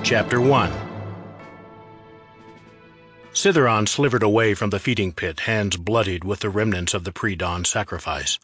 Chapter 1. Citharon slivered away from the feeding pit, hands bloodied with the remnants of the pre-dawn sacrifice.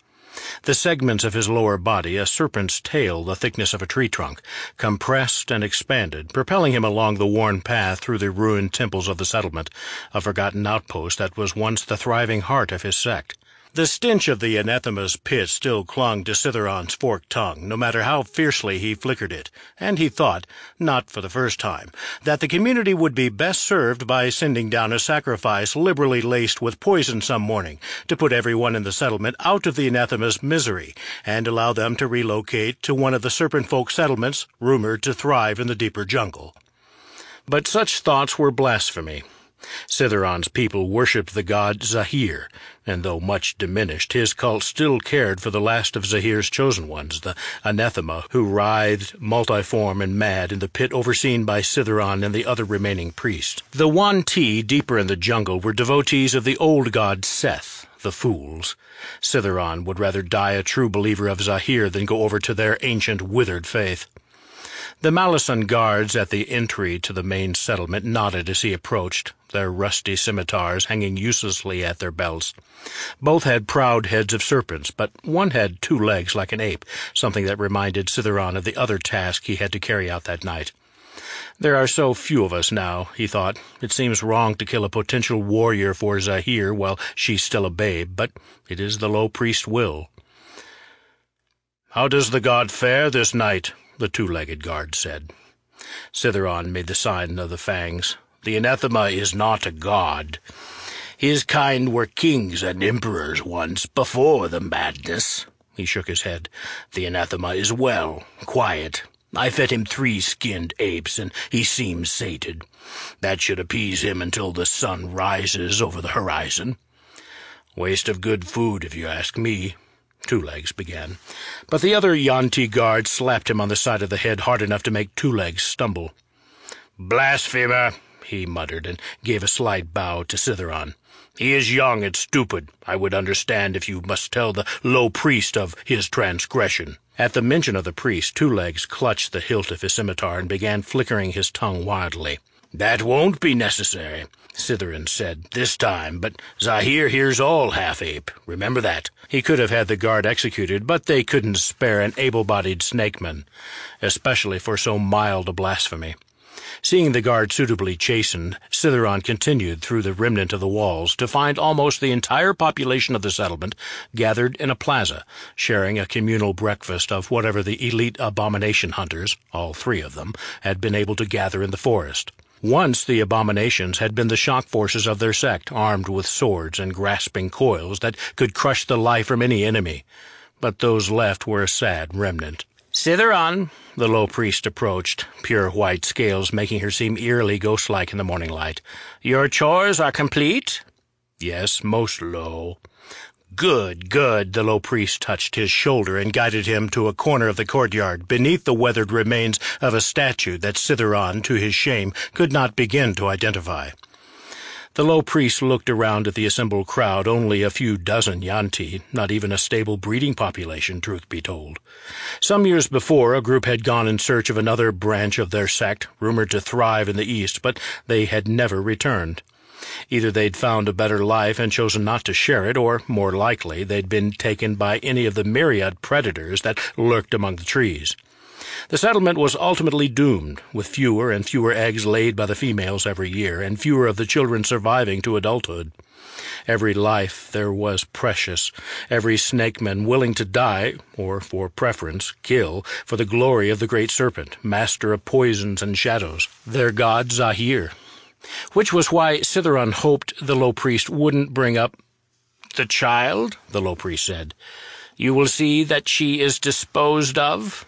The segments of his lower body, a serpent's tail the thickness of a tree trunk, compressed and expanded, propelling him along the worn path through the ruined temples of the settlement, a forgotten outpost that was once the thriving heart of his sect. The stench of the anathema's pit still clung to Citharon's forked tongue, no matter how fiercely he flickered it, and he thought, not for the first time, that the community would be best served by sending down a sacrifice liberally laced with poison some morning to put everyone in the settlement out of the anathema's misery and allow them to relocate to one of the serpent folk settlements rumored to thrive in the deeper jungle. But such thoughts were blasphemy. Citharon's people worshipped the god Zahir, and though much diminished, his cult still cared for the last of Zahir's chosen ones, the anathema, who writhed, multiform and mad, in the pit overseen by Citharon and the other remaining priests. The yuan-ti, deeper in the jungle, were devotees of the old god Seth, the fools. Citharon would rather die a true believer of Zahir than go over to their ancient withered faith. The Malison guards at the entry to the main settlement nodded as he approached, their rusty scimitars hanging uselessly at their belts. Both had proud heads of serpents, but one had 2 legs like an ape, something that reminded Citharon of the other task he had to carry out that night. There are so few of us now, he thought. It seems wrong to kill a potential warrior for Zahir while she's still a babe, but it is the low priest's will. "How does the god fare this night?" the 2-legged guard said. Citharon made the sign of the fangs. "The anathema is not a god. His kind were kings and emperors once, before the madness." He shook his head. "The anathema is well, quiet. I fed him 3 skinned apes, and he seems sated. That should appease him until the sun rises over the horizon. Waste of good food, if you ask me." Two-Legs began, but the other yuan-ti guard slapped him on the side of the head hard enough to make Two-Legs stumble. "Blasphemer!" he muttered, and gave a slight bow to Citharon. "He is young and stupid. I would understand if you must tell the low priest of his transgression." At the mention of the priest, Two-Legs clutched the hilt of his scimitar and began flickering his tongue wildly. "That won't be necessary," Citharon said, "this time, but Zahir here's all half-ape. Remember that." He could have had the guard executed, but they couldn't spare an able-bodied snakeman, especially for so mild a blasphemy. Seeing the guard suitably chastened, Citharon continued through the remnant of the walls to find almost the entire population of the settlement gathered in a plaza, sharing a communal breakfast of whatever the elite abomination hunters, all 3 of them, had been able to gather in the forest. Once the abominations had been the shock forces of their sect, armed with swords and grasping coils that could crush the life from any enemy. But those left were a sad remnant. "Citharon," the low priest approached, pure white scales making her seem eerily ghost-like in the morning light. "Your chores are complete?" "Yes, most low." "Good, good." The low priest touched his shoulder and guided him to a corner of the courtyard, beneath the weathered remains of a statue that Citharon, to his shame, could not begin to identify. The low priest looked around at the assembled crowd, only a few dozen yuan-ti, not even a stable breeding population, truth be told. Some years before, a group had gone in search of another branch of their sect, rumored to thrive in the east, but they had never returned. Either they'd found a better life and chosen not to share it, or, more likely, they'd been taken by any of the myriad predators that lurked among the trees. The settlement was ultimately doomed, with fewer and fewer eggs laid by the females every year, and fewer of the children surviving to adulthood. Every life there was precious, every snakeman willing to die, or, for preference, kill, for the glory of the great serpent, master of poisons and shadows, their god Zahir. Which was why Citharon hoped the low priest wouldn't bring up "the child," the low priest said. "You will see that she is disposed of."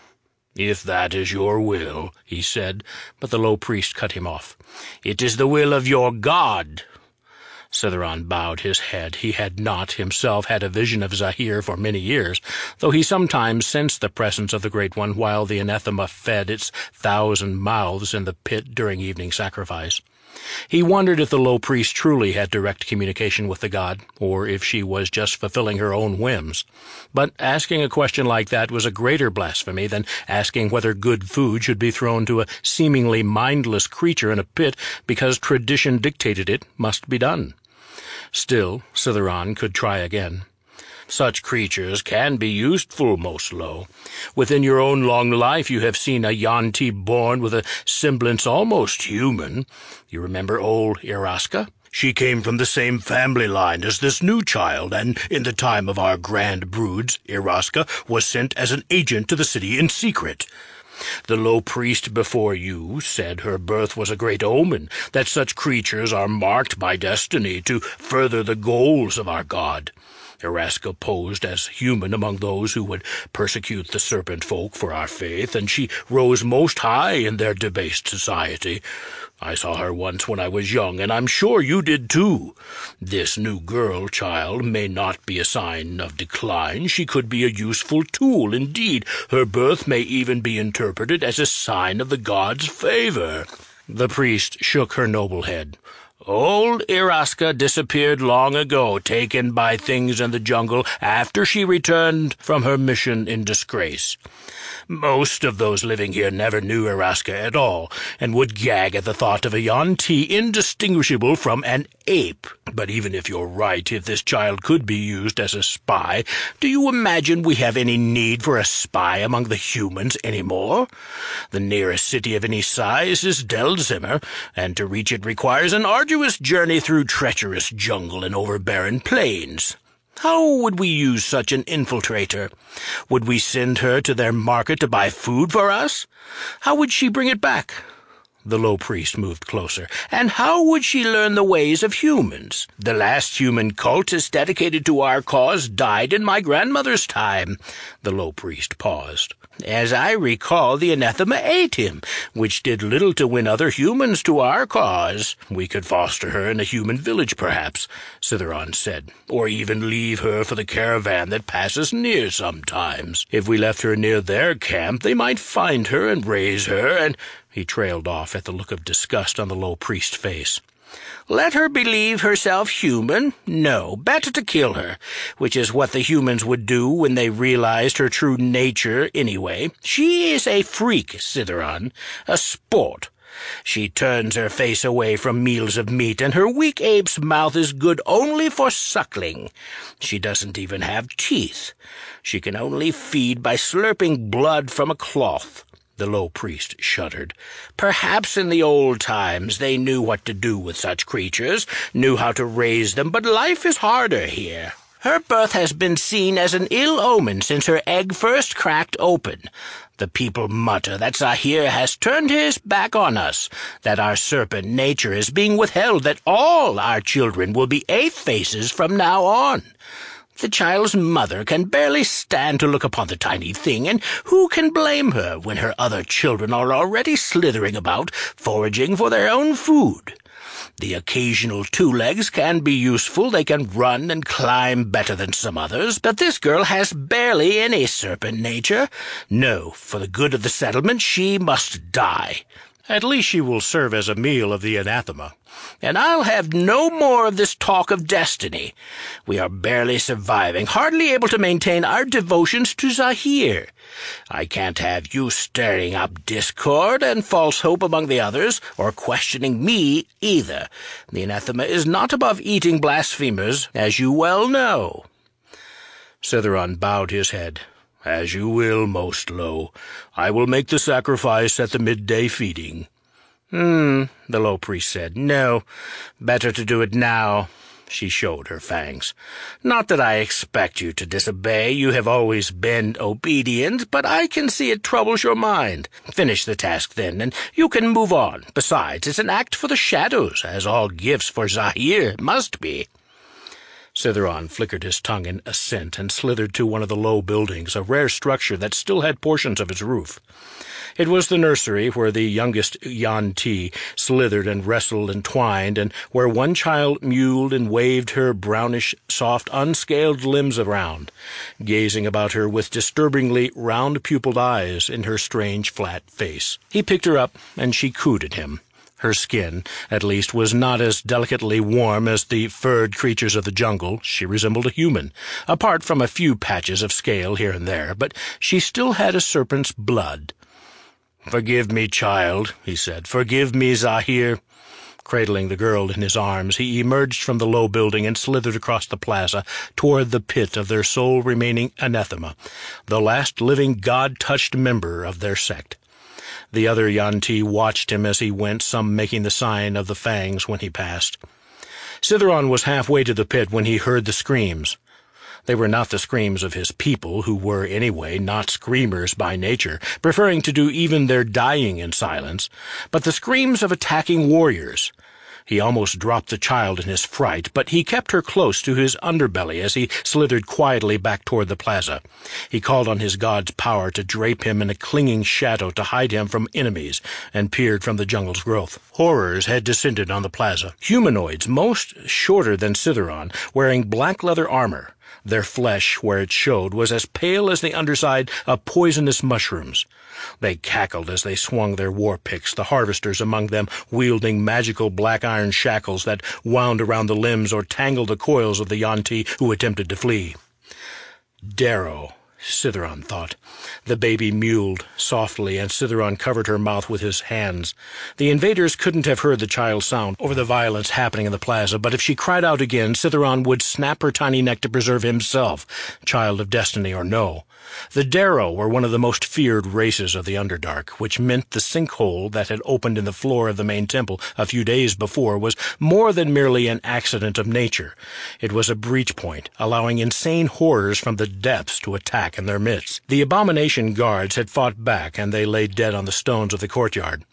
"If that is your will," he said, but the low priest cut him off. "It is the will of your god." Citharon bowed his head. He had not himself had a vision of Zahir for many years, though he sometimes sensed the presence of the Great One while the anathema fed its 1,000 mouths in the pit during evening sacrifice. He wondered if the low priest truly had direct communication with the god, or if she was just fulfilling her own whims. But asking a question like that was a greater blasphemy than asking whether good food should be thrown to a seemingly mindless creature in a pit because tradition dictated it must be done. Still, Citheron could try again. Such creatures can be useful, most low. Within your own long life you have seen a yuan-ti born with a semblance almost human. You remember old Iraska? She came from the same family line as this new child, and in the time of our grand broods, Iraska was sent as an agent to the city in secret. The low priest before you said her birth was a great omen, that such creatures are marked by destiny to further the goals of our god. Iraska posed as human among those who would persecute the serpent folk for our faith, and she rose most high in their debased society. I saw her once when I was young, and I'm sure you did too. This new girl child may not be a sign of decline. She could be a useful tool. Indeed, her birth may even be interpreted as a sign of the god's favor." The priest shook her noble head. "Old Iraska disappeared long ago, taken by things in the jungle after she returned from her mission in disgrace. Most of those living here never knew Iraska at all, and would gag at the thought of a yuan-ti indistinguishable from an ape. But even if you're right, if this child could be used as a spy, do you imagine we have any need for a spy among the humans anymore? The nearest city of any size is Delzimmer, and to reach it requires an arduous journey through treacherous jungle and over barren plains. How would we use such an infiltrator? Would we send her to their market to buy food for us? How would she bring it back?" The low priest moved closer. "And how would she learn the ways of humans? The last human cultist dedicated to our cause died in my grandmother's time." The low priest paused. "As I recall, the anathema ate him, which did little to win other humans to our cause. We could foster her in a human village, perhaps," Citheron said, "or even leave her for the caravan that passes near sometimes. If we left her near their camp, they might find her and raise her, and—" He trailed off at the look of disgust on the low priest's face. "Let her believe herself human? No, better to kill her, which is what the humans would do when they realized her true nature anyway. She is a freak, Citheron, a sport. She turns her face away from meals of meat, and her weak ape's mouth is good only for suckling. She doesn't even have teeth. She can only feed by slurping blood from a cloth." The low priest shuddered. "Perhaps in the old times they knew what to do with such creatures, knew how to raise them, but life is harder here. Her birth has been seen as an ill omen since her egg first cracked open. The people mutter that Zahir has turned his back on us, that our serpent nature is being withheld, that all our children will be ape faces from now on. The child's mother can barely stand to look upon the tiny thing, and who can blame her when her other children are already slithering about, foraging for their own food? The occasional two-legs can be useful, they can run and climb better than some others, but this girl has barely any serpent nature. No, for the good of the settlement she must die. At least she will serve as a meal of the anathema. And I'll have no more of this talk of destiny. We are barely surviving, hardly able to maintain our devotions to Zahir. I can't have you stirring up discord and false hope among the others, or questioning me either. The anathema is not above eating blasphemers, as you well know." Citheron bowed his head. "As you will, most low. I will make the sacrifice at the midday feeding." The low priest said. "No, better to do it now." She showed her fangs. "Not that I expect you to disobey. You have always been obedient, but I can see it troubles your mind. Finish the task, then, and you can move on. Besides, it's an act for the shadows, as all gifts for Zahir must be." Citheron flickered his tongue in assent and slithered to one of the low buildings, a rare structure that still had portions of its roof. It was the nursery where the youngest yuan-ti slithered and wrestled and twined, and where one child mewed and waved her brownish, soft, unscaled limbs around, gazing about her with disturbingly round-pupiled eyes in her strange, flat face. He picked her up, and she cooed at him. Her skin, at least, was not as delicately warm as the furred creatures of the jungle. She resembled a human, apart from a few patches of scale here and there, but she still had a serpent's blood. "Forgive me, child," he said. "Forgive me, Zahir." Cradling the girl in his arms, he emerged from the low building and slithered across the plaza toward the pit of their sole remaining anathema, the last living god-touched member of their sect. The other yuan-ti watched him as he went, some making the sign of the fangs when he passed. Citheron was halfway to the pit when he heard the screams. They were not the screams of his people, who were, anyway, not screamers by nature, preferring to do even their dying in silence, but the screams of attacking warriors. He almost dropped the child in his fright, but he kept her close to his underbelly as he slithered quietly back toward the plaza. He called on his god's power to drape him in a clinging shadow to hide him from enemies, and peered from the jungle's growth. Horrors had descended on the plaza. Humanoids, most shorter than Citheron, wearing black leather armor. Their flesh, where it showed, was as pale as the underside of poisonous mushrooms. They cackled as they swung their war picks, the harvesters among them wielding magical black iron shackles that wound around the limbs or tangled the coils of the yuan-ti who attempted to flee. Darrow, Citheron thought. The baby mewled softly, and Citheron covered her mouth with his hands. The invaders couldn't have heard the child's sound over the violence happening in the plaza, but if she cried out again, Citheron would snap her tiny neck to preserve himself, child of destiny or no. The Darrow were one of the most feared races of the Underdark, which meant the sinkhole that had opened in the floor of the main temple a few days before was more than merely an accident of nature. It was a breach point, allowing insane horrors from the depths to attack in their midst. The abomination guards had fought back, and they lay dead on the stones of the courtyard.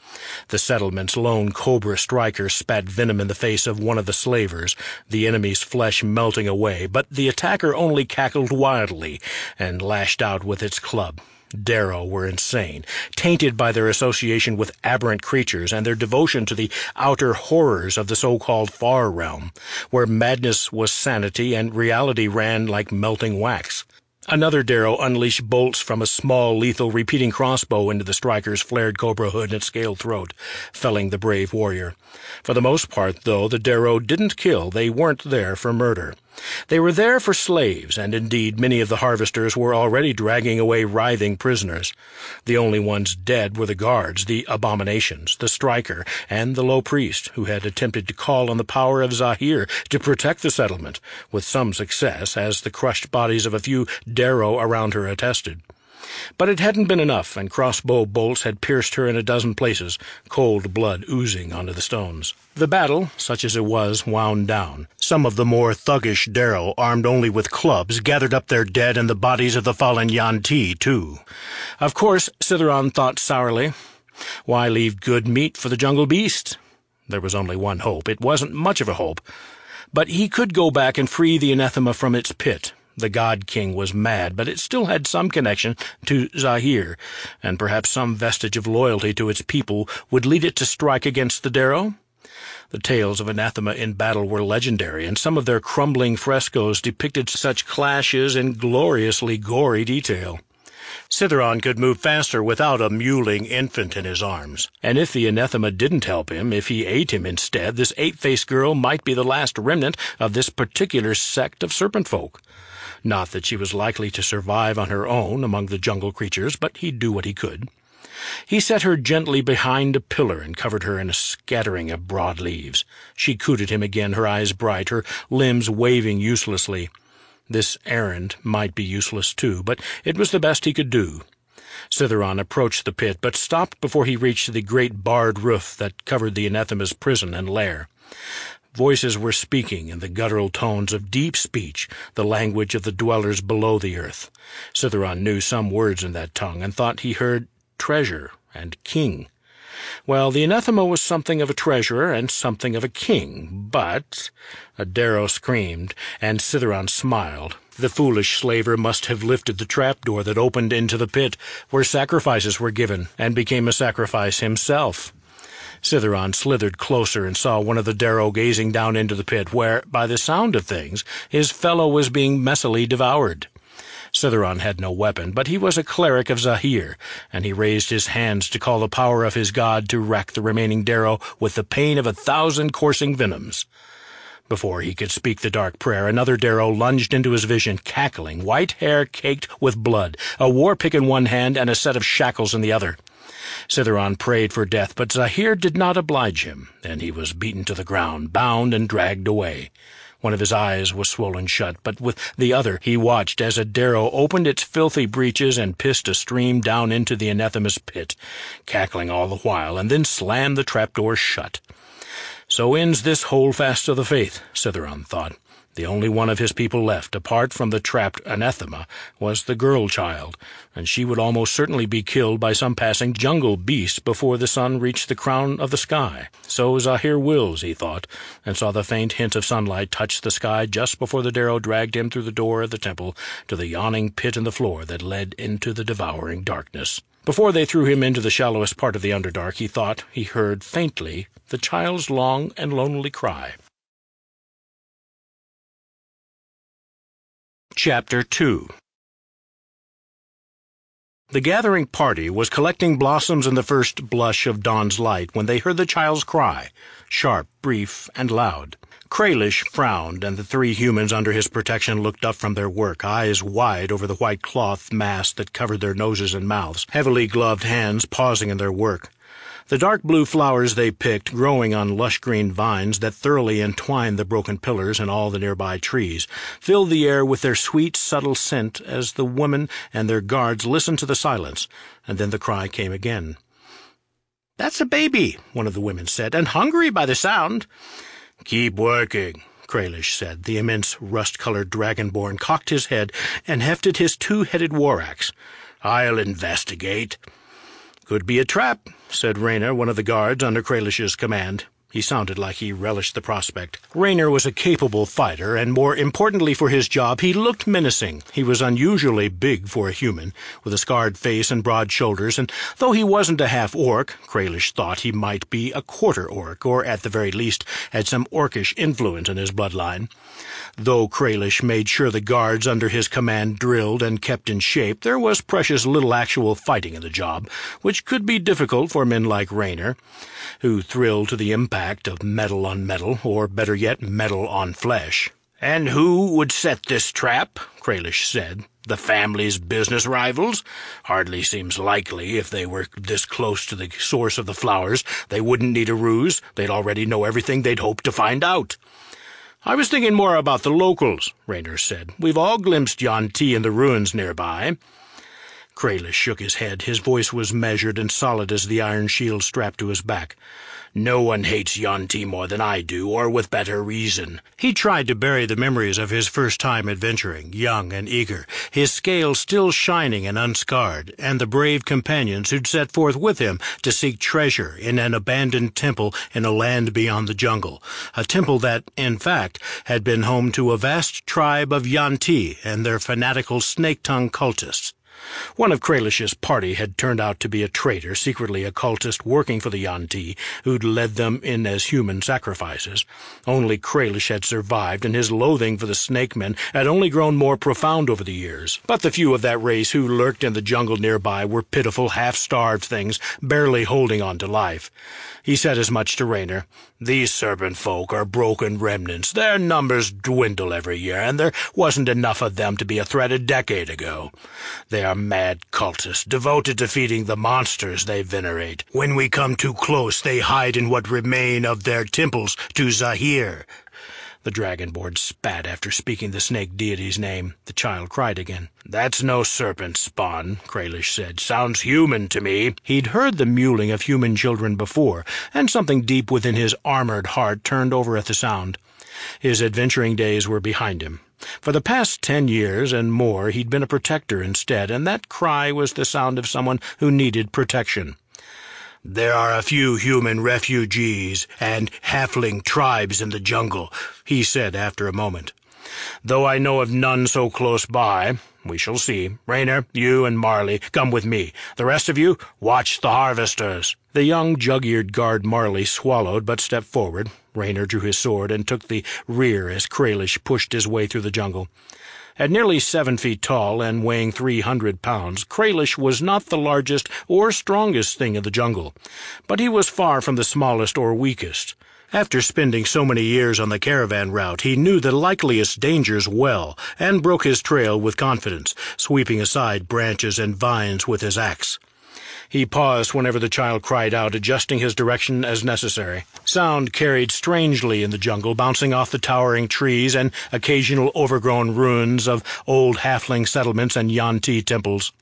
The settlement's lone cobra striker spat venom in the face of one of the slavers, the enemy's flesh melting away, but the attacker only cackled wildly and lashed out with its club. Darrow were insane, tainted by their association with aberrant creatures and their devotion to the outer horrors of the so-called Far Realm, where madness was sanity and reality ran like melting wax. Another Darrow unleashed bolts from a small, lethal repeating crossbow into the striker's flared cobra hood and scaled throat, felling the brave warrior. For the most part, though, the Darrow didn't kill. They weren't there for murder. They were there for slaves, and indeed many of the harvesters were already dragging away writhing prisoners. The only ones dead were the guards, the abominations, the striker, and the low priest, who had attempted to call on the power of Zahir to protect the settlement, with some success, as the crushed bodies of a few Darrow around her attested. But it hadn't been enough, and crossbow bolts had pierced her in a dozen places, cold blood oozing onto the stones. The battle, such as it was, wound down. Some of the more thuggish Darrow, armed only with clubs, gathered up their dead and the bodies of the fallen yuan-ti, too. Of course, Citheron thought sourly, why leave good meat for the jungle beast? There was only one hope. It wasn't much of a hope. But he could go back and free the anathema from its pit. The God-King was mad, but it still had some connection to Zahir, and perhaps some vestige of loyalty to its people would lead it to strike against the Darrow. The tales of anathema in battle were legendary, and some of their crumbling frescoes depicted such clashes in gloriously gory detail. Citheron could move faster without a mewling infant in his arms, and if the anathema didn't help him, if he ate him instead, this ape-faced girl might be the last remnant of this particular sect of serpent folk. Not that she was likely to survive on her own among the jungle creatures, but he'd do what he could. He set her gently behind a pillar and covered her in a scattering of broad leaves. She cooted him again, her eyes bright, her limbs waving uselessly. This errand might be useless too, but it was the best he could do. Citheron approached the pit, but stopped before he reached the great barred roof that covered the anathema's prison and lair. Voices were speaking in the guttural tones of deep speech, the language of the dwellers below the earth. Citheron knew some words in that tongue, and thought he heard treasure and king. Well, the anathema was something of a treasurer and something of a king, but— A Darrow screamed, and Citheron smiled. The foolish slaver must have lifted the trapdoor that opened into the pit, where sacrifices were given, and became a sacrifice himself. Citheron slithered closer and saw one of the Darrow gazing down into the pit, where, by the sound of things, his fellow was being messily devoured. Citheron had no weapon, but he was a cleric of Zahir, and he raised his hands to call the power of his god to rack the remaining Darrow with the pain of 1,000 coursing venoms. Before he could speak the dark prayer, another Darrow lunged into his vision, cackling, white hair caked with blood, a war-pick in one hand and a set of shackles in the other. Citheron prayed for death, but Zahir did not oblige him, and he was beaten to the ground, bound, and dragged away. One of his eyes was swollen shut, but with the other he watched as a Darrow opened its filthy breeches and pissed a stream down into the anathema's pit, cackling all the while, and then slammed the trapdoor shut. So ends this holdfast of the faith, Citheron thought. The only one of his people left, apart from the trapped anathema, was the girl-child, and she would almost certainly be killed by some passing jungle beast before the sun reached the crown of the sky. So Zahir wills, he thought, and saw the faint hint of sunlight touch the sky just before the Darrow dragged him through the door of the temple to the yawning pit in the floor that led into the devouring darkness. Before they threw him into the shallowest part of the Underdark, he thought he heard faintly the child's long and lonely cry. Chapter 2. The gathering party was collecting blossoms in the first blush of dawn's light when they heard the child's cry, sharp, brief, and loud. Kralish frowned, and the 3 humans under his protection looked up from their work, eyes wide over the white cloth mass that covered their noses and mouths, heavily gloved hands pausing in their work. The dark blue flowers they picked, growing on lush green vines that thoroughly entwined the broken pillars and all the nearby trees, filled the air with their sweet, subtle scent as the women and their guards listened to the silence, and then the cry came again. "That's a baby," one of the women said, "and hungry by the sound." "Keep working," Kralish said. The immense rust-colored dragonborn cocked his head and hefted his 2-headed war-axe. "I'll investigate." "Could be a trap," said Rayner, one of the guards under Kralish's command. He sounded like he relished the prospect. Rayner was a capable fighter, and more importantly for his job, he looked menacing. He was unusually big for a human, with a scarred face and broad shoulders, and though he wasn't a half-orc, Kralish thought he might be a quarter-orc, or at the very least had some orcish influence in his bloodline. Though Kralish made sure the guards under his command drilled and kept in shape, there was precious little actual fighting in the job, which could be difficult for men like Rayner, who thrilled to the impact of metal on metal, or better yet, metal on flesh. "And who would set this trap?" Kralish said. "The family's business rivals? Hardly seems likely. If they were this close to the source of the flowers, they wouldn't need a ruse. They'd already know everything they'd hope to find out." "I was thinking more about the locals," Rayner said. "We've all glimpsed yuan-ti in the ruins nearby." Kralish shook his head. His voice was measured and solid as the iron shield strapped to his back. "No one hates yuan-ti more than I do, or with better reason." He tried to bury the memories of his first time adventuring, young and eager, his scales still shining and unscarred, and the brave companions who'd set forth with him to seek treasure in an abandoned temple in a land beyond the jungle, a temple that, in fact, had been home to a vast tribe of yuan-ti and their fanatical snake-tongue cultists. One of Kralish's party had turned out to be a traitor, secretly a cultist working for the yuan-ti, who'd led them in as human sacrifices. Only Kralish had survived, and his loathing for the snakemen had only grown more profound over the years. But the few of that race who lurked in the jungle nearby were pitiful, half-starved things, barely holding on to life. He said as much to Rayner. "These serpent folk are broken remnants. Their numbers dwindle every year, and there wasn't enough of them to be a threat a decade ago. They are mad cultists, devoted to feeding the monsters they venerate. When we come too close, they hide in what remain of their temples to Zahir." The dragonborn spat after speaking the snake deity's name. The child cried again. "That's no serpent spawn," Kralish said. "Sounds human to me." He'd heard the mewling of human children before, and something deep within his armored heart turned over at the sound. His adventuring days were behind him. For the past 10 years and more he'd been a protector instead, and that cry was the sound of someone who needed protection. "There are a few human refugees and halfling tribes in the jungle," he said after a moment. "Though I know of none so close by. We shall see. Rayner, you and Marley, come with me. The rest of you, watch the harvesters." The young jug-eared guard Marley swallowed but stepped forward. Rayner drew his sword and took the rear as Kralish pushed his way through the jungle. At nearly 7 feet tall and weighing 300 pounds, Kralish was not the largest or strongest thing in the jungle, but he was far from the smallest or weakest. After spending so many years on the caravan route, he knew the likeliest dangers well and broke his trail with confidence, sweeping aside branches and vines with his axe. He paused whenever the child cried out, adjusting his direction as necessary. Sound carried strangely in the jungle, bouncing off the towering trees and occasional overgrown ruins of old halfling settlements and yuan-ti temples.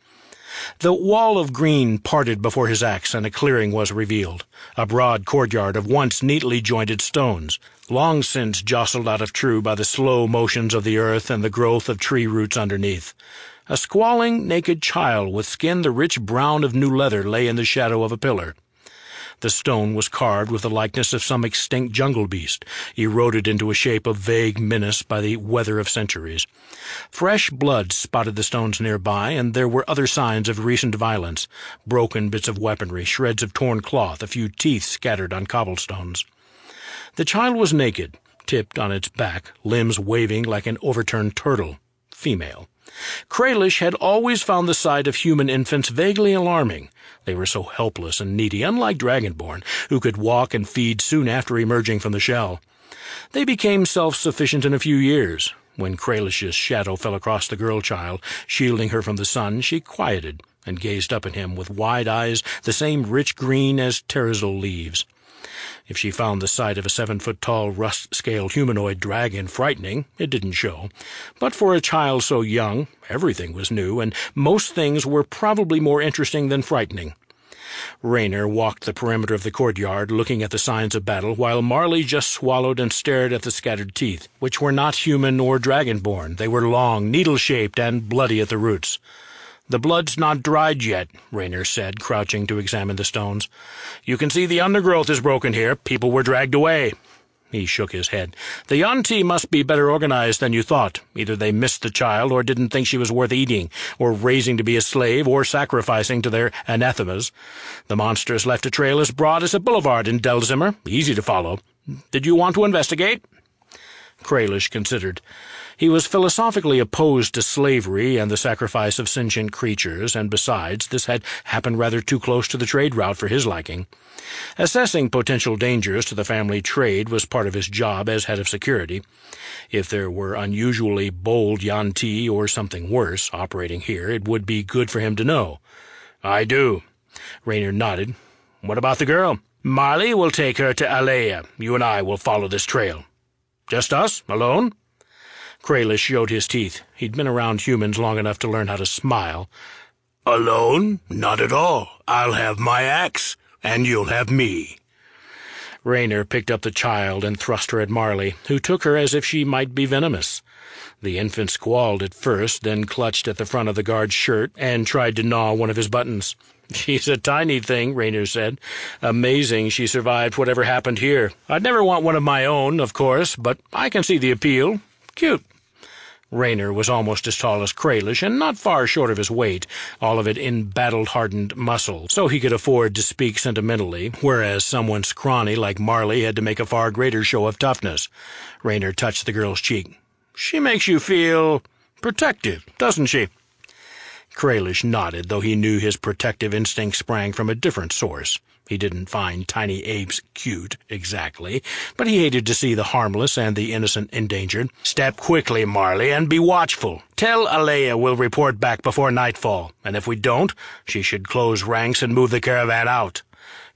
The wall of green parted before his axe, and a clearing was revealed, a broad courtyard of once neatly jointed stones, long since jostled out of true by the slow motions of the earth and the growth of tree roots underneath. A squalling, naked child with skin the rich brown of new leather lay in the shadow of a pillar. The stone was carved with the likeness of some extinct jungle beast, eroded into a shape of vague menace by the weather of centuries. Fresh blood spotted the stones nearby, and there were other signs of recent violence, broken bits of weaponry, shreds of torn cloth, a few teeth scattered on cobblestones. The child was naked, tipped on its back, limbs waving like an overturned turtle. Female. Kralish had always found the sight of human infants vaguely alarming. They were so helpless and needy, unlike Dragonborn, who could walk and feed soon after emerging from the shell. They became self-sufficient in a few years. When Kralish's shadow fell across the girl-child, shielding her from the sun, she quieted and gazed up at him with wide eyes the same rich green as terazul leaves. If she found the sight of a 7-foot-tall, rust-scaled humanoid dragon frightening, it didn't show. But for a child so young, everything was new, and most things were probably more interesting than frightening. Raynor walked the perimeter of the courtyard, looking at the signs of battle, while Marley just swallowed and stared at the scattered teeth, which were not human or dragonborn. They were long, needle-shaped, and bloody at the roots. "The blood's not dried yet," Raynor said, crouching to examine the stones. "You can see the undergrowth is broken here. People were dragged away." He shook his head. "The yuan-ti must be better organized than you thought. Either they missed the child or didn't think she was worth eating, or raising to be a slave, or sacrificing to their anathemas. The monsters left a trail as broad as a boulevard in Delzimmer, easy to follow. Did you want to investigate?" Kralish considered. He was philosophically opposed to slavery and the sacrifice of sentient creatures, and besides, this had happened rather too close to the trade route for his liking. Assessing potential dangers to the family trade was part of his job as head of security. If there were unusually bold yuan-ti or something worse operating here, it would be good for him to know. "I do." Raynor nodded. "What about the girl?" "Marley will take her to Alea. You and I will follow this trail." "Just us? Alone?" Kralish showed his teeth. He'd been around humans long enough to learn how to smile. "Alone? Not at all. I'll have my axe, and you'll have me." Raynor picked up the child and thrust her at Marley, who took her as if she might be venomous. The infant squalled at first, then clutched at the front of the guard's shirt and tried to gnaw one of his buttons. "She's a tiny thing," Raynor said. "Amazing she survived whatever happened here. I'd never want one of my own, of course, but I can see the appeal. Cute." Raynor was almost as tall as Kralish, and not far short of his weight, all of it in battle-hardened muscle, so he could afford to speak sentimentally, whereas someone scrawny like Marley had to make a far greater show of toughness. Raynor touched the girl's cheek. "She makes you feel protective, doesn't she?" Kralish nodded, though he knew his protective instinct sprang from a different source. He didn't find tiny apes cute, exactly, but he hated to see the harmless and the innocent endangered. "Step quickly, Marley, and be watchful. Tell Alea we'll report back before nightfall, and if we don't, she should close ranks and move the caravan out."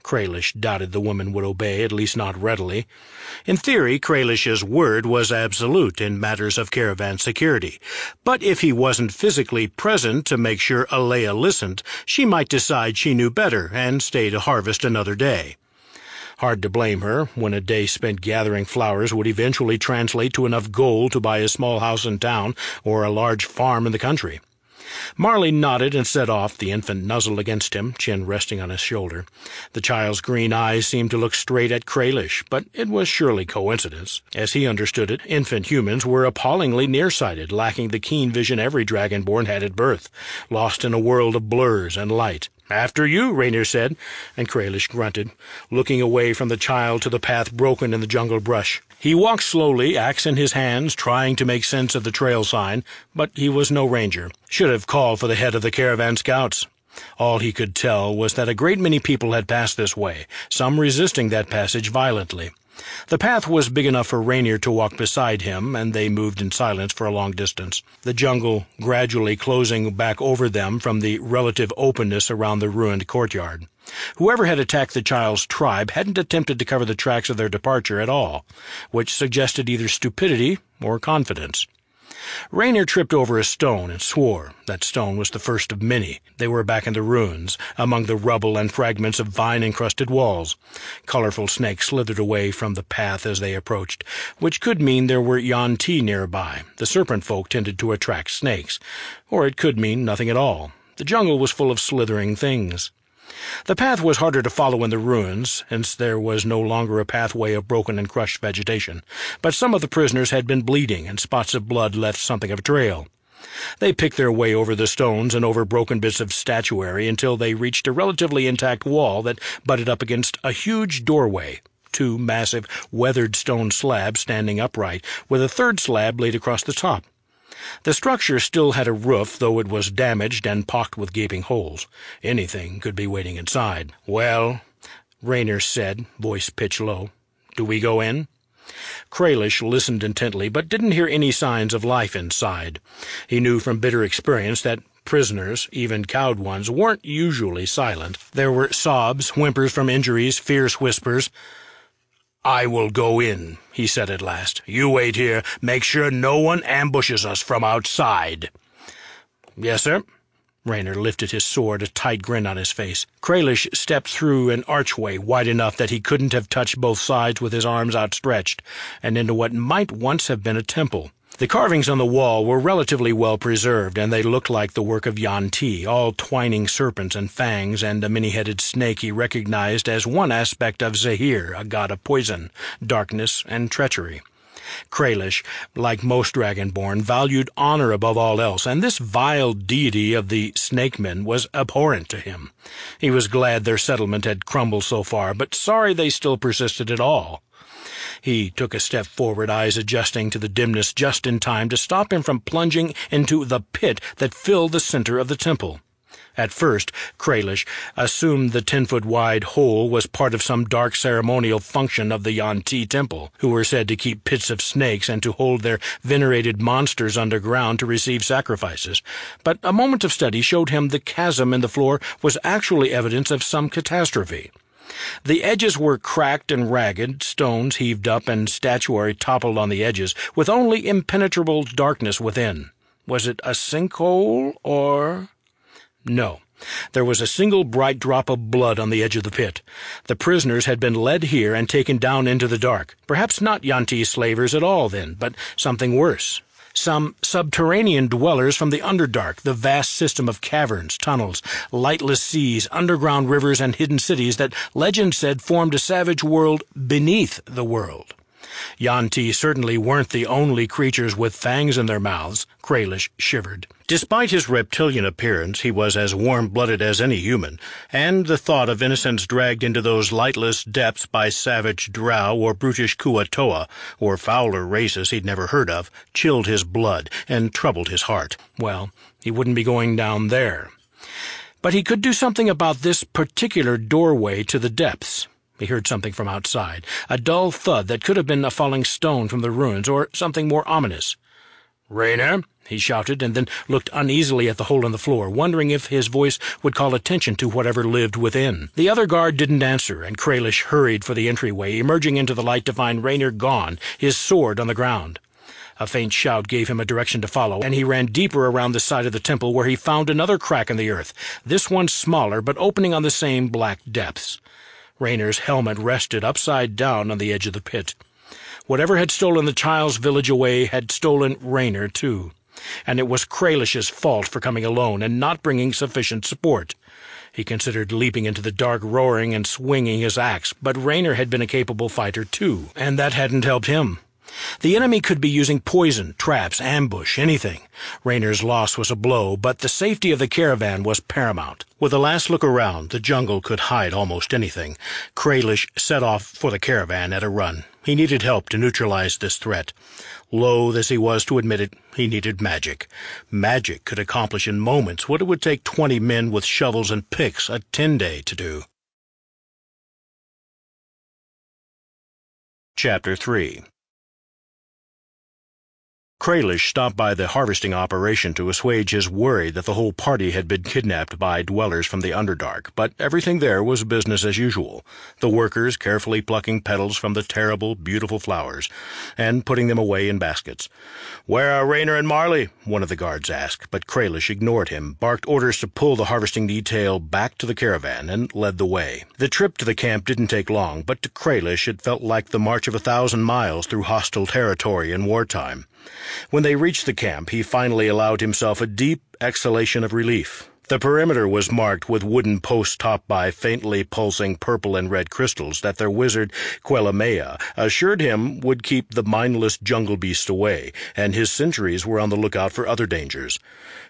Kralish doubted the woman would obey, at least not readily. In theory, Kralish's word was absolute in matters of caravan security, but if he wasn't physically present to make sure Alea listened, she might decide she knew better and stay to harvest another day. Hard to blame her, when a day spent gathering flowers would eventually translate to enough gold to buy a small house in town or a large farm in the country. Marley nodded and set off, the infant nuzzled against him, chin resting on his shoulder. The child's green eyes seemed to look straight at Kralish, but it was surely coincidence. As he understood it, infant humans were appallingly nearsighted, lacking the keen vision every dragonborn had at birth, lost in a world of blurs and light. "After you," Raynor said, and Kralish grunted, looking away from the child to the path broken in the jungle brush. He walked slowly, axe in his hands, trying to make sense of the trail sign, but he was no ranger. Should have called for the head of the caravan scouts. All he could tell was that a great many people had passed this way, some resisting that passage violently. The path was big enough for Raynor to walk beside him, and they moved in silence for a long distance, the jungle gradually closing back over them from the relative openness around the ruined courtyard. Whoever had attacked the child's tribe hadn't attempted to cover the tracks of their departure at all, which suggested either stupidity or confidence. Raynor tripped over a stone and swore that stone was the first of many. They were back in the ruins, among the rubble and fragments of vine-encrusted walls. Colorful snakes slithered away from the path as they approached, which could mean there were yuan-ti nearby. The serpent folk tended to attract snakes. Or it could mean nothing at all. The jungle was full of slithering things. The path was harder to follow in the ruins, since there was no longer a pathway of broken and crushed vegetation, but some of the prisoners had been bleeding, and spots of blood left something of a trail. They picked their way over the stones and over broken bits of statuary until they reached a relatively intact wall that butted up against a huge doorway, 2 massive, weathered stone slabs standing upright, with a third slab laid across the top. The structure still had a roof, though it was damaged and pocked with gaping holes. Anything could be waiting inside. "Well," Raynor said, voice pitched low, "do we go in?" Kralish listened intently, but didn't hear any signs of life inside. He knew from bitter experience that prisoners, even cowed ones, weren't usually silent. There were sobs, whimpers from injuries, fierce whispers. "I will go in," he said at last. "You wait here. Make sure no one ambushes us from outside." "Yes, sir." Raynor lifted his sword, a tight grin on his face. Kralish stepped through an archway wide enough that he couldn't have touched both sides with his arms outstretched, and into what might once have been a temple. The carvings on the wall were relatively well preserved, and they looked like the work of yuan-ti, all twining serpents and fangs, and a many-headed snake he recognized as one aspect of Zahir, a god of poison, darkness, and treachery. Kralish, like most dragonborn, valued honor above all else, and this vile deity of the snakemen was abhorrent to him. He was glad their settlement had crumbled so far, but sorry they still persisted at all. He took a step forward, eyes adjusting to the dimness just in time to stop him from plunging into the pit that filled the center of the temple. At first, Kralish assumed the 10-foot-wide hole was part of some dark ceremonial function of the yuan-ti temple, who were said to keep pits of snakes and to hold their venerated monsters underground to receive sacrifices. But a moment of study showed him the chasm in the floor was actually evidence of some catastrophe. The edges were cracked and ragged, stones heaved up and statuary toppled on the edges, with only impenetrable darkness within. Was it a sinkhole, or... No. There was a single bright drop of blood on the edge of the pit. The prisoners had been led here and taken down into the dark. Perhaps not yuan-ti slavers at all, then, but something worse. Some subterranean dwellers from the Underdark, the vast system of caverns, tunnels, lightless seas, underground rivers, and hidden cities that legend said formed a savage world beneath the world. Yuan-ti certainly weren't the only creatures with fangs in their mouths. Kralish shivered. Despite his reptilian appearance, he was as warm-blooded as any human, and the thought of innocents dragged into those lightless depths by savage drow or brutish Kuatoa, or fouler races he'd never heard of, chilled his blood and troubled his heart. Well, he wouldn't be going down there. But he could do something about this particular doorway to the depths. He heard something from outside, a dull thud that could have been a falling stone from the ruins, or something more ominous. "Raynor," he shouted, and then looked uneasily at the hole in the floor, wondering if his voice would call attention to whatever lived within. The other guard didn't answer, and Kralish hurried for the entryway, emerging into the light to find Raynor gone, his sword on the ground. A faint shout gave him a direction to follow, and he ran deeper around the side of the temple, where he found another crack in the earth, this one smaller, but opening on the same black depths. Raynor's helmet rested upside down on the edge of the pit. Whatever had stolen the child's village away had stolen Raynor, too, and it was Kralish's fault for coming alone and not bringing sufficient support. He considered leaping into the dark, roaring and swinging his axe, but Raynor had been a capable fighter, too, and that hadn't helped him. The enemy could be using poison, traps, ambush, anything. Raynor's loss was a blow, but the safety of the caravan was paramount. With a last look around, the jungle could hide almost anything. Kralish set off for the caravan at a run. He needed help to neutralize this threat. Loath as he was to admit it, he needed magic. Magic could accomplish in moments what it would take 20 men with shovels and picks a 10-day to do. Chapter 3. Kralish stopped by the harvesting operation to assuage his worry that the whole party had been kidnapped by dwellers from the Underdark, but everything there was business as usual, the workers carefully plucking petals from the terrible, beautiful flowers, and putting them away in baskets. "Where are Raynor and Marley?" one of the guards asked, but Kralish ignored him, barked orders to pull the harvesting detail back to the caravan, and led the way. The trip to the camp didn't take long, but to Kralish it felt like the march of 1,000 miles through hostile territory in wartime. When they reached the camp, he finally allowed himself a deep exhalation of relief. The perimeter was marked with wooden posts topped by faintly pulsing purple and red crystals that their wizard, Quelimea, assured him would keep the mindless jungle beasts away, and his sentries were on the lookout for other dangers.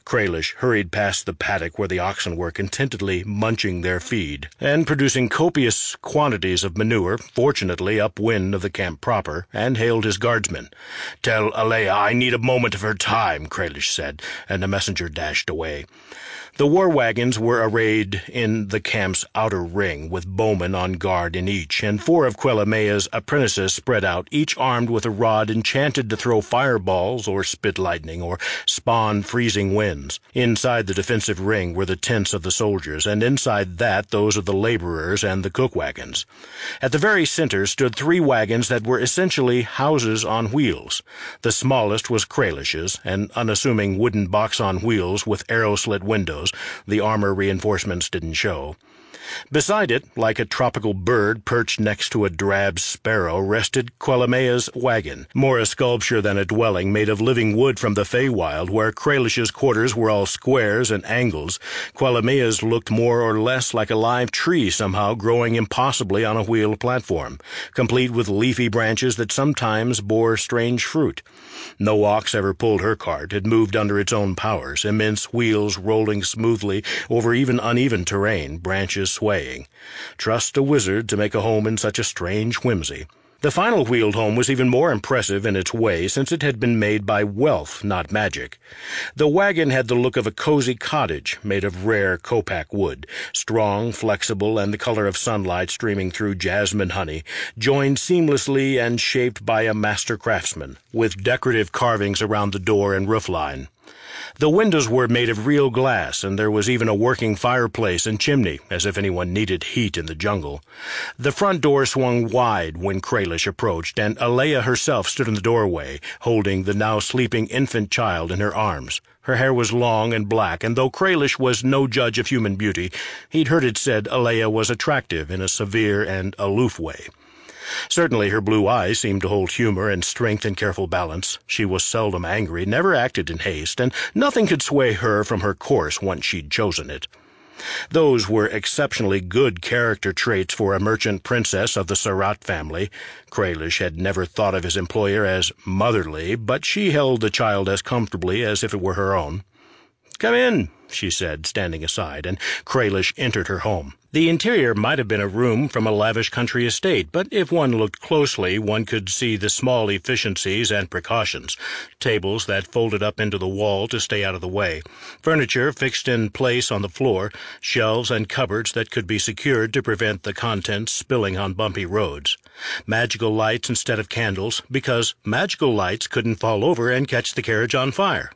Kralish hurried past the paddock where the oxen were contentedly munching their feed, and producing copious quantities of manure, fortunately upwind of the camp proper, and hailed his guardsmen. "Tell Alea I need a moment of her time," Kralish said, and the messenger dashed away. The war wagons were arrayed in the camp's outer ring, with bowmen on guard in each, and 4 of Quelimea's apprentices spread out, each armed with a rod enchanted to throw fireballs or spit lightning or spawn freezing winds. Inside the defensive ring were the tents of the soldiers, and inside that those of the laborers and the cook wagons. At the very center stood 3 wagons that were essentially houses on wheels. The smallest was Kralish's, an unassuming wooden box on wheels with arrow-slit windows. The armor reinforcements didn't show. Beside it, like a tropical bird perched next to a drab sparrow, rested Quelimea's wagon, more a sculpture than a dwelling made of living wood from the Feywild, where Kralish's quarters were all squares and angles. Quelimea's looked more or less like a live tree somehow growing impossibly on a wheeled platform, complete with leafy branches that sometimes bore strange fruit. No ox ever pulled her cart. It moved under its own powers, immense wheels rolling smoothly over even uneven terrain, branches swaying. Trust a wizard to make a home in such a strange whimsy. The final wheeled home was even more impressive in its way, since it had been made by wealth, not magic. The wagon had the look of a cozy cottage made of rare kopak wood, strong, flexible, and the color of sunlight streaming through jasmine honey, joined seamlessly and shaped by a master craftsman, with decorative carvings around the door and roofline. The windows were made of real glass, and there was even a working fireplace and chimney, as if anyone needed heat in the jungle. The front door swung wide when Kralish approached, and Alea herself stood in the doorway, holding the now sleeping infant child in her arms. Her hair was long and black, and though Kralish was no judge of human beauty, he'd heard it said Alea was attractive in a severe and aloof way. Certainly her blue eyes seemed to hold humor and strength and careful balance. She was seldom angry, never acted in haste, and nothing could sway her from her course once she'd chosen it. Those were exceptionally good character traits for a merchant princess of the Sarat family. Kralish had never thought of his employer as motherly, but she held the child as comfortably as if it were her own. "Come in," she said, standing aside, and Kralish entered her home. The interior might have been a room from a lavish country estate, but if one looked closely, one could see the small efficiencies and precautions. Tables that folded up into the wall to stay out of the way, furniture fixed in place on the floor, shelves and cupboards that could be secured to prevent the contents spilling on bumpy roads. Magical lights instead of candles, because magical lights couldn't fall over and catch the carriage on fire.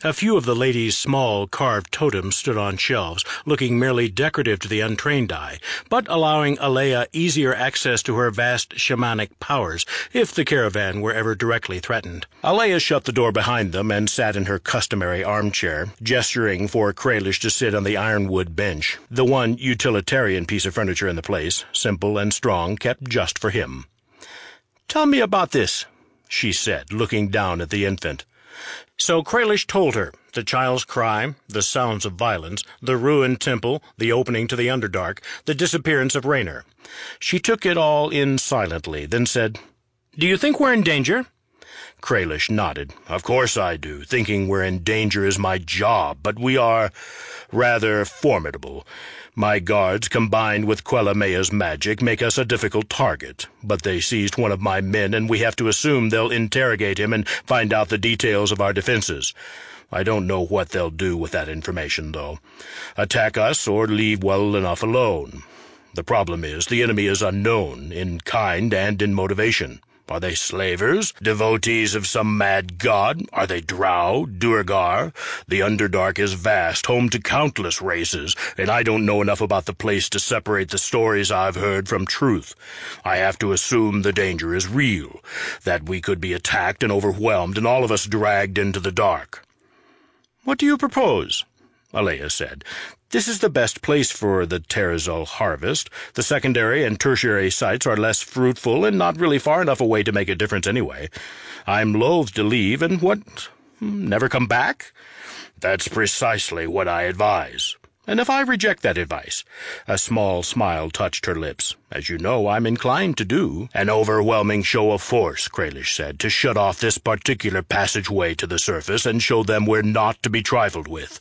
A few of the ladies' small carved totems stood on shelves, looking merely decorative to the untrained eye, but allowing Alea easier access to her vast shamanic powers if the caravan were ever directly threatened. Alea shut the door behind them and sat in her customary armchair, gesturing for Kralish to sit on the ironwood bench, the one utilitarian piece of furniture in the place, simple and strong, kept just for him. "Tell me about this," she said, looking down at the infant. So Kralish told her the child's cry, the sounds of violence, the ruined temple, the opening to the Underdark, the disappearance of Raynor. She took it all in silently, then said, "Do you think we're in danger?" Kralish nodded. Of course I do. Thinking we're in danger is my job, but we are rather formidable. My guards, combined with Quellamea's magic, make us a difficult target. But they seized one of my men, and we have to assume they'll interrogate him and find out the details of our defenses. I don't know what they'll do with that information, though. Attack us or leave well enough alone. The problem is the enemy is unknown, in kind and in motivation. Are they slavers? Devotees of some mad god? Are they drow? Duergar? The Underdark is vast, home to countless races, and I don't know enough about the place to separate the stories I've heard from truth. I have to assume the danger is real, that we could be attacked and overwhelmed and all of us dragged into the dark. "What do you propose?" Alea said. "This is the best place for the terazul harvest. The secondary and tertiary sites are less fruitful and not really far enough away to make a difference anyway. I'm loath to leave and never come back? That's precisely what I advise. And if I reject that advice?" A small smile touched her lips. "As you know, I'm inclined to do." "An overwhelming show of force," Kralish said, "to shut off this particular passageway to the surface and show them we're not to be trifled with."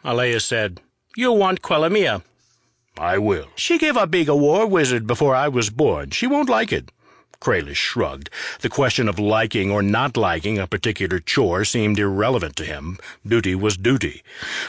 Alea said. "You'll want Quellamea." "I will. She gave up being a war wizard before I was born. She won't like it." Kralish shrugged. The question of liking or not liking a particular chore seemed irrelevant to him. Duty was duty.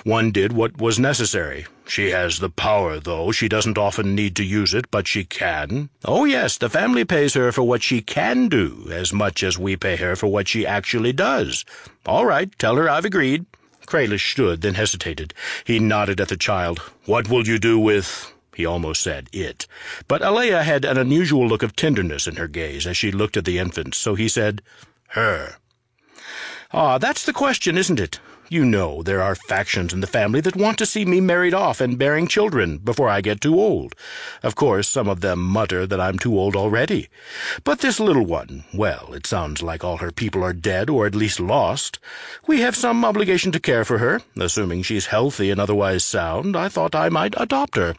One did what was necessary. "She has the power, though. She doesn't often need to use it, but she can." "Oh, yes, the family pays her for what she can do, as much as we pay her for what she actually does." "All right, tell her I've agreed." Kralish stood, then hesitated. He nodded at the child. "What will you do with—" he almost said it. But Alea had an unusual look of tenderness in her gaze as she looked at the infant, so he said, "Her." "Ah, that's the question, isn't it? You know there are factions in the family that want to see me married off and bearing children before I get too old. Of course, some of them mutter that I'm too old already. But this little one, well, it sounds like all her people are dead or at least lost. We have some obligation to care for her. Assuming she's healthy and otherwise sound, I thought I might adopt her."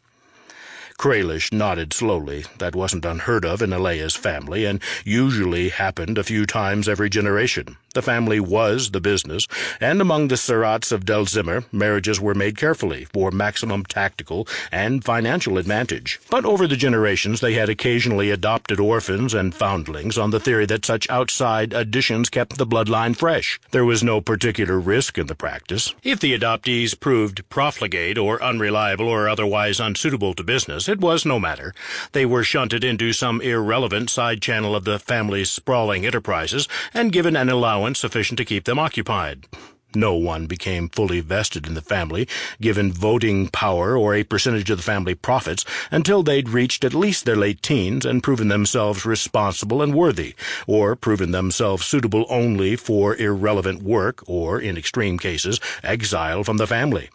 Kralish nodded slowly. That wasn't unheard of in Alea's family, and usually happened a few times every generation. The family was the business, and among the Serats of Delzimmer, marriages were made carefully, for maximum tactical and financial advantage. But over the generations they had occasionally adopted orphans and foundlings on the theory that such outside additions kept the bloodline fresh. There was no particular risk in the practice. If the adoptees proved profligate or unreliable or otherwise unsuitable to business, it was no matter. They were shunted into some irrelevant side channel of the family's sprawling enterprises and given an allowance sufficient to keep them occupied. No one became fully vested in the family, given voting power or a percentage of the family profits, until they'd reached at least their late teens and proven themselves responsible and worthy, or proven themselves suitable only for irrelevant work, or, in extreme cases, exile from the family.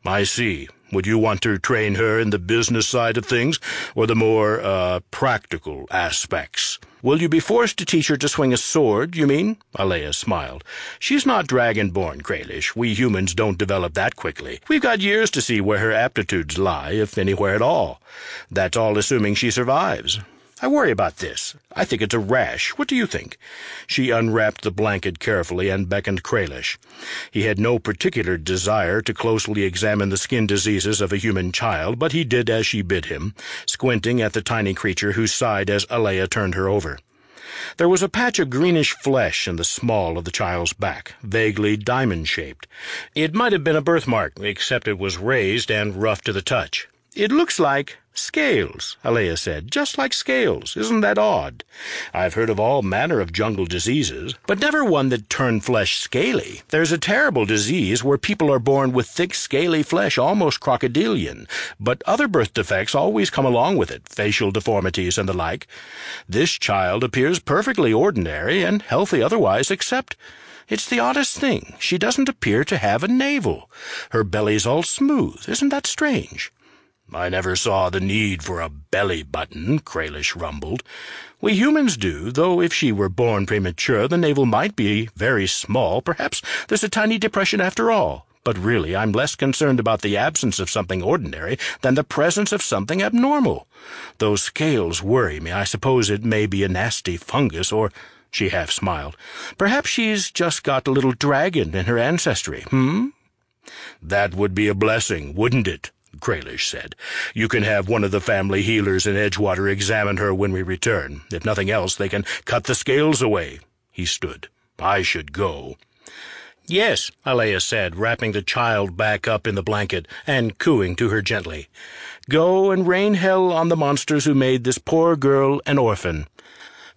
"I see. Would you want to train her in the business side of things, or the more, practical aspects?" "Will you be forced to teach her to swing a sword, you mean?" Alea smiled. "She's not dragon-born, Kralish. We humans don't develop that quickly. We've got years to see where her aptitudes lie, if anywhere at all. That's all assuming she survives. I worry about this. I think it's a rash. What do you think?" She unwrapped the blanket carefully and beckoned Kralish. He had no particular desire to closely examine the skin diseases of a human child, but he did as she bid him, squinting at the tiny creature who sighed as Alea turned her over. There was a patch of greenish flesh in the small of the child's back, vaguely diamond-shaped. It might have been a birthmark, except it was raised and rough to the touch. "It looks like scales," Alea said. "Just like scales. Isn't that odd? I've heard of all manner of jungle diseases, but never one that turned flesh scaly. There's a terrible disease where people are born with thick, scaly flesh, almost crocodilian, but other birth defects always come along with it, facial deformities and the like. This child appears perfectly ordinary and healthy otherwise, except— it's the oddest thing. She doesn't appear to have a navel. Her belly's all smooth. Isn't that strange?" "I never saw the need for a belly button," Kralish rumbled. "We humans do, though if she were born premature, the navel might be very small. Perhaps there's a tiny depression after all. But really, I'm less concerned about the absence of something ordinary than the presence of something abnormal. Those scales worry me. I suppose it may be a nasty fungus or—" She half smiled. "Perhaps she's just got a little dragon in her ancestry, "That would be a blessing, wouldn't it?" Kralish said. "You can have one of the family healers in Edgewater examine her when we return. If nothing else, they can cut the scales away." He stood. "I should go." "Yes," Alea said, wrapping the child back up in the blanket and cooing to her gently. "Go and rain hell on the monsters who made this poor girl an orphan."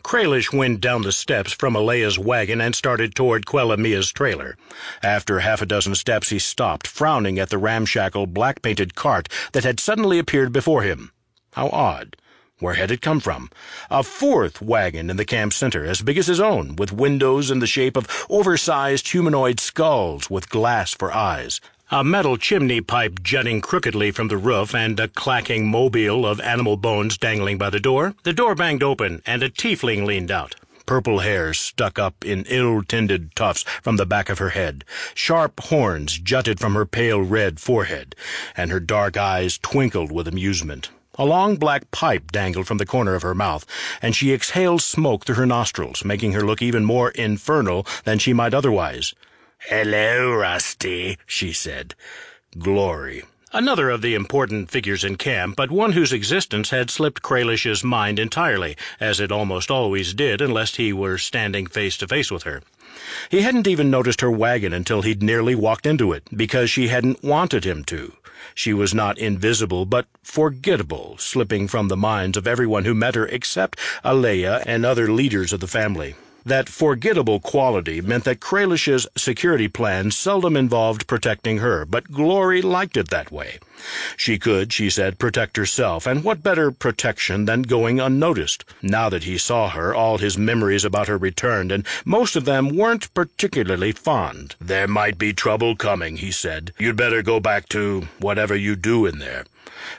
Kralish went down the steps from Alea's wagon and started toward Quelamia's trailer. After half a dozen steps he stopped, frowning at the ramshackle, black-painted cart that had suddenly appeared before him. How odd. Where had it come from? A fourth wagon in the camp center, as big as his own, with windows in the shape of oversized humanoid skulls with glass for eyes. A metal chimney pipe jutting crookedly from the roof, and a clacking mobile of animal bones dangling by the door. The door banged open, and a tiefling leaned out. Purple hair stuck up in ill-tended tufts from the back of her head. Sharp horns jutted from her pale red forehead, and her dark eyes twinkled with amusement. A long black pipe dangled from the corner of her mouth, and she exhaled smoke through her nostrils, making her look even more infernal than she might otherwise. "Hello, Rusty," she said. Glory. Another of the important figures in camp, but one whose existence had slipped Kralish's mind entirely, as it almost always did unless he were standing face to face with her. He hadn't even noticed her wagon until he'd nearly walked into it, because she hadn't wanted him to. She was not invisible, but forgettable, slipping from the minds of everyone who met her except Alea and other leaders of the family. That forgettable quality meant that Kralish's security plan seldom involved protecting her, but Glory liked it that way. She could, she said, protect herself, and what better protection than going unnoticed? Now that he saw her, all his memories about her returned, and most of them weren't particularly fond. "There might be trouble coming," he said. "You'd better go back to whatever you do in there,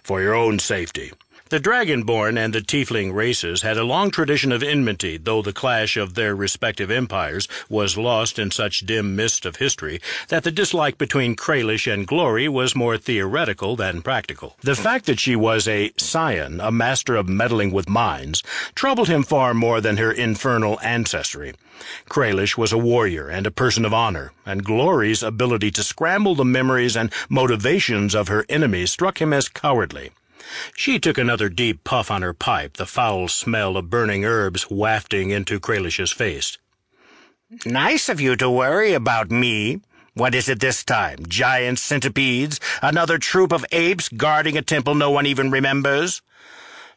for your own safety." The Dragonborn and the Tiefling races had a long tradition of enmity, though the clash of their respective empires was lost in such dim mist of history that the dislike between Kralish and Glory was more theoretical than practical. The fact that she was a scion, a master of meddling with minds, troubled him far more than her infernal ancestry. Kralish was a warrior and a person of honor, and Glory's ability to scramble the memories and motivations of her enemies struck him as cowardly. She took another deep puff on her pipe, the foul smell of burning herbs wafting into Kralish's face. "Nice of you to worry about me. What is it this time? Giant centipedes? Another troop of apes guarding a temple no one even remembers?"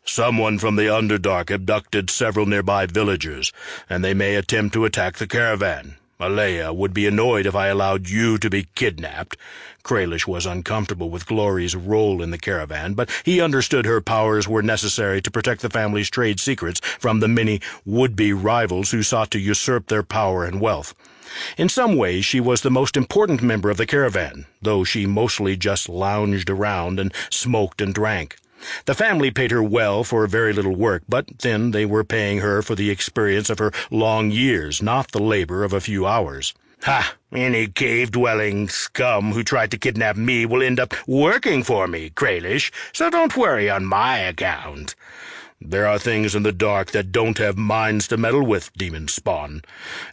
"Someone from the Underdark abducted several nearby villagers, and they may attempt to attack the caravan. Alea would be annoyed if I allowed you to be kidnapped." Kralish was uncomfortable with Glory's role in the caravan, but he understood her powers were necessary to protect the family's trade secrets from the many would-be rivals who sought to usurp their power and wealth. In some ways she was the most important member of the caravan, though she mostly just lounged around and smoked and drank. The family paid her well for very little work, but then they were paying her for the experience of her long years, not the labor of a few hours. "Ha! Any cave-dwelling scum who tried to kidnap me will end up working for me, Kralish, so don't worry on my account." "There are things in the dark that don't have minds to meddle with, demon spawn,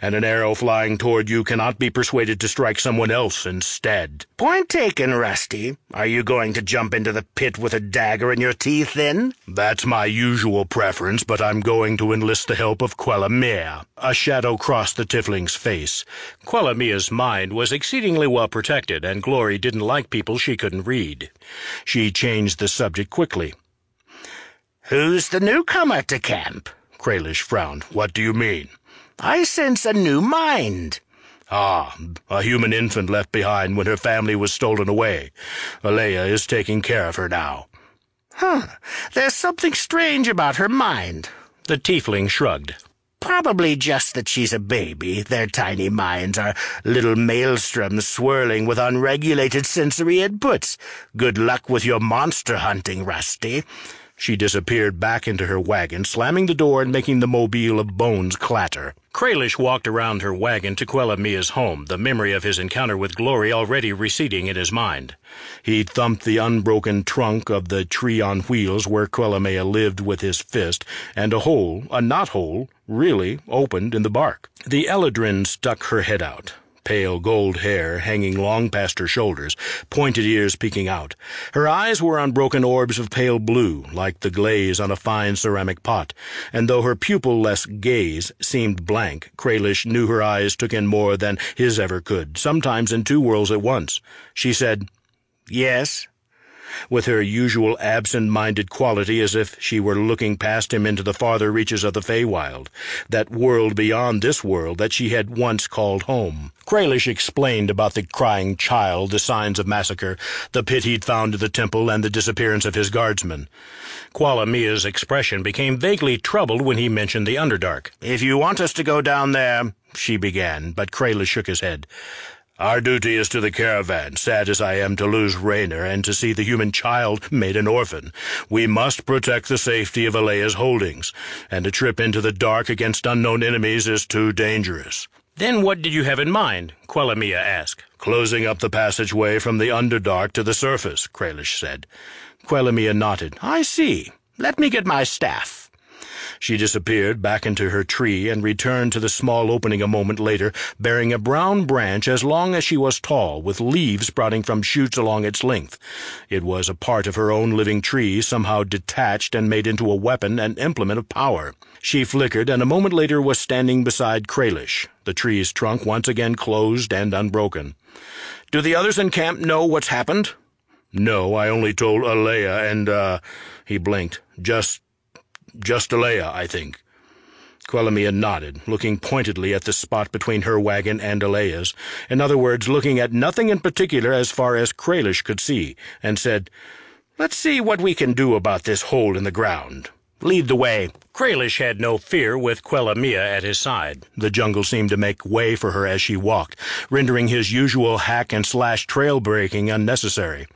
and an arrow flying toward you cannot be persuaded to strike someone else instead." "Point taken, Rusty. Are you going to jump into the pit with a dagger in your teeth, then?" "That's my usual preference, but I'm going to enlist the help of Quelamia." A shadow crossed the tiefling's face. Quelamia's mind was exceedingly well protected, and Glory didn't like people she couldn't read. She changed the subject quickly. "Who's the newcomer to camp?" Kralish frowned. "What do you mean?" "I sense a new mind." "Ah, a human infant left behind when her family was stolen away. Alea is taking care of her now." There's something strange about her mind." The tiefling shrugged. "Probably just that she's a baby. Their tiny minds are little maelstroms swirling with unregulated sensory inputs. Good luck with your monster hunting, Rusty." She disappeared back into her wagon, slamming the door and making the mobile of bones clatter. Kralish walked around her wagon to Quelamia's home, the memory of his encounter with Glory already receding in his mind. He thumped the unbroken trunk of the tree on wheels where Quelamia lived with his fist, and a hole, a knot hole, really, opened in the bark. The Eladrin stuck her head out. Pale gold hair hanging long past her shoulders, pointed ears peeking out. Her eyes were unbroken orbs of pale blue, like the glaze on a fine ceramic pot, and though her pupil-less gaze seemed blank, Kralish knew her eyes took in more than his ever could, sometimes in two worlds at once. She said, "Yes," with her usual absent-minded quality, as if she were looking past him into the farther reaches of the Feywild, that world beyond this world that she had once called home. Kralish explained about the crying child, the signs of massacre, the pit he'd found at the temple, and the disappearance of his guardsmen. Quelamia's expression became vaguely troubled when he mentioned the Underdark. "If you want us to go down there," she began, but Kralish shook his head. "Our duty is to the caravan, sad as I am to lose Raynor and to see the human child made an orphan. We must protect the safety of Alea's holdings, and a trip into the dark against unknown enemies is too dangerous." "Then what did you have in mind?" Quelamia asked. "Closing up the passageway from the Underdark to the surface," Kralish said. Quelamia nodded. "I see. Let me get my staff." She disappeared back into her tree and returned to the small opening a moment later, bearing a brown branch as long as she was tall, with leaves sprouting from shoots along its length. It was a part of her own living tree, somehow detached and made into a weapon and implement of power. She flickered, and a moment later was standing beside Kralish, the tree's trunk once again closed and unbroken. "Do the others in camp know what's happened?" "No, I only told Alea and, he blinked. Just Alea, I think." Quelamia nodded, looking pointedly at the spot between her wagon and Alea's, in other words, looking at nothing in particular as far as Kralish could see, and said, "Let's see what we can do about this hole in the ground. Lead the way." Kralish had no fear with Quelamia at his side. The jungle seemed to make way for her as she walked, rendering his usual hack-and-slash trail-breaking unnecessary.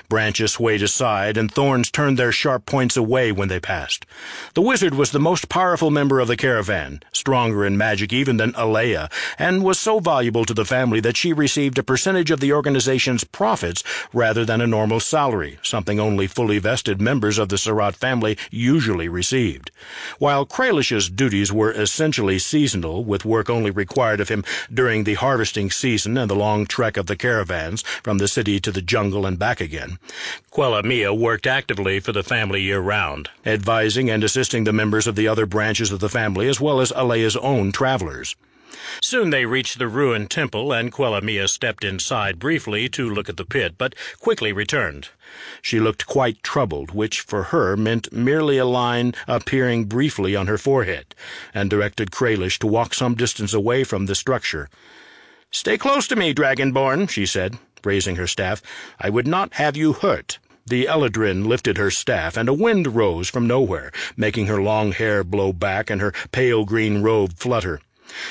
Branches swayed aside, and thorns turned their sharp points away when they passed. The wizard was the most powerful member of the caravan, stronger in magic even than Alea, and was so valuable to the family that she received a percentage of the organization's profits rather than a normal salary, something only fully vested members of the Surratt family usually received. While Kralish's duties were essentially seasonal, with work only required of him during the harvesting season and the long trek of the caravans from the city to the jungle and back again, Quelamia worked actively for the family year-round, advising and assisting the members of the other branches of the family as well as Alea's own travelers. Soon they reached the ruined temple, and Quelamia stepped inside briefly to look at the pit, but quickly returned. She looked quite troubled, which for her meant merely a line appearing briefly on her forehead, and directed Kralish to walk some distance away from the structure. "Stay close to me, Dragonborn," she said, raising her staff. "I would not have you hurt." The Eladrin lifted her staff, and a wind rose from nowhere, making her long hair blow back and her pale green robe flutter.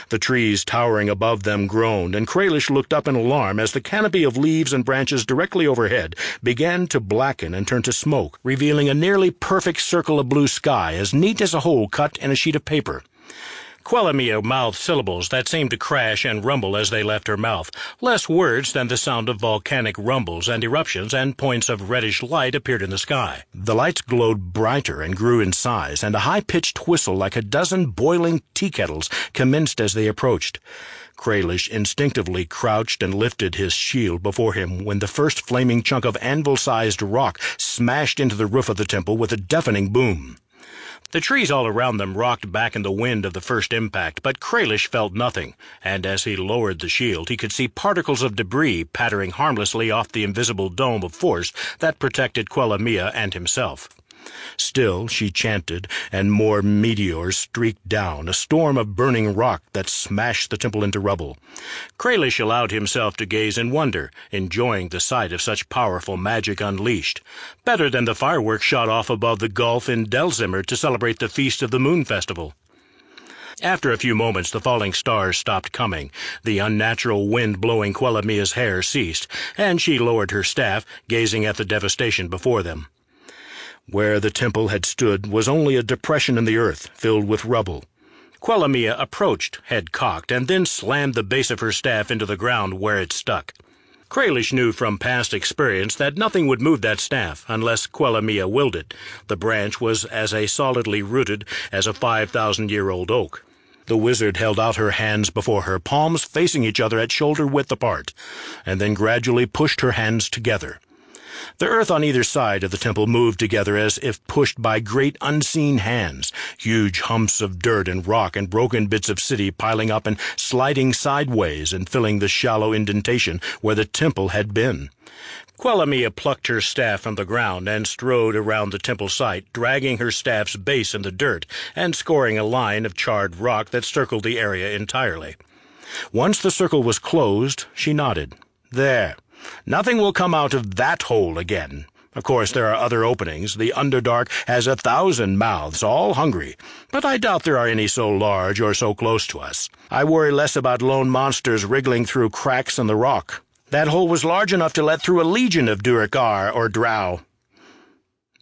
The trees towering above them groaned, and Kralish looked up in alarm as the canopy of leaves and branches directly overhead began to blacken and turn to smoke, revealing a nearly perfect circle of blue sky, as neat as a hole cut in a sheet of paper. Quelamia mouthed syllables that seemed to crash and rumble as they left her mouth, less words than the sound of volcanic rumbles and eruptions, and points of reddish light appeared in the sky. The lights glowed brighter and grew in size, and a high-pitched whistle like a dozen boiling tea-kettles commenced as they approached. Kralish instinctively crouched and lifted his shield before him when the first flaming chunk of anvil-sized rock smashed into the roof of the temple with a deafening boom. The trees all around them rocked back in the wind of the first impact, but Kralish felt nothing, and as he lowered the shield he could see particles of debris pattering harmlessly off the invisible dome of force that protected Quelamia and himself. Still she chanted, and more meteors streaked down, a storm of burning rock that smashed the temple into rubble. Kralish allowed himself to gaze in wonder, enjoying the sight of such powerful magic unleashed, better than the fireworks shot off above the gulf in Delzimmer to celebrate the Feast of the Moon Festival. After a few moments the falling stars stopped coming, the unnatural wind blowing Quelamia's hair ceased, and she lowered her staff, gazing at the devastation before them. Where the temple had stood was only a depression in the earth filled with rubble. Quellamia approached, head cocked, and then slammed the base of her staff into the ground where it stuck. Kralish knew from past experience that nothing would move that staff unless Quellamia willed it. The branch was as solidly rooted as a 5,000-year-old oak. The wizard held out her hands before her, palms facing each other at shoulder-width apart, and then gradually pushed her hands together. The earth on either side of the temple moved together as if pushed by great unseen hands, huge humps of dirt and rock and broken bits of city piling up and sliding sideways and filling the shallow indentation where the temple had been. Quellamia plucked her staff from the ground and strode around the temple site, dragging her staff's base in the dirt and scoring a line of charred rock that circled the area entirely. Once the circle was closed, she nodded. "There. Nothing will come out of that hole again. Of course, there are other openings. The Underdark has 1,000 mouths, all hungry, but I doubt there are any so large or so close to us. I worry less about lone monsters wriggling through cracks in the rock. That hole was large enough to let through a legion of Duergar or Drow,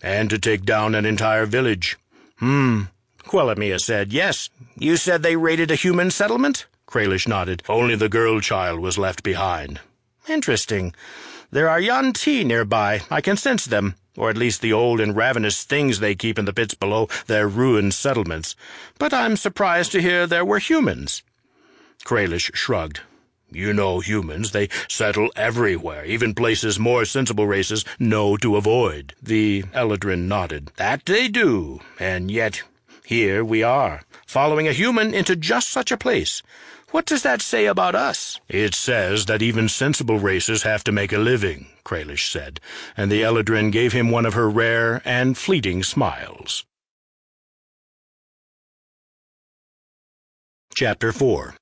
and to take down an entire village." Quellamia said. "Yes. You said they raided a human settlement?" Kralish nodded. "Only the girl child was left behind." "Interesting. There are yuan-ti nearby. I can sense them, or at least the old and ravenous things they keep in the pits below their ruined settlements. But I'm surprised to hear there were humans." Kralish shrugged. "You know humans. They settle everywhere, even places more sensible races know to avoid." The Eladrin nodded. "That they do, and yet here we are, following a human into just such a place. What does that say about us?" "It says that even sensible races have to make a living," Kralish said, and the Eladrin gave him one of her rare and fleeting smiles. Chapter 4.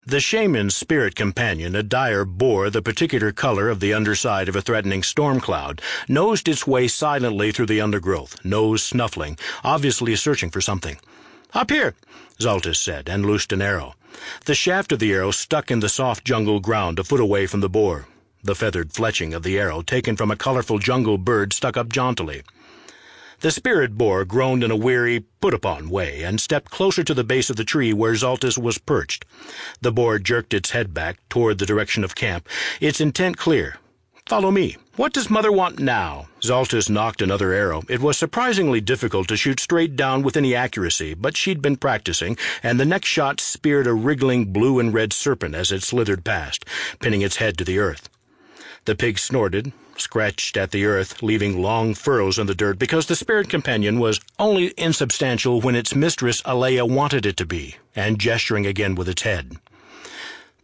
The shaman's spirit companion, a dire boar the particular color of the underside of a threatening storm cloud, nosed its way silently through the undergrowth, nose snuffling, obviously searching for something. "Up here," Zaltys said, and loosed an arrow. The shaft of the arrow stuck in the soft jungle ground a foot away from the boar. The feathered fletching of the arrow, taken from a colorful jungle bird, stuck up jauntily. The spirit boar groaned in a weary, put-upon way, and stepped closer to the base of the tree where Zaltys was perched. The boar jerked its head back toward the direction of camp, its intent clear. "Follow me. What does Mother want now?" Zaltys nocked another arrow. It was surprisingly difficult to shoot straight down with any accuracy, but she'd been practicing, and the next shot speared a wriggling blue and red serpent as it slithered past, pinning its head to the earth. The pig snorted, scratched at the earth, leaving long furrows in the dirt because the spirit companion was only insubstantial when its mistress Alea wanted it to be, and gesturing again with its head.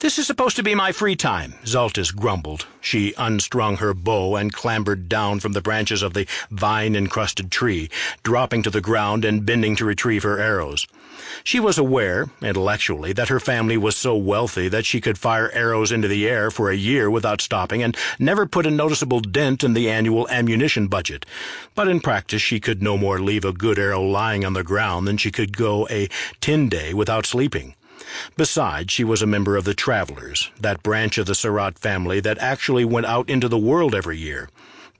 "This is supposed to be my free time," Zaltys grumbled. She unstrung her bow and clambered down from the branches of the vine-encrusted tree, dropping to the ground and bending to retrieve her arrows. She was aware, intellectually, that her family was so wealthy that she could fire arrows into the air for a year without stopping and never put a noticeable dent in the annual ammunition budget. But in practice she could no more leave a good arrow lying on the ground than she could go a 10-day without sleeping. Besides, she was a member of the Travelers, that branch of the Surratt family that actually went out into the world every year.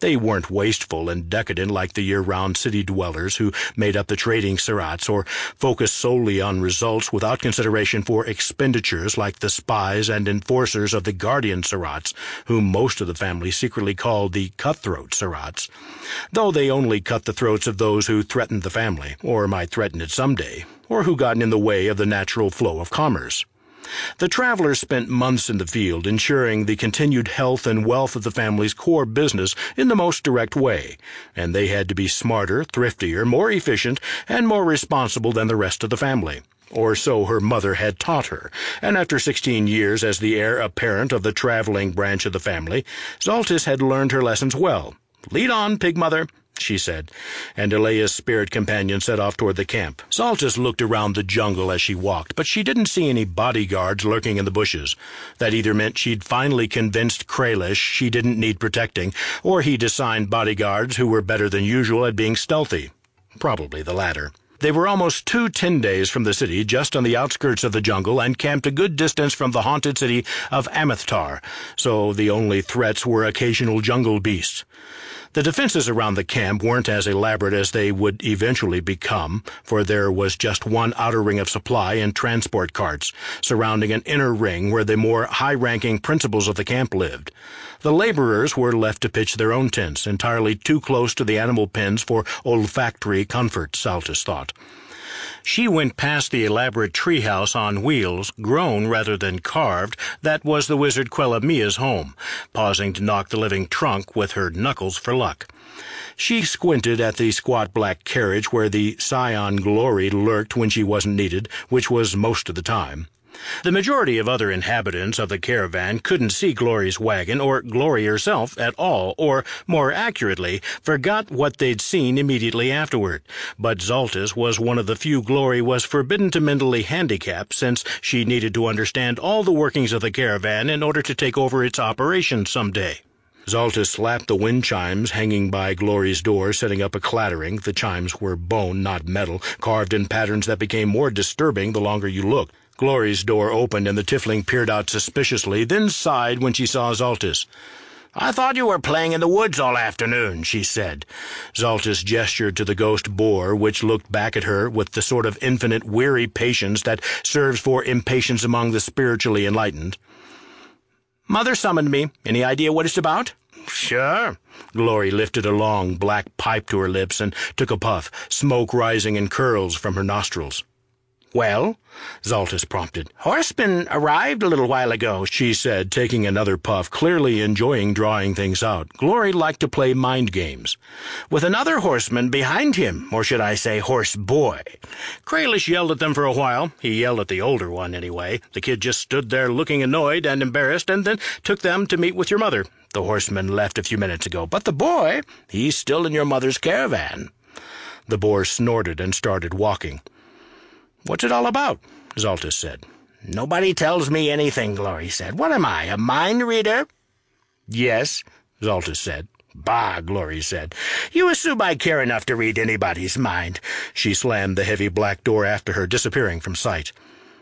They weren't wasteful and decadent like the year-round city dwellers who made up the trading Surratts, or focused solely on results without consideration for expenditures like the spies and enforcers of the Guardian Surratts, whom most of the family secretly called the Cutthroat Surratts, though they only cut the throats of those who threatened the family, or might threaten it someday, or who got in the way of the natural flow of commerce. The Travelers spent months in the field, ensuring the continued health and wealth of the family's core business in the most direct way, and they had to be smarter, thriftier, more efficient, and more responsible than the rest of the family. Or so her mother had taught her, and after 16 years as the heir apparent of the traveling branch of the family, Zaltys had learned her lessons well. "Lead on, Pig Mother," she said, and Alea's spirit companion set off toward the camp. Zaltys looked around the jungle as she walked, but she didn't see any bodyguards lurking in the bushes. That either meant she'd finally convinced Kralish she didn't need protecting, or he'd assigned bodyguards who were better than usual at being stealthy. Probably the latter. They were almost 2 10 days from the city, just on the outskirts of the jungle, and camped a good distance from the haunted city of Amithtar, so the only threats were occasional jungle beasts. The defenses around the camp weren't as elaborate as they would eventually become, for there was just one outer ring of supply and transport carts, surrounding an inner ring where the more high-ranking principals of the camp lived. The laborers were left to pitch their own tents, entirely too close to the animal pens for olfactory comfort, Zaltys thought. She went past the elaborate treehouse on wheels, grown rather than carved, that was the wizard Quelamia's home, pausing to knock the living trunk with her knuckles for luck. She squinted at the squat black carriage where the Scion Glory lurked when she wasn't needed, which was most of the time. The majority of other inhabitants of the caravan couldn't see Glory's wagon or Glory herself at all, or, more accurately, forgot what they'd seen immediately afterward. But Zaltys was one of the few Glory was forbidden to mentally handicap, since she needed to understand all the workings of the caravan in order to take over its operation someday. Zaltys slapped the wind chimes hanging by Glory's door, setting up a clattering. The chimes were bone, not metal, carved in patterns that became more disturbing the longer you looked. Glory's door opened, and the tiefling peered out suspiciously, then sighed when she saw Zaltys. "I thought you were playing in the woods all afternoon," she said. Zaltys gestured to the ghost boar, which looked back at her with the sort of infinite weary patience that serves for impatience among the spiritually enlightened. "Mother summoned me. Any idea what it's about?" "Sure." Glory lifted a long black pipe to her lips and took a puff, smoke rising in curls from her nostrils. "Well?" Zaltys prompted. "Horsemen arrived a little while ago," she said, taking another puff, clearly enjoying drawing things out. Glory liked to play mind games. "With another horseman behind him, or should I say horse boy. Kralish yelled at them for a while. He yelled at the older one, anyway. The kid just stood there looking annoyed and embarrassed, and then took them to meet with your mother. The horseman left a few minutes ago, but the boy, he's still in your mother's caravan." The boar snorted and started walking. "What's it all about?" Zaltys said. "Nobody tells me anything," Glory said. "What am I, a mind reader?" "Yes," Zaltys said. "Bah," Glory said. "You assume I care enough to read anybody's mind." She slammed the heavy black door after her, disappearing from sight.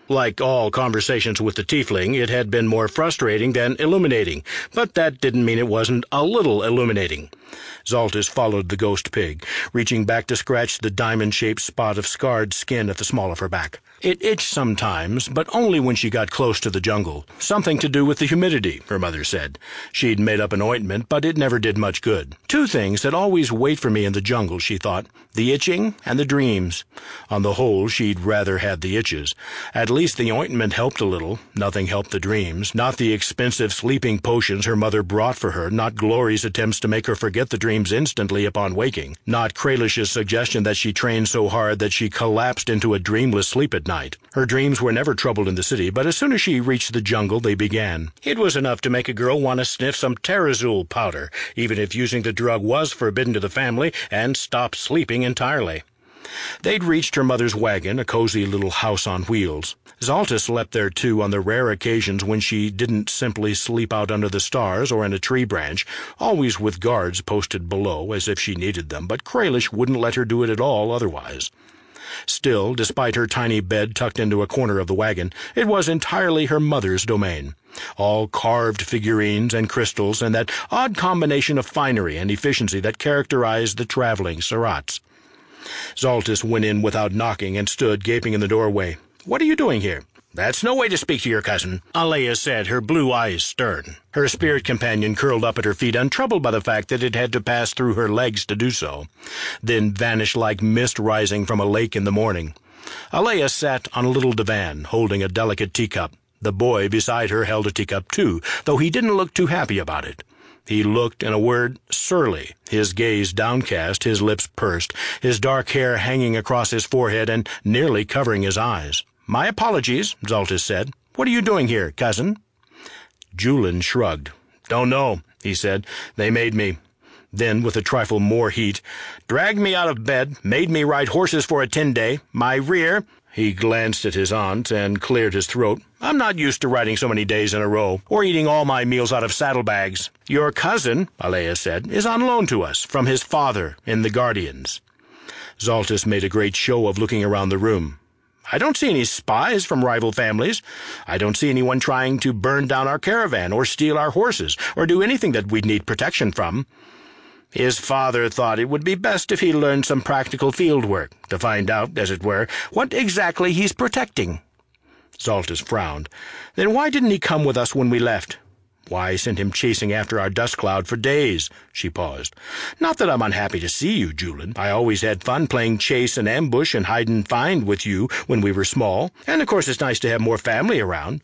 Like all conversations with the tiefling, it had been more frustrating than illuminating, but that didn't mean it wasn't a little illuminating. Zaltys followed the ghost pig, reaching back to scratch the diamond-shaped spot of scarred skin at the small of her back. It itched sometimes, but only when she got close to the jungle. Something to do with the humidity, her mother said. She'd made up an ointment, but it never did much good. Two things that always wait for me in the jungle, she thought, the itching and the dreams. On the whole, she'd rather had the itches. At least the ointment helped a little. Nothing helped the dreams. Not the expensive sleeping potions her mother brought for her, not Glory's attempts to make her forget the dreams instantly upon waking, not Kralish's suggestion that she trained so hard that she collapsed into a dreamless sleep at night. Her dreams were never troubled in the city, but as soon as she reached the jungle, they began. It was enough to make a girl want to sniff some terazul powder, even if using the drug was forbidden to the family, and stop sleeping entirely. They'd reached her mother's wagon, a cozy little house on wheels. Zaltys slept there, too, on the rare occasions when she didn't simply sleep out under the stars or in a tree branch, always with guards posted below, as if she needed them, but Kralish wouldn't let her do it at all otherwise. Still, despite her tiny bed tucked into a corner of the wagon, it was entirely her mother's domain. All carved figurines and crystals and that odd combination of finery and efficiency that characterized the traveling Surats. Zaltys went in without knocking and stood gaping in the doorway. "What are you doing here?" "That's no way to speak to your cousin," Alea said, her blue eyes stern. Her spirit companion curled up at her feet, untroubled by the fact that it had to pass through her legs to do so, then vanished like mist rising from a lake in the morning. Alea sat on a little divan, holding a delicate teacup. The boy beside her held a teacup too, though he didn't look too happy about it. He looked, in a word, surly, his gaze downcast, his lips pursed, his dark hair hanging across his forehead and nearly covering his eyes. "My apologies," Zaltys said. "What are you doing here, cousin?" Julin shrugged. "Don't know," he said. "They made me." Then, with a trifle more heat, "Dragged me out of bed, made me ride horses for a 10-day. My rear—" He glanced at his aunt and cleared his throat. "I'm not used to riding so many days in a row, or eating all my meals out of saddlebags. Your cousin," Alea said, "is on loan to us, from his father in the Guardians." Zaltys made a great show of looking around the room. "I don't see any spies from rival families. I don't see anyone trying to burn down our caravan or steal our horses or do anything that we'd need protection from." His father thought it would be best if he learned some practical field work, to find out, as it were, what exactly he's protecting. Zaltys frowned. "Then why didn't he come with us when we left?" "Why send him chasing after our dust cloud for days?" She paused. "Not that I'm unhappy to see you, Julin. I always had fun playing chase and ambush and hide and find with you when we were small, and of course it's nice to have more family around."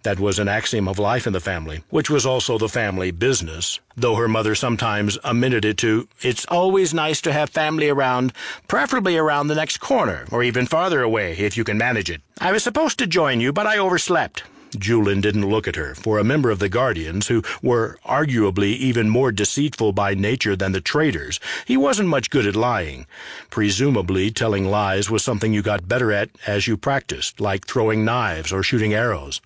That was an axiom of life in the family, which was also the family business, though her mother sometimes omitted it to, "It's always nice to have family around, preferably around the next corner, or even farther away, if you can manage it. I was supposed to join you, but I overslept." Julin didn't look at her. For a member of the Guardians, who were arguably even more deceitful by nature than the traitors, he wasn't much good at lying. Presumably, telling lies was something you got better at as you practiced, like throwing knives or shooting arrows.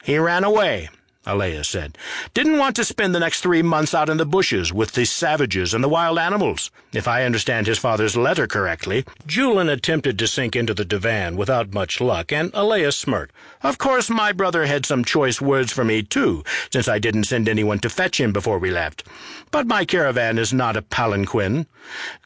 "He ran away," Alea said. "Didn't want to spend the next 3 months out in the bushes with the savages and the wild animals, if I understand his father's letter correctly." Julin attempted to sink into the divan without much luck, and Alea smirked. "Of course my brother had some choice words for me, too, since I didn't send anyone to fetch him before we left. But my caravan is not a palanquin,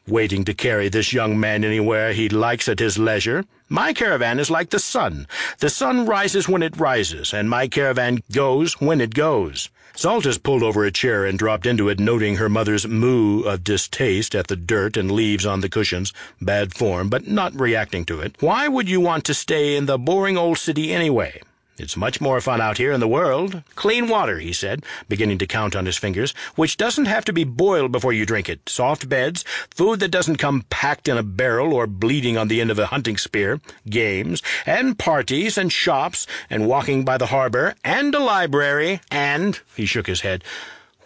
waiting to carry this young man anywhere he likes at his leisure. My caravan is like the sun. The sun rises when it rises, and my caravan goes when it goes." Zaltys pulled over a chair and dropped into it, noting her mother's moo of distaste at the dirt and leaves on the cushions. Bad form, but not reacting to it. "Why would you want to stay in the boring old city anyway? It's much more fun out here in the world. Clean water," he said, beginning to count on his fingers, "which doesn't have to be boiled before you drink it. Soft beds, food that doesn't come packed in a barrel or bleeding on the end of a hunting spear, games, and parties, and shops, and walking by the harbor, and a library, and—" he shook his head.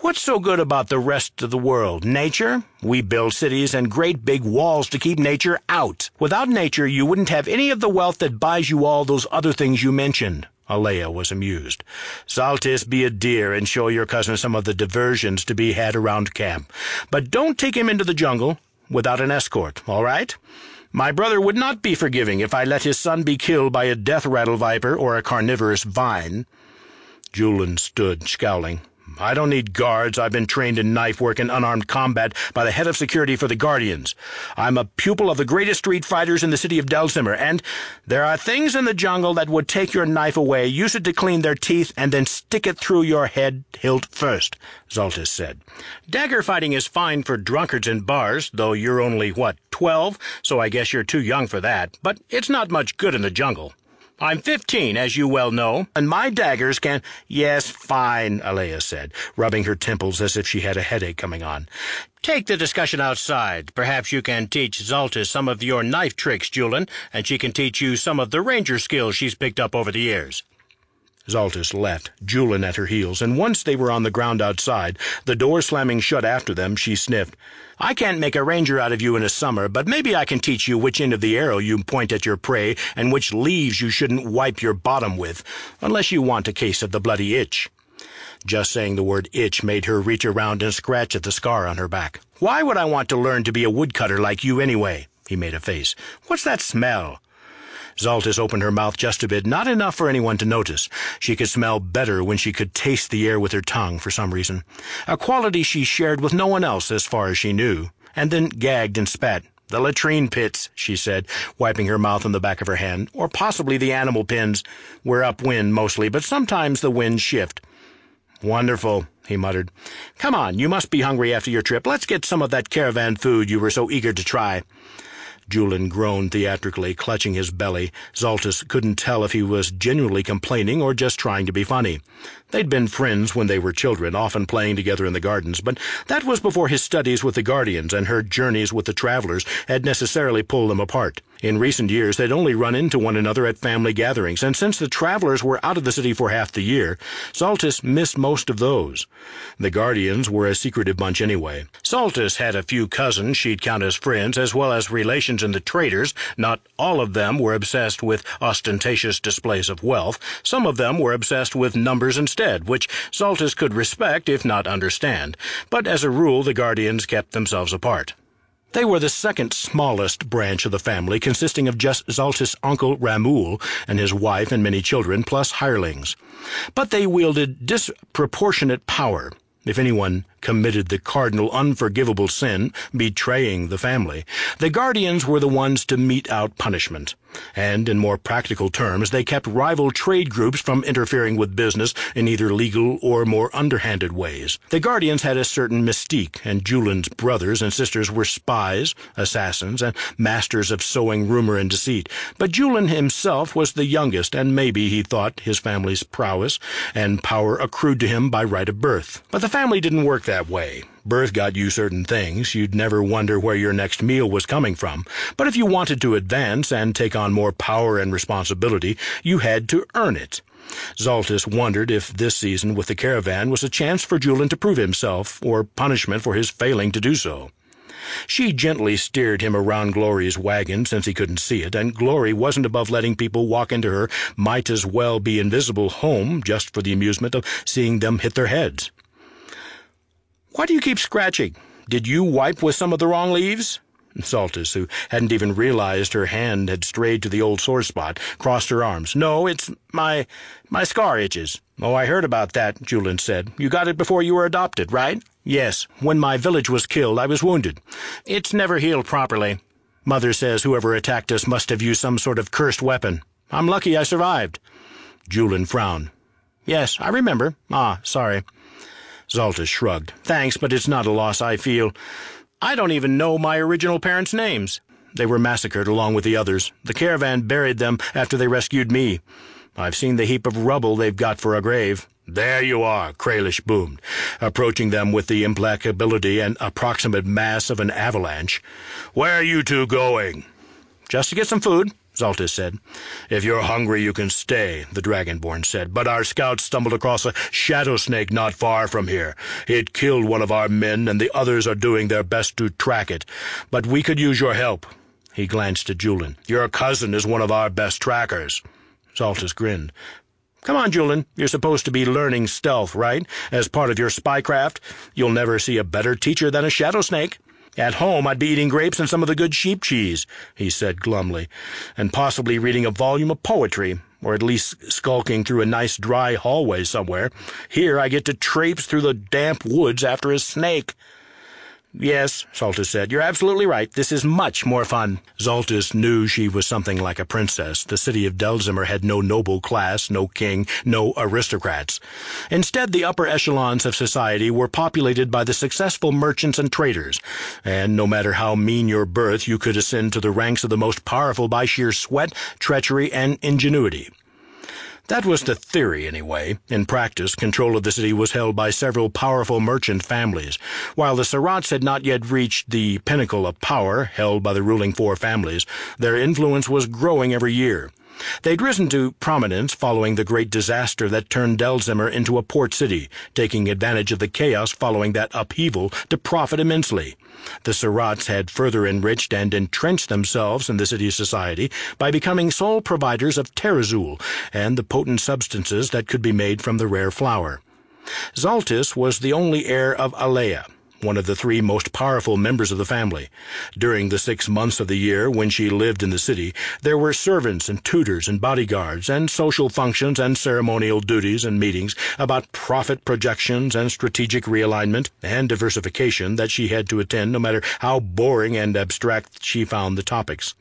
"What's so good about the rest of the world? Nature? We build cities and great big walls to keep nature out. Without nature, you wouldn't have any of the wealth that buys you all those other things you mentioned." Alea was amused. "Zaltys, be a dear and show your cousin some of the diversions to be had around camp. But don't take him into the jungle without an escort, all right? My brother would not be forgiving if I let his son be killed by a death rattle viper or a carnivorous vine." Julin stood, scowling. "I don't need guards. I've been trained in knife work and unarmed combat by the head of security for the Guardians. I'm a pupil of the greatest street fighters in the city of Delzimmer, and there are things in the jungle that would take your knife away, use it to clean their teeth, and then stick it through your head hilt first," Zaltys said. "Dagger fighting is fine for drunkards in bars, though you're only, 12, so I guess you're too young for that, but it's not much good in the jungle. I'm 15, as you well know, and my daggers can—" "Yes, fine," Alea said, rubbing her temples as if she had a headache coming on. "Take the discussion outside. Perhaps you can teach Zaltys some of your knife tricks, Julin, and she can teach you some of the ranger skills she's picked up over the years." Zaltys left, Julin at her heels, and once they were on the ground outside, the door slamming shut after them, she sniffed. "I can't make a ranger out of you in a summer, but maybe I can teach you which end of the arrow you point at your prey and which leaves you shouldn't wipe your bottom with, unless you want a case of the bloody itch." Just saying the word itch made her reach around and scratch at the scar on her back. "Why would I want to learn to be a woodcutter like you anyway?" He made a face. "What's that smell?" Zaltys opened her mouth just a bit, not enough for anyone to notice. She could smell better when she could taste the air with her tongue, for some reason. A quality she shared with no one else, as far as she knew, and then gagged and spat. "The latrine pits," she said, wiping her mouth on the back of her hand, "or possibly the animal pens. We're upwind mostly, but sometimes the winds shift." "Wonderful," he muttered. "Come on, you must be hungry after your trip. Let's get some of that caravan food you were so eager to try." Julin groaned theatrically, clutching his belly. Zaltys couldn't tell if he was genuinely complaining or just trying to be funny. They'd been friends when they were children, often playing together in the gardens, but that was before his studies with the Guardians and her journeys with the Travelers had necessarily pulled them apart. In recent years, they'd only run into one another at family gatherings, and since the Travelers were out of the city for half the year, Zaltys missed most of those. The Guardians were a secretive bunch anyway. Zaltys had a few cousins she'd count as friends, as well as relations in the traders. Not all of them were obsessed with ostentatious displays of wealth. Some of them were obsessed with numbers instead, which Zaltys could respect if not understand. But as a rule, the Guardians kept themselves apart. They were the second smallest branch of the family, consisting of just Zaltys' uncle Ramul and his wife and many children, plus hirelings. But they wielded disproportionate power. If anyone committed the cardinal unforgivable sin, betraying the family, the guardians were the ones to mete out punishment. And, in more practical terms, they kept rival trade groups from interfering with business in either legal or more underhanded ways. The guardians had a certain mystique, and Julian's brothers and sisters were spies, assassins, and masters of sowing rumor and deceit. But Julian himself was the youngest, and maybe he thought his family's prowess and power accrued to him by right of birth. But the family didn't work that way. Birth got you certain things. You'd never wonder where your next meal was coming from. But if you wanted to advance and take on more power and responsibility, you had to earn it. Zaltys wondered if this season with the caravan was a chance for Julian to prove himself, or punishment for his failing to do so. She gently steered him around Glory's wagon, since he couldn't see it, and Glory wasn't above letting people walk into her might-as-well-be-invisible home just for the amusement of seeing them hit their heads. "Why do you keep scratching? Did you wipe with some of the wrong leaves?" Zaltys, who hadn't even realized her hand had strayed to the old sore spot, crossed her arms. "No, it's my scar itches." "Oh, I heard about that," Julian said. "You got it before you were adopted, right?" "Yes. When my village was killed, I was wounded. It's never healed properly. Mother says whoever attacked us must have used some sort of cursed weapon. I'm lucky I survived." Julian frowned. "Yes, I remember. Sorry." Zaltys shrugged. "Thanks, but it's not a loss I feel. I don't even know my original parents' names. They were massacred along with the others. The caravan buried them after they rescued me. I've seen the heap of rubble they've got for a grave." "There you are," Kralish boomed, approaching them with the implacability and approximate mass of an avalanche. "Where are you two going?" "Just to get some food," Zaltys said. "If you're hungry, you can stay," the Dragonborn said. "But our scouts stumbled across a shadow snake not far from here. It killed one of our men, and the others are doing their best to track it. But we could use your help." He glanced at Julian. "Your cousin is one of our best trackers." Zaltys grinned. "Come on, Julian. You're supposed to be learning stealth, right? As part of your spycraft. You'll never see a better teacher than a shadow snake." "At home, I'd be eating grapes and some of the good sheep cheese," he said glumly, "and possibly reading a volume of poetry, or at least skulking through a nice dry hallway somewhere. Here I get to traipse through the damp woods after a snake." "Yes," Zaltys said, "you're absolutely right. This is much more fun." Zaltys knew she was something like a princess. The city of Delzimer had no noble class, no king, no aristocrats. Instead, the upper echelons of society were populated by the successful merchants and traders, and no matter how mean your birth, you could ascend to the ranks of the most powerful by sheer sweat, treachery, and ingenuity. That was the theory, anyway. In practice, control of the city was held by several powerful merchant families. While the Surats had not yet reached the pinnacle of power held by the ruling four families, their influence was growing every year. They'd risen to prominence following the great disaster that turned Delzimer into a port city, taking advantage of the chaos following that upheaval to profit immensely. The Surats had further enriched and entrenched themselves in the city's society by becoming sole providers of terazul and the potent substances that could be made from the rare flower. Zaltys was the only heir of Alea, one of the three most powerful members of the family. During the 6 months of the year when she lived in the city, there were servants and tutors and bodyguards and social functions and ceremonial duties and meetings about profit projections and strategic realignment and diversification that she had to attend no matter how boring and abstract she found the topics.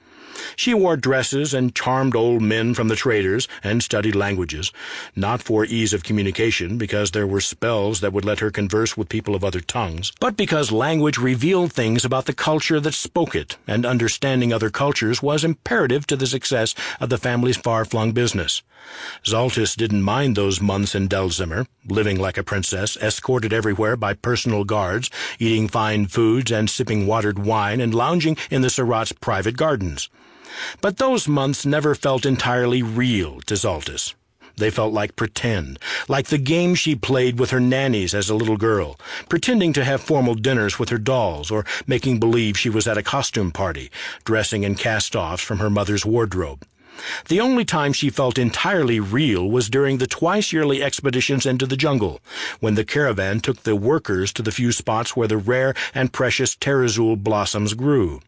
She wore dresses and charmed old men from the traders and studied languages, not for ease of communication because there were spells that would let her converse with people of other tongues, but because language revealed things about the culture that spoke it, and understanding other cultures was imperative to the success of the family's far-flung business. Zaltys didn't mind those months in Delzimer, living like a princess, escorted everywhere by personal guards, eating fine foods and sipping watered wine and lounging in the Surats' private gardens. But those months never felt entirely real to Zaltys. They felt like pretend, like the game she played with her nannies as a little girl, pretending to have formal dinners with her dolls, or making believe she was at a costume party, dressing in cast-offs from her mother's wardrobe. The only time she felt entirely real was during the twice-yearly expeditions into the jungle, when the caravan took the workers to the few spots where the rare and precious terazul blossoms grew.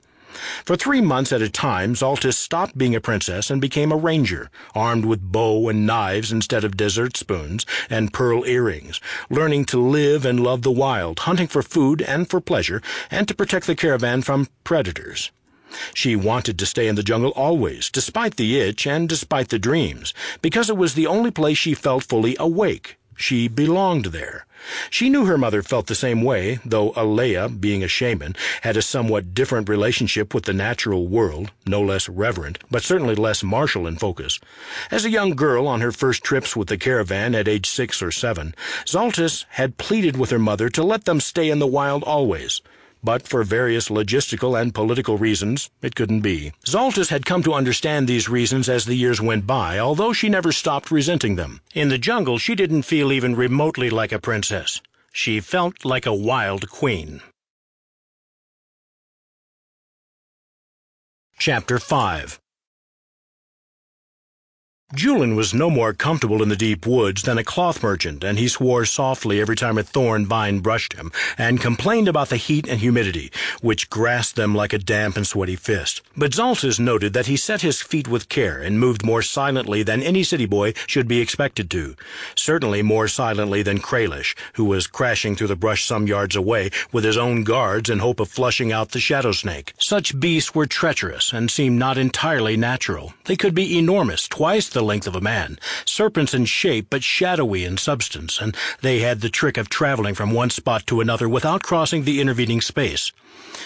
For 3 months at a time, Zaltys stopped being a princess and became a ranger, armed with bow and knives instead of dessert spoons and pearl earrings, learning to live and love the wild, hunting for food and for pleasure, and to protect the caravan from predators. She wanted to stay in the jungle always, despite the itch and despite the dreams, because it was the only place she felt fully awake. She belonged there. She knew her mother felt the same way, though Alea, being a shaman, had a somewhat different relationship with the natural world, no less reverent, but certainly less martial in focus. As a young girl on her first trips with the caravan at age 6 or 7, Zaltys had pleaded with her mother to let them stay in the wild always. But for various logistical and political reasons, it couldn't be. Zaltys had come to understand these reasons as the years went by, although she never stopped resenting them. In the jungle, she didn't feel even remotely like a princess. She felt like a wild queen. Chapter 5. Julian was no more comfortable in the deep woods than a cloth merchant, and he swore softly every time a thorn vine brushed him, and complained about the heat and humidity, which grasped them like a damp and sweaty fist. But Zaltys noted that he set his feet with care and moved more silently than any city boy should be expected to, certainly more silently than Kralish, who was crashing through the brush some yards away with his own guards in hope of flushing out the shadow snake. Such beasts were treacherous and seemed not entirely natural. They could be enormous, twice the length of a man, serpents in shape but shadowy in substance, and they had the trick of traveling from one spot to another without crossing the intervening space.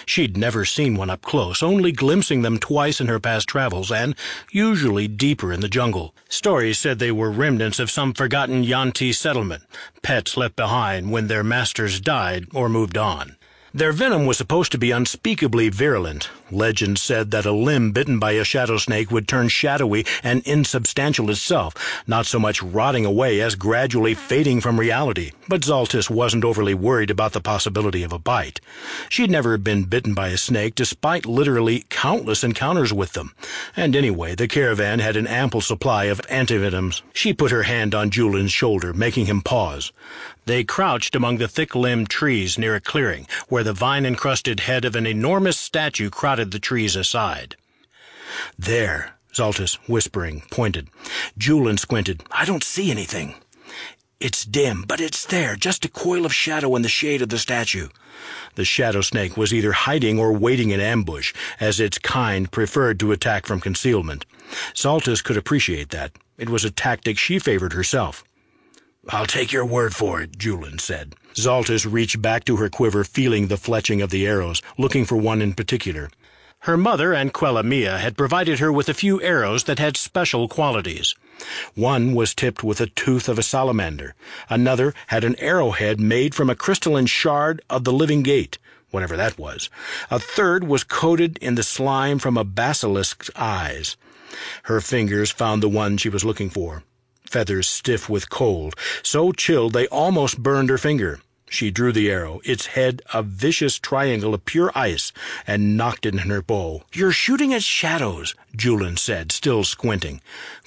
She'd never seen one up close, only glimpsing them twice in her past travels, and usually deeper in the jungle. Stories said they were remnants of some forgotten yuan-ti settlement, pets left behind when their masters died or moved on. Their venom was supposed to be unspeakably virulent. Legend said that a limb bitten by a shadow snake would turn shadowy and insubstantial itself, not so much rotting away as gradually fading from reality. But Zaltys wasn't overly worried about the possibility of a bite. She'd never been bitten by a snake, despite literally countless encounters with them. And anyway, the caravan had an ample supply of antivenoms. She put her hand on Julian's shoulder, making him pause. They crouched among the thick-limbed trees near a clearing, where the vine-encrusted head of an enormous statue crowded the trees aside. "There," Zaltys, whispering, pointed. Julian squinted. "I don't see anything." "It's dim, but it's there, just a coil of shadow in the shade of the statue." The shadow snake was either hiding or waiting in ambush, as its kind preferred to attack from concealment. Zaltys could appreciate that. It was a tactic she favored herself. "I'll take your word for it," Julian said. Zaltys reached back to her quiver, feeling the fletching of the arrows, looking for one in particular. Her mother and Quellamia had provided her with a few arrows that had special qualities. One was tipped with a tooth of a salamander. Another had an arrowhead made from a crystalline shard of the living gate, whatever that was. A third was coated in the slime from a basilisk's eyes. Her fingers found the one she was looking for. Feathers stiff with cold, so chilled they almost burned her finger. She drew the arrow, its head a vicious triangle of pure ice, and knocked it in her bow. "You're shooting at shadows," Julian said, still squinting.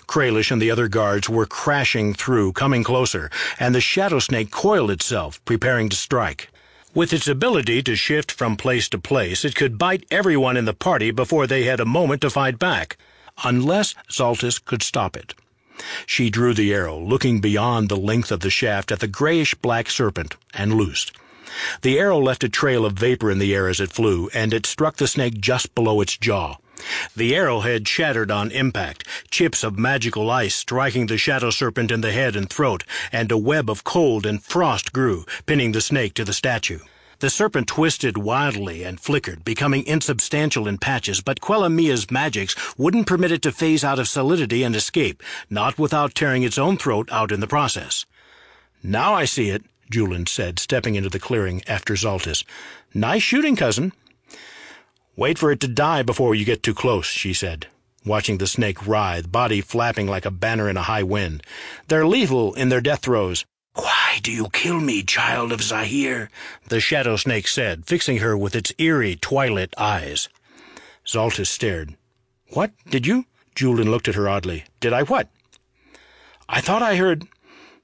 Kralish and the other guards were crashing through, coming closer, and the shadow snake coiled itself, preparing to strike. With its ability to shift from place to place, it could bite everyone in the party before they had a moment to fight back, unless Zaltys could stop it. She drew the arrow, looking beyond the length of the shaft at the grayish-black serpent, and loosed. The arrow left a trail of vapor in the air as it flew, and it struck the snake just below its jaw. The arrowhead shattered on impact, chips of magical ice striking the shadow serpent in the head and throat, and a web of cold and frost grew, pinning the snake to the statue. The serpent twisted wildly and flickered, becoming insubstantial in patches, but Quellamia's magics wouldn't permit it to phase out of solidity and escape, not without tearing its own throat out in the process. "Now I see it," Julian said, stepping into the clearing after Zaltys. "Nice shooting, cousin." "Wait for it to die before you get too close," she said, watching the snake writhe, body flapping like a banner in a high wind. "They're lethal in their death throes." "Why do you kill me, child of Zahir?" the shadow snake said, fixing her with its eerie, twilit eyes. Zaltys stared. "What? Did you?" Julian looked at her oddly. "Did I what?" "I thought I heard—"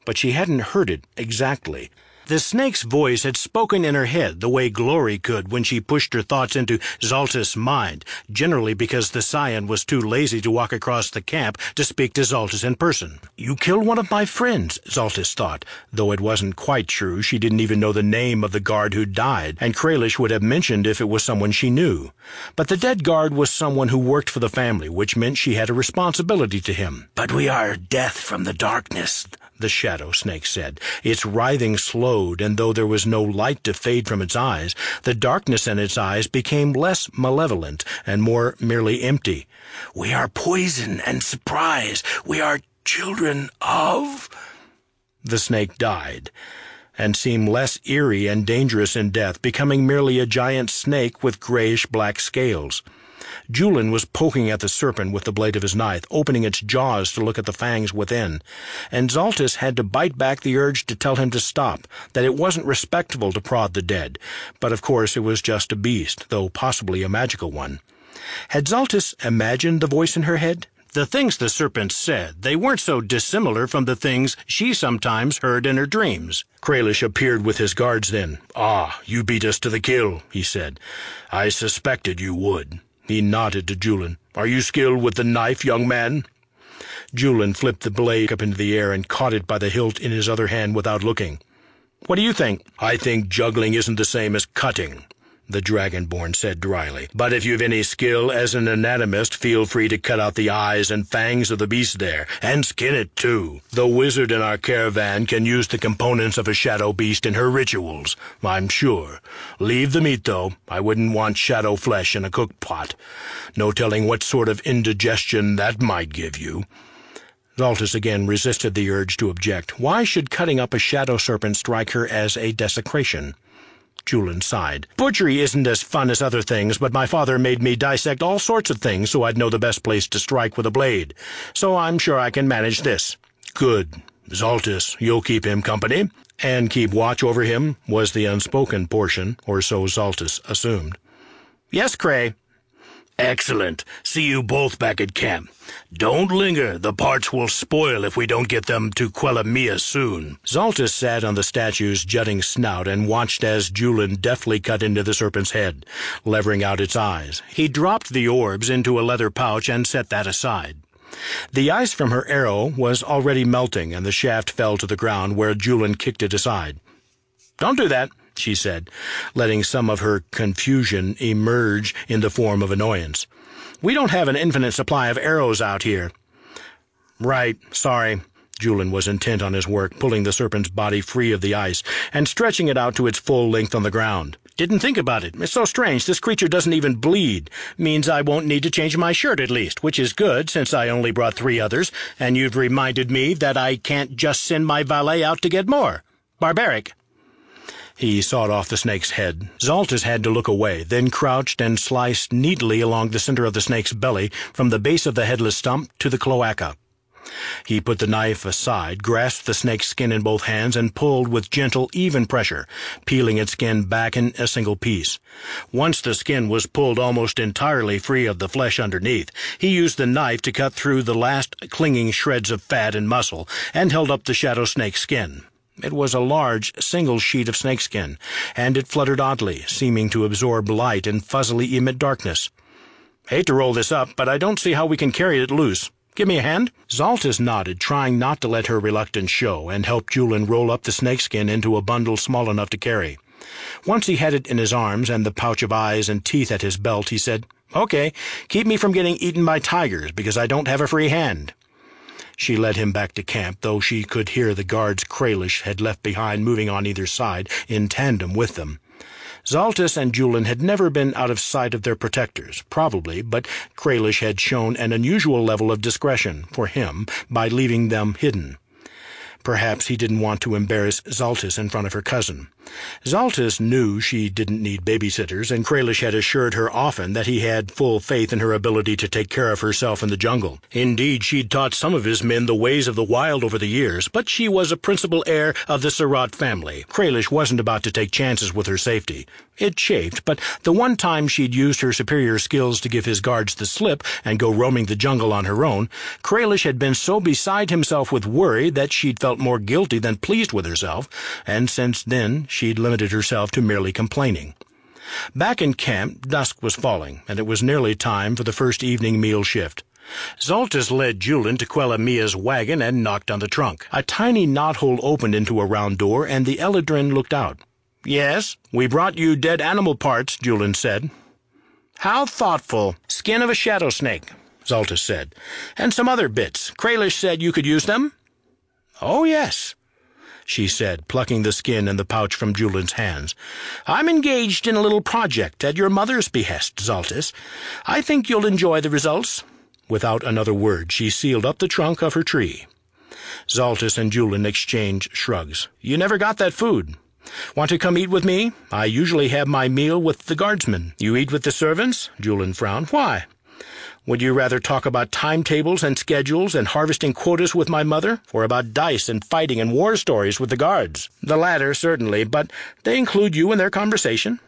But she hadn't heard it exactly. The snake's voice had spoken in her head the way Glory could when she pushed her thoughts into Zaltys' mind, generally because the scion was too lazy to walk across the camp to speak to Zaltys in person. "You killed one of my friends," Zaltys thought, though it wasn't quite true. She didn't even know the name of the guard who died, and Kralish would have mentioned if it was someone she knew. But the dead guard was someone who worked for the family, which meant she had a responsibility to him. "But we are death from the darkness," the shadow snake said. Its writhing slowed, and though there was no light to fade from its eyes, the darkness in its eyes became less malevolent and more merely empty. "We are poison and surprise. We are children of—" The snake died, and seemed less eerie and dangerous in death, becoming merely a giant snake with grayish-black scales. Julian was poking at the serpent with the blade of his knife, opening its jaws to look at the fangs within, and Zaltys had to bite back the urge to tell him to stop, that it wasn't respectable to prod the dead, but of course it was just a beast, though possibly a magical one. Had Zaltys imagined the voice in her head? The things the serpent said, they weren't so dissimilar from the things she sometimes heard in her dreams. Kralish appeared with his guards then. "Ah, you beat us to the kill," he said. "I suspected you would." He nodded to Julian. "Are you skilled with the knife, young man?" Julian flipped the blade up into the air and caught it by the hilt in his other hand without looking. "What do you think?" "I think juggling isn't the same as cutting," the Dragonborn said dryly. "But if you've any skill as an anatomist, feel free to cut out the eyes and fangs of the beast there, and skin it too. The wizard in our caravan can use the components of a shadow beast in her rituals, I'm sure. Leave the meat, though. I wouldn't want shadow flesh in a cooked pot. No telling what sort of indigestion that might give you." Zaltys again resisted the urge to object. Why should cutting up a shadow serpent strike her as a desecration? Julian sighed. "Butchery isn't as fun as other things, but my father made me dissect all sorts of things so I'd know the best place to strike with a blade. So I'm sure I can manage this." "Good. Zaltys, you'll keep him company?" "And keep watch over him," was the unspoken portion, or so Zaltys assumed. "Yes, Cray." "Excellent. See you both back at camp. Don't linger. The parts will spoil if we don't get them to Quellamia soon." Zaltys sat on the statue's jutting snout and watched as Julian deftly cut into the serpent's head, levering out its eyes. He dropped the orbs into a leather pouch and set that aside. The ice from her arrow was already melting, and the shaft fell to the ground, where Julian kicked it aside. "Don't do that," she said, letting some of her confusion emerge in the form of annoyance. "We don't have an infinite supply of arrows out here." "Right, sorry." Julian was intent on his work, pulling the serpent's body free of the ice and stretching it out to its full length on the ground. "Didn't think about it. It's so strange. This creature doesn't even bleed. Means I won't need to change my shirt at least, which is good since I only brought 3 others, and you've reminded me that I can't just send my valet out to get more. Barbaric." He sawed off the snake's head. Zaltys had to look away, then crouched and sliced neatly along the center of the snake's belly from the base of the headless stump to the cloaca. He put the knife aside, grasped the snake's skin in both hands, and pulled with gentle, even pressure, peeling its skin back in a single piece. Once the skin was pulled almost entirely free of the flesh underneath, he used the knife to cut through the last clinging shreds of fat and muscle, and held up the shadow snake's skin. It was a large, single sheet of snakeskin, and it fluttered oddly, seeming to absorb light and fuzzily emit darkness. "Hate to roll this up, but I don't see how we can carry it loose. Give me a hand?" Zaltys nodded, trying not to let her reluctance show, and helped Julian roll up the snakeskin into a bundle small enough to carry. Once he had it in his arms and the pouch of eyes and teeth at his belt, he said, "Okay, keep me from getting eaten by tigers, because I don't have a free hand." She led him back to camp, though she could hear the guards Kralish had left behind moving on either side, in tandem with them. Zaltys and Julian had never been out of sight of their protectors, probably, but Kralish had shown an unusual level of discretion, for him, by leaving them hidden. Perhaps he didn't want to embarrass Zaltys in front of her cousin. Zaltys knew she didn't need babysitters, and Kralish had assured her often that he had full faith in her ability to take care of herself in the jungle. Indeed, she'd taught some of his men the ways of the wild over the years, but she was a principal heir of the Surratt family. Kralish wasn't about to take chances with her safety. It chafed, but the one time she'd used her superior skills to give his guards the slip and go roaming the jungle on her own, Kralish had been so beside himself with worry that she'd felt more guilty than pleased with herself, and since then she'd limited herself to merely complaining. Back in camp, dusk was falling, and it was nearly time for the first evening meal shift. Zaltys led Julin to Quella Mia's wagon and knocked on the trunk. A tiny knothole opened into a round door, and the Eladrin looked out. "Yes, we brought you dead animal parts," Julin said. "How thoughtful. Skin of a shadow snake," Zaltys said. "And some other bits. Kralish said you could use them?" "Oh, yes," she said, plucking the skin and the pouch from Julin's hands. "I'm engaged in a little project at your mother's behest, Zaltys. I think you'll enjoy the results." Without another word, she sealed up the trunk of her tree. Zaltys and Julin exchanged shrugs. "You never got that food. Want to come eat with me? I usually have my meal with the guardsmen." "You eat with the servants?" Julin frowned. "Why? Would you rather talk about timetables and schedules and harvesting quotas with my mother, or about dice and fighting and war stories with the guards?" "The latter, certainly, but they include you in their conversation.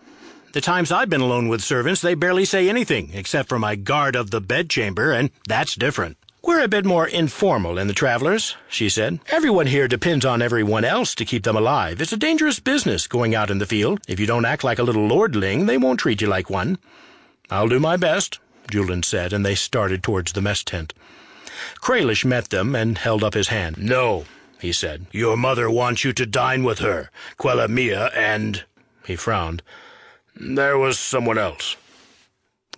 The times I've been alone with servants, they barely say anything, except for my guard of the bedchamber, and that's different." "We're a bit more informal in the Travelers," she said. "Everyone here depends on everyone else to keep them alive. It's a dangerous business, going out in the field. If you don't act like a little lordling, they won't treat you like one." "I'll do my best," Julin said, and they started towards the mess tent. Kralish met them and held up his hand. "No," he said. "Your mother wants you to dine with her, Quella Mia, and—" he frowned. "There was someone else."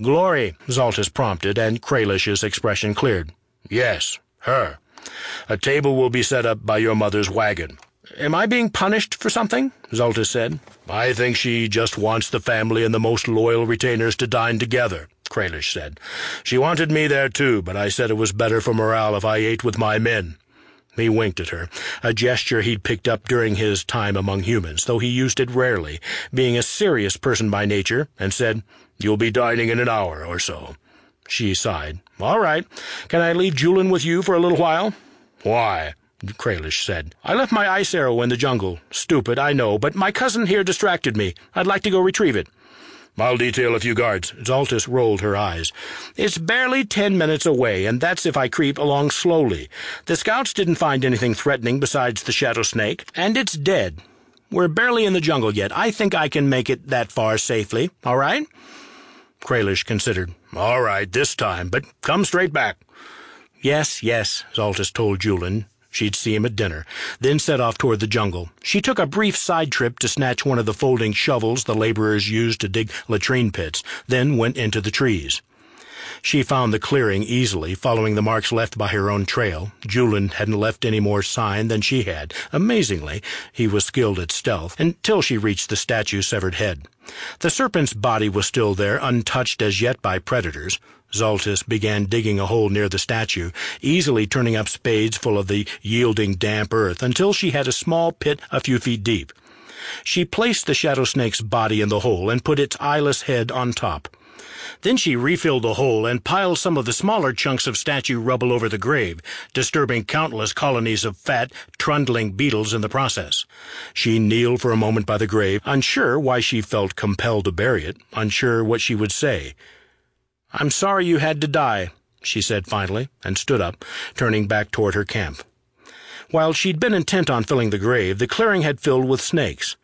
"Glory," Zaltys prompted, and Kralish's expression cleared. "Yes, her. A table will be set up by your mother's wagon." "Am I being punished for something?" Zaltys said. "I think she just wants the family and the most loyal retainers to dine together," Kralish said. "She wanted me there too, but I said it was better for morale if I ate with my men." He winked at her, a gesture he'd picked up during his time among humans, though he used it rarely, being a serious person by nature, and said, "You'll be dining in an hour or so." She sighed. "All right. Can I leave Julin with you for a little while?" "Why?" Kralish said. "I left my ice arrow in the jungle. Stupid, I know, but my cousin here distracted me. I'd like to go retrieve it." "I'll detail a few guards." Zaltys rolled her eyes. "It's barely 10 minutes away, and that's if I creep along slowly. The scouts didn't find anything threatening besides the shadow snake, and it's dead. We're barely in the jungle yet. I think I can make it that far safely. All right?" Kralish considered. "All right, this time, but come straight back." Yes, Zaltys told Julin. She'd see him at dinner, then set off toward the jungle. She took a brief side trip to snatch one of the folding shovels the laborers used to dig latrine pits, then went into the trees. She found the clearing easily, following the marks left by her own trail. Julin hadn't left any more sign than she had. Amazingly, he was skilled at stealth, until she reached the statue's severed head. The serpent's body was still there, untouched as yet by predators. Zaltys began digging a hole near the statue, easily turning up spades full of the yielding damp earth until she had a small pit a few feet deep. She placed the shadow snake's body in the hole and put its eyeless head on top. Then she refilled the hole and piled some of the smaller chunks of statue rubble over the grave, disturbing countless colonies of fat, trundling beetles in the process. She kneeled for a moment by the grave, unsure why she felt compelled to bury it, unsure what she would say. "I'm sorry you had to die," she said finally, and stood up, turning back toward her camp. While she'd been intent on filling the grave, the clearing had filled with snakes.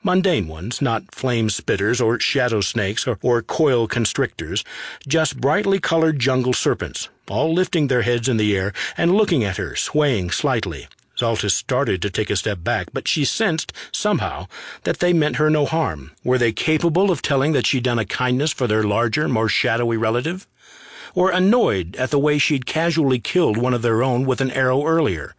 Mundane ones, not flame-spitters or shadow snakes or coil constrictors, just brightly colored jungle serpents, all lifting their heads in the air and looking at her, swaying slightly. Zaltys started to take a step back, but she sensed, somehow, that they meant her no harm. Were they capable of telling that she'd done a kindness for their larger, more shadowy relative? Or annoyed at the way she'd casually killed one of their own with an arrow earlier?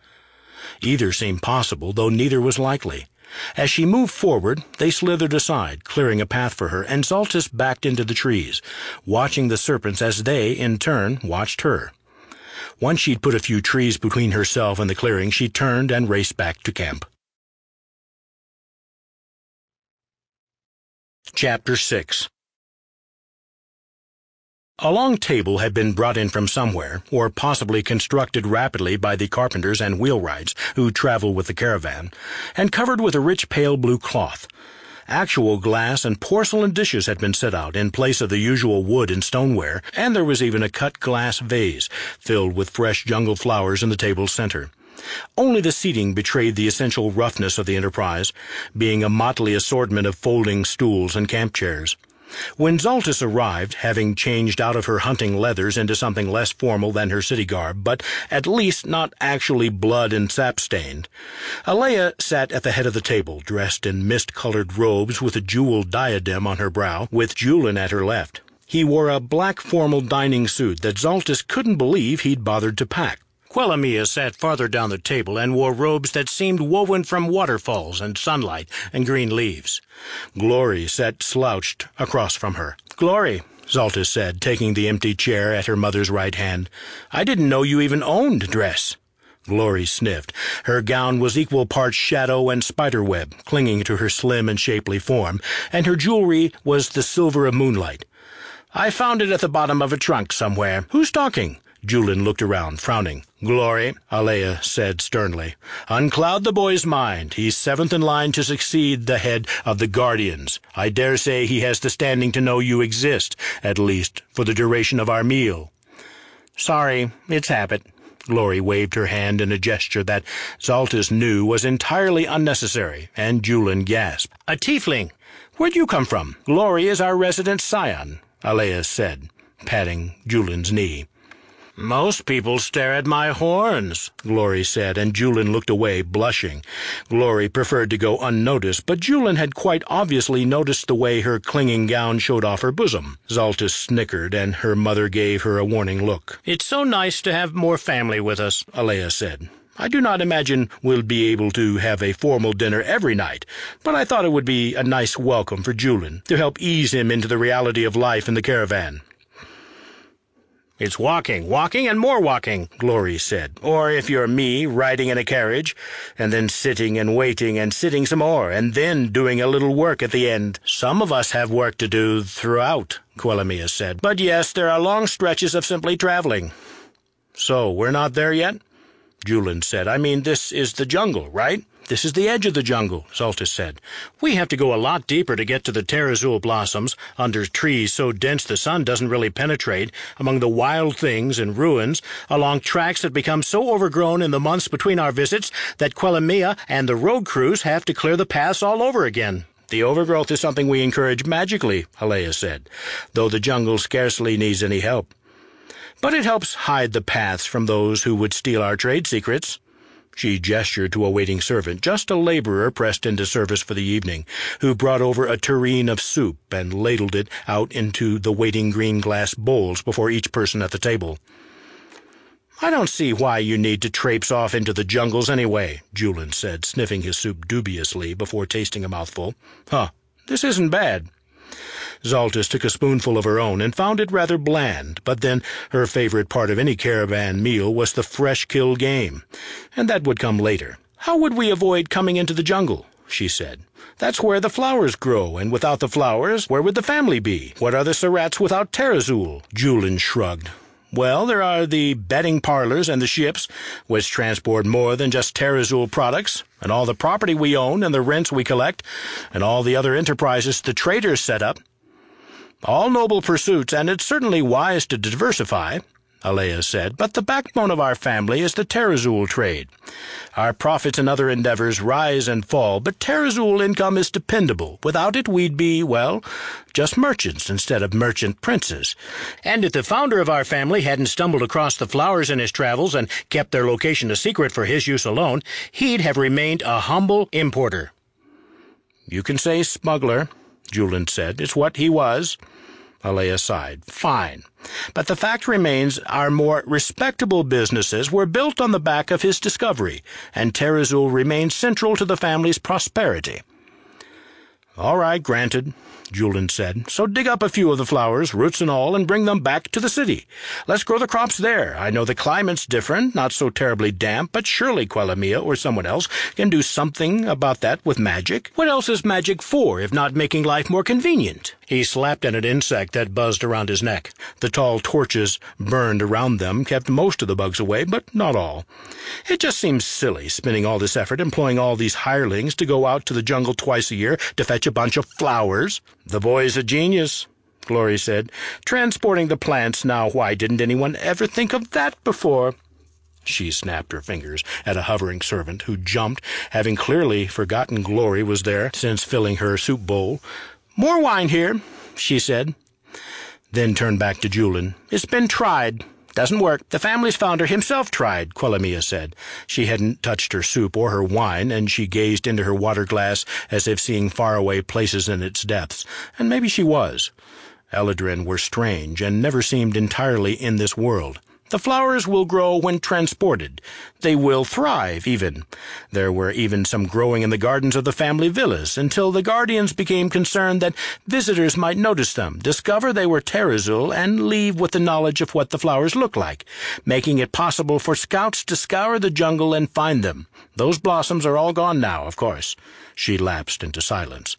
Either seemed possible, though neither was likely. As she moved forward, they slithered aside, clearing a path for her, and Zaltys backed into the trees, watching the serpents as they, in turn, watched her. Once she'd put a few trees between herself and the clearing, she turned and raced back to camp. Chapter 6. A long table had been brought in from somewhere, or possibly constructed rapidly by the carpenters and wheelwrights who travel with the caravan, and covered with a rich pale blue cloth. Actual glass and porcelain dishes had been set out in place of the usual wood and stoneware, and there was even a cut glass vase filled with fresh jungle flowers in the table's center. Only the seating betrayed the essential roughness of the enterprise, being a motley assortment of folding stools and camp chairs. When Zaltys arrived, having changed out of her hunting leathers into something less formal than her city garb, but at least not actually blood and sap-stained, Alea sat at the head of the table, dressed in mist-colored robes with a jeweled diadem on her brow, with Julian at her left. He wore a black formal dining suit that Zaltys couldn't believe he'd bothered to pack. Quellamia sat farther down the table and wore robes that seemed woven from waterfalls and sunlight and green leaves. Glory sat slouched across from her. "Glory," Zaltys said, taking the empty chair at her mother's right hand, "I didn't know you even owned dress." Glory sniffed. Her gown was equal parts shadow and spiderweb, clinging to her slim and shapely form, and her jewelry was the silver of moonlight. "I found it at the bottom of a trunk somewhere. Who's talking?" Julian looked around, frowning. "Glory," Alea said sternly. "Uncloud the boy's mind. He's seventh in line to succeed the head of the Guardians. I dare say he has the standing to know you exist, at least for the duration of our meal." "Sorry, it's habit." Glory waved her hand in a gesture that Zaltys knew was entirely unnecessary, and Julian gasped. "A tiefling! Where'd you come from?" "Glory is our resident scion," Alea said, patting Julian's knee. "Most people stare at my horns," Glory said, and Julian looked away, blushing. Glory preferred to go unnoticed, but Julian had quite obviously noticed the way her clinging gown showed off her bosom. Zaltys snickered, and her mother gave her a warning look. "It's so nice to have more family with us," Alea said. "I do not imagine we'll be able to have a formal dinner every night, but I thought it would be a nice welcome for Julian, to help ease him into the reality of life in the caravan." "It's walking, and more walking," Glory said. "Or, if you're me, riding in a carriage, and then sitting and waiting and sitting some more, and then doing a little work at the end." "Some of us have work to do throughout," Quellamia said. "But yes, there are long stretches of simply traveling." "So, we're not there yet?" Julian said. "I mean, this is the jungle, right?" "This is the edge of the jungle," Zaltys said. "We have to go a lot deeper to get to the terazul blossoms, under trees so dense the sun doesn't really penetrate, among the wild things and ruins, along tracks that become so overgrown in the months between our visits that Quellamia and the road crews have to clear the paths all over again." "The overgrowth is something we encourage magically," Alea said, "though the jungle scarcely needs any help. But it helps hide the paths from those who would steal our trade secrets." She gestured to a waiting servant, just a laborer pressed into service for the evening, who brought over a tureen of soup and ladled it out into the waiting green glass bowls before each person at the table. "I don't see why you need to traipse off into the jungles anyway," Julian said, sniffing his soup dubiously before tasting a mouthful. This isn't bad." Zaltys took a spoonful of her own and found it rather bland, but then her favorite part of any caravan meal was the fresh-killed game, and that would come later. "How would we avoid coming into the jungle?" she said. "That's where the flowers grow, and without the flowers, where would the family be? What are the Surats without terazul?" Julian shrugged. "Well, there are the bedding parlors and the ships, which transport more than just terazul products, and all the property we own and the rents we collect, and all the other enterprises the traders set up. All noble pursuits, and it's certainly wise to diversify," Alea said, "but the backbone of our family is the terazul trade. Our profits in other endeavors rise and fall, but terazul income is dependable. Without it we'd be, well, just merchants instead of merchant princes. And if the founder of our family hadn't stumbled across the flowers in his travels and kept their location a secret for his use alone, he'd have remained a humble importer." "You can say smuggler," Julian said. "It's what he was." Alea sighed. "Fine. But the fact remains our more respectable businesses were built on the back of his discovery, and terazul remains central to the family's prosperity." "All right, granted," Julian said. "So dig up a few of the flowers, roots and all, and bring them back to the city. Let's grow the crops there. I know the climate's different, not so terribly damp, but surely Quellamia or someone else can do something about that with magic. What else is magic for, if not making life more convenient?" He slapped at an insect that buzzed around his neck. The tall torches burned around them kept most of the bugs away, but not all. "It just seems silly, spending all this effort, employing all these hirelings to go out to the jungle twice a year to fetch a bunch of flowers." "The boy's a genius," Glory said. "Transporting the plants now, why didn't anyone ever think of that before?" She snapped her fingers at a hovering servant, who jumped, having clearly forgotten Glory was there since filling her soup bowl. "More wine here," she said, then turned back to Julian. "It's been tried. Doesn't work. The family's founder himself tried," Quellamia said. She hadn't touched her soup or her wine, and she gazed into her water glass as if seeing faraway places in its depths. And maybe she was. Eladrin were strange, and never seemed entirely in this world. The flowers will grow when transported. They will thrive, even. There were even some growing in the gardens of the family villas, until the guardians became concerned that visitors might notice them, discover they were terazul, and leave with the knowledge of what the flowers look like, making it possible for scouts to scour the jungle and find them. Those blossoms are all gone now, of course. She lapsed into silence.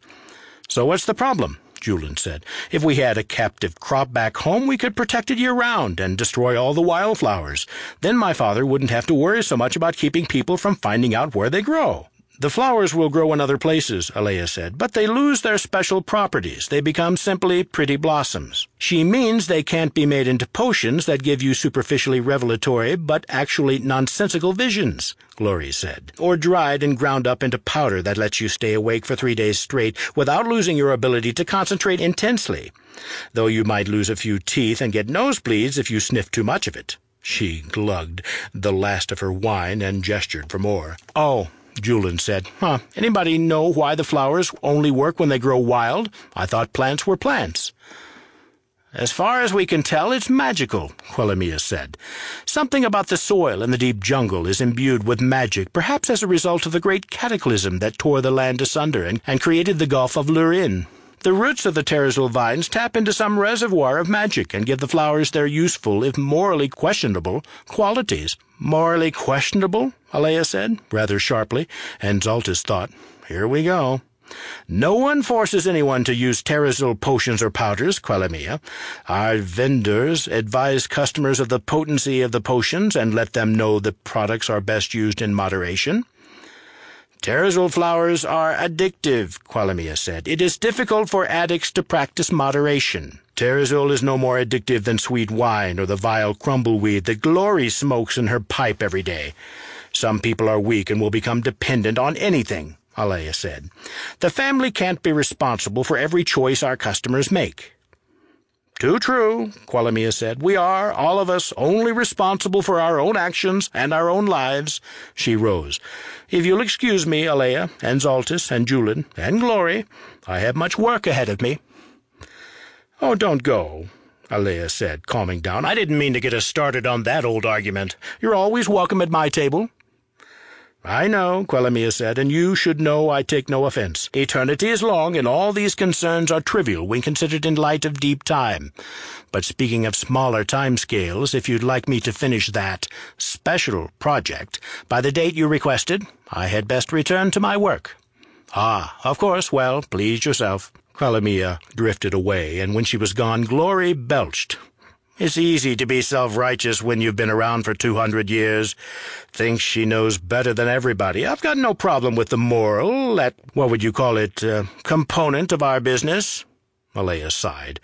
"So what's the problem?" Julian said. "If we had a captive crop back home, we could protect it year-round and destroy all the wildflowers. Then my father wouldn't have to worry so much about keeping people from finding out where they grow." "The flowers will grow in other places," Alea said, "but they lose their special properties. They become simply pretty blossoms." "She means they can't be made into potions that give you superficially revelatory but actually nonsensical visions," Glory said, "or dried and ground up into powder that lets you stay awake for 3 days straight without losing your ability to concentrate intensely, though you might lose a few teeth and get nosebleeds if you sniffed too much of it." She glugged the last of her wine and gestured for more. "Oh," Julian said. Anybody know why the flowers only work when they grow wild? I thought plants were plants." "As far as we can tell, it's magical," Quellamia said. "Something about the soil in the deep jungle is imbued with magic, perhaps as a result of the great cataclysm that tore the land asunder and created the Gulf of Lurin. The roots of the terazul vines tap into some reservoir of magic and give the flowers their useful, if morally questionable, qualities." "Morally questionable?" Alea said, rather sharply, and Zaltys thought, "Here we go." "No one forces anyone to use terazul potions or powders, Quellamia. Our vendors advise customers of the potency of the potions and let them know the products are best used in moderation." "Terazul flowers are addictive," Quellamia said. "It is difficult for addicts to practice moderation. Terazul is no more addictive than sweet wine or the vile crumbleweed that Glory smokes in her pipe every day. Some people are weak and will become dependent on anything," Alea said. "The family can't be responsible for every choice our customers make." "Too true," Quellamia said. "We are, all of us, only responsible for our own actions and our own lives." She rose. "If you'll excuse me, Alea, and Zaltys, and Julian, and Glory, I have much work ahead of me." "Oh, don't go," Alea said, calming down. "I didn't mean to get us started on that old argument. You're always welcome at my table." "I know," Quellamia said, "and you should know I take no offense. Eternity is long, and all these concerns are trivial when considered in light of deep time. But speaking of smaller time scales, if you'd like me to finish that special project by the date you requested, I had best return to my work." "Ah, of course. Well, please yourself." Quellamia drifted away, and when she was gone, Glory belched. "It's easy to be self-righteous when you've been around for 200 years. Thinks she knows better than everybody. I've got no problem with the moral, that, what would you call it, component of our business." Alea sighed.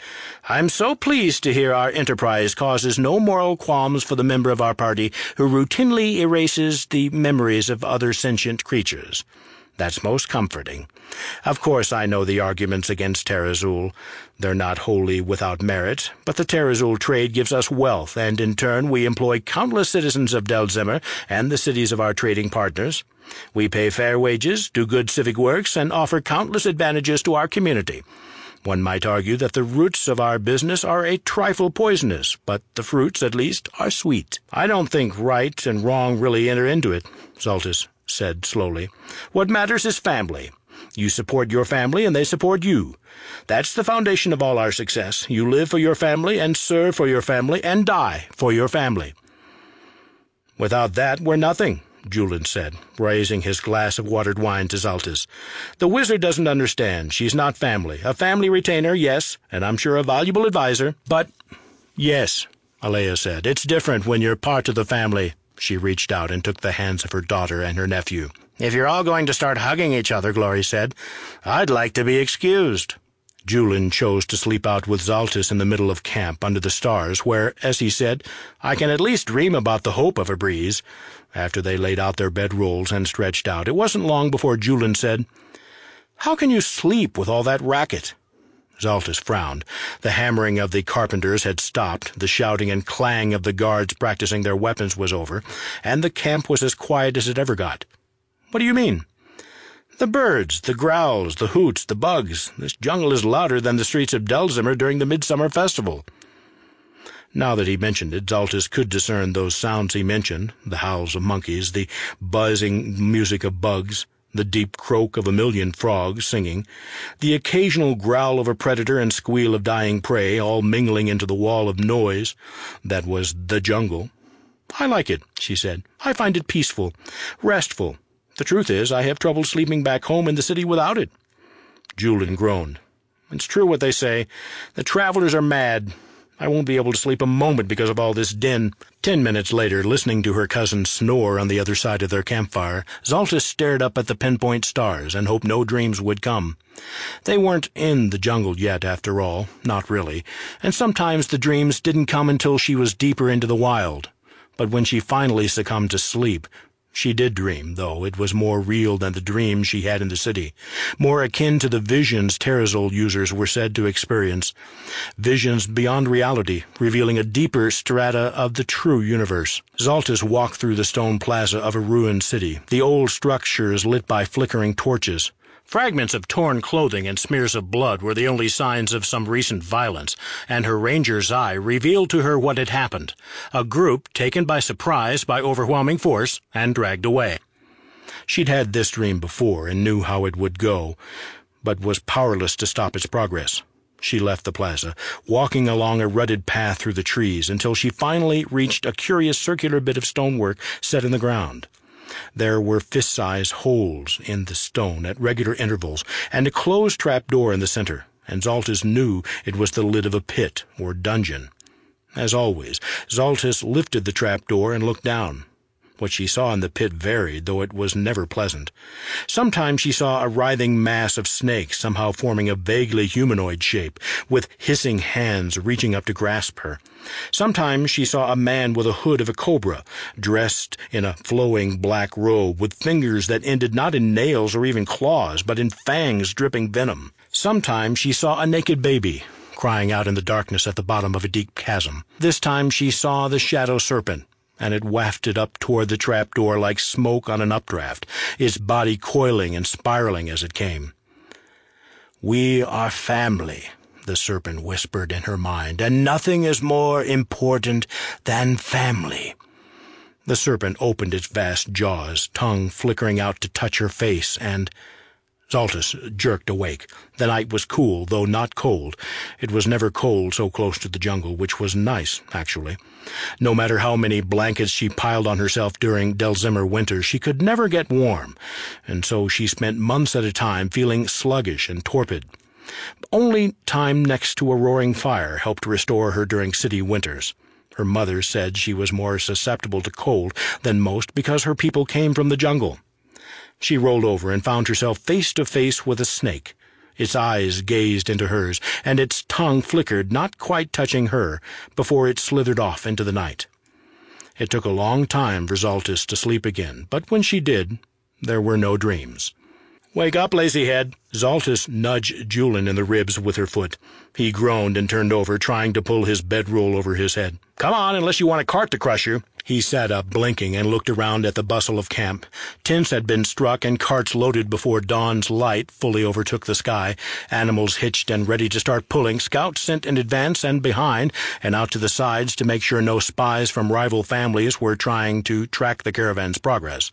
"I'm so pleased to hear our enterprise causes no moral qualms for the member of our party who routinely erases the memories of other sentient creatures. That's most comforting. Of course I know the arguments against terazul. They're not wholly without merit, but the terazul trade gives us wealth, and in turn we employ countless citizens of Delzimmer and the cities of our trading partners. We pay fair wages, do good civic works, and offer countless advantages to our community. One might argue that the roots of our business are a trifle poisonous, but the fruits, at least, are sweet." "I don't think right and wrong really enter into it," Zaltys said slowly. "What matters is family. You support your family, and they support you. That's the foundation of all our success. You live for your family, and serve for your family, and die for your family. Without that, we're nothing, Julian said, raising his glass of watered wine to Zaltys. The wizard doesn't understand. She's not family. A family retainer, yes, and I'm sure a valuable advisor, but— Yes, Alea said. It's different when you're part of the family. She reached out and took the hands of her daughter and her nephew. If you're all going to start hugging each other, Glory said, I'd like to be excused. Julian chose to sleep out with Zaltys in the middle of camp under the stars, where, as he said, I can at least dream about the hope of a breeze. After they laid out their bedrolls and stretched out, it wasn't long before Julian said, How can you sleep with all that racket? Zaltys frowned. The hammering of the carpenters had stopped, the shouting and clang of the guards practicing their weapons was over, and the camp was as quiet as it ever got. What do you mean? The birds, the growls, the hoots, the bugs. This jungle is louder than the streets of Delzimmer during the midsummer festival. Now that he mentioned it, Zaltys could discern those sounds he mentioned, the howls of monkeys, the buzzing music of bugs, the deep croak of a million frogs singing, the occasional growl of a predator and squeal of dying prey, all mingling into the wall of noise. That was the jungle. I like it, she said. I find it peaceful, restful. The truth is, I have trouble sleeping back home in the city without it. Julian groaned. It's true what they say. The travelers are mad. I won't be able to sleep a moment because of all this din. 10 minutes later, listening to her cousin snore on the other side of their campfire, Zaltys stared up at the pinpoint stars and hoped no dreams would come. They weren't in the jungle yet, after all, not really, and sometimes the dreams didn't come until she was deeper into the wild. But when she finally succumbed to sleep, she did dream, though it was more real than the dreams she had in the city, more akin to the visions terazul users were said to experience, visions beyond reality, revealing a deeper strata of the true universe. Zaltys walked through the stone plaza of a ruined city, the old structures lit by flickering torches. Fragments of torn clothing and smears of blood were the only signs of some recent violence, and her ranger's eye revealed to her what had happened. A group taken by surprise by overwhelming force and dragged away. She'd had this dream before and knew how it would go, but was powerless to stop its progress. She left the plaza, walking along a rutted path through the trees until she finally reached a curious circular bit of stonework set in the ground. There were fist-sized holes in the stone at regular intervals, and a closed trap-door in the center, and Zaltys knew it was the lid of a pit or dungeon. As always, Zaltys lifted the trap-door and looked down. What she saw in the pit varied, though it was never pleasant. Sometimes she saw a writhing mass of snakes somehow forming a vaguely humanoid shape, with hissing hands reaching up to grasp her. Sometimes she saw a man with a hood of a cobra, dressed in a flowing black robe, with fingers that ended not in nails or even claws, but in fangs dripping venom. Sometimes she saw a naked baby, crying out in the darkness at the bottom of a deep chasm. This time she saw the shadow serpent, and it wafted up toward the trapdoor like smoke on an updraft, its body coiling and spiraling as it came. "We are family," the serpent whispered in her mind, "and nothing is more important than family." The serpent opened its vast jaws, tongue flickering out to touch her face, and Zaltys jerked awake. The night was cool, though not cold. It was never cold so close to the jungle, which was nice, actually. No matter how many blankets she piled on herself during Delzimmer winter, she could never get warm, and so she spent months at a time feeling sluggish and torpid. Only time next to a roaring fire helped restore her during city winters. Her mother said she was more susceptible to cold than most because her people came from the jungle. She rolled over and found herself face to face with a snake. Its eyes gazed into hers, and its tongue flickered, not quite touching her, before it slithered off into the night. It took a long time for Zaltys to sleep again, but when she did, there were no dreams. "Wake up, lazyhead!" Zaltys nudged Julian in the ribs with her foot. He groaned and turned over, trying to pull his bedroll over his head. "Come on, unless you want a cart to crush you." He sat up, blinking, and looked around at the bustle of camp. Tents had been struck and carts loaded before dawn's light fully overtook the sky, animals hitched and ready to start pulling, scouts sent in advance and behind, and out to the sides to make sure no spies from rival families were trying to track the caravan's progress.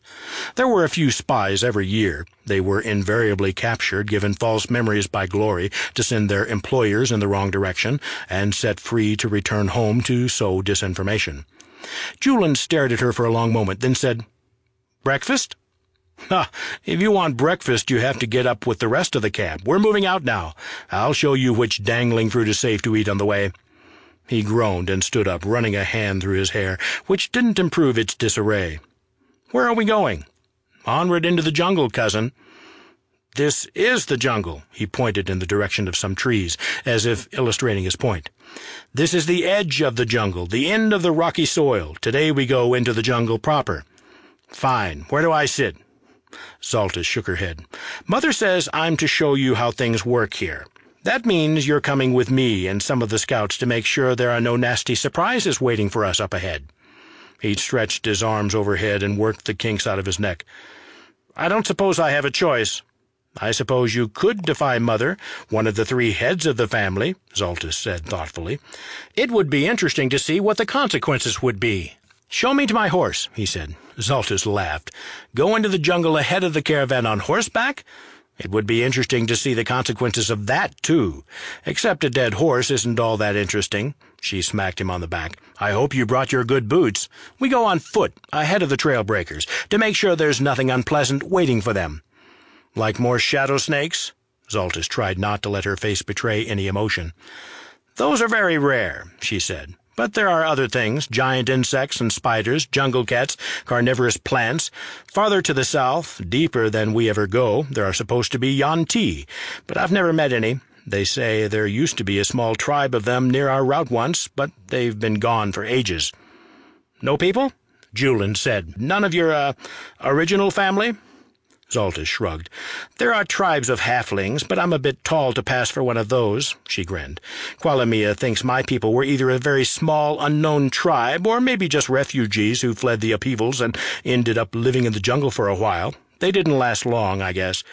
There were a few spies every year. They were invariably captured, given false memories by Glory to send their employers in the wrong direction, and set free to return home to sow disinformation. Julian stared at her for a long moment, then said, "Breakfast?" "Ha! If you want breakfast, you have to get up with the rest of the camp. We're moving out now. I'll show you which dangling fruit is safe to eat on the way." He groaned and stood up, running a hand through his hair, which didn't improve its disarray. "Where are we going?" "Onward into the jungle, cousin." "This is the jungle." He pointed in the direction of some trees, as if illustrating his point. "This is the edge of the jungle, the end of the rocky soil. Today we go into the jungle proper." "Fine. Where do I sit?" Zaltys shook her head. "Mother says I'm to show you how things work here. That means you're coming with me and some of the scouts to make sure there are no nasty surprises waiting for us up ahead." He stretched his arms overhead and worked the kinks out of his neck. "I don't suppose I have a choice." "I suppose you could defy Mother, one of the three heads of the family," Zaltys said thoughtfully. "It would be interesting to see what the consequences would be." "Show me to my horse," he said. Zaltys laughed. "Go into the jungle ahead of the caravan on horseback? It would be interesting to see the consequences of that, too. Except a dead horse isn't all that interesting." She smacked him on the back. "I hope you brought your good boots. We go on foot, ahead of the trail breakers, to make sure there's nothing unpleasant waiting for them." "Like more shadow snakes?" Zaltys tried not to let her face betray any emotion. "Those are very rare," she said. "But there are other things, giant insects and spiders, jungle cats, carnivorous plants. Farther to the south, deeper than we ever go, there are supposed to be yuan-ti, but I've never met any. They say there used to be a small tribe of them near our route once, but they've been gone for ages." "No people?" Julian said. "None of your, original family?" Zaltys shrugged. "There are tribes of halflings, but I'm a bit tall to pass for one of those," she grinned. "Qualamia thinks my people were either a very small, unknown tribe, or maybe just refugees who fled the upheavals and ended up living in the jungle for a while. They didn't last long, I guess.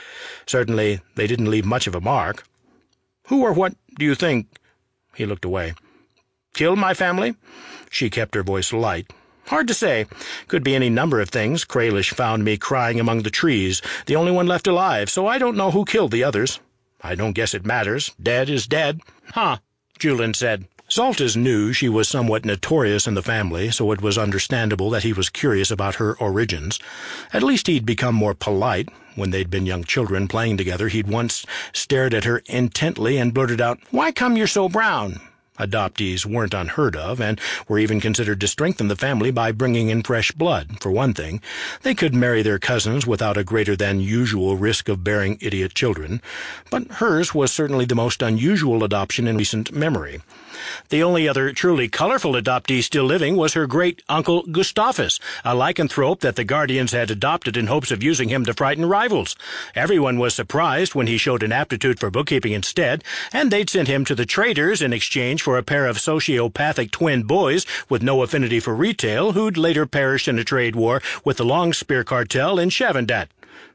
Certainly, they didn't leave much of a mark." "Who or what do you think—" He looked away. "Killed my family?" She kept her voice light. "Hard to say. Could be any number of things. Kralish found me crying among the trees, the only one left alive, so I don't know who killed the others. I don't guess it matters. Dead is dead." "Huh," Julian said. Zaltys knew she was somewhat notorious in the family, so it was understandable that he was curious about her origins. At least he'd become more polite. When they'd been young children playing together, he'd once stared at her intently and blurted out, "Why come you're so brown?" Adoptees weren't unheard of, and were even considered to strengthen the family by bringing in fresh blood. For one thing, they could marry their cousins without a greater-than-usual risk of bearing idiot children, but hers was certainly the most unusual adoption in recent memory. The only other truly colorful adoptee still living was her great-uncle Gustavus, a lycanthrope that the Guardians had adopted in hopes of using him to frighten rivals. Everyone was surprised when he showed an aptitude for bookkeeping instead, and they'd sent him to the traders in exchange for a pair of sociopathic twin boys with no affinity for retail, who'd later perished in a trade war with the Longspear cartel in Shavandat.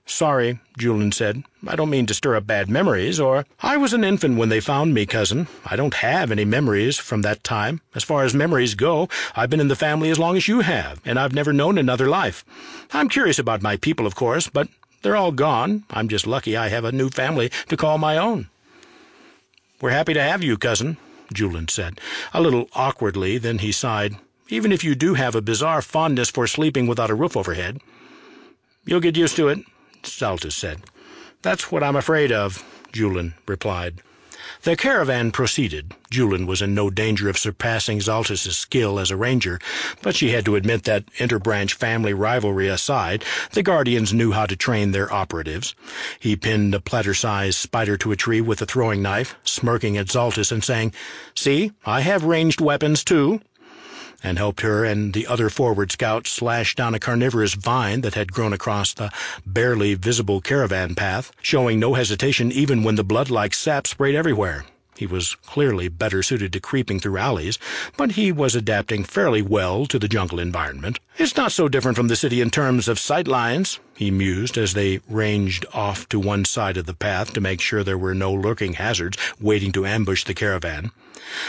"Sorry," Julian said. "I don't mean to stir up bad memories, or—" "I was an infant when they found me, cousin. I don't have any memories from that time. As far as memories go, I've been in the family as long as you have, and I've never known another life. I'm curious about my people, of course, but they're all gone. I'm just lucky I have a new family to call my own." "We're happy to have you, cousin," Julian said, a little awkwardly. Then he sighed. "Even if you do have a bizarre fondness for sleeping without a roof overhead." "You'll get used to it," Zaltys said. "That's what I'm afraid of," Julian replied. The caravan proceeded. Julian was in no danger of surpassing Zaltys' skill as a ranger, but she had to admit that, interbranch family rivalry aside, the Guardians knew how to train their operatives. He pinned a platter-sized spider to a tree with a throwing knife, smirking at Zaltys and saying, "See, I have ranged weapons, too," and helped her and the other forward scouts slash down a carnivorous vine that had grown across the barely visible caravan path, showing no hesitation even when the blood-like sap sprayed everywhere. He was clearly better suited to creeping through alleys, but he was adapting fairly well to the jungle environment. "It's not so different from the city in terms of sight lines," he mused as they ranged off to one side of the path to make sure there were no lurking hazards waiting to ambush the caravan.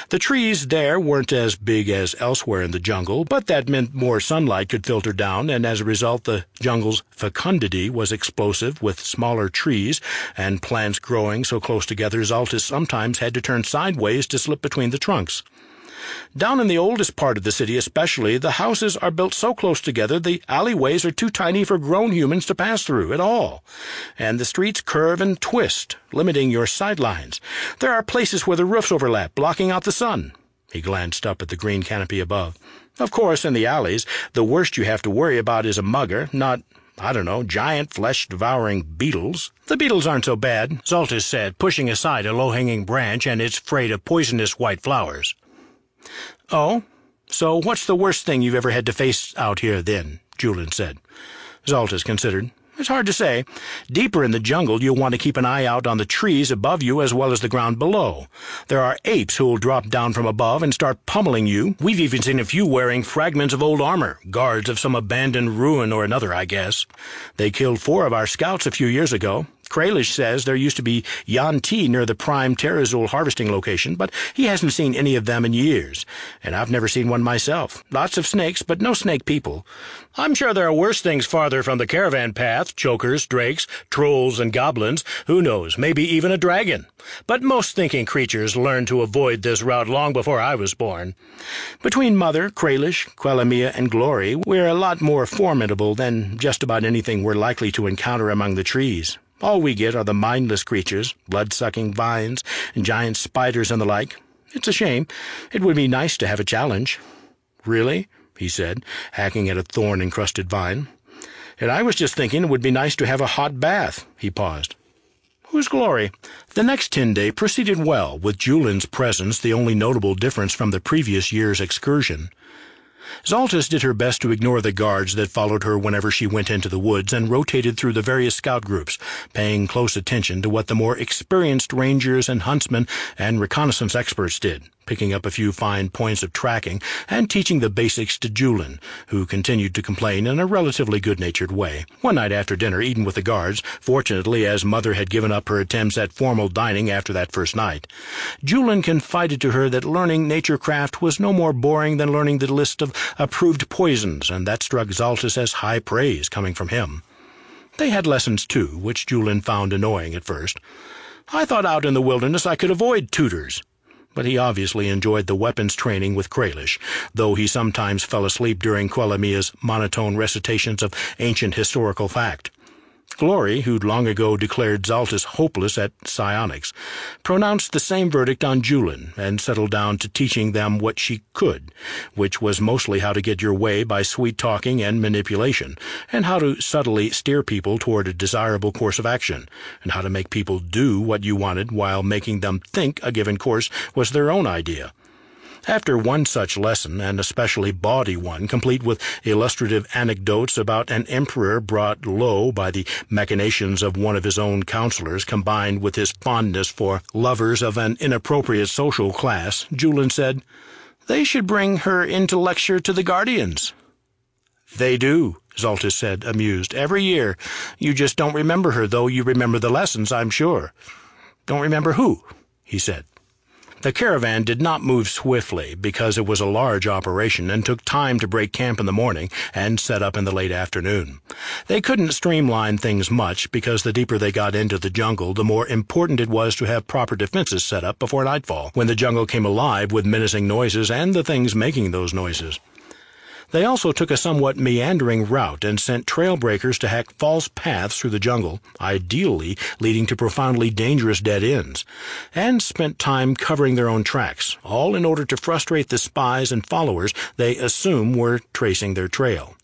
The trees there weren't as big as elsewhere in the jungle, but that meant more sunlight could filter down, and as a result the jungle's fecundity was explosive, with smaller trees and plants growing so close together Zaltys sometimes had to turn sideways to slip between the trunks. Down in the oldest part of the city especially, the houses are built so close together the alleyways are too tiny for grown humans to pass through at all, and the streets curve and twist, limiting your sightlines. There are places where the roofs overlap, blocking out the sun. He glanced up at the green canopy above. Of course, in the alleys, the worst you have to worry about is a mugger, not giant flesh-devouring beetles. "The beetles aren't so bad," Zaltys said, pushing aside a low-hanging branch and its freight of poisonous white flowers. "Oh? So what's the worst thing you've ever had to face out here, then?" Julian said. Zaltys considered. "It's hard to say. Deeper in the jungle, you'll want to keep an eye out on the trees above you as well as the ground below. There are apes who'll drop down from above and start pummeling you. We've even seen a few wearing fragments of old armor, guards of some abandoned ruin or another, I guess. They killed 4 of our scouts a few years ago. Kralish says there used to be yuan-ti near the prime terazul harvesting location, but he hasn't seen any of them in years, and I've never seen one myself. Lots of snakes, but no snake people. I'm sure there are worse things farther from the caravan path, chokers, drakes, trolls, and goblins. Who knows, maybe even a dragon. But most thinking creatures learned to avoid this route long before I was born. Between Mother, Kralish, Quellamia, and Glory, we're a lot more formidable than just about anything we're likely to encounter among the trees. All we get are the mindless creatures, blood-sucking vines, and giant spiders and the like. It's a shame. It would be nice to have a challenge." "Really?" he said, hacking at a thorn-encrusted vine. "And I was just thinking it would be nice to have a hot bath." He paused. "Who's Glory?" The next 10 day proceeded well, with Julian's presence the only notable difference from the previous year's excursion. Zaltys did her best to ignore the guards that followed her whenever she went into the woods and rotated through the various scout groups, paying close attention to what the more experienced rangers and huntsmen and reconnaissance experts did, picking up a few fine points of tracking and teaching the basics to Julian, who continued to complain in a relatively good-natured way. One night after dinner, eaten with the guards, fortunately as Mother had given up her attempts at formal dining after that first night, Julian confided to her that learning naturecraft was no more boring than learning the list of approved poisons, and that struck Zaltys as high praise coming from him. They had lessons, too, which Julian found annoying at first. "I thought out in the wilderness I could avoid tutors." But he obviously enjoyed the weapons training with Kralish, though he sometimes fell asleep during Quellamia's monotone recitations of ancient historical fact. Glory, who'd long ago declared Zaltys hopeless at psionics, pronounced the same verdict on Julian and settled down to teaching them what she could, which was mostly how to get your way by sweet-talking and manipulation, and how to subtly steer people toward a desirable course of action, and how to make people do what you wanted while making them think a given course was their own idea. After one such lesson, an especially bawdy one, complete with illustrative anecdotes about an emperor brought low by the machinations of one of his own counselors, combined with his fondness for lovers of an inappropriate social class, Julian said, "They should bring her into lecture to the guardians." "They do," Zaltys said, amused, "every year. You just don't remember her, though you remember the lessons, I'm sure." "Don't remember who?" he said. The caravan did not move swiftly because it was a large operation and took time to break camp in the morning and set up in the late afternoon. They couldn't streamline things much because the deeper they got into the jungle, the more important it was to have proper defenses set up before nightfall, when the jungle came alive with menacing noises and the things making those noises. They also took a somewhat meandering route and sent trail breakers to hack false paths through the jungle, ideally leading to profoundly dangerous dead ends, and spent time covering their own tracks, all in order to frustrate the spies and followers they assume were tracing their trail.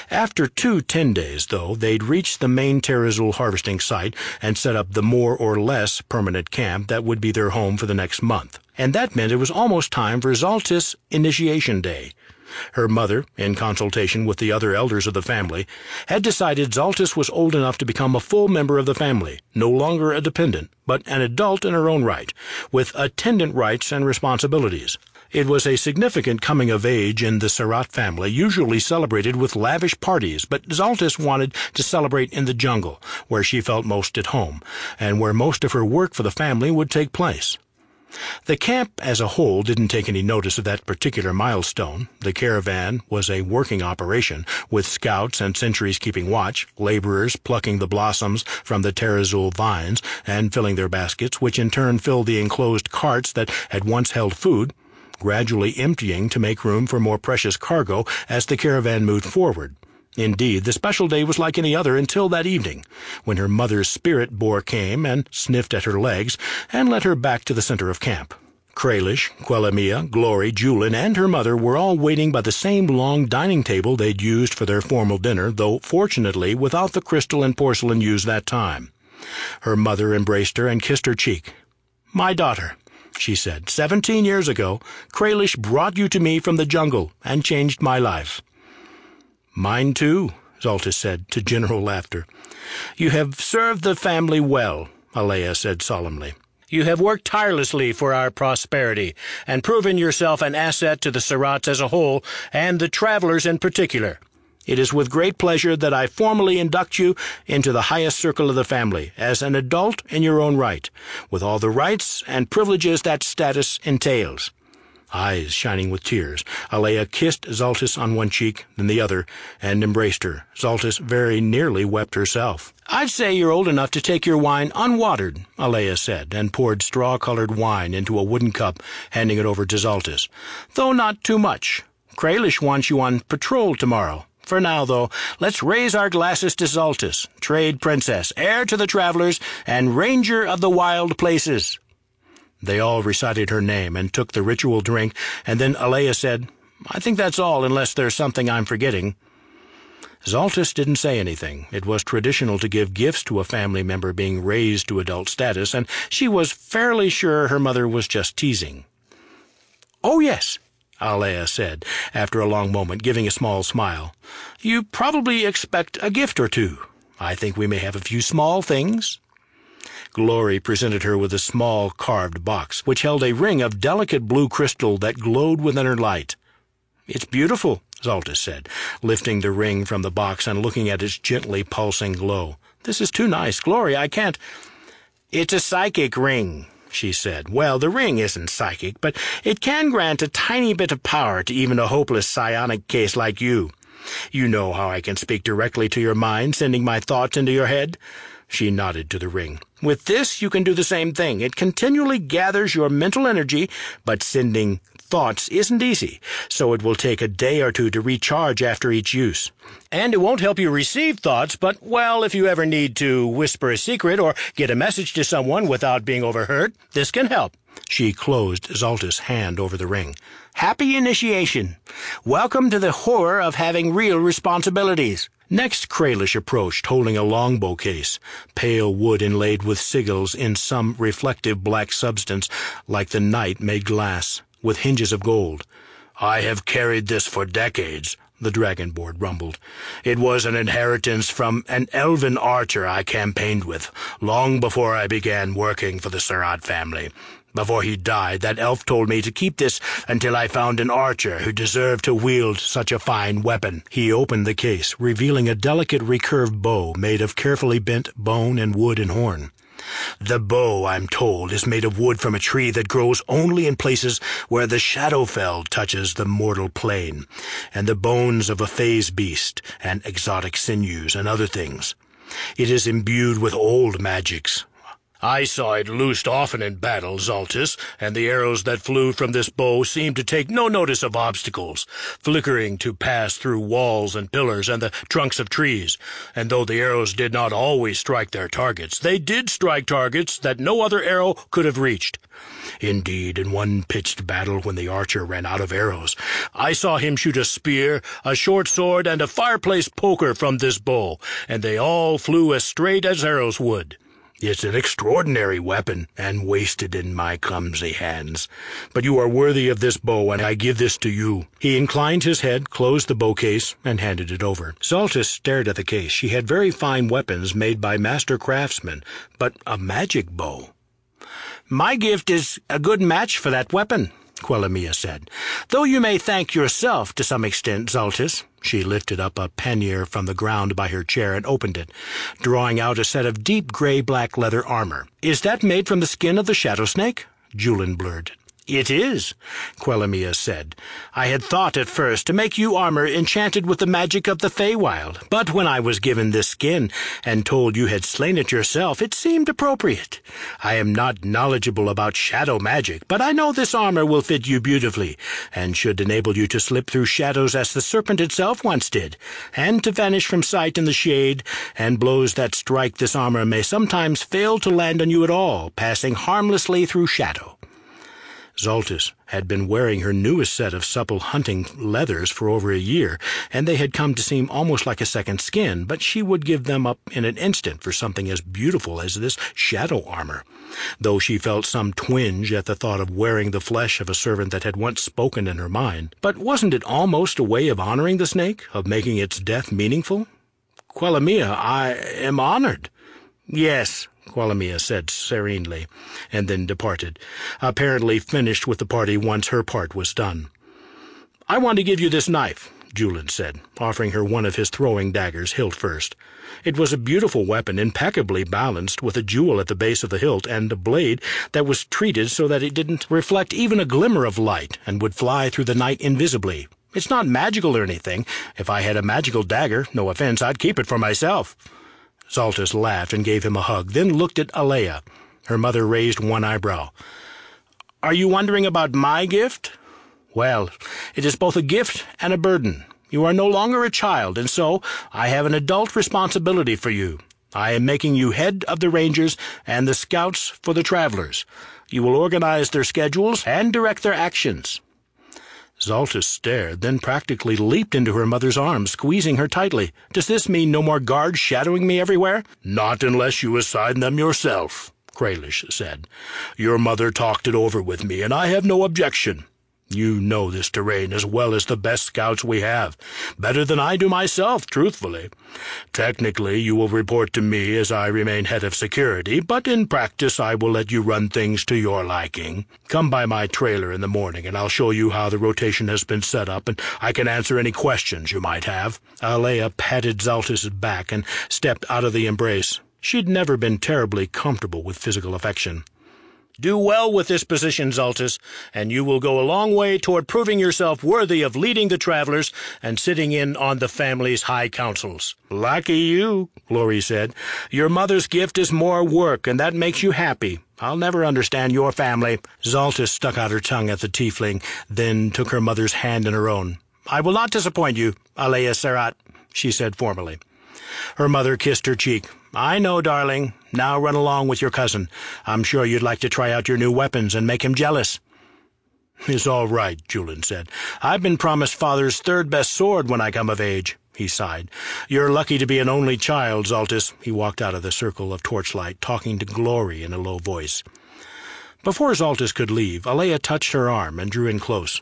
After 2 10 days, though, they'd reached the main terazul harvesting site and set up the more or less permanent camp that would be their home for the next month. And that meant it was almost time for Zaltys' initiation day. Her mother, in consultation with the other elders of the family, had decided Zaltys was old enough to become a full member of the family, no longer a dependent, but an adult in her own right, with attendant rights and responsibilities. It was a significant coming of age in the Surratt family, usually celebrated with lavish parties, but Zaltys wanted to celebrate in the jungle, where she felt most at home, and where most of her work for the family would take place. The camp as a whole didn't take any notice of that particular milestone. The caravan was a working operation, with scouts and sentries keeping watch, laborers plucking the blossoms from the terazul vines and filling their baskets, which in turn filled the enclosed carts that had once held food, gradually emptying to make room for more precious cargo as the caravan moved forward. Indeed, the special day was like any other until that evening, when her mother's spirit boar came and sniffed at her legs and led her back to the center of camp. Kralish, Quellamia, Glory, Julin, and her mother were all waiting by the same long dining table they'd used for their formal dinner, though fortunately without the crystal and porcelain used that time. Her mother embraced her and kissed her cheek. "My daughter," she said, 17 years ago, Kralish brought you to me from the jungle and changed my life." "Mine too," Zaltys said, to general laughter. "You have served the family well," Alea said solemnly. "You have worked tirelessly for our prosperity, and proven yourself an asset to the Surratts as a whole, and the travelers in particular. It is with great pleasure that I formally induct you into the highest circle of the family, as an adult in your own right, with all the rights and privileges that status entails." Eyes shining with tears, Alea kissed Zaltys on one cheek, then the other, and embraced her. Zaltys very nearly wept herself. "I'd say you're old enough to take your wine unwatered," Alea said, and poured straw-colored wine into a wooden cup, handing it over to Zaltys. "Though not too much. Kralish wants you on patrol tomorrow. For now, though, let's raise our glasses to Zaltys, trade princess, heir to the travelers, and ranger of the wild places." They all recited her name and took the ritual drink, and then Alea said, "I think that's all, unless there's something I'm forgetting." Zaltys didn't say anything. It was traditional to give gifts to a family member being raised to adult status, and she was fairly sure her mother was just teasing. "Oh, yes," Alea said, after a long moment, giving a small smile. "You probably expect a gift or two. I think we may have a few small things." Glory presented her with a small carved box, which held a ring of delicate blue crystal that glowed within her light. "It's beautiful," Zaltys said, lifting the ring from the box and looking at its gently pulsing glow. "This is too nice, Glory, I can't—" "It's a psychic ring," she said. "Well, the ring isn't psychic, but it can grant a tiny bit of power to even a hopeless psionic case like you. You know how I can speak directly to your mind, sending my thoughts into your head?" She nodded to the ring. "With this, you can do the same thing. It continually gathers your mental energy, but sending thoughts isn't easy, so it will take a day or two to recharge after each use. And it won't help you receive thoughts, but, well, if you ever need to whisper a secret or get a message to someone without being overheard, this can help." She closed Zaltys' hand over the ring. "Happy initiation. Welcome to the horror of having real responsibilities." Next Kralish approached, holding a longbow case, pale wood inlaid with sigils in some reflective black substance like the night made glass, with hinges of gold. "I have carried this for decades," the dragonborn rumbled. "It was an inheritance from an elven archer I campaigned with, long before I began working for the Surratt family. Before he died, that elf told me to keep this until I found an archer who deserved to wield such a fine weapon." He opened the case, revealing a delicate recurved bow made of carefully bent bone and wood and horn. "The bow, I'm told, is made of wood from a tree that grows only in places where the Shadowfell touches the mortal plane, and the bones of a phase beast, and exotic sinews, and other things. It is imbued with old magics. I saw it loosed often in battle, Zaltys, and the arrows that flew from this bow seemed to take no notice of obstacles, flickering to pass through walls and pillars and the trunks of trees. And though the arrows did not always strike their targets, they did strike targets that no other arrow could have reached. Indeed, in one pitched battle when the archer ran out of arrows, I saw him shoot a spear, a short sword, and a fireplace poker from this bow, and they all flew as straight as arrows would. It's an extraordinary weapon, and wasted in my clumsy hands. But you are worthy of this bow, and I give this to you." He inclined his head, closed the bow case, and handed it over. Zaltys stared at the case. She had very fine weapons made by master craftsmen, but a magic bow. "My gift is a good match for that weapon," Quellamia said, "though you may thank yourself to some extent, Zaltys." She lifted up a pannier from the ground by her chair and opened it, drawing out a set of deep gray-black leather armor. "Is that made from the skin of the shadow snake?" Julin blurted. "It is," Quellamia said. "I had thought at first to make you armor enchanted with the magic of the Feywild, but when I was given this skin and told you had slain it yourself, it seemed appropriate. I am not knowledgeable about shadow magic, but I know this armor will fit you beautifully, and should enable you to slip through shadows as the serpent itself once did, and to vanish from sight in the shade, and blows that strike this armor may sometimes fail to land on you at all, passing harmlessly through shadow." Zaltys had been wearing her newest set of supple hunting leathers for over a year, and they had come to seem almost like a second skin, but she would give them up in an instant for something as beautiful as this shadow armor, though she felt some twinge at the thought of wearing the flesh of a servant that had once spoken in her mind. But wasn't it almost a way of honoring the snake, of making its death meaningful? "Quellamia, I am honored." "Yes," Quellamia said serenely, and then departed, apparently finished with the party once her part was done. "I want to give you this knife," Julin said, offering her one of his throwing daggers, hilt first. It was a beautiful weapon, impeccably balanced, with a jewel at the base of the hilt and a blade that was treated so that it didn't reflect even a glimmer of light and would fly through the night invisibly. "It's not magical or anything. If I had a magical dagger, no offense, I'd keep it for myself." Zaltys laughed and gave him a hug, then looked at Alea. Her mother raised one eyebrow. "Are you wondering about my gift? Well, it is both a gift and a burden. You are no longer a child, and so I have an adult responsibility for you. I am making you head of the Rangers and the Scouts for the Travelers. You will organize their schedules and direct their actions." Zaltys stared, then practically leaped into her mother's arms, squeezing her tightly. "Does this mean no more guards shadowing me everywhere?" "Not unless you assign them yourself," Kralish said. "Your mother talked it over with me, and I have no objection. You know this terrain as well as the best scouts we have, better than I do myself, truthfully. Technically, you will report to me as I remain head of security, but in practice I will let you run things to your liking. Come by my trailer in the morning, and I'll show you how the rotation has been set up, and I can answer any questions you might have." Alea patted Zaltys' back and stepped out of the embrace. She'd never been terribly comfortable with physical affection. "Do well with this position, Zaltys, and you will go a long way toward proving yourself worthy of leading the travelers and sitting in on the family's high councils." "Lucky you," Glory said. "Your mother's gift is more work, and that makes you happy. I'll never understand your family." Zaltys stuck out her tongue at the tiefling, then took her mother's hand in her own. "I will not disappoint you, Alea Serat," she said formally. Her mother kissed her cheek. "I know, darling. Now run along with your cousin. I'm sure you'd like to try out your new weapons and make him jealous." "It's all right," Julin said. "I've been promised Father's third-best sword when I come of age." He sighed. "You're lucky to be an only child, Zaltys." He walked out of the circle of torchlight, talking to Glory in a low voice. Before Zaltys could leave, Alea touched her arm and drew in close.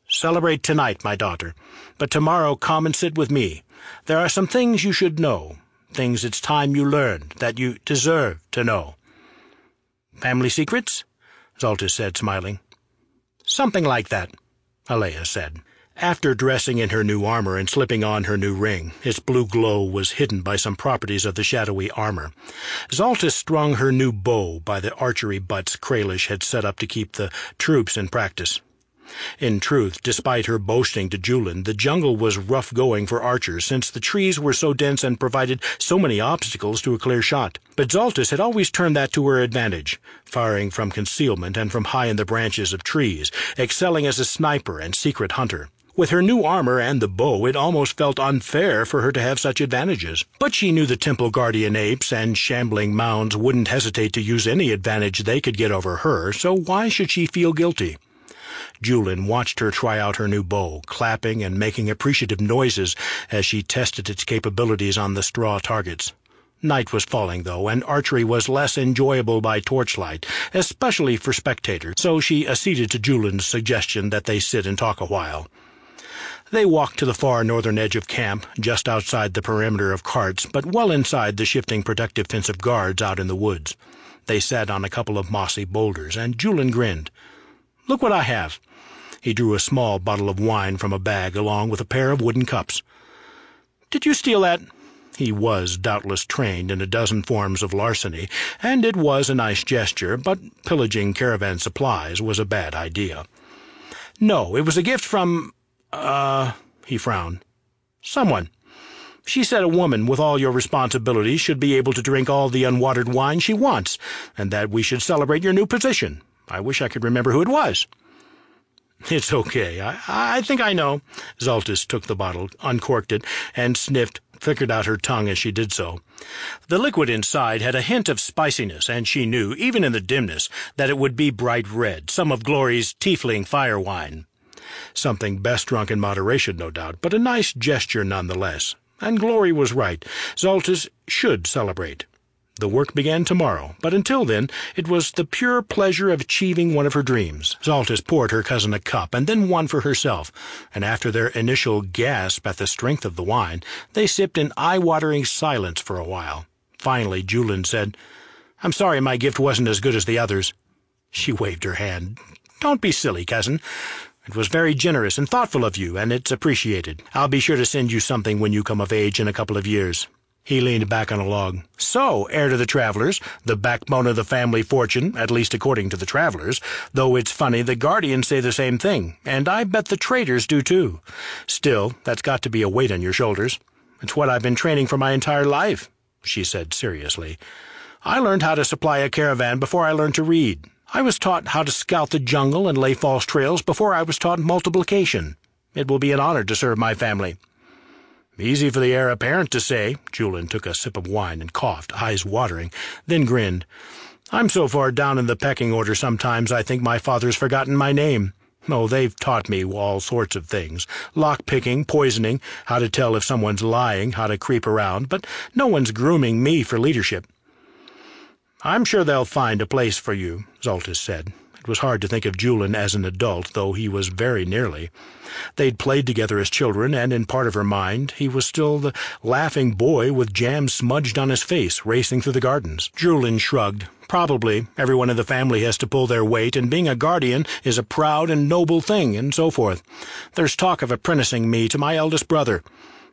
"Celebrate tonight, my daughter, but tomorrow come and sit with me. There are some things you should know. Things it's time you learned, that you deserve to know." "Family secrets?" Zaltys said, smiling. "Something like that," Alea said. After dressing in her new armor and slipping on her new ring, its blue glow was hidden by some properties of the shadowy armor. Zaltys strung her new bow by the archery butts Kralish had set up to keep the troops in practice. In truth, despite her boasting to Julin, the jungle was rough going for archers, since the trees were so dense and provided so many obstacles to a clear shot. But Zaltys had always turned that to her advantage, firing from concealment and from high in the branches of trees, excelling as a sniper and secret hunter. With her new armor and the bow, it almost felt unfair for her to have such advantages. But she knew the Temple Guardian apes and shambling mounds wouldn't hesitate to use any advantage they could get over her, so why should she feel guilty? Julin watched her try out her new bow, clapping and making appreciative noises as she tested its capabilities on the straw targets. Night was falling, though, and archery was less enjoyable by torchlight, especially for spectators, so she acceded to Julian's suggestion that they sit and talk a while. They walked to the far northern edge of camp, just outside the perimeter of carts, but well inside the shifting protective fence of guards out in the woods. They sat on a couple of mossy boulders, and Julian grinned. "Look what I have." He drew a small bottle of wine from a bag along with a pair of wooden cups. "Did you steal that?" He was doubtless trained in a dozen forms of larceny, and it was a nice gesture, but pillaging caravan supplies was a bad idea. "No, it was a gift from, he frowned. "Someone. She said a woman with all your responsibilities should be able to drink all the unwatered wine she wants, and that we should celebrate your new position. I wish I could remember who it was." "It's okay. I think I know." Zaltys took the bottle, uncorked it, and sniffed, flickered out her tongue as she did so. The liquid inside had a hint of spiciness, and she knew, even in the dimness, that it would be bright red, some of Glory's tiefling fire wine. Something best drunk in moderation, no doubt, but a nice gesture nonetheless. And Glory was right. Zaltys should celebrate. The work began tomorrow, but until then it was the pure pleasure of achieving one of her dreams. Zaltys poured her cousin a cup, and then one for herself, and after their initial gasp at the strength of the wine, they sipped in eye-watering silence for a while. Finally Julian said, "I'm sorry my gift wasn't as good as the others." She waved her hand. "Don't be silly, cousin. It was very generous and thoughtful of you, and it's appreciated. I'll be sure to send you something when you come of age in a couple of years." He leaned back on a log. "So, heir to the Travelers, the backbone of the family fortune, at least according to the Travelers, though it's funny the Guardians say the same thing, and I bet the traders do too. Still, that's got to be a weight on your shoulders. It's what I've been training for my entire life," she said seriously. "I learned how to supply a caravan before I learned to read. I was taught how to scout the jungle and lay false trails before I was taught multiplication. It will be an honor to serve my family." "Easy for the heir apparent to say." Julian took a sip of wine and coughed, eyes watering, then grinned. "I'm so far down in the pecking order sometimes I think my father's forgotten my name. Oh, they've taught me all sorts of things. Lock-picking, poisoning, how to tell if someone's lying, how to creep around, but no one's grooming me for leadership." "I'm sure they'll find a place for you," Zaltys said. It was hard to think of Julian as an adult, though he was very nearly. They'd played together as children, and in part of her mind he was still the laughing boy with jam smudged on his face, racing through the gardens. Julian shrugged. "Probably. Everyone in the family has to pull their weight, and being a guardian is a proud and noble thing, and so forth. There's talk of apprenticing me to my eldest brother.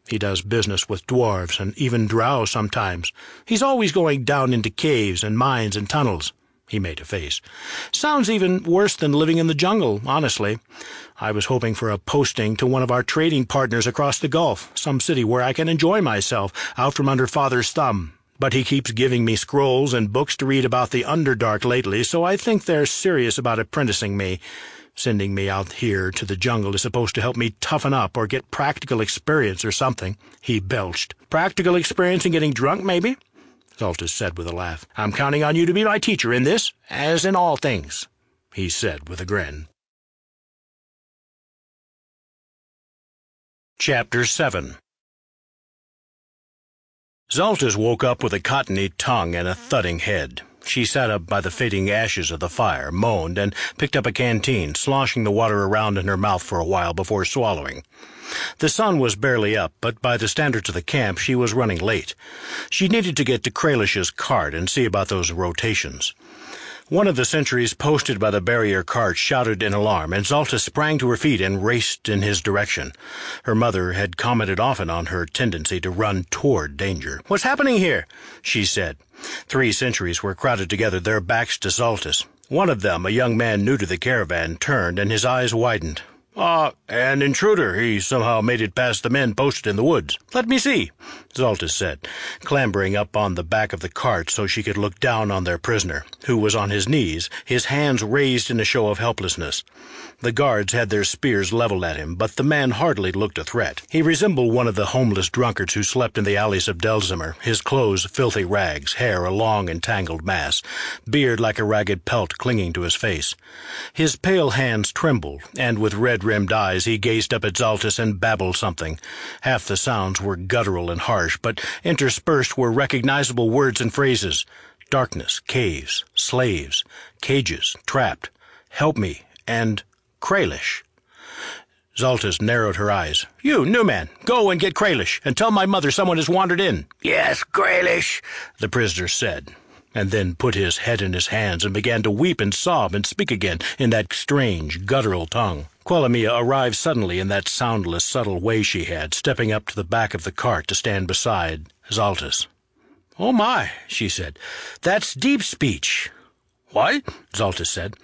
He does business with dwarves, and even drow sometimes. He's always going down into caves and mines and tunnels." He made a face. "Sounds even worse than living in the jungle, honestly. I was hoping for a posting to one of our trading partners across the Gulf, some city where I can enjoy myself, out from under Father's thumb. But he keeps giving me scrolls and books to read about the Underdark lately, so I think they're serious about apprenticing me. Sending me out here to the jungle is supposed to help me toughen up or get practical experience or something." He belched. "Practical experience in getting drunk, maybe?" Zaltys said with a laugh. "I'm counting on you to be my teacher in this, as in all things," he said with a grin. Chapter 7. Zaltys woke up with a cottony tongue and a thudding head. She sat up by the fading ashes of the fire, moaned, and picked up a canteen, sloshing the water around in her mouth for a while before swallowing. The sun was barely up, but by the standards of the camp she was running late. She needed to get to Kralish's cart and see about those rotations. One of the sentries posted by the barrier cart shouted in alarm, and Zaltys sprang to her feet and raced in his direction. Her mother had commented often on her tendency to run toward danger. "What's happening here?" she said. 3 sentries were crowded together, their backs to Zaltys. One of them, a young man new to the caravan, turned, and his eyes widened. An intruder. He somehow made it past the men posted in the woods." "Let me see," Zaltys said, clambering up on the back of the cart so she could look down on their prisoner, who was on his knees, his hands raised in a show of helplessness. The guards had their spears leveled at him, but the man hardly looked a threat. He resembled one of the homeless drunkards who slept in the alleys of Delzimer, his clothes filthy rags, hair a long and tangled mass, beard like a ragged pelt clinging to his face. His pale hands trembled, and with red wide-rimmed eyes, he gazed up at Zaltys and babbled something. Half the sounds were guttural and harsh, but interspersed were recognizable words and phrases. Darkness, caves, slaves, cages, trapped, help me, and Kralish. Zaltys narrowed her eyes. "You, new man, go and get Kralish, and tell my mother someone has wandered in." "Yes, Kralish," the prisoner said, and then put his head in his hands and began to weep and sob and speak again in that strange, guttural tongue. Quellamia arrived suddenly in that soundless, subtle way she had, stepping up to the back of the cart to stand beside Zaltys. "Oh my," she said, "that's deep speech." "What?" Zaltys said.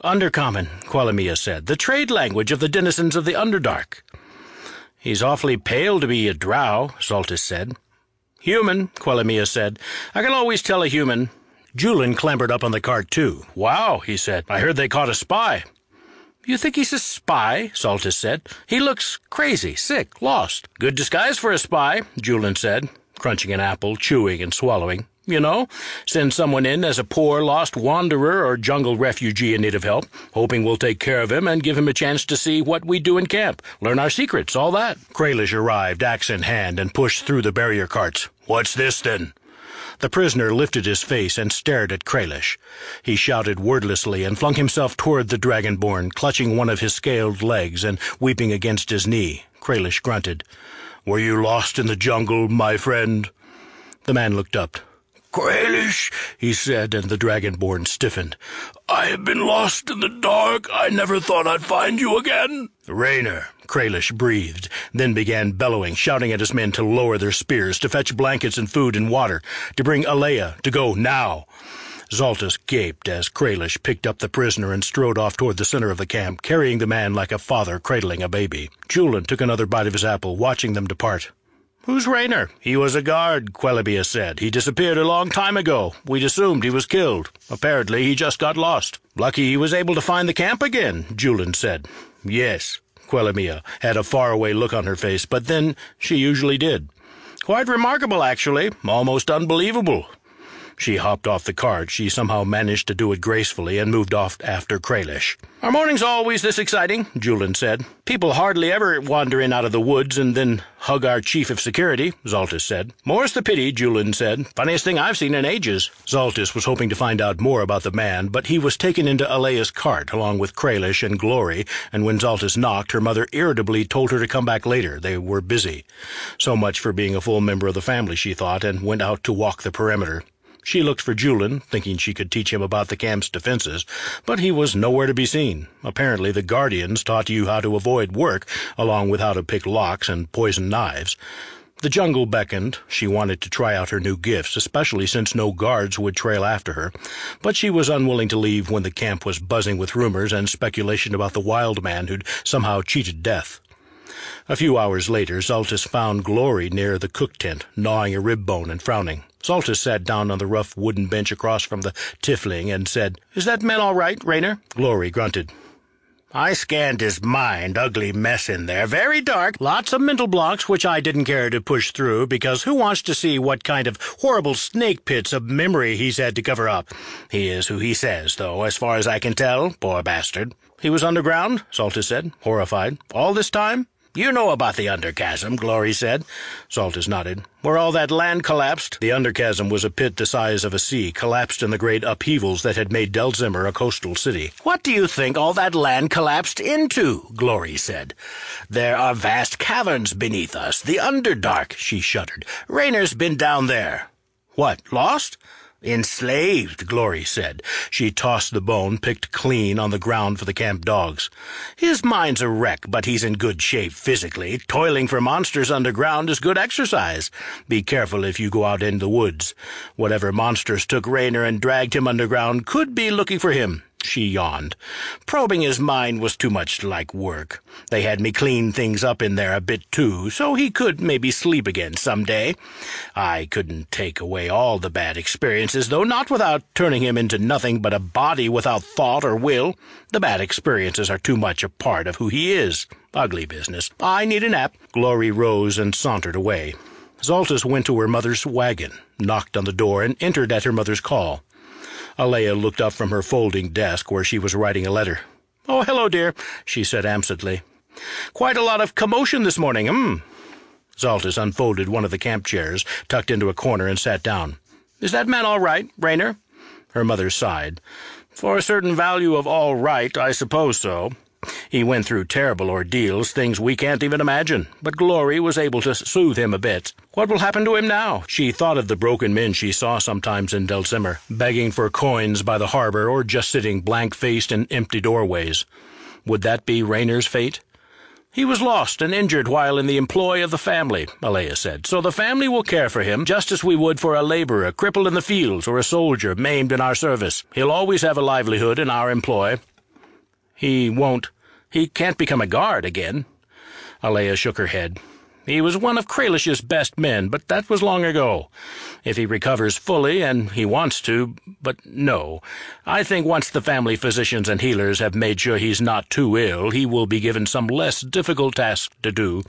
"Undercommon," Quellamia said, "the trade language of the denizens of the Underdark." "He's awfully pale to be a drow," Zaltys said. "Human," Quellamia said. "I can always tell a human." Julian clambered up on the cart, too. "Wow," he said, "I heard they caught a spy." "You think he's a spy?" Zaltys said. "He looks crazy, sick, lost." "Good disguise for a spy," Julian said, crunching an apple, chewing and swallowing. "You know, send someone in as a poor, lost wanderer or jungle refugee in need of help, hoping we'll take care of him and give him a chance to see what we do in camp, learn our secrets, all that." Kralish arrived, axe in hand, and pushed through the barrier carts. "What's this, then?" The prisoner lifted his face and stared at Kralish. He shouted wordlessly and flung himself toward the dragonborn, clutching one of his scaled legs and weeping against his knee. Kralish grunted. "Were you lost in the jungle, my friend?" The man looked up. "Kralish," he said, and the dragonborn stiffened. "I have been lost in the dark. I never thought I'd find you again." "Raynor," Kralish breathed, then began bellowing, shouting at his men to lower their spears, to fetch blankets and food and water, to bring Alea, to go now. Zaltys gaped as Kralish picked up the prisoner and strode off toward the center of the camp, carrying the man like a father cradling a baby. Julian took another bite of his apple, watching them depart. "Who's Raynor?" "He was a guard," Quellamia said. "He disappeared a long time ago. We'd assumed he was killed. Apparently he just got lost." "Lucky he was able to find the camp again," Julian said. "Yes." Quellamia had a faraway look on her face, but then she usually did. "Quite remarkable, actually. Almost unbelievable." She hopped off the cart. She somehow managed to do it gracefully and moved off after Kralish. "Our morning's always this exciting," Julian said. "People hardly ever wander in out of the woods and then hug our chief of security," Zaltys said. "More's the pity," Julian said. "Funniest thing I've seen in ages." Zaltys was hoping to find out more about the man, but he was taken into Alea's cart along with Kralish and Glory, and when Zaltys knocked, her mother irritably told her to come back later. They were busy. So much for being a full member of the family, she thought, and went out to walk the perimeter. She looked for Julian, thinking she could teach him about the camp's defenses, but he was nowhere to be seen. Apparently the guardians taught you how to avoid work, along with how to pick locks and poison knives. The jungle beckoned. She wanted to try out her new gifts, especially since no guards would trail after her, but she was unwilling to leave when the camp was buzzing with rumors and speculation about the wild man who'd somehow cheated death. A few hours later, Zaltys found Glory near the cook tent, gnawing a rib bone and frowning. Zaltys sat down on the rough wooden bench across from the tiefling and said, "Is that man all right, Raynor?" Glory grunted. "I scanned his mind. Ugly mess in there. Very dark. Lots of mental blocks, which I didn't care to push through, because who wants to see what kind of horrible snake pits of memory he's had to cover up? He is who he says, though, as far as I can tell. Poor bastard." "He was underground?" Zaltys said, horrified. "All this time?" "You know about the underchasm," Glory said. Zaltys nodded. "Where all that land collapsed?" The underchasm was a pit the size of a sea, collapsed in the great upheavals that had made Delzimmer a coastal city. "What do you think all that land collapsed into?" Glory said. "There are vast caverns beneath us. The Underdark," she shuddered. "Raynor's been down there." "What, lost?" "Enslaved," Glory said. She tossed the bone, picked clean, on the ground for the camp dogs. "His mind's a wreck, but he's in good shape physically. Toiling for monsters underground is good exercise. Be careful if you go out in the woods. Whatever monsters took Raynor and dragged him underground could be looking for him." She yawned. "Probing his mind was too much like work. They had me clean things up in there a bit too, so he could maybe sleep again some day. I couldn't take away all the bad experiences, though, not without turning him into nothing but a body without thought or will. The bad experiences are too much a part of who he is. Ugly business. I need a nap." Glory rose and sauntered away. Zaltys went to her mother's wagon, knocked on the door, and entered at her mother's call. Alea looked up from her folding desk where she was writing a letter. "Oh, hello, dear," she said absently. "Quite a lot of commotion this morning, Zaltys unfolded one of the camp chairs, tucked into a corner, and sat down. "Is that man all right, Raynor?" Her mother sighed. "For a certain value of all right, I suppose so. He went through terrible ordeals, things we can't even imagine, but Glory was able to soothe him a bit. What will happen to him now?" She thought of the broken men she saw sometimes in Delsimmer, begging for coins by the harbor or just sitting blank-faced in empty doorways. Would that be Raynor's fate? "He was lost and injured while in the employ of the family," Alea said, "so the family will care for him just as we would for a laborer crippled in the fields or a soldier maimed in our service. He'll always have a livelihood in our employ." He can't become a guard again." Alea shook her head. "He was one of Kraelish's best men, but that was long ago. If he recovers fully, and he wants to, but no. I think once the family physicians and healers have made sure he's not too ill, he will be given some less difficult task to do,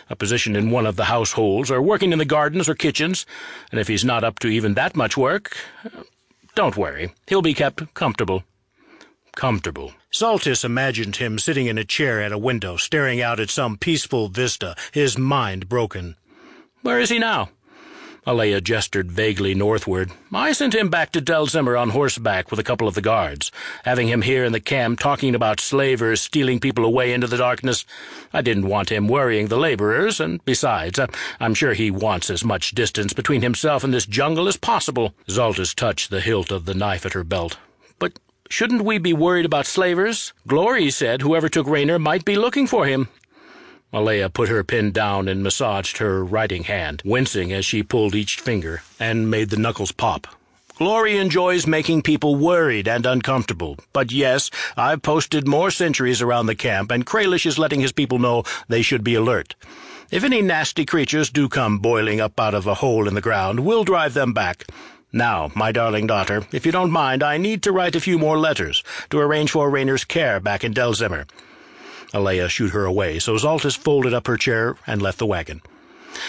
a position in one of the households, or working in the gardens or kitchens, and if he's not up to even that much work, don't worry, he'll be kept comfortable." Comfortable. Zaltys imagined him sitting in a chair at a window, staring out at some peaceful vista, his mind broken. "Where is he now?" Alea gestured vaguely northward. "I sent him back to Delsimmer on horseback with a couple of the guards. Having him here in the camp talking about slavers stealing people away into the darkness, I didn't want him worrying the laborers, and besides, I'm sure he wants as much distance between himself and this jungle as possible." Zaltys touched the hilt of the knife at her belt. "But shouldn't we be worried about slavers? Glory said whoever took Raynor might be looking for him." Alea put her pen down and massaged her writing hand, wincing as she pulled each finger, and made the knuckles pop. "Glory enjoys making people worried and uncomfortable. But yes, I've posted more sentries around the camp, and Kraelish is letting his people know they should be alert. If any nasty creatures do come boiling up out of a hole in the ground, we'll drive them back. Now, my darling daughter, if you don't mind, I need to write a few more letters to arrange for Raynor's care back in Delsimmer." Alea shooed her away, so Zaltys folded up her chair and left the wagon.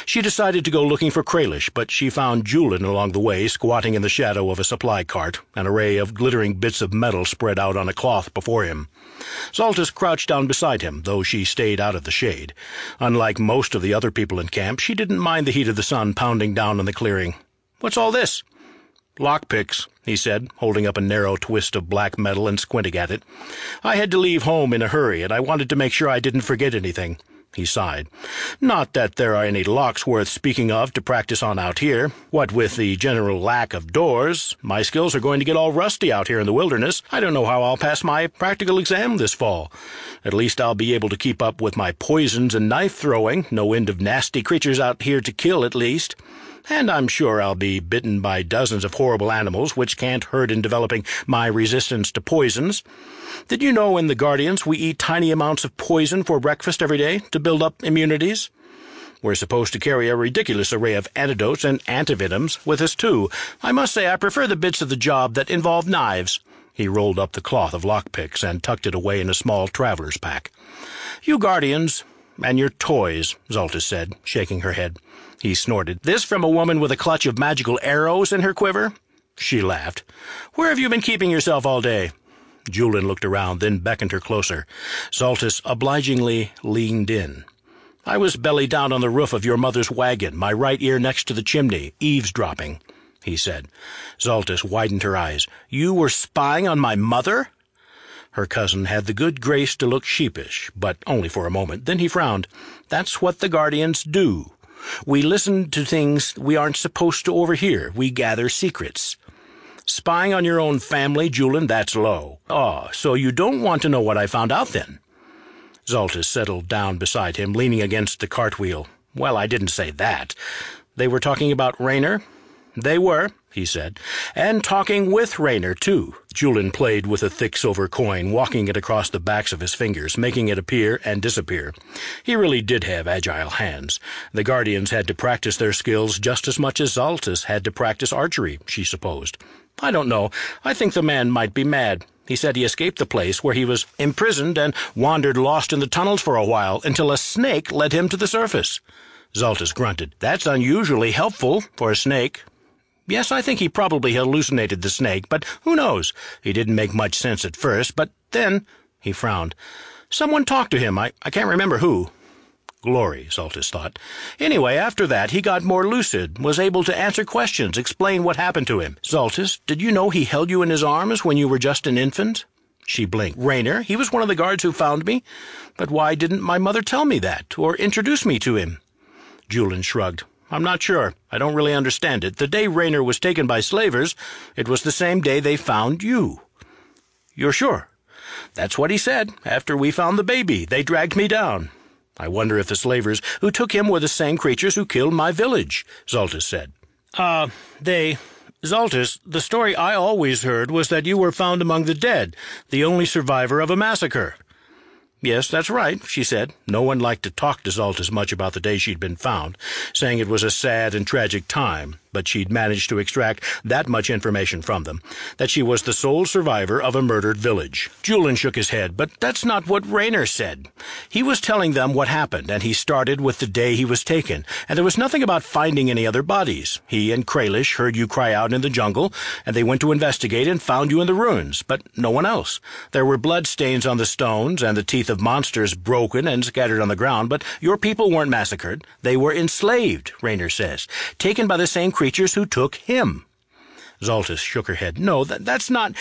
She decided to go looking for Kraelish, but she found Julin along the way, squatting in the shadow of a supply cart, an array of glittering bits of metal spread out on a cloth before him. Zaltys crouched down beside him, though she stayed out of the shade. Unlike most of the other people in camp, she didn't mind the heat of the sun pounding down on the clearing. "What's all this?" "Lockpicks," he said, holding up a narrow twist of black metal and squinting at it. "I had to leave home in a hurry, and I wanted to make sure I didn't forget anything." He sighed. "Not that there are any locks worth speaking of to practice on out here. What with the general lack of doors, my skills are going to get all rusty out here in the wilderness. I don't know how I'll pass my practical exam this fall. At least I'll be able to keep up with my poisons and knife-throwing. No end of nasty creatures out here to kill, at least. And I'm sure I'll be bitten by dozens of horrible animals, which can't hurt in developing my resistance to poisons. Did you know in the Guardians we eat tiny amounts of poison for breakfast every day to build up immunities? We're supposed to carry a ridiculous array of antidotes and antivenoms with us, too. I must say I prefer the bits of the job that involve knives." He rolled up the cloth of lockpicks and tucked it away in a small traveler's pack. "You Guardians, and your toys," Zaltys said, shaking her head. He snorted. "This from a woman with a clutch of magical arrows in her quiver?" She laughed. "Where have you been keeping yourself all day?" Julin looked around, then beckoned her closer. Zaltys obligingly leaned in. "I was belly down on the roof of your mother's wagon, my right ear next to the chimney, eavesdropping," he said. Zaltys widened her eyes. "You were spying on my mother?" Her cousin had the good grace to look sheepish, but only for a moment. Then he frowned. "That's what the Guardians do. We listen to things we aren't supposed to overhear. We gather secrets. Spying on your own family, Julin, that's low. Oh, so you don't want to know what I found out, then?" Zaltys settled down beside him, leaning against the cartwheel. "Well, I didn't say that. They were talking about Raynor?" "They were," he said, "and talking with Raynor, too." Julin played with a thick silver coin, walking it across the backs of his fingers, making it appear and disappear. He really did have agile hands. The Guardians had to practice their skills just as much as Zaltys had to practice archery, she supposed. "I don't know. I think the man might be mad. He said he escaped the place where he was imprisoned and wandered lost in the tunnels for a while until a snake led him to the surface." Zaltys grunted. "That's unusually helpful for a snake." "Yes, I think he probably hallucinated the snake, but who knows? He didn't make much sense at first, but then He frowned. "Someone talked to him. I can't remember who." Glory, Zaltys thought. Anyway, after that, he got more lucid, was able to answer questions, explain what happened to him. "Zaltys, did you know he held you in his arms when you were just an infant?" She blinked. "Raynor, he was one of the guards who found me. But why didn't my mother tell me that, or introduce me to him?" Julian shrugged. "I'm not sure. I don't really understand it. The day Raynor was taken by slavers, it was the same day they found you." "You're sure?" "That's what he said. After we found the baby, they dragged me down." "I wonder if the slavers who took him were the same creatures who killed my village," Zaltys said. Zaltys, the story I always heard was that you were found among the dead, the only survivor of a massacre." "Yes, that's right," she said. No one liked to talk to Zaltys much about the day she'd been found, saying it was a sad and tragic time, but she'd managed to extract that much information from them, that she was the sole survivor of a murdered village. Julian shook his head. "But that's not what Raynor said. He was telling them what happened, and he started with the day he was taken, and there was nothing about finding any other bodies. He and Kralish heard you cry out in the jungle, and they went to investigate and found you in the ruins, but no one else. There were blood stains on the stones, and the teeth of monsters broken and scattered on the ground, but your people weren't massacred. They were enslaved, Raynor says, taken by the same creatures who took him." Zaltys shook her head. "No, that's not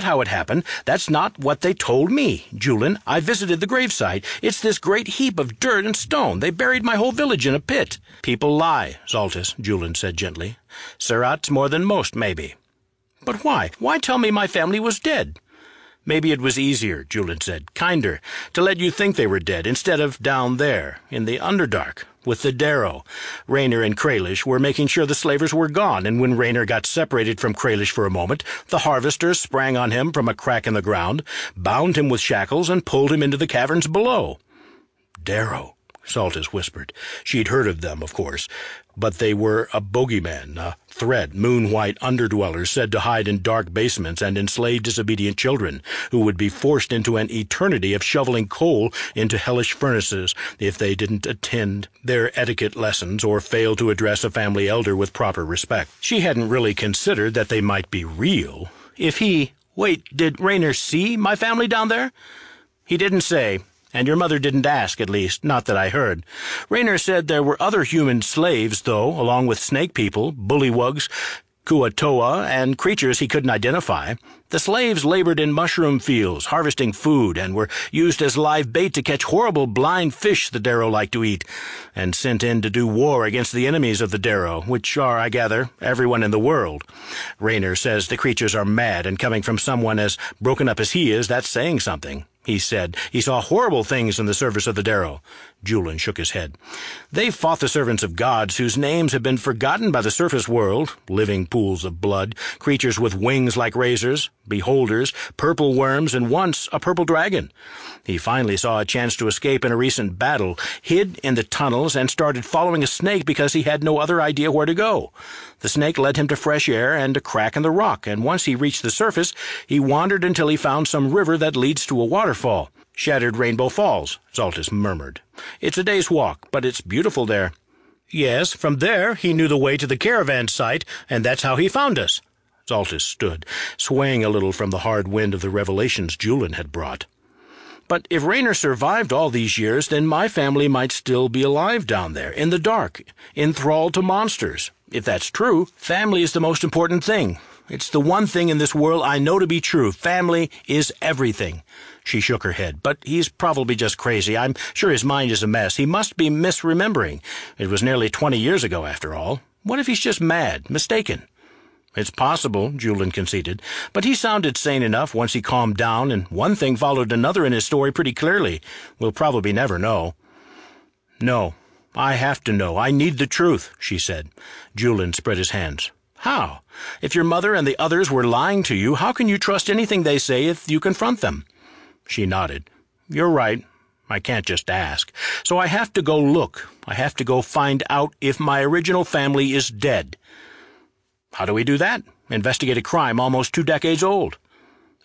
how it happened. That's not what they told me, Julian. I visited the gravesite. It's this great heap of dirt and stone. They buried my whole village in a pit." "People lie, Zaltys," Julian said gently. "Surats more than most, maybe." "But why? Why tell me my family was dead?" "Maybe it was easier," Julian said, "kinder, to let you think they were dead, instead of down there, in the Underdark, with the Darrow. Raynor and Kralish were making sure the slavers were gone, and when Raynor got separated from Kralish for a moment, the harvesters sprang on him from a crack in the ground, bound him with shackles, and pulled him into the caverns below." "Darrow," Zaltys whispered. She'd heard of them, of course, but they were a bogeyman, a threat, moon-white underdwellers said to hide in dark basements and enslave disobedient children, who would be forced into an eternity of shoveling coal into hellish furnaces if they didn't attend their etiquette lessons or fail to address a family elder with proper respect. She hadn't really considered that they might be real. Wait, did Raynor see my family down there? "He didn't say. And your mother didn't ask, at least, not that I heard. Raynor said there were other human slaves, though, along with snake people, bullywugs, kuatoa, and creatures he couldn't identify. The slaves labored in mushroom fields, harvesting food, and were used as live bait to catch horrible blind fish the Darrow liked to eat, and sent in to do war against the enemies of the Darrow, which are, I gather, everyone in the world. Raynor says the creatures are mad, and coming from someone as broken up as he is, that's saying something. He said he saw horrible things in the service of the Darrow." Julian shook his head. "They fought the servants of gods whose names have been forgotten by the surface world, living pools of blood, creatures with wings like razors, beholders, purple worms, and once a purple dragon. He finally saw a chance to escape in a recent battle, hid in the tunnels, and started following a snake because he had no other idea where to go. The snake led him to fresh air and a crack in the rock, and once he reached the surface, he wandered until he found some river that leads to a waterfall. Shattered Rainbow Falls," Zaltys murmured. "It's a day's walk, but it's beautiful there." "Yes, from there he knew the way to the caravan site, and that's how he found us." Zaltys stood, swaying a little from the hard wind of the revelations Julian had brought. "But if Raynor survived all these years, then my family might still be alive down there, in the dark, enthralled to monsters. If that's true, family is the most important thing. It's the one thing in this world I know to be true. Family is everything." She shook her head. "But he's probably just crazy. I'm sure his mind is a mess. He must be misremembering. It was nearly 20 years ago, after all. What if he's just mad, mistaken?" "It's possible," Julian conceded, "but he sounded sane enough once he calmed down, and one thing followed another in his story pretty clearly. We'll probably never know." "No, I have to know. I need the truth," she said. Julian spread his hands. "How? If your mother and the others were lying to you, how can you trust anything they say if you confront them?" She nodded. "You're right. I can't just ask. So I have to go look. I have to go find out if my original family is dead." "How do we do that? Investigate a crime almost 2 decades old."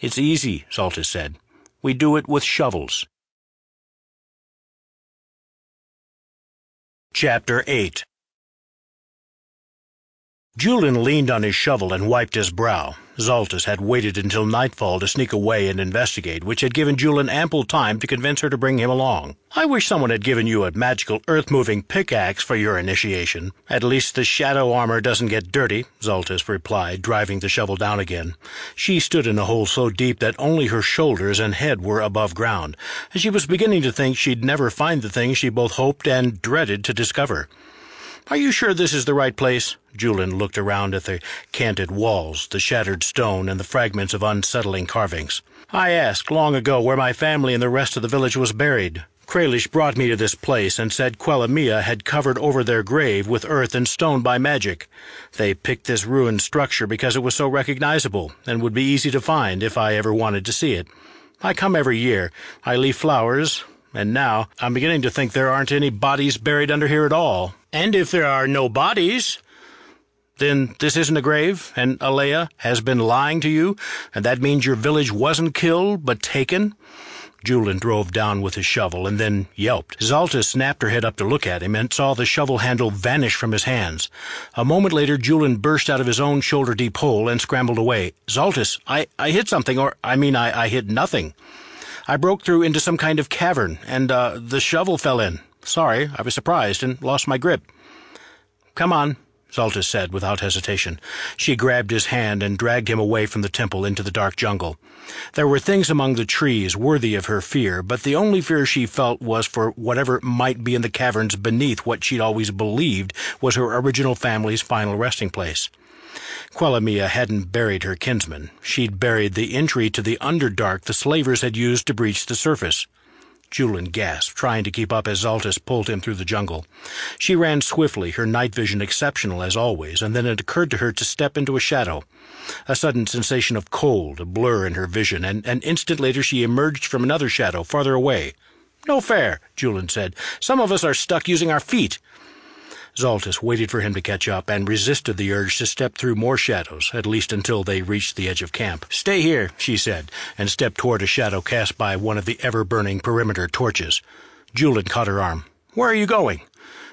"It's easy," Zaltys said. "We do it with shovels." Chapter 8. Julian leaned on his shovel and wiped his brow. Zaltys had waited until nightfall to sneak away and investigate, which had given Julin ample time to convince her to bring him along. "I wish someone had given you a magical earth-moving pickaxe for your initiation. At least the shadow armor doesn't get dirty," Zaltys replied, driving the shovel down again. She stood in a hole so deep that only her shoulders and head were above ground, and she was beginning to think she'd never find the thing she both hoped and dreaded to discover. "Are you sure this is the right place?" Julin looked around at the canted walls, the shattered stone, and the fragments of unsettling carvings. "I asked long ago where my family and the rest of the village was buried. Kralish brought me to this place and said Quellamia had covered over their grave with earth and stone by magic. They picked this ruined structure because it was so recognizable and would be easy to find if I ever wanted to see it. I come every year. I leave flowers, and now I'm beginning to think there aren't any bodies buried under here at all. And if there are no bodies, then this isn't a grave, and Alea has been lying to you, and that means your village wasn't killed, but taken?" Julin drove down with his shovel and then yelped. Zaltys snapped her head up to look at him and saw the shovel handle vanish from his hands. A moment later, Julin burst out of his own shoulder-deep hole and scrambled away. "Zaltys, I hit something, I hit nothing. I broke through into some kind of cavern, and the shovel fell in. Sorry, I was surprised and lost my grip." "Come on," Zaltys said without hesitation. She grabbed his hand and dragged him away from the temple into the dark jungle. There were things among the trees worthy of her fear, but the only fear she felt was for whatever might be in the caverns beneath what she'd always believed was her original family's final resting place. Quellamia hadn't buried her kinsman. She'd buried the entry to the Underdark the slavers had used to breach the surface. Julin gasped, trying to keep up as Zaltys pulled him through the jungle. She ran swiftly, her night vision exceptional as always, and then it occurred to her to step into a shadow. A sudden sensation of cold, a blur in her vision, and an instant later she emerged from another shadow farther away. "No fair," Julin said. "Some of us are stuck using our feet." Zaltys waited for him to catch up and resisted the urge to step through more shadows, at least until they reached the edge of camp. "Stay here," she said, and stepped toward a shadow cast by one of the ever-burning perimeter torches. Julin caught her arm. "Where are you going?"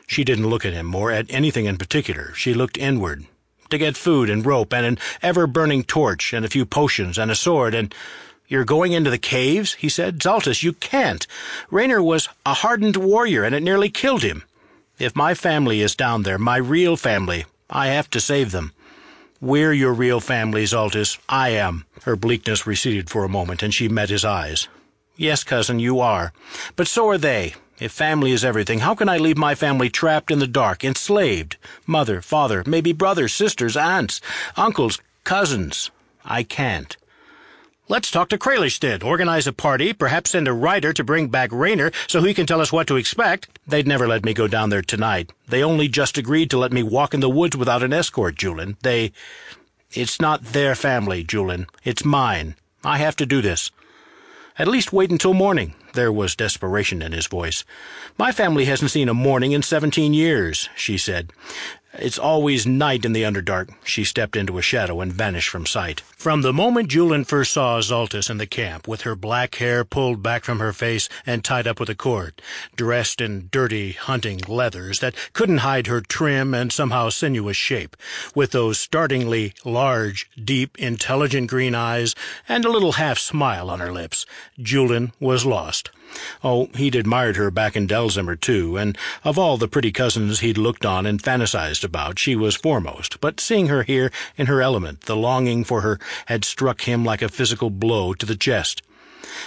She didn't look at him or at anything in particular. She looked inward. "To get food and rope and an ever-burning torch and a few potions and a sword and—" "You're going into the caves?" he said. "Zaltys, you can't. Raynor was a hardened warrior, and it nearly killed him. If my family is down there, my real family, I have to save them." "We're your real family, Zaltys. I am." Her bleakness receded for a moment, and she met his eyes. "Yes, cousin, you are. But so are they. If family is everything, how can I leave my family trapped in the dark, enslaved? Mother, father, maybe brothers, sisters, aunts, uncles, cousins. I can't." "Let's talk to Kralish then. Organize a party, perhaps send a rider to bring back Raynor so he can tell us what to expect." "They'd never let me go down there tonight. They only just agreed to let me walk in the woods without an escort, Julin. It's not their family, Julin. It's mine. I have to do this." "At least wait until morning." There was desperation in his voice. "My family hasn't seen a morning in 17 years, she said. "It's always night in the Underdark." She stepped into a shadow and vanished from sight. From the moment Julin first saw Zaltys in the camp, with her black hair pulled back from her face and tied up with a cord, dressed in dirty hunting leathers that couldn't hide her trim and somehow sinuous shape, with those startlingly large, deep, intelligent green eyes and a little half-smile on her lips, Julin was lost. Oh, he'd admired her back in Delzimmer, too, and of all the pretty cousins he'd looked on and fantasized about, she was foremost. But seeing her here in her element, the longing for her had struck him like a physical blow to the chest.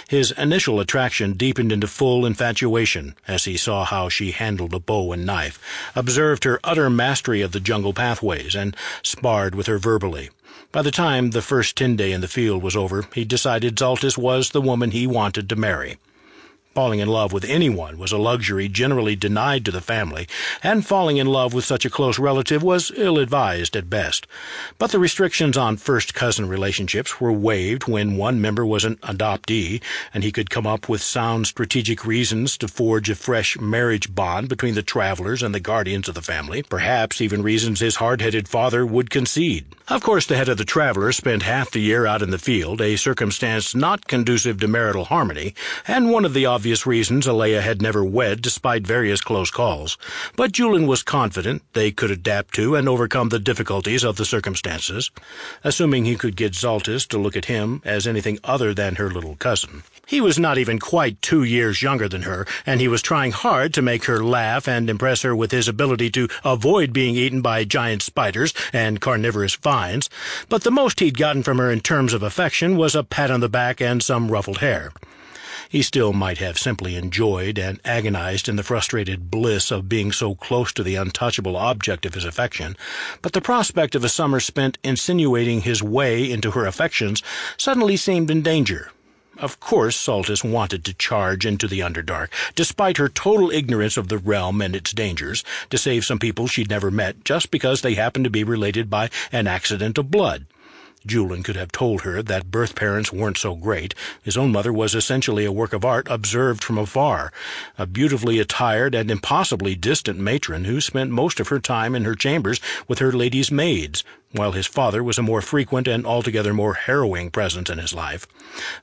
His initial attraction deepened into full infatuation as he saw how she handled a bow and knife, observed her utter mastery of the jungle pathways, and sparred with her verbally. By the time the first 10-day in the field was over, he decided Zaltys was the woman he wanted to marry. Falling in love with anyone was a luxury generally denied to the family, and falling in love with such a close relative was ill-advised at best. But the restrictions on first-cousin relationships were waived when one member was an adoptee, and he could come up with sound strategic reasons to forge a fresh marriage bond between the travelers and the guardians of the family, perhaps even reasons his hard-headed father would concede. Of course, the head of the travelers spent half the year out in the field, a circumstance not conducive to marital harmony, and one of the obvious obvious reasons, Alea had never wed despite various close calls, but Julian was confident they could adapt to and overcome the difficulties of the circumstances, assuming he could get Zaltys to look at him as anything other than her little cousin. He was not even quite 2 years younger than her, and he was trying hard to make her laugh and impress her with his ability to avoid being eaten by giant spiders and carnivorous vines, but the most he'd gotten from her in terms of affection was a pat on the back and some ruffled hair. He still might have simply enjoyed and agonized in the frustrated bliss of being so close to the untouchable object of his affection, but the prospect of a summer spent insinuating his way into her affections suddenly seemed in danger. Of course, Zaltys wanted to charge into the Underdark, despite her total ignorance of the realm and its dangers, to save some people she'd never met just because they happened to be related by an accident of blood. Julian could have told her that birth parents weren't so great. His own mother was essentially a work of art observed from afar, a beautifully attired and impossibly distant matron who spent most of her time in her chambers with her ladies' maids, while his father was a more frequent and altogether more harrowing presence in his life.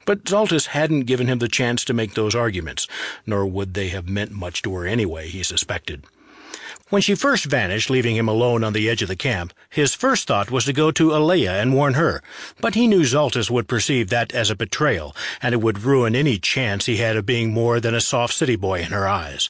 But Zaltys hadn't given him the chance to make those arguments, nor would they have meant much to her anyway, he suspected. When she first vanished, leaving him alone on the edge of the camp, his first thought was to go to Alea and warn her, but he knew Zaltys would perceive that as a betrayal, and it would ruin any chance he had of being more than a soft city boy in her eyes.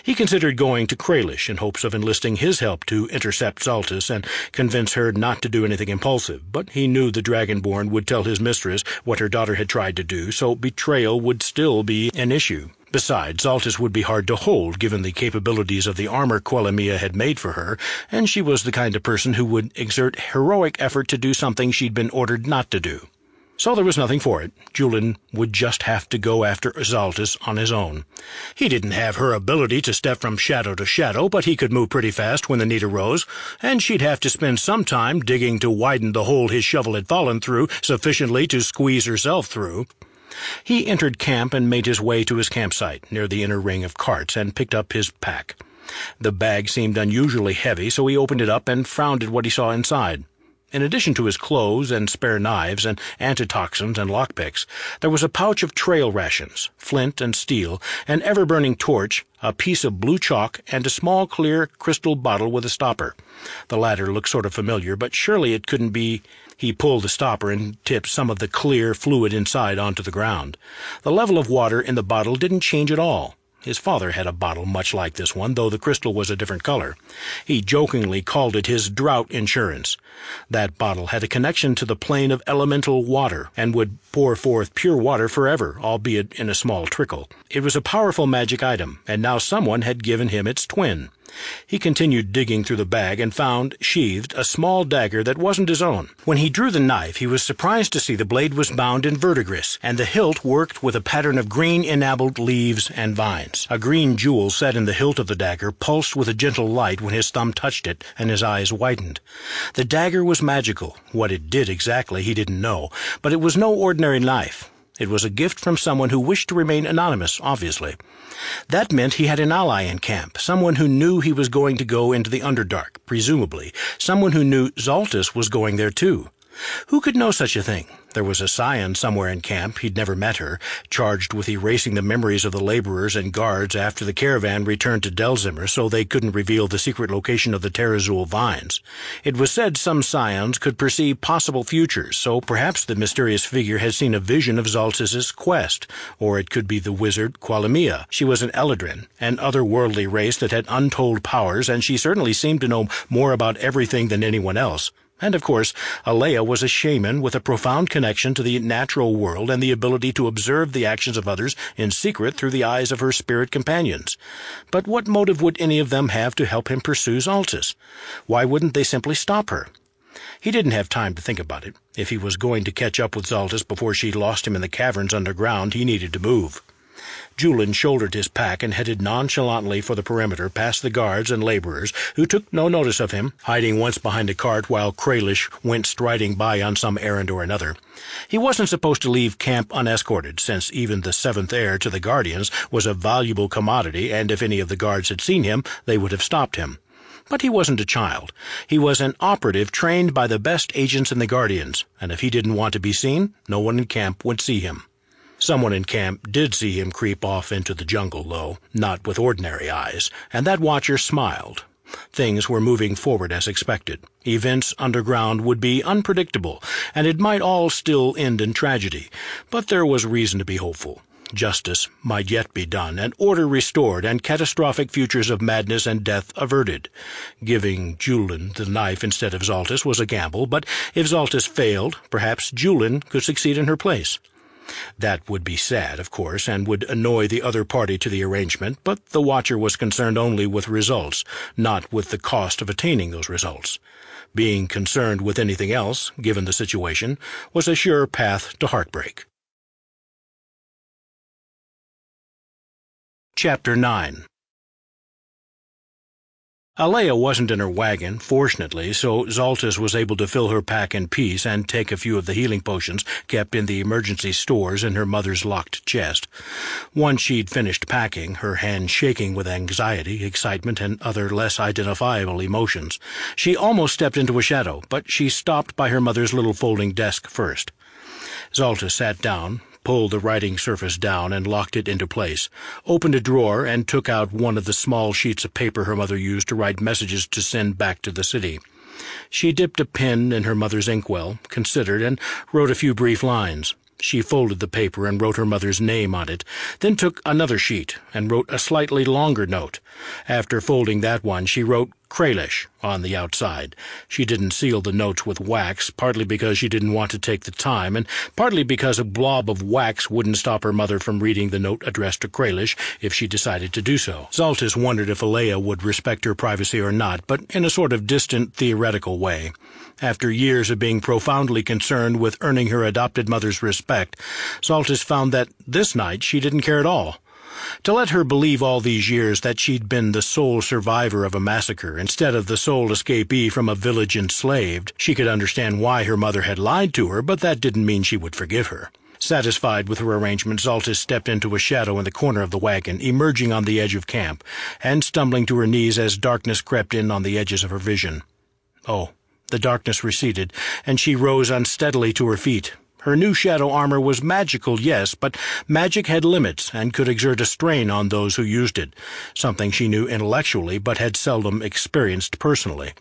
He considered going to Kralish in hopes of enlisting his help to intercept Zaltys and convince her not to do anything impulsive, but he knew the Dragonborn would tell his mistress what her daughter had tried to do, so betrayal would still be an issue. Besides, Zaltys would be hard to hold, given the capabilities of the armor Quelimea had made for her, and she was the kind of person who would exert heroic effort to do something she'd been ordered not to do. So there was nothing for it. Julian would just have to go after Zaltys on his own. He didn't have her ability to step from shadow to shadow, but he could move pretty fast when the need arose, and she'd have to spend some time digging to widen the hole his shovel had fallen through sufficiently to squeeze herself through. He entered camp and made his way to his campsite, near the inner ring of carts, and picked up his pack. The bag seemed unusually heavy, so he opened it up and frowned at what he saw inside. In addition to his clothes and spare knives and antitoxins and lockpicks, there was a pouch of trail rations, flint and steel, an ever-burning torch, a piece of blue chalk, and a small clear crystal bottle with a stopper. The latter looked sort of familiar, but surely it couldn't be. He pulled the stopper and tipped some of the clear fluid inside onto the ground. The level of water in the bottle didn't change at all. His father had a bottle much like this one, though the crystal was a different color. He jokingly called it his drought insurance. That bottle had a connection to the plane of elemental water, and would pour forth pure water forever, albeit in a small trickle. It was a powerful magic item, and now someone had given him its twin. He continued digging through the bag and found, sheathed, a small dagger that wasn't his own. When he drew the knife, he was surprised to see the blade was bound in verdigris, and the hilt worked with a pattern of green enameled leaves and vines. A green jewel set in the hilt of the dagger pulsed with a gentle light when his thumb touched it, and his eyes widened. The dagger was magical. What it did exactly he didn't know, but it was no ordinary knife. It was a gift from someone who wished to remain anonymous, obviously. That meant he had an ally in camp, someone who knew he was going to go into the Underdark, presumably, someone who knew Zaltys was going there too. Who could know such a thing? There was a scion somewhere in camp, he'd never met her, charged with erasing the memories of the laborers and guards after the caravan returned to Delzimmer so they couldn't reveal the secret location of the terazul vines. It was said some scions could perceive possible futures, so perhaps the mysterious figure had seen a vision of Zaltys's quest, or it could be the wizard Quelimea. She was an Eladrin, an otherworldly race that had untold powers, and she certainly seemed to know more about everything than anyone else. And, of course, Alea was a shaman with a profound connection to the natural world and the ability to observe the actions of others in secret through the eyes of her spirit companions. But what motive would any of them have to help him pursue Zaltys? Why wouldn't they simply stop her? He didn't have time to think about it. If he was going to catch up with Zaltys before she lost him in the caverns underground, he needed to move. Julian shouldered his pack and headed nonchalantly for the perimeter past the guards and laborers, who took no notice of him, hiding once behind a cart while Kralish went striding by on some errand or another. He wasn't supposed to leave camp unescorted, since even the seventh heir to the Guardians was a valuable commodity, and if any of the guards had seen him, they would have stopped him. But he wasn't a child. He was an operative trained by the best agents in the Guardians, and if he didn't want to be seen, no one in camp would see him. Someone in camp did see him creep off into the jungle, though, not with ordinary eyes, and that watcher smiled. Things were moving forward as expected. Events underground would be unpredictable, and it might all still end in tragedy, but there was reason to be hopeful. Justice might yet be done, and order restored, and catastrophic futures of madness and death averted. Giving Julin the knife instead of Zaltys was a gamble, but if Zaltys failed, perhaps Julin could succeed in her place. That would be sad, of course, and would annoy the other party to the arrangement, but the Watcher was concerned only with results, not with the cost of attaining those results. Being concerned with anything else, given the situation, was a sure path to heartbreak. Chapter 9. Alea wasn't in her wagon, fortunately, so Zaltys was able to fill her pack in peace and take a few of the healing potions kept in the emergency stores in her mother's locked chest. Once she'd finished packing, her hand shaking with anxiety, excitement, and other less identifiable emotions, she almost stepped into a shadow, but she stopped by her mother's little folding desk first. Zaltys sat down, pulled the writing surface down and locked it into place, opened a drawer and took out one of the small sheets of paper her mother used to write messages to send back to the city. She dipped a pen in her mother's inkwell, considered, and wrote a few brief lines. She folded the paper and wrote her mother's name on it, then took another sheet and wrote a slightly longer note. After folding that one, she wrote Kralish on the outside. She didn't seal the notes with wax, partly because she didn't want to take the time, and partly because a blob of wax wouldn't stop her mother from reading the note addressed to Kralish if she decided to do so. Zaltys wondered if Alea would respect her privacy or not, but in a sort of distant, theoretical way. After years of being profoundly concerned with earning her adopted mother's respect, Zaltys found that this night she didn't care at all. To let her believe all these years that she'd been the sole survivor of a massacre instead of the sole escapee from a village enslaved, she could understand why her mother had lied to her, but that didn't mean she would forgive her. Satisfied with her arrangement, Zaltys stepped into a shadow in the corner of the wagon, emerging on the edge of camp, and stumbling to her knees as darkness crept in on the edges of her vision. Oh, the darkness receded, and she rose unsteadily to her feet. Her new shadow armor was magical, yes, but magic had limits and could exert a strain on those who used it, something she knew intellectually but had seldom experienced personally.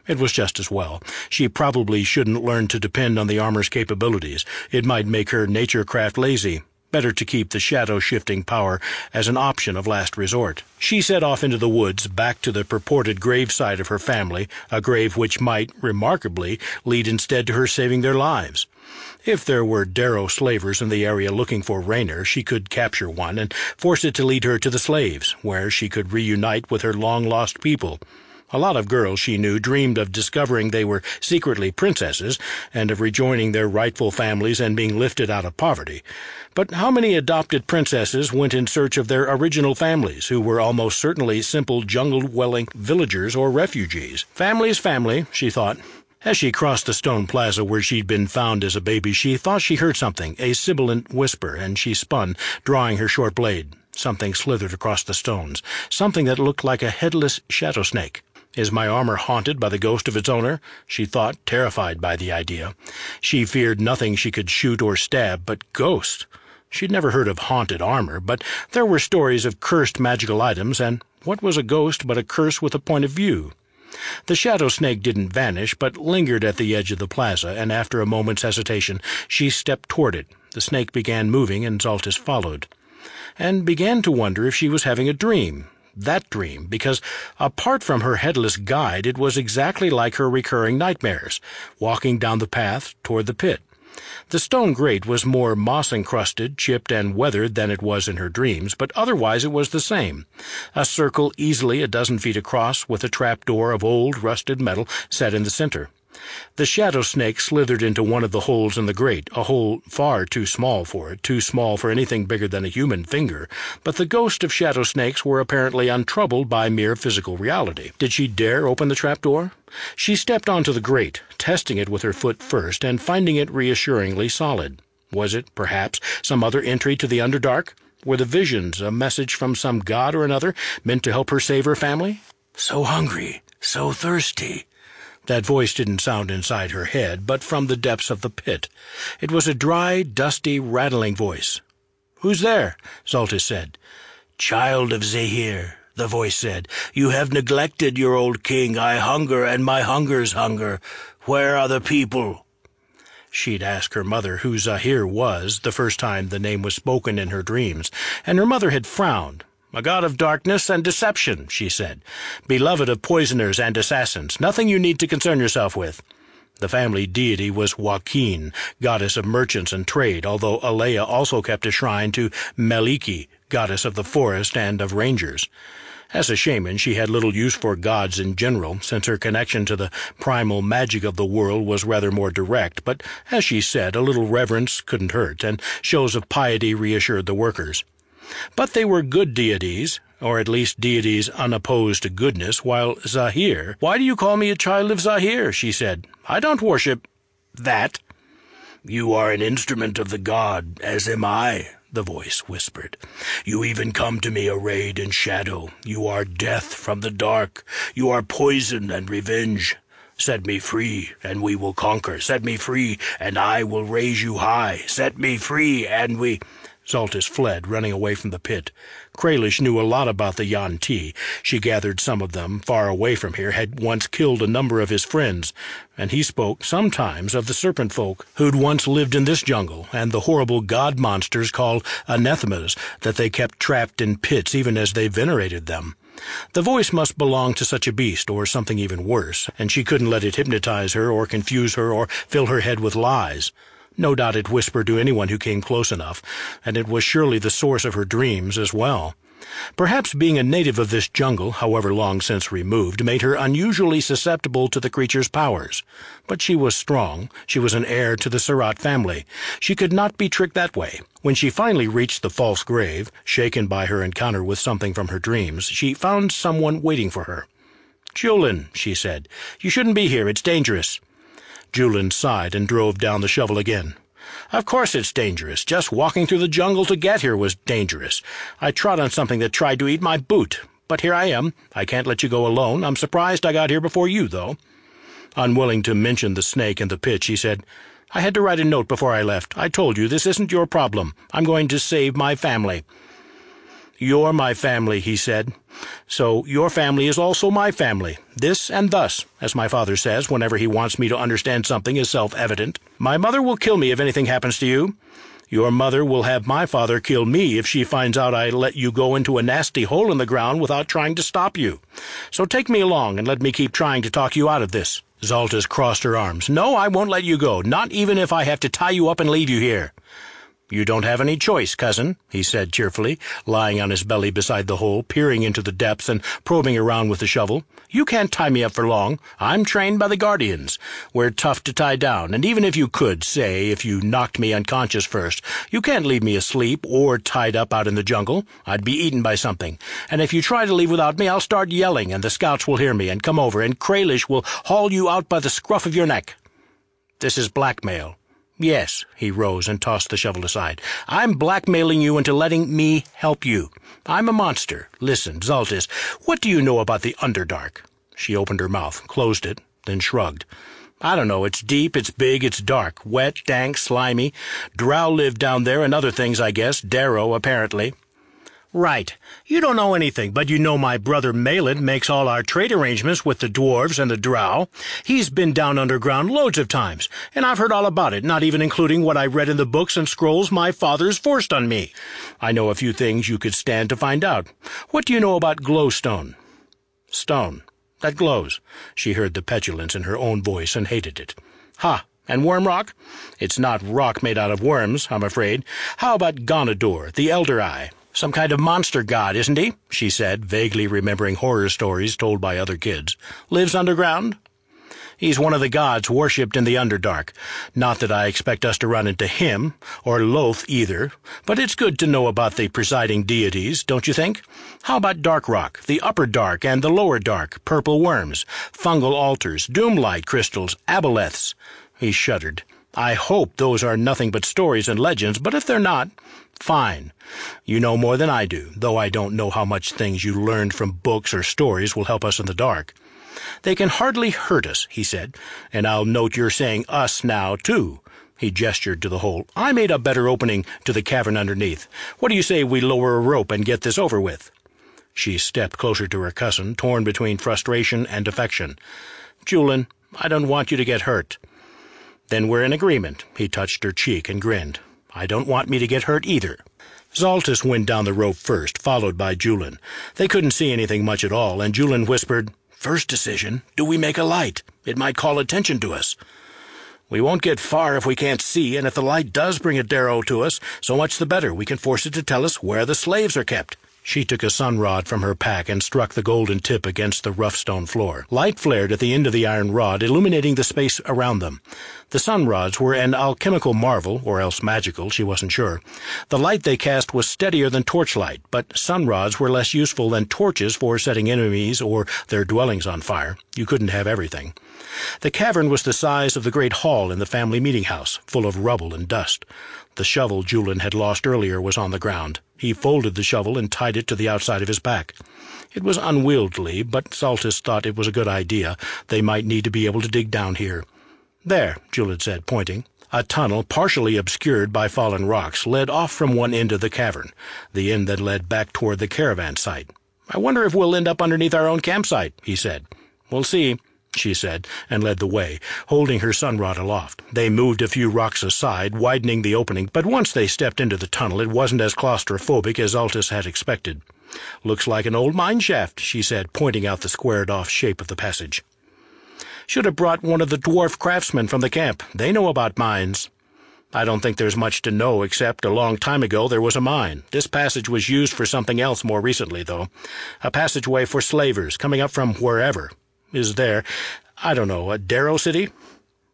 It was just as well. She probably shouldn't learn to depend on the armor's capabilities. It might make her naturecraft lazy. Better to keep the shadow-shifting power as an option of last resort. She set off into the woods, back to the purported gravesite of her family, a grave which might, remarkably, lead instead to her saving their lives. If there were Darrow slavers in the area looking for Raynor, she could capture one and force it to lead her to the slaves, where she could reunite with her long-lost people. A lot of girls she knew dreamed of discovering they were secretly princesses and of rejoining their rightful families and being lifted out of poverty. But how many adopted princesses went in search of their original families, who were almost certainly simple jungle-dwelling villagers or refugees? Family is family, she thought. As she crossed the stone plaza where she'd been found as a baby, she thought she heard something, a sibilant whisper, and she spun, drawing her short blade. Something slithered across the stones, something that looked like a headless shadow snake. Is my armor haunted by the ghost of its owner? She thought, terrified by the idea. She feared nothing she could shoot or stab but ghosts. She'd never heard of haunted armor, but there were stories of cursed magical items, and what was a ghost but a curse with a point of view? The shadow snake didn't vanish, but lingered at the edge of the plaza, and after a moment's hesitation, she stepped toward it. The snake began moving, and Zaltys followed, and began to wonder if she was having a dream. That dream, because apart from her headless guide, it was exactly like her recurring nightmares, walking down the path toward the pit. The stone grate was more moss-encrusted, chipped, and weathered than it was in her dreams, but otherwise it was the same. A circle easily a dozen feet across, with a trapdoor of old, rusted metal set in the center. The shadow snake slithered into one of the holes in the grate, a hole far too small for it, too small for anything bigger than a human finger, but the ghost of shadow snakes were apparently untroubled by mere physical reality. Did she dare open the trapdoor? She stepped onto the grate, testing it with her foot first, and finding it reassuringly solid. Was it, perhaps, some other entry to the Underdark? Were the visions a message from some god or another, meant to help her save her family? So hungry, so thirsty. That voice didn't sound inside her head, but from the depths of the pit. It was a dry, dusty, rattling voice. "Who's there?" Zaltys said. "Child of Zahir," the voice said, "you have neglected your old king. I hunger, and my hunger's hunger. Where are the people?" She'd asked her mother who Zahir was the first time the name was spoken in her dreams, and her mother had frowned. "A god of darkness and deception," she said. "Beloved of poisoners and assassins. Nothing you need to concern yourself with." The family deity was Joaquin, goddess of merchants and trade, although Alea also kept a shrine to Meliki, goddess of the forest and of rangers. As a shaman, she had little use for gods in general, since her connection to the primal magic of the world was rather more direct, but, as she said, a little reverence couldn't hurt, and shows of piety reassured the workers. But they were good deities, or at least deities unopposed to goodness, while Zahir— "Why do you call me a child of Zahir?" she said. "I don't worship that." "You are an instrument of the god, as am I," the voice whispered. "You even come to me arrayed in shadow. You are death from the dark. You are poison and revenge. Set me free, and we will conquer. Set me free, and I will raise you high. Set me free, and we—" Zaltys fled, running away from the pit. Kralish knew a lot about the yuan-ti. She gathered some of them, far away from here, had once killed a number of his friends, and he spoke sometimes of the serpent folk who'd once lived in this jungle, and the horrible god monsters called anathemas that they kept trapped in pits even as they venerated them. The voice must belong to such a beast, or something even worse, and she couldn't let it hypnotize her or confuse her or fill her head with lies. No doubt it whispered to anyone who came close enough, and it was surely the source of her dreams as well. Perhaps being a native of this jungle, however long since removed, made her unusually susceptible to the creature's powers. But she was strong. She was an heir to the Surat family. She could not be tricked that way. When she finally reached the false grave, shaken by her encounter with something from her dreams, she found someone waiting for her. "Julin," she said, "you shouldn't be here. It's dangerous." Julin sighed and drove down the shovel again. "Of course it's dangerous. Just walking through the jungle to get here was dangerous. I trod on something that tried to eat my boot. But here I am. I can't let you go alone. I'm surprised I got here before you, though." Unwilling to mention the snake in the pit, she said, "I had to write a note before I left. I told you, this isn't your problem. I'm going to save my family." "You're my family," he said. "So your family is also my family. This and thus, as my father says whenever he wants me to understand something is self-evident. My mother will kill me if anything happens to you. Your mother will have my father kill me if she finds out I let you go into a nasty hole in the ground without trying to stop you. So take me along and let me keep trying to talk you out of this." Zaltys crossed her arms. "No, I won't let you go, not even if I have to tie you up and leave you here." "You don't have any choice, cousin," he said cheerfully, lying on his belly beside the hole, peering into the depths and probing around with the shovel. "You can't tie me up for long. I'm trained by the Guardians. We're tough to tie down, and even if you could, say, if you knocked me unconscious first, you can't leave me asleep or tied up out in the jungle. I'd be eaten by something. And if you try to leave without me, I'll start yelling, and the scouts will hear me and come over, and Kralish will haul you out by the scruff of your neck. This is blackmail." "Yes," he rose and tossed the shovel aside. "I'm blackmailing you into letting me help you. I'm a monster. Listen, Zaltys, what do you know about the Underdark?" She opened her mouth, closed it, then shrugged. "I don't know. It's deep, it's big, it's dark. Wet, dank, slimy. Drow live down there and other things, I guess. Darrow, apparently." "Right. You don't know anything, but you know my brother Malin makes all our trade arrangements with the dwarves and the drow. He's been down underground loads of times, and I've heard all about it, not even including what I read in the books and scrolls my father's forced on me. I know a few things you could stand to find out. What do you know about glowstone?" "Stone. That glows." She heard the petulance in her own voice and hated it. "Ha! And worm rock? It's not rock made out of worms, I'm afraid. How about Gonador, the Elder Eye? Some kind of monster god, isn't he?" she said, vaguely remembering horror stories told by other kids. "Lives underground?" "He's one of the gods worshipped in the Underdark. Not that I expect us to run into him, or Loth either, but it's good to know about the presiding deities, don't you think? How about Dark Rock, the Upper Dark and the Lower Dark, purple worms, fungal altars, doomlight crystals, aboleths?" He shuddered. "I hope those are nothing but stories and legends, but if they're not, fine. You know more than I do, though I don't know how much things you learned from books or stories will help us in the dark." "They can hardly hurt us," he said, "and I'll note you're saying us now, too. He gestured to the hole. "I made a better opening to the cavern underneath. What do you say we lower a rope and get this over with?" She stepped closer to her cousin, torn between frustration and affection. "Julian, I don't want you to get hurt." "Then we're in agreement." He touched her cheek and grinned. "I don't want me to get hurt either." Zaltys went down the rope first, followed by Julian. They couldn't see anything much at all, and Julian whispered, "First decision, do we make a light? It might call attention to us." "We won't get far if we can't see, and if the light does bring a Darrow to us, so much the better. We can force it to tell us where the slaves are kept." She took a sunrod from her pack and struck the golden tip against the rough stone floor. Light flared at the end of the iron rod, illuminating the space around them. The sunrods were an alchemical marvel, or else magical, she wasn't sure. The light they cast was steadier than torchlight, but sunrods were less useful than torches for setting enemies or their dwellings on fire. You couldn't have everything. The cavern was the size of the great hall in the family meeting house, full of rubble and dust. The shovel Julian had lost earlier was on the ground. He folded the shovel and tied it to the outside of his back. It was unwieldy, but Zaltys thought it was a good idea. They might need to be able to dig down here. "There," Julian said, pointing. A tunnel, partially obscured by fallen rocks, led off from one end of the cavern, the end that led back toward the caravan site. "I wonder if we'll end up underneath our own campsite," he said. "We'll see," she said, and led the way, holding her sunrod aloft. They moved a few rocks aside, widening the opening, but once they stepped into the tunnel it wasn't as claustrophobic as Zaltys had expected. "Looks like an old mine shaft," she said, pointing out the squared-off shape of the passage. "Should have brought one of the dwarf craftsmen from the camp. They know about mines." "I don't think there's much to know, except a long time ago there was a mine. This passage was used for something else more recently, though. A passageway for slavers, coming up from wherever. Is there, I don't know, a Darrow city?"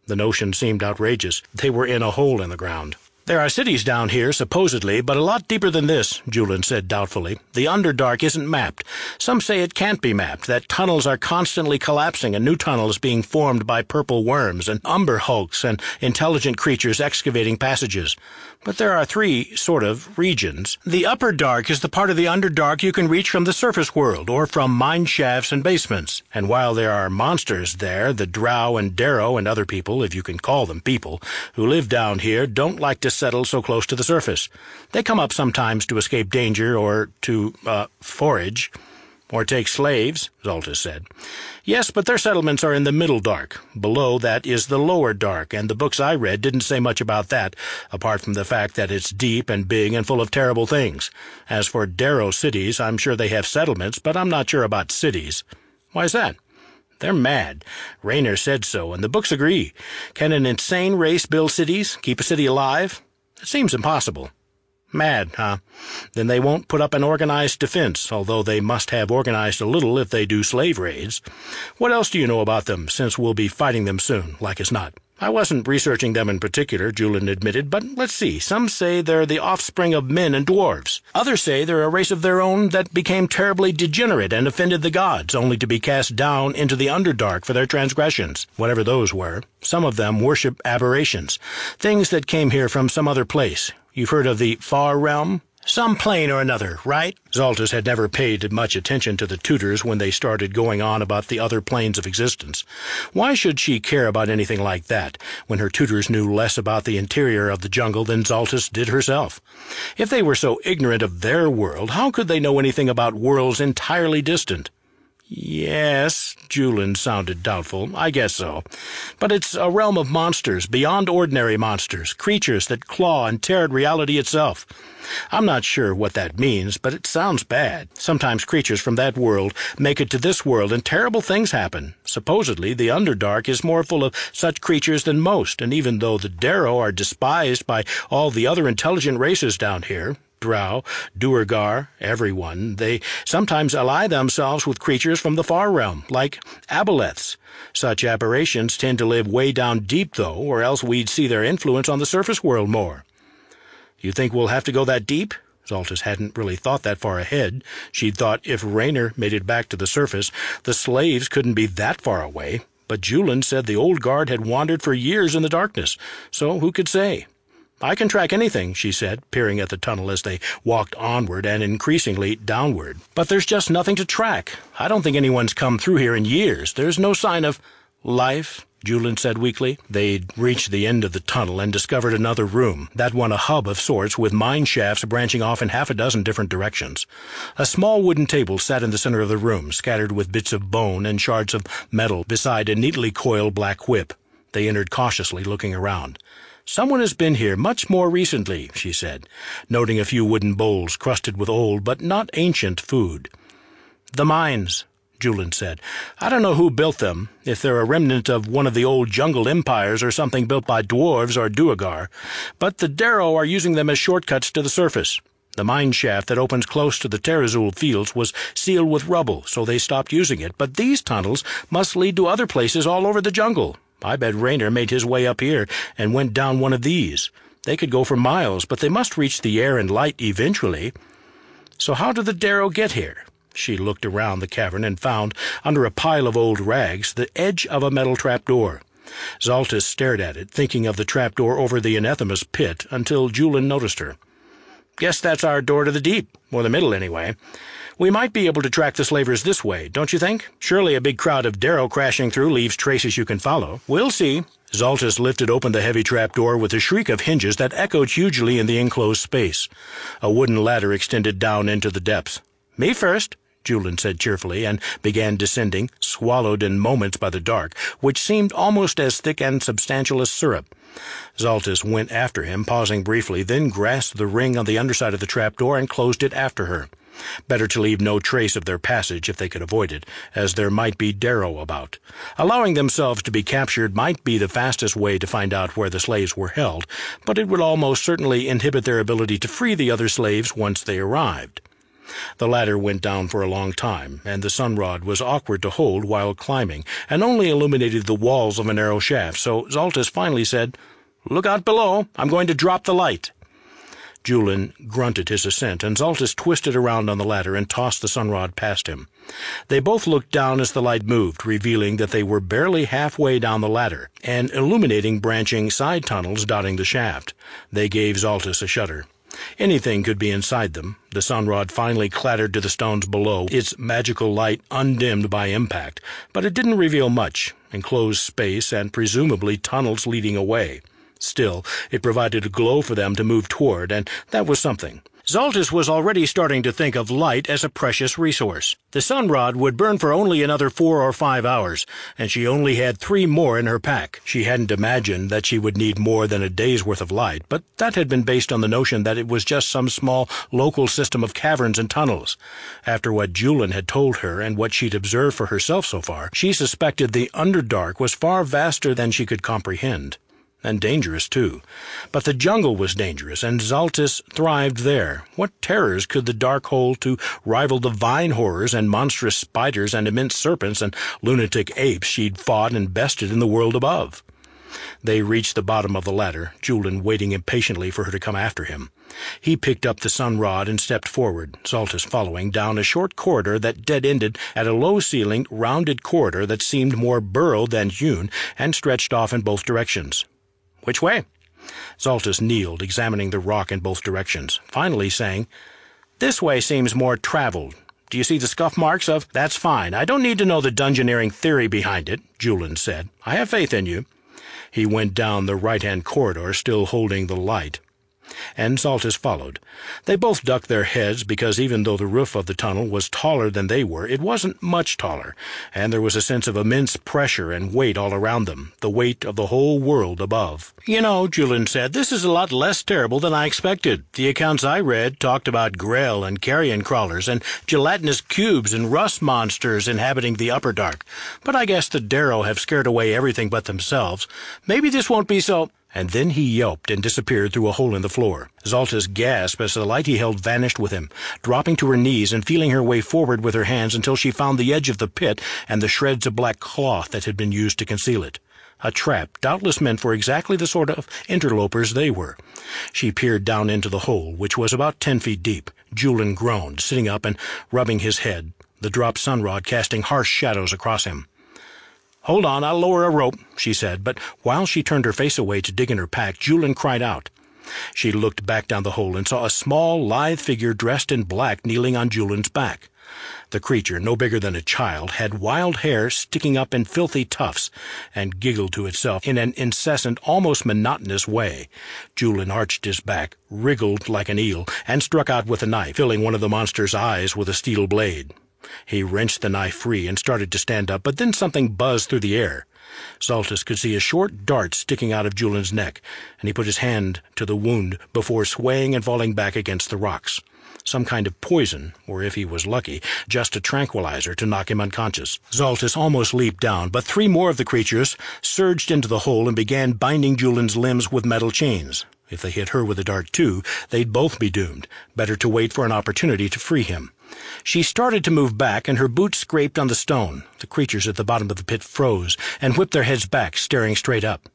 The notion seemed outrageous. They were in a hole in the ground. "There are cities down here, supposedly, but a lot deeper than this," Julian said doubtfully. "The Underdark isn't mapped. Some say it can't be mapped, that tunnels are constantly collapsing and new tunnels being formed by purple worms and umber hulks and intelligent creatures excavating passages. But there are three, sort of, regions. The Upper Dark is the part of the Underdark you can reach from the surface world, or from mine shafts and basements. And while there are monsters there, the Drow and Darrow and other people, if you can call them people, who live down here don't like to settle so close to the surface. They come up sometimes to escape danger or to, forage. Or take slaves," Zaltys said. "Yes, but their settlements are in the Middle Dark. Below that is the Lower Dark, and the books I read didn't say much about that, apart from the fact that it's deep and big and full of terrible things. As for Darrow cities, I'm sure they have settlements, but I'm not sure about cities." "Why's that?" "They're mad. Raynor said so, and the books agree. Can an insane race build cities, keep a city alive? It seems impossible." "Mad, huh? Then they won't put up an organized defense, although they must have organized a little if they do slave raids. What else do you know about them, since we'll be fighting them soon, like as not?" "I wasn't researching them in particular," Julian admitted, "but let's see. Some say they're the offspring of men and dwarves. Others say they're a race of their own that became terribly degenerate and offended the gods, only to be cast down into the Underdark for their transgressions, whatever those were. Some of them worship aberrations, things that came here from some other place. You've heard of the Far Realm? Some plane or another, right?" Zaltys had never paid much attention to the tutors when they started going on about the other planes of existence. Why should she care about anything like that, when her tutors knew less about the interior of the jungle than Zaltys did herself? If they were so ignorant of their world, how could they know anything about worlds entirely distant? "Yes," Julian sounded doubtful. "I guess so. But it's a realm of monsters, beyond ordinary monsters, creatures that claw and tear at reality itself. I'm not sure what that means, but it sounds bad. Sometimes creatures from that world make it to this world and terrible things happen. Supposedly, the Underdark is more full of such creatures than most, and even though the Darrow are despised by all the other intelligent races down here, Drow, Duergar, everyone, they sometimes ally themselves with creatures from the Far Realm, like aboleths. Such aberrations tend to live way down deep, though, or else we'd see their influence on the surface world more." "You think we'll have to go that deep?" Zaltys hadn't really thought that far ahead. She'd thought if Raynor made it back to the surface, the slaves couldn't be that far away. But Julian said the old guard had wandered for years in the darkness, so who could say? "I can track anything," she said, peering at the tunnel as they walked onward and increasingly downward. "But there's just nothing to track. I don't think anyone's come through here in years. There's no sign of life." Julin said weakly. They'd reached the end of the tunnel and discovered another room, that one a hub of sorts with mine shafts branching off in half a dozen different directions. A small wooden table sat in the center of the room, scattered with bits of bone and shards of metal beside a neatly coiled black whip. They entered cautiously, looking around. "Someone has been here much more recently," she said, noting a few wooden bowls crusted with old but not ancient food. "The mines," Julin said. "I don't know who built them, if they're a remnant of one of the old jungle empires or something built by dwarves or duergar, but the Darrow are using them as shortcuts to the surface. The mine shaft that opens close to the terazul fields was sealed with rubble, so they stopped using it, but these tunnels must lead to other places all over the jungle. I bet Raynor made his way up here and went down one of these. They could go for miles, but they must reach the air and light eventually. So how did the Darrow get here?" She looked around the cavern and found, under a pile of old rags, the edge of a metal trapdoor. Zaltys stared at it, thinking of the trapdoor over the anathema's pit, until Julin noticed her. "Guess that's our door to the deep, or the middle anyway. We might be able to track the slavers this way, don't you think? Surely a big crowd of Darrow crashing through leaves traces you can follow. We'll see." Zaltys lifted open the heavy trapdoor with a shriek of hinges that echoed hugely in the enclosed space. A wooden ladder extended down into the depths. "Me first," Julin said cheerfully, and began descending, swallowed in moments by the dark, which seemed almost as thick and substantial as syrup. Zaltys went after him, pausing briefly, then grasped the ring on the underside of the trapdoor and closed it after her. Better to leave no trace of their passage if they could avoid it, as there might be Darrow about. Allowing themselves to be captured might be the fastest way to find out where the slaves were held, but it would almost certainly inhibit their ability to free the other slaves once they arrived. The ladder went down for a long time, and the sunrod was awkward to hold while climbing, and only illuminated the walls of a narrow shaft, so Zaltys finally said, "Look out below. I'm going to drop the light." Julin grunted his assent, and Zaltys twisted around on the ladder and tossed the sunrod past him. They both looked down as the light moved, revealing that they were barely halfway down the ladder, and illuminating branching side tunnels dotting the shaft. They gave Zaltys a shudder. Anything could be inside them. The sunrod finally clattered to the stones below, its magical light undimmed by impact, but it didn't reveal much. Enclosed space and presumably tunnels leading away. Still, it provided a glow for them to move toward, and that was something. Zaltys was already starting to think of light as a precious resource. The sunrod would burn for only another 4 or 5 hours, and she only had 3 more in her pack. She hadn't imagined that she would need more than a day's worth of light, but that had been based on the notion that it was just some small local system of caverns and tunnels. After what Julin had told her and what she'd observed for herself so far, she suspected the Underdark was far vaster than she could comprehend. And dangerous, too. But the jungle was dangerous, and Zaltys thrived there. What terrors could the dark hold to rival the vine horrors and monstrous spiders and immense serpents and lunatic apes she'd fought and bested in the world above? They reached the bottom of the ladder, Julin waiting impatiently for her to come after him. He picked up the sunrod and stepped forward, Zaltys following, down a short corridor that dead-ended at a low-ceilinged, rounded corridor that seemed more burrowed than hewn and stretched off in both directions. "Which way?" Zaltys kneeled, examining the rock in both directions, finally saying, "This way seems more traveled. Do you see the scuff marks of—" "That's fine. I don't need to know the dungeoneering theory behind it," Julin said. "I have faith in you." He went down the right-hand corridor, still holding the light, and Zaltys followed. They both ducked their heads because even though the roof of the tunnel was taller than they were, it wasn't much taller, and there was a sense of immense pressure and weight all around them, the weight of the whole world above. "You know," Julin said, "this is a lot less terrible than I expected. The accounts I read talked about grell and carrion crawlers and gelatinous cubes and rust monsters inhabiting the upper dark, but I guess the Darrow have scared away everything but themselves. Maybe this won't be so—" And then he yelped and disappeared through a hole in the floor. Zaltys gasped as the light he held vanished with him, dropping to her knees and feeling her way forward with her hands until she found the edge of the pit and the shreds of black cloth that had been used to conceal it. A trap, doubtless meant for exactly the sort of interlopers they were. She peered down into the hole, which was about 10 feet deep. Julin groaned, sitting up and rubbing his head, the dropped sunrod casting harsh shadows across him. "Hold on, I'll lower a rope," she said, but while she turned her face away to dig in her pack, Julin cried out. She looked back down the hole and saw a small, lithe figure dressed in black kneeling on Julian's back. The creature, no bigger than a child, had wild hair sticking up in filthy tufts, and giggled to itself in an incessant, almost monotonous way. Julian arched his back, wriggled like an eel, and struck out with a knife, filling one of the monster's eyes with a steel blade. He wrenched the knife free and started to stand up, but then something buzzed through the air. Zaltys could see a short dart sticking out of Julian's neck, and he put his hand to the wound before swaying and falling back against the rocks. Some kind of poison, or if he was lucky, just a tranquilizer to knock him unconscious. Zaltys almost leaped down, but 3 more of the creatures surged into the hole and began binding Julian's limbs with metal chains. If they hit her with a dart too, they'd both be doomed. Better to wait for an opportunity to free him. She started to move back, and her boots scraped on the stone. The creatures at the bottom of the pit froze and whipped their heads back, staring straight up.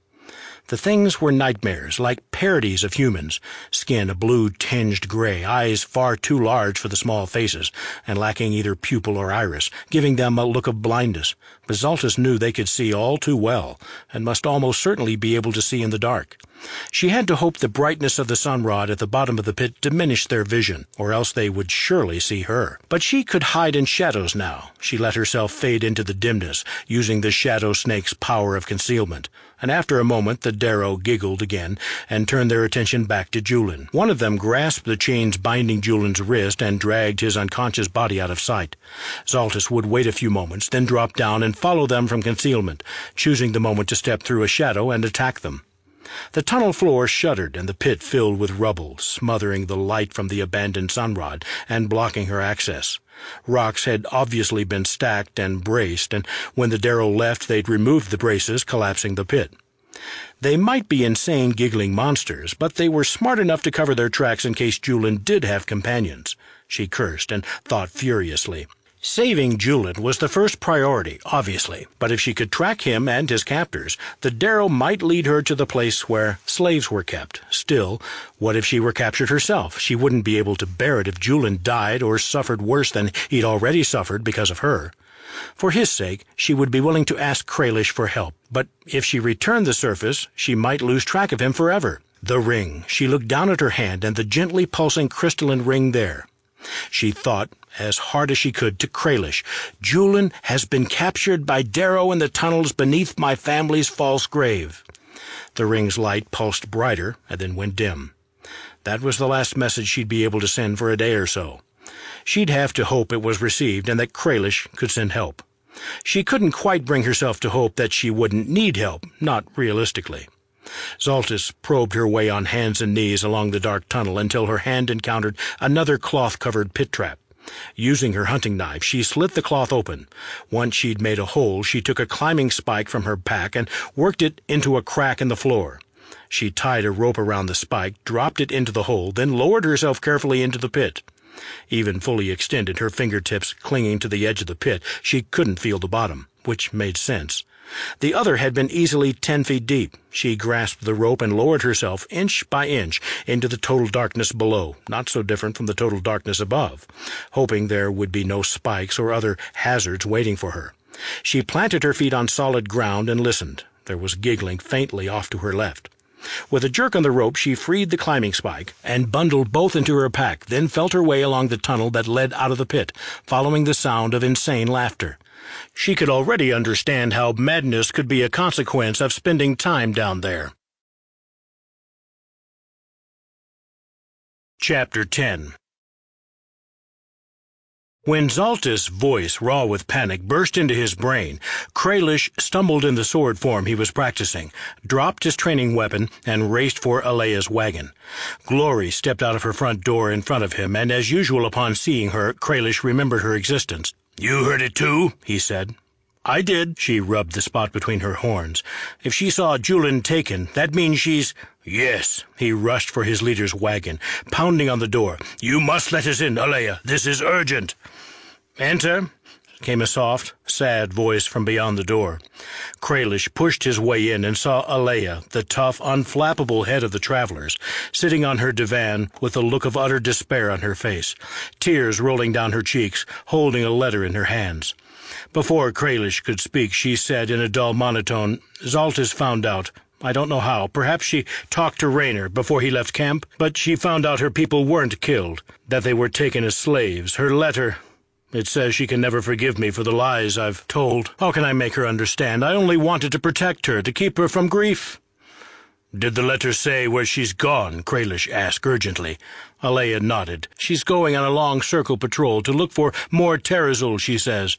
The things were nightmares, like parodies of humans. Skin a blue-tinged gray, eyes far too large for the small faces, and lacking either pupil or iris, giving them a look of blindness. But Zaltys knew they could see all too well, and must almost certainly be able to see in the dark. She had to hope the brightness of the sunrod at the bottom of the pit diminished their vision, or else they would surely see her. But she could hide in shadows now. She let herself fade into the dimness, using the shadow snake's power of concealment. And after a moment the Darrow giggled again and turned their attention back to Julian. One of them grasped the chains binding Julian's wrist and dragged his unconscious body out of sight. Zaltys would wait a few moments, then drop down and follow them from concealment, choosing the moment to step through a shadow and attack them. The tunnel floor shuddered, and the pit filled with rubble, smothering the light from the abandoned sunrod and blocking her access. Rocks had obviously been stacked and braced, and when the Darrow left they'd removed the braces, collapsing the pit. They might be insane, giggling monsters, but they were smart enough to cover their tracks in case Julian did have companions. She cursed and thought furiously. Saving Julian was the first priority, obviously, but if she could track him and his captors, the Darrow might lead her to the place where slaves were kept. Still, what if she were captured herself? She wouldn't be able to bear it if Julian died or suffered worse than he'd already suffered because of her. For his sake, she would be willing to ask Kralish for help, but if she returned the surface, she might lose track of him forever. The ring. She looked down at her hand and the gently pulsing crystalline ring there. She thought, as hard as she could, to Kralish, "Julian has been captured by Darrow in the tunnels beneath my family's false grave." The ring's light pulsed brighter and then went dim. That was the last message she'd be able to send for a day or so. She'd have to hope it was received and that Kralish could send help. She couldn't quite bring herself to hope that she wouldn't need help, not realistically. Zaltys probed her way on hands and knees along the dark tunnel until her hand encountered another cloth-covered pit trap. Using her hunting knife, she slit the cloth open. Once she'd made a hole, she took a climbing spike from her pack and worked it into a crack in the floor. She tied a rope around the spike, dropped it into the hole, then lowered herself carefully into the pit. Even fully extended, her fingertips clinging to the edge of the pit, she couldn't feel the bottom, which made sense. The other had been easily 10 feet deep. She grasped the rope and lowered herself inch by inch into the total darkness below, not so different from the total darkness above, hoping there would be no spikes or other hazards waiting for her. She planted her feet on solid ground and listened. There was giggling faintly off to her left. With a jerk on the rope, she freed the climbing spike and bundled both into her pack, then felt her way along the tunnel that led out of the pit, following the sound of insane laughter. She could already understand how madness could be a consequence of spending time down there. Chapter 10. When Zaltys' voice, raw with panic, burst into his brain, Kralish stumbled in the sword form he was practicing, dropped his training weapon, and raced for Alea's wagon. Glory stepped out of her front door in front of him, and as usual upon seeing her, Kralish remembered her existence. "You heard it too?" he said. "I did." She rubbed the spot between her horns. "If she saw Julian taken, that means she's—" "Yes." He rushed for his leader's wagon, pounding on the door. "You must let us in, Alea. This is urgent." "Enter," came a soft, sad voice from beyond the door. Kralish pushed his way in and saw Alea, the tough, unflappable head of the travelers, sitting on her divan with a look of utter despair on her face, tears rolling down her cheeks, holding a letter in her hands. Before Kralish could speak, she said in a dull monotone, "Zaltys found out. I don't know how. Perhaps she talked to Raynor before he left camp, but she found out her people weren't killed, that they were taken as slaves. Her letter, it says she can never forgive me for the lies I've told. How can I make her understand? I only wanted to protect her, to keep her from grief." "Did the letter say where she's gone?" Kralish asked urgently. Alea nodded. "She's going on a long circle patrol to look for more terazul, she says.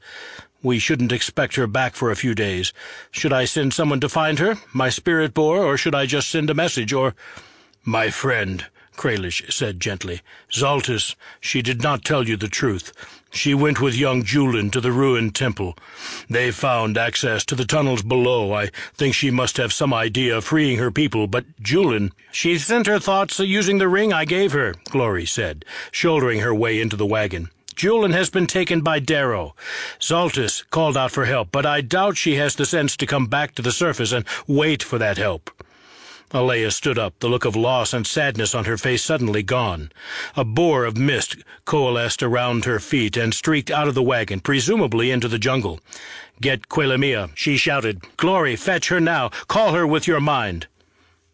We shouldn't expect her back for a few days. Should I send someone to find her, my spirit boar, or should I just send a message, or—" "My friend," Kralish said gently, "Zaltys, she did not tell you the truth. She went with young Julin to the ruined temple. They found access to the tunnels below. I think she must have some idea of freeing her people, but Julin—" "She sent her thoughts using the ring I gave her," Glory said, shouldering her way into the wagon. "Julin has been taken by Darrow. Zaltys called out for help, but I doubt she has the sense to come back to the surface and wait for that help." Alea stood up, the look of loss and sadness on her face suddenly gone. A boar of mist coalesced around her feet and streaked out of the wagon, presumably into the jungle. "Get Quelimia," she shouted. "Glory, fetch her now. Call her with your mind."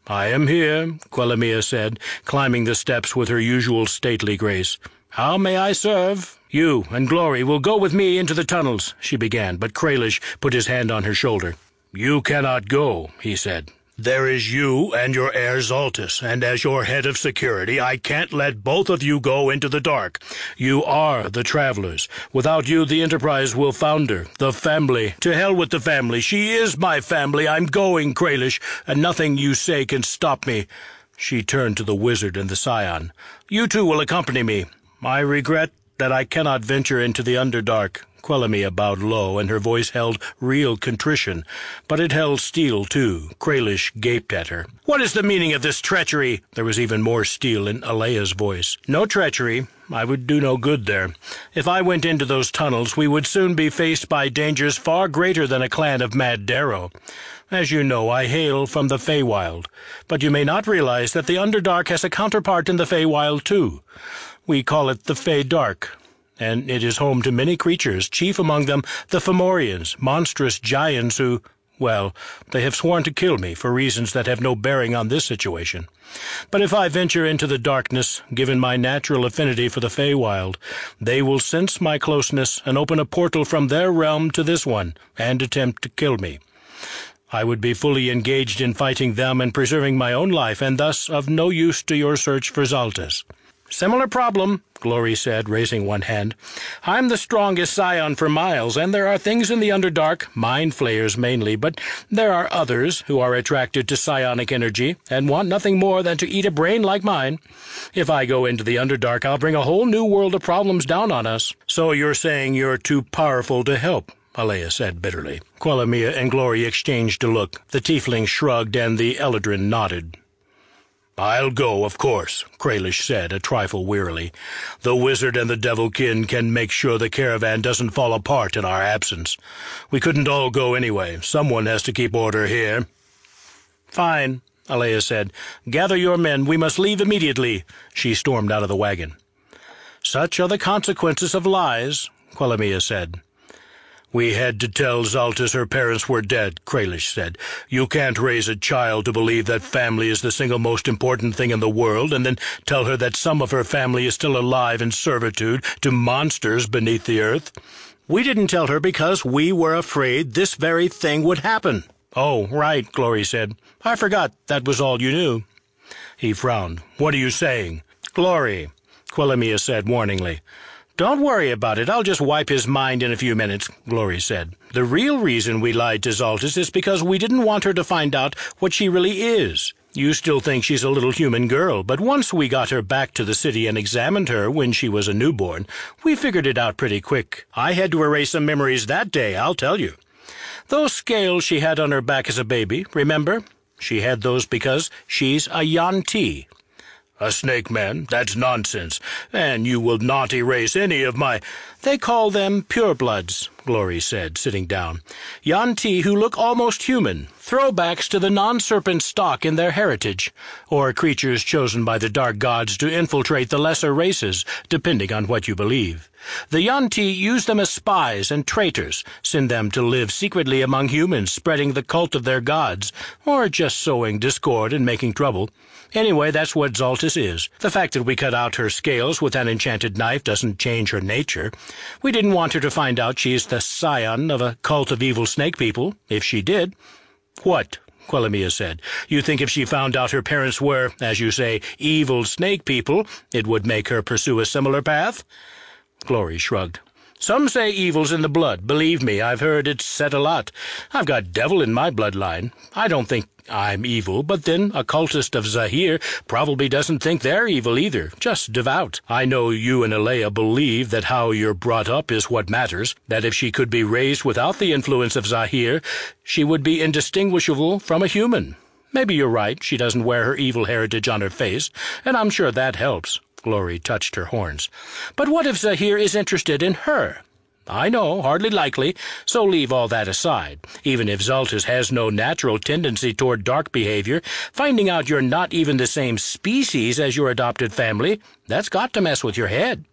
"I am here," Quelimia said, climbing the steps with her usual stately grace. "How may I serve?" "You and Glory will go with me into the tunnels," she began, but Kralish put his hand on her shoulder. "You cannot go," he said. "There is you and your heir Zaltys, and as your head of security, I can't let both of you go into the dark. You are the travelers. Without you, the Enterprise will founder. The family. To hell with the family. She is my family. I'm going, Kralish, and nothing you say can stop me." She turned to the wizard and the scion. "You two will accompany me. I regret that I cannot venture into the Underdark." Quelimia bowed low, and her voice held real contrition, but it held steel, too. Kralish gaped at her. "What is the meaning of this treachery?" There was even more steel in Alea's voice. "No treachery. I would do no good there. If I went into those tunnels, we would soon be faced by dangers far greater than a clan of Mad Darrow. As you know, I hail from the Feywild, but you may not realize that the Underdark has a counterpart in the Feywild, too. We call it the Fey Dark, and it is home to many creatures, chief among them the Fomorians, monstrous giants who, well, they have sworn to kill me for reasons that have no bearing on this situation. But if I venture into the darkness, given my natural affinity for the Feywild, they will sense my closeness and open a portal from their realm to this one, and attempt to kill me. I would be fully engaged in fighting them and preserving my own life, and thus of no use to your search for Zaltys." "Similar problem," Glory said, raising one hand. "I'm the strongest scion for miles, and there are things in the Underdark, mind flayers mainly, but there are others who are attracted to psionic energy and want nothing more than to eat a brain like mine. If I go into the Underdark, I'll bring a whole new world of problems down on us." "So you're saying you're too powerful to help?" Alea said bitterly. Quelimia and Glory exchanged a look. The tiefling shrugged, and the Eladrin nodded. "I'll go, of course," Kralish said, a trifle wearily. "The wizard and the devilkin can make sure the caravan doesn't fall apart in our absence. We couldn't all go anyway. Someone has to keep order here." "Fine," Alea said. "Gather your men. We must leave immediately." She stormed out of the wagon. "Such are the consequences of lies," Quelimia said. "We had to tell Zaltys her parents were dead," Kralish said. "You can't raise a child to believe that family is the single most important thing in the world, and then tell her that some of her family is still alive in servitude to monsters beneath the earth." "We didn't tell her because we were afraid this very thing would happen." "Oh, right," Glory said. "I forgot that was all you knew." He frowned. "What are you saying?" "Glory," Quelimia said warningly. "Don't worry about it. I'll just wipe his mind in a few minutes," Glory said. "The real reason we lied to Zaltys is because we didn't want her to find out what she really is. You still think she's a little human girl, but once we got her back to the city and examined her when she was a newborn, we figured it out pretty quick. I had to erase some memories that day, I'll tell you. Those scales she had on her back as a baby, remember? She had those because she's a yuan-ti." "A snake man? That's nonsense. And you will not erase any of my—" "They call them purebloods," Glory said, sitting down. "Yuan-ti who look almost human, throwbacks to the non-serpent stock in their heritage, or creatures chosen by the dark gods to infiltrate the lesser races, depending on what you believe. The yuan-ti use them as spies and traitors, send them to live secretly among humans, spreading the cult of their gods, or just sowing discord and making trouble. Anyway, that's what Zaltys is. The fact that we cut out her scales with an enchanted knife doesn't change her nature. We didn't want her to find out she's the scion of a cult of evil snake people. If she did— "What?" Quelimea said. "You think if she found out her parents were, as you say, evil snake people, it would make her pursue a similar path?" Glory shrugged. "Some say evil's in the blood. Believe me, I've heard it's said a lot. I've got devil in my bloodline. I don't think I'm evil, but then a cultist of Zahir probably doesn't think they're evil either, just devout. I know you and Alea believe that how you're brought up is what matters, that if she could be raised without the influence of Zahir, she would be indistinguishable from a human. Maybe you're right, she doesn't wear her evil heritage on her face, and I'm sure that helps." Glory touched her horns. "But what if Zahir is interested in her?" "I know, hardly likely, so leave all that aside. Even if Zaltys has no natural tendency toward dark behavior, finding out you're not even the same species as your adopted family, that's got to mess with your head.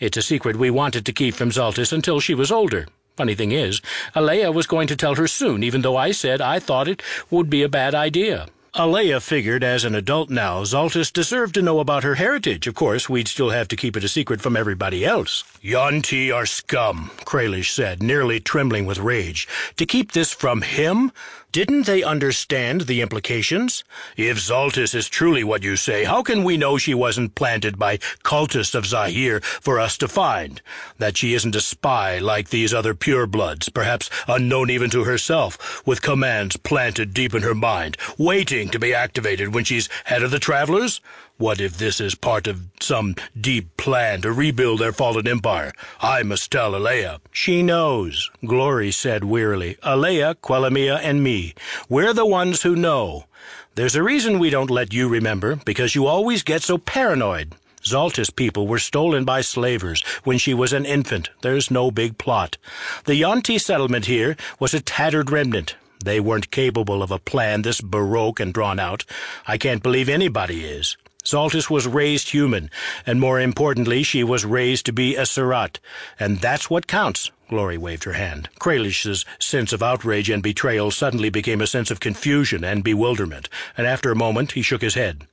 It's a secret we wanted to keep from Zaltys until she was older. Funny thing is, Alea was going to tell her soon, even though I said I thought it would be a bad idea." Alea figured as an adult now Zaltys deserved to know about her heritage. Of course, we'd still have to keep it a secret from everybody else. "Yuan-ti are scum," Kralish said, nearly trembling with rage. To keep this from him? Didn't they understand the implications? "If Zaltys is truly what you say, how can we know she wasn't planted by cultists of Zahir for us to find? That she isn't a spy like these other purebloods, perhaps unknown even to herself, with commands planted deep in her mind, waiting to be activated when she's head of the travelers? What if this is part of some deep plan to rebuild their fallen empire? I must tell Alea." "She knows," Glory said wearily. "Alea, Quelimea, and me. We're the ones who know. There's a reason we don't let you remember, because you always get so paranoid. Zaltys people were stolen by slavers when she was an infant. There's no big plot. The yuan-ti settlement here was a tattered remnant. They weren't capable of a plan this baroque and drawn out. I can't believe anybody is. Zaltys was raised human, and more importantly, she was raised to be a Surat, and that's what counts." Glory waved her hand. Kralish's sense of outrage and betrayal suddenly became a sense of confusion and bewilderment, and after a moment he shook his head.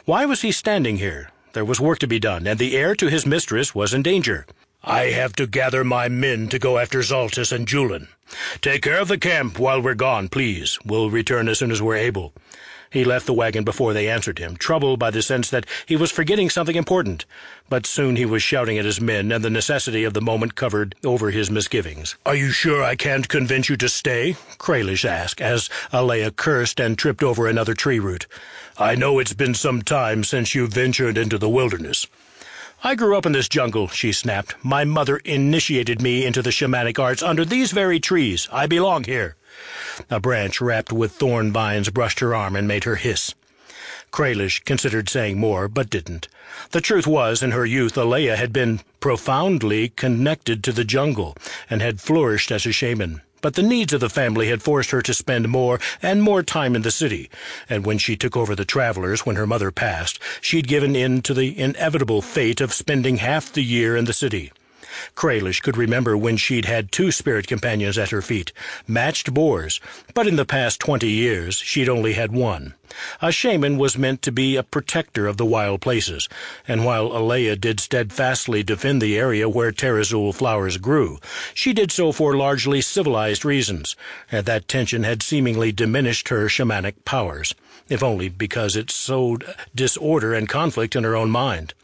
Why was he standing here? There was work to be done, and the heir to his mistress was in danger. "I have to gather my men to go after Zaltys and Julian. Take care of the camp while we're gone, please. We'll return as soon as we're able." He left the wagon before they answered him, troubled by the sense that he was forgetting something important. But soon he was shouting at his men, and the necessity of the moment covered over his misgivings. "Are you sure I can't convince you to stay?" Kralish asked, as Alea cursed and tripped over another tree root. "I know it's been some time since you ventured into the wilderness." "I grew up in this jungle," she snapped. "My mother initiated me into the shamanic arts under these very trees. I belong here." A branch wrapped with thorn vines brushed her arm and made her hiss. Kralish considered saying more, but didn't. The truth was, in her youth, Alea had been profoundly connected to the jungle and had flourished as a shaman. But the needs of the family had forced her to spend more and more time in the city, and when she took over the travelers when her mother passed, she'd given in to the inevitable fate of spending half the year in the city. Kralish could remember when she'd had 2 spirit companions at her feet, matched boars, but in the past 20 years she'd only had 1. A shaman was meant to be a protector of the wild places, and while Alea did steadfastly defend the area where terazul flowers grew, she did so for largely civilized reasons, and that tension had seemingly diminished her shamanic powers, if only because it sowed disorder and conflict in her own mind.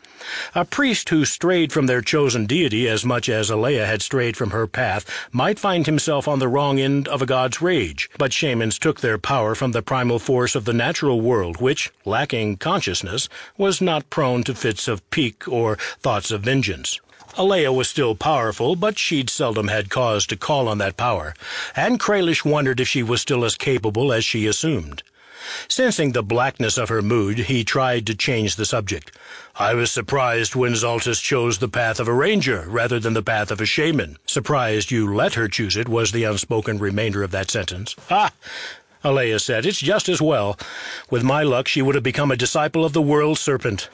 A priest who strayed from their chosen deity as much as Alea had strayed from her path might find himself on the wrong end of a god's rage, but shamans took their power from the primal force of the natural world, which, lacking consciousness, was not prone to fits of pique or thoughts of vengeance. Alea was still powerful, but she'd seldom had cause to call on that power, and Kralish wondered if she was still as capable as she assumed. Sensing the blackness of her mood, he tried to change the subject. "I was surprised when Zaltys chose the path of a ranger rather than the path of a shaman. Surprised you let her choose it," was the unspoken remainder of that sentence. "Ah! Alea said. "It's just as well. With my luck, she would have become a disciple of the world serpent."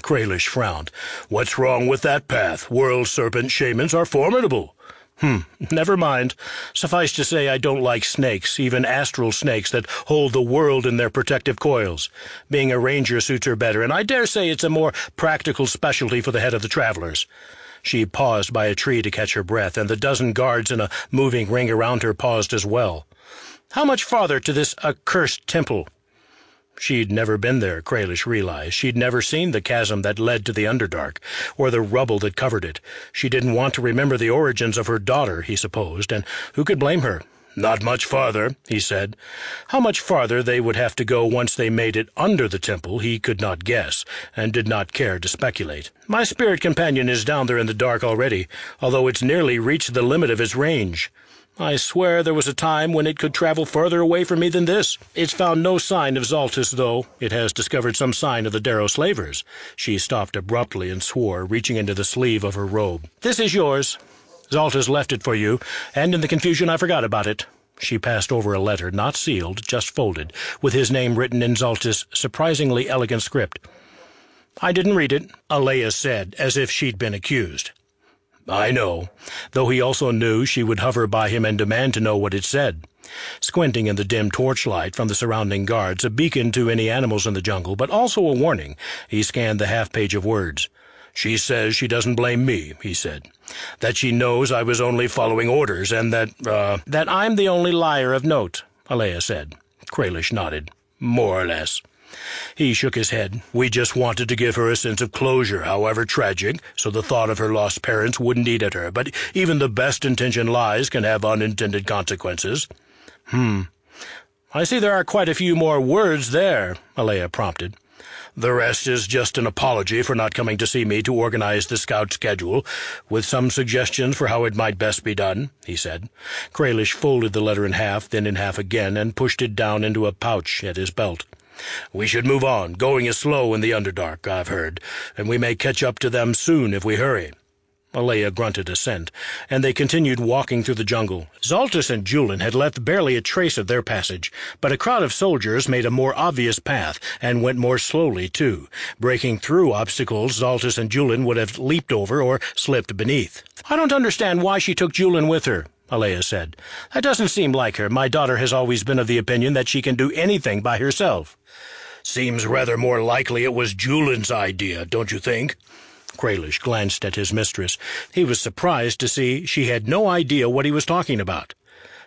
Kralish frowned. "What's wrong with that path? World serpent shamans are formidable." Never mind. Suffice to say, I don't like snakes, even astral snakes that hold the world in their protective coils. Being a ranger suits her better, and I dare say it's a more practical specialty for the head of the travelers." She paused by a tree to catch her breath, and the dozen guards in a moving ring around her paused as well. "How much farther to this accursed temple?" She'd never been there, Kralish realized. She'd never seen the chasm that led to the Underdark, or the rubble that covered it. She didn't want to remember the origins of her daughter, he supposed, and who could blame her? "Not much farther," he said. How much farther they would have to go once they made it under the temple he could not guess, and did not care to speculate. "My spirit companion is down there in the dark already, although it's nearly reached the limit of its range. I swear there was a time when it could travel further away from me than this. It's found no sign of Zaltys, though. It has discovered some sign of the Darrow slavers." She stopped abruptly and swore, reaching into the sleeve of her robe. "This is yours. Zaltys left it for you, and in the confusion I forgot about it." She passed over a letter, not sealed, just folded, with his name written in Zaltys' surprisingly elegant script. "I didn't read it," Alea said, as if she'd been accused. "I know," though he also knew she would hover by him and demand to know what it said. Squinting in the dim torchlight from the surrounding guards, a beacon to any animals in the jungle, but also a warning, he scanned the half-page of words. "She says she doesn't blame me," he said. "That she knows I was only following orders, and that I'm the only liar of note," Alea said. Kralish nodded. "More or less." He shook his head. "We just wanted to give her a sense of closure, however tragic, so the thought of her lost parents wouldn't eat at her. But even the best-intentioned lies can have unintended consequences." "I see there are quite a few more words there," Alea prompted. "The rest is just an apology for not coming to see me to organize the scout schedule, with some suggestions for how it might best be done," he said. Kralish folded the letter in half, then in half again, and pushed it down into a pouch at his belt. "We should move on. Going is slow in the Underdark, I've heard, and we may catch up to them soon if we hurry." Alea grunted assent, and they continued walking through the jungle. Zaltys and Julin had left barely a trace of their passage, but a crowd of soldiers made a more obvious path, and went more slowly, too. Breaking through obstacles Zaltys and Julin would have leaped over or slipped beneath. "I don't understand why she took Julin with her," Alea said. "That doesn't seem like her. My daughter has always been of the opinion that she can do anything by herself." "Seems rather more likely it was Julin's idea, don't you think?" Kralish glanced at his mistress. He was surprised to see she had no idea what he was talking about.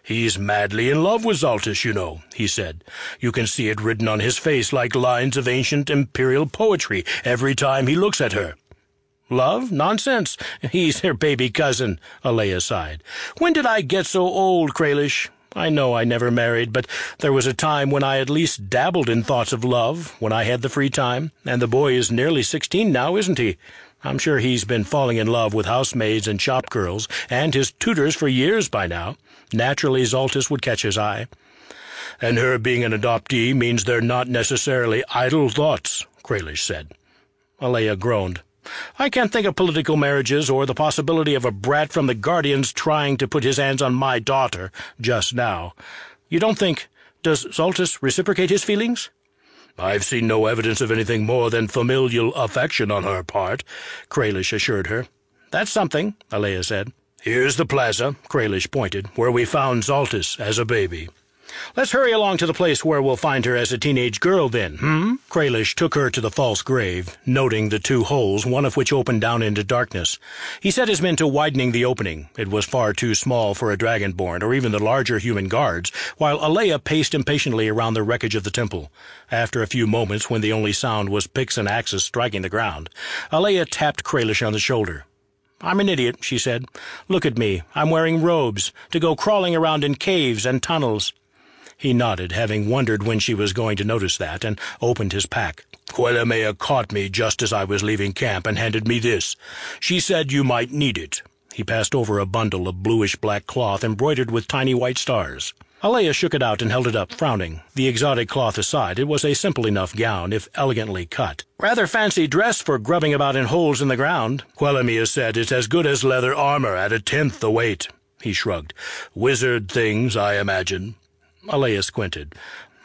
"He's madly in love with Zaltys, you know," he said. "You can see it written on his face like lines of ancient imperial poetry every time he looks at her." "Love? Nonsense. He's her baby cousin," Alea sighed. "When did I get so old, Kralish? I know I never married, but there was a time when I at least dabbled in thoughts of love, when I had the free time, and the boy is nearly 16 now, isn't he? I'm sure he's been falling in love with housemaids and shop girls and his tutors for years by now. Naturally, Zaltys would catch his eye." "And her being an adoptee means they're not necessarily idle thoughts," Kralish said. Alea groaned. "I can't think of political marriages or the possibility of a brat from the Guardians trying to put his hands on my daughter just now. You don't think... Does Zaltys reciprocate his feelings?" "I've seen no evidence of anything more than familial affection on her part," Kralish assured her. "That's something," Alea said. "Here's the plaza," Kralish pointed, "where we found Zaltys as a baby." "Let's hurry along to the place where we'll find her as a teenage girl, then, Kralish took her to the false grave, noting the two holes, one of which opened down into darkness. He set his men to widening the opening. It was far too small for a dragonborn, or even the larger human guards, while Alea paced impatiently around the wreckage of the temple. After a few moments, when the only sound was picks and axes striking the ground, Alea tapped Kralish on the shoulder. "I'm an idiot," she said. "Look at me. I'm wearing robes, to go crawling around in caves and tunnels." He nodded, having wondered when she was going to notice that, and opened his pack. "Quelemea caught me just as I was leaving camp and handed me this. She said you might need it." He passed over a bundle of bluish-black cloth embroidered with tiny white stars. Alea shook it out and held it up, frowning. The exotic cloth aside, it was a simple enough gown, if elegantly cut. "Rather fancy dress for grubbing about in holes in the ground." "Quelemea said it's as good as leather armor at 1/10 the weight." He shrugged. "Wizard things, I imagine." Alea squinted.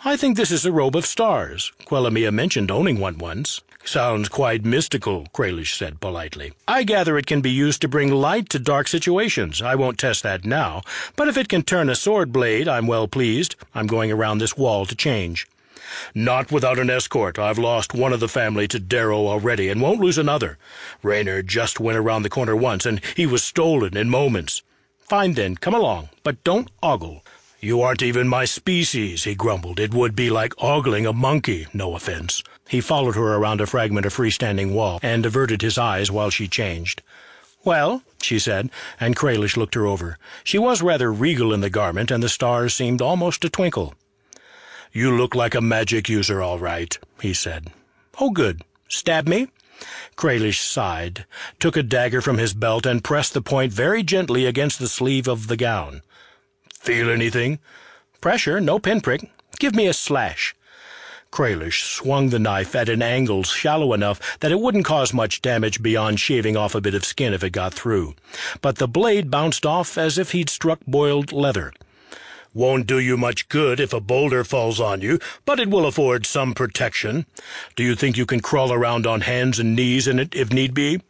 "I think this is a robe of stars. Quellamia mentioned owning one once." "Sounds quite mystical," Kralish said politely. "I gather it can be used to bring light to dark situations. I won't test that now, but if it can turn a sword blade, I'm well pleased. I'm going around this wall to change." "Not without an escort. I've lost one of the family to Darrow already, and won't lose another. Raynor just went around the corner once, and he was stolen in moments." "Fine then, come along, but don't ogle." "You aren't even my species," he grumbled. "It would be like ogling a monkey, no offense." He followed her around a fragment of freestanding wall, and averted his eyes while she changed. "Well," she said, and Kralish looked her over. She was rather regal in the garment, and the stars seemed almost to twinkle. "You look like a magic user, all right," he said. "Oh, good. Stab me?" Kralish sighed, took a dagger from his belt, and pressed the point very gently against the sleeve of the gown. "Feel anything?" "Pressure, no pinprick. Give me a slash." Kralish swung the knife at an angle shallow enough that it wouldn't cause much damage beyond shaving off a bit of skin if it got through, but the blade bounced off as if he'd struck boiled leather. "Won't do you much good if a boulder falls on you, but it will afford some protection. Do you think you can crawl around on hands and knees in it if need be?"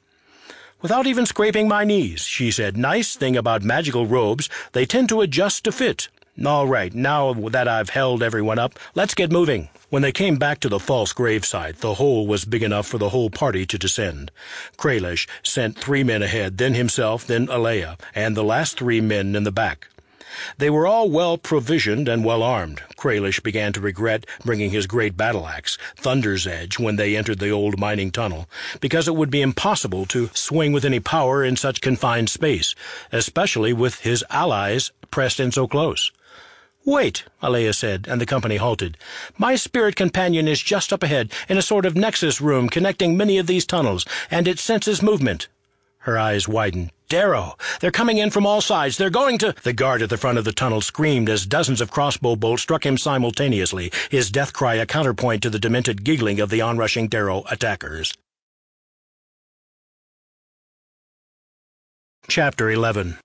"Without even scraping my knees," she said. "Nice thing about magical robes, they tend to adjust to fit. All right, now that I've held everyone up, let's get moving." When they came back to the false gravesite, the hole was big enough for the whole party to descend. Kralish sent 3 men ahead, then himself, then Alea, and the last 3 men in the back. They were all well provisioned and well armed. Kralish began to regret bringing his great battle-axe, Thunder's Edge, when they entered the old mining tunnel, because it would be impossible to swing with any power in such confined space, especially with his allies pressed in so close. "Wait," Alea said, and the company halted. "My spirit companion is just up ahead, in a sort of nexus room connecting many of these tunnels, and it senses movement." Her eyes widened. "Darrow! They're coming in from all sides! They're going to—" The guard at the front of the tunnel screamed as dozens of crossbow bolts struck him simultaneously, his death cry a counterpoint to the demented giggling of the onrushing Darrow attackers. Chapter 11.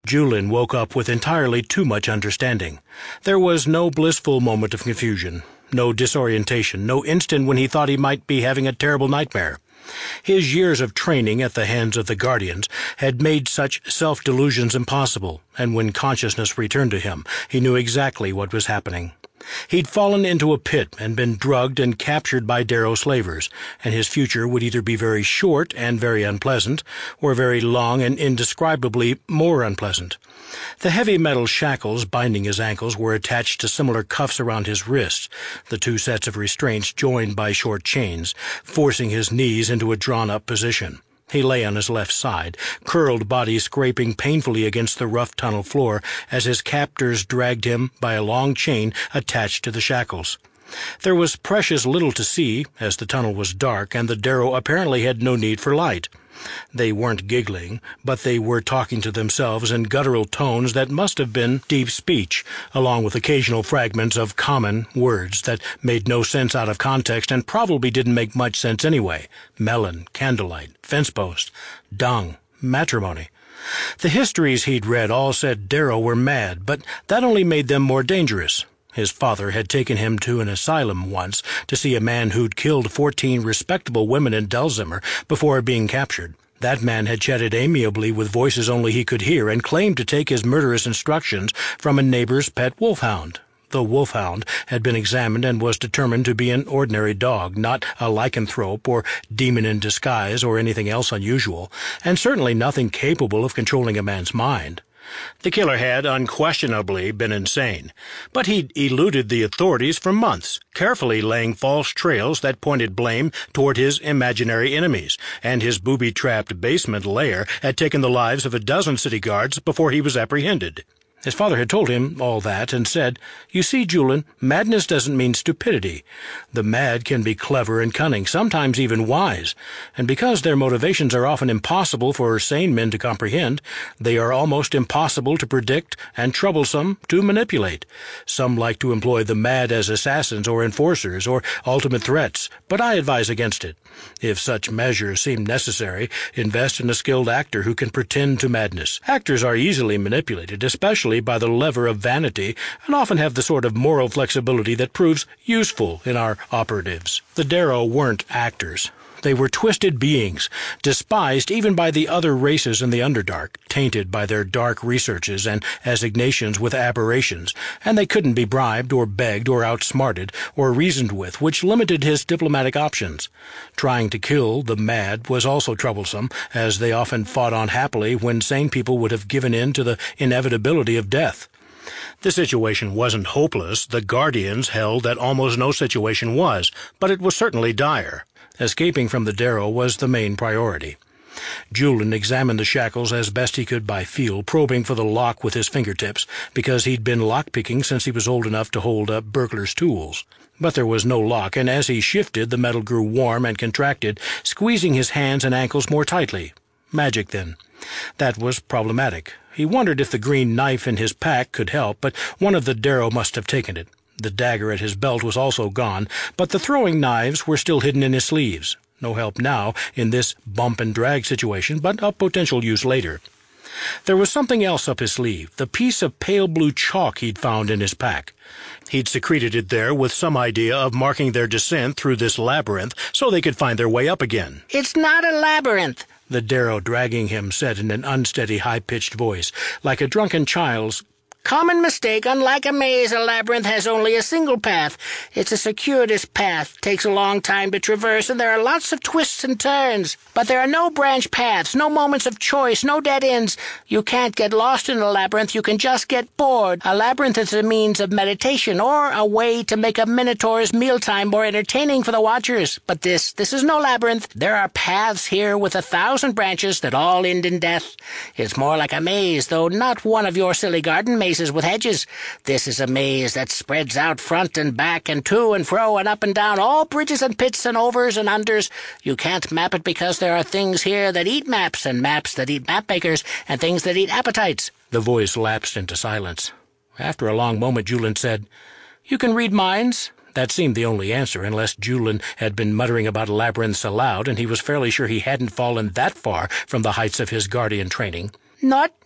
Julin woke up with entirely too much understanding. There was no blissful moment of confusion, no disorientation, no instant when he thought he might be having a terrible nightmare. His years of training at the hands of the Guardians had made such self-delusions impossible, and when consciousness returned to him, he knew exactly what was happening. He'd fallen into a pit and been drugged and captured by Darrow slavers, and his future would either be very short and very unpleasant, or very long and indescribably more unpleasant. The heavy metal shackles binding his ankles were attached to similar cuffs around his wrists, the 2 sets of restraints joined by short chains, forcing his knees into a drawn-up position. He lay on his left side, curled body scraping painfully against the rough tunnel floor as his captors dragged him by a long chain attached to the shackles. There was precious little to see, as the tunnel was dark, and the Darrow apparently had no need for light. They weren't giggling, but they were talking to themselves in guttural tones that must have been deep speech, along with occasional fragments of common words that made no sense out of context and probably didn't make much sense anyway. Melon, candlelight, fence post, dung, matrimony. The histories he'd read all said Darrow were mad, but that only made them more dangerous. His father had taken him to an asylum once to see a man who'd killed 14 respectable women in Delzimmer before being captured. That man had chatted amiably with voices only he could hear and claimed to take his murderous instructions from a neighbor's pet wolfhound. The wolfhound had been examined and was determined to be an ordinary dog, not a lycanthrope or demon in disguise or anything else unusual, and certainly nothing capable of controlling a man's mind. The killer had unquestionably been insane, but he'd eluded the authorities for months, carefully laying false trails that pointed blame toward his imaginary enemies, and his booby-trapped basement lair had taken the lives of a dozen city guards before he was apprehended. His father had told him all that and said, "You see, Julin, madness doesn't mean stupidity. The mad can be clever and cunning, sometimes even wise, and because their motivations are often impossible for sane men to comprehend, they are almost impossible to predict and troublesome to manipulate. Some like to employ the mad as assassins or enforcers or ultimate threats, but I advise against it. If such measures seem necessary, invest in a skilled actor who can pretend to madness. Actors are easily manipulated, especially by the lever of vanity, and often have the sort of moral flexibility that proves useful in our operatives. The Darrow weren't actors. They were twisted beings, despised even by the other races in the Underdark, tainted by their dark researches and assignations with aberrations, and they couldn't be bribed or begged or outsmarted or reasoned with, which limited his diplomatic options. Trying to kill the mad was also troublesome, as they often fought on happily when sane people would have given in to the inevitability of death. The situation wasn't hopeless. The Guardians held that almost no situation was, but it was certainly dire. Escaping from the Darrow was the main priority. Julian examined the shackles as best he could by feel, probing for the lock with his fingertips, because he'd been lockpicking since he was old enough to hold a burglar's tools. But there was no lock, and as he shifted, the metal grew warm and contracted, squeezing his hands and ankles more tightly. Magic, then. That was problematic. He wondered if the green knife in his pack could help, but one of the Darrow must have taken it. The dagger at his belt was also gone, but the throwing knives were still hidden in his sleeves. No help now in this bump-and-drag situation, but of potential use later. There was something else up his sleeve, the piece of pale blue chalk he'd found in his pack. He'd secreted it there with some idea of marking their descent through this labyrinth so they could find their way up again. "It's not a labyrinth," the Darrow dragging him said in an unsteady, high-pitched voice, like a drunken child's. "Common mistake. Unlike a maze, a labyrinth has only a single path. It's a circuitous path. Takes a long time to traverse, and there are lots of twists and turns. But there are no branch paths, no moments of choice, no dead ends. You can't get lost in a labyrinth. You can just get bored. A labyrinth is a means of meditation, or a way to make a minotaur's mealtime more entertaining for the watchers. But this is no labyrinth. There are paths here with 1,000 branches that all end in death. It's more like a maze, though not one of your silly garden mazes with hedges. This is a maze that spreads out front and back and to and fro and up and down, all bridges and pits and overs and unders. You can't map it because there are things here that eat maps, and maps that eat map-makers, and things that eat appetites." The voice lapsed into silence. After a long moment, Julian said, "You can read minds." That seemed the only answer, unless Julian had been muttering about labyrinths aloud, and he was fairly sure he hadn't fallen that far from the heights of his guardian training.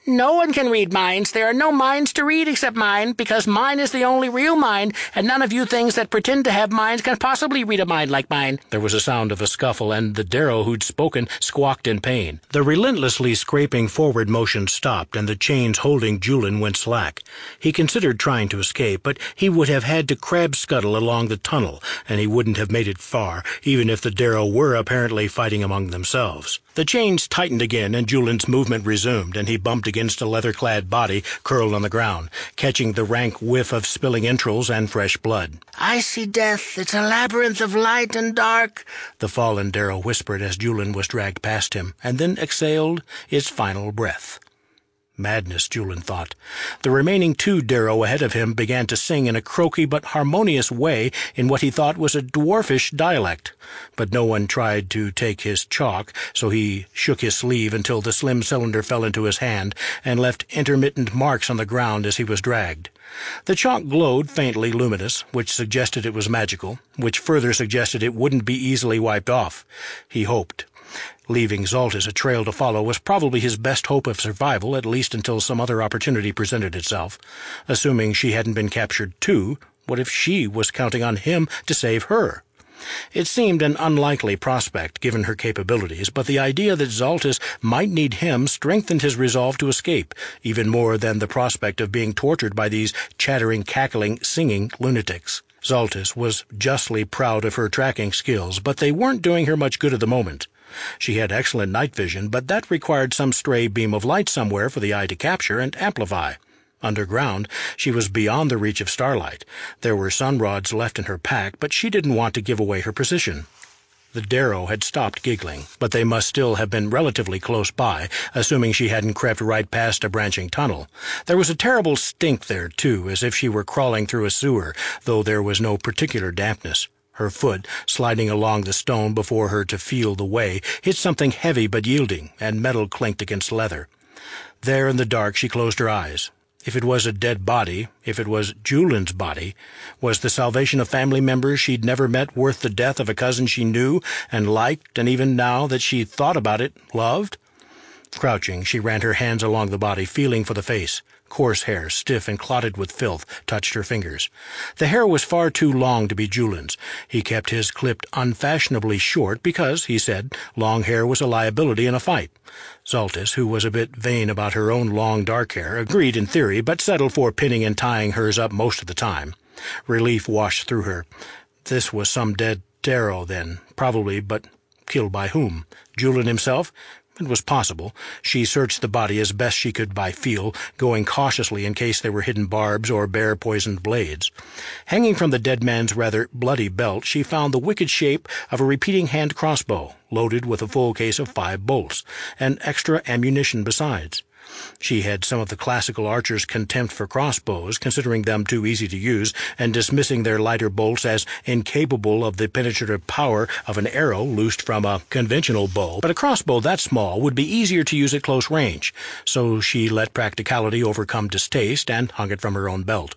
No one can read minds. There are no minds to read except mine, because mine is the only real mind, and none of you things that pretend to have minds can possibly read a mind like mine." There was a sound of a scuffle, and the Darrow who'd spoken squawked in pain. The relentlessly scraping forward motion stopped, and the chains holding Julian went slack. He considered trying to escape, but he would have had to crab-scuttle along the tunnel, and he wouldn't have made it far, even if the Darrow were apparently fighting among themselves. The chains tightened again, and Julian's movement resumed, and he bumped against a leather-clad body curled on the ground, catching the rank whiff of spilling entrails and fresh blood. "I see death. It's a labyrinth of light and dark," the fallen Darrow whispered as Julian was dragged past him, and then exhaled its final breath. Madness, Julian thought. The remaining 2 Darrow ahead of him began to sing in a croaky but harmonious way in what he thought was a dwarfish dialect. But no one tried to take his chalk, so he shook his sleeve until the slim cylinder fell into his hand and left intermittent marks on the ground as he was dragged. The chalk glowed faintly luminous, which suggested it was magical, which further suggested it wouldn't be easily wiped off. He hoped. Leaving Zaltys a trail to follow was probably his best hope of survival, at least until some other opportunity presented itself. Assuming she hadn't been captured too, what if she was counting on him to save her? It seemed an unlikely prospect, given her capabilities, but the idea that Zaltys might need him strengthened his resolve to escape, even more than the prospect of being tortured by these chattering, cackling, singing lunatics. Zaltys was justly proud of her tracking skills, but they weren't doing her much good at the moment. She had excellent night vision, but that required some stray beam of light somewhere for the eye to capture and amplify. Underground, she was beyond the reach of starlight. There were sun rods left in her pack, but she didn't want to give away her position. The Darrow had stopped giggling, but they must still have been relatively close by, assuming she hadn't crept right past a branching tunnel. There was a terrible stink there, too, as if she were crawling through a sewer, though there was no particular dampness. Her foot, sliding along the stone before her to feel the way, hit something heavy but yielding, and metal clinked against leather. There in the dark she closed her eyes. If it was a dead body, if it was Julian's body, was the salvation of family members she'd never met worth the death of a cousin she knew and liked, and even now that she thought about it, loved? Crouching, she ran her hands along the body, feeling for the face. Coarse hair, stiff and clotted with filth, touched her fingers. The hair was far too long to be Julian's. He kept his clipped unfashionably short because, he said, long hair was a liability in a fight. Zaltys, who was a bit vain about her own long dark hair, agreed in theory, but settled for pinning and tying hers up most of the time. Relief washed through her. This was some dead Darrow, then, probably, but killed by whom? Julian himself? It was possible. She searched the body as best she could by feel, going cautiously in case there were hidden barbs or bare poisoned blades. Hanging from the dead man's rather bloody belt, she found the wicked shape of a repeating hand crossbow, loaded with a full case of 5 bolts, and extra ammunition besides. She had some of the classical archer's contempt for crossbows, considering them too easy to use and dismissing their lighter bolts as incapable of the penetrative power of an arrow loosed from a conventional bow. But a crossbow that small would be easier to use at close range, so she let practicality overcome distaste and hung it from her own belt.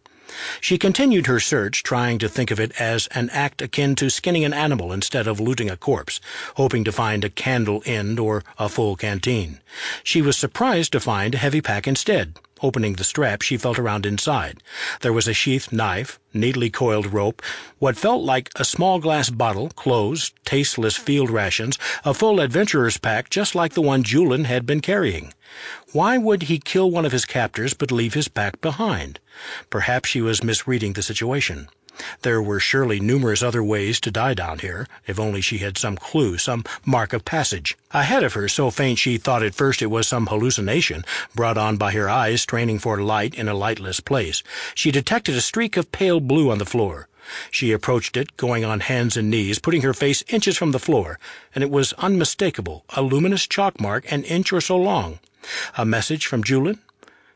She continued her search, trying to think of it as an act akin to skinning an animal instead of looting a corpse, hoping to find a candle end or a full canteen. She was surprised to find a heavy pack instead. Opening the strap, she felt around inside. There was a sheathed knife, neatly coiled rope, what felt like a small glass bottle, clothes, tasteless field rations, a full adventurer's pack just like the one Julian had been carrying. Why would he kill one of his captors but leave his pack behind? Perhaps she was misreading the situation. There were surely numerous other ways to die down here, if only she had some clue, some mark of passage. Ahead of her, so faint she thought at first it was some hallucination, brought on by her eyes straining for light in a lightless place. She detected a streak of pale blue on the floor. She approached it, going on hands and knees, putting her face inches from the floor, and it was unmistakable, a luminous chalk mark an inch or so long. A message from Julian?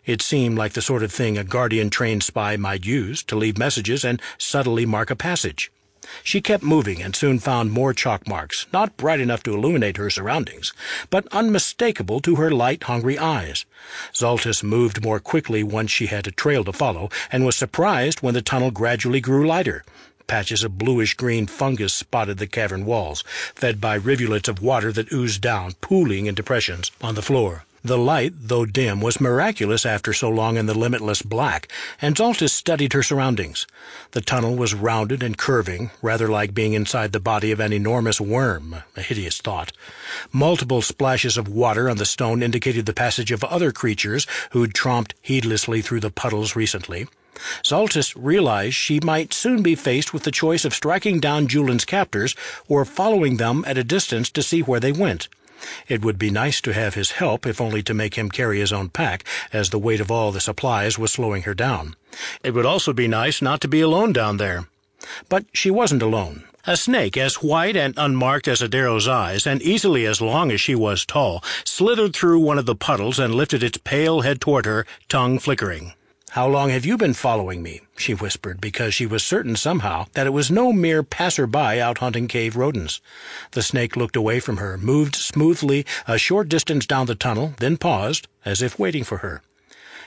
It seemed like the sort of thing a Guardian-trained spy might use, to leave messages and subtly mark a passage. She kept moving and soon found more chalk marks, not bright enough to illuminate her surroundings, but unmistakable to her light, hungry eyes. Zaltys moved more quickly once she had a trail to follow, and was surprised when the tunnel gradually grew lighter. Patches of bluish-green fungus spotted the cavern walls, fed by rivulets of water that oozed down, pooling in depressions on the floor. The light, though dim, was miraculous after so long in the limitless black, and Zaltys studied her surroundings. The tunnel was rounded and curving, rather like being inside the body of an enormous worm, a hideous thought. Multiple splashes of water on the stone indicated the passage of other creatures who'd tromped heedlessly through the puddles recently. Zaltys realized she might soon be faced with the choice of striking down Julian's captors or following them at a distance to see where they went. It would be nice to have his help, if only to make him carry his own pack, as the weight of all the supplies was slowing her down. It would also be nice not to be alone down there. But she wasn't alone. A snake, as white and unmarked as a Darrow's eyes, and easily as long as she was tall, slithered through one of the puddles and lifted its pale head toward her, tongue flickering. "How long have you been following me?" she whispered, because she was certain somehow that it was no mere passer-by out hunting cave rodents. The snake looked away from her, moved smoothly a short distance down the tunnel, then paused, as if waiting for her.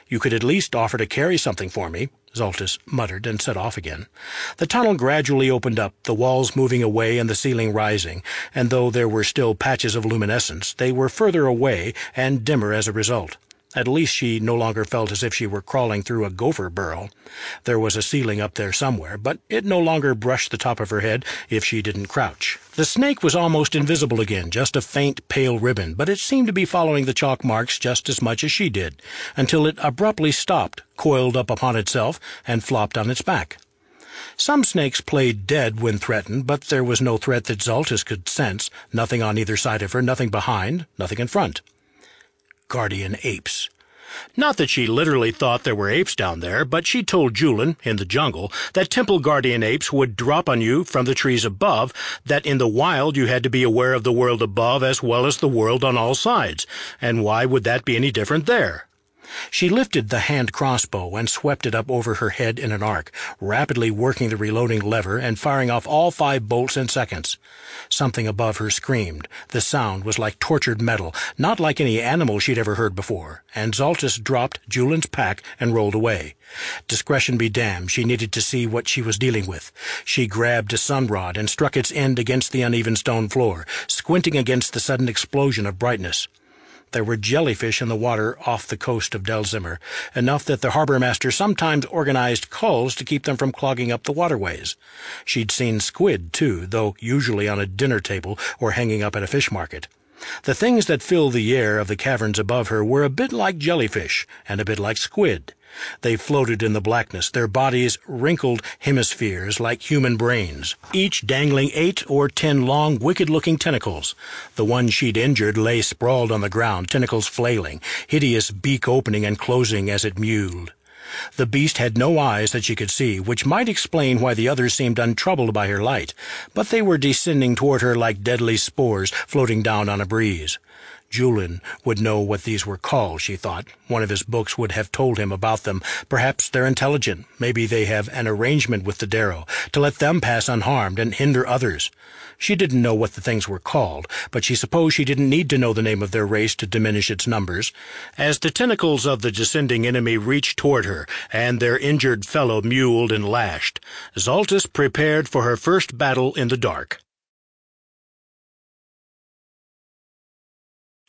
"You could at least offer to carry something for me," Zaltys muttered and set off again. The tunnel gradually opened up, the walls moving away and the ceiling rising, and though there were still patches of luminescence, they were further away and dimmer as a result. At least she no longer felt as if she were crawling through a gopher burrow. There was a ceiling up there somewhere, but it no longer brushed the top of her head if she didn't crouch. The snake was almost invisible again, just a faint pale ribbon, but it seemed to be following the chalk marks just as much as she did, until it abruptly stopped, coiled up upon itself, and flopped on its back. Some snakes played dead when threatened, but there was no threat that Zaltys could sense, nothing on either side of her, nothing behind, nothing in front. Guardian apes. Not that she literally thought there were apes down there, but she told Julian, in the jungle, that temple guardian apes would drop on you from the trees above, that in the wild you had to be aware of the world above as well as the world on all sides, and why would that be any different there? She lifted the hand crossbow and swept it up over her head in an arc, rapidly working the reloading lever and firing off all 5 bolts in seconds. Something above her screamed. The sound was like tortured metal, not like any animal she'd ever heard before, and Zaltys dropped Julian's pack and rolled away. Discretion be damned, she needed to see what she was dealing with. She grabbed a sunrod and struck its end against the uneven stone floor, squinting against the sudden explosion of brightness. There were jellyfish in the water off the coast of Delzimmer, enough that the harbour-master sometimes organized culls to keep them from clogging up the waterways. She'd seen squid, too, though usually on a dinner table or hanging up at a fish market. The things that filled the air of the caverns above her were a bit like jellyfish and a bit like squid. They floated in the blackness, their bodies wrinkled hemispheres like human brains, each dangling 8 or 10 long, wicked-looking tentacles. The one she'd injured lay sprawled on the ground, tentacles flailing, hideous beak opening and closing as it mewed. The beast had no eyes that she could see, which might explain why the others seemed untroubled by her light, but they were descending toward her like deadly spores floating down on a breeze. Julian would know what these were called, she thought. One of his books would have told him about them. Perhaps they're intelligent. Maybe they have an arrangement with the Darrow to let them pass unharmed and hinder others. She didn't know what the things were called, but she supposed she didn't need to know the name of their race to diminish its numbers. As the tentacles of the descending enemy reached toward her, and their injured fellow mewled and lashed, Zaltys prepared for her first battle in the dark.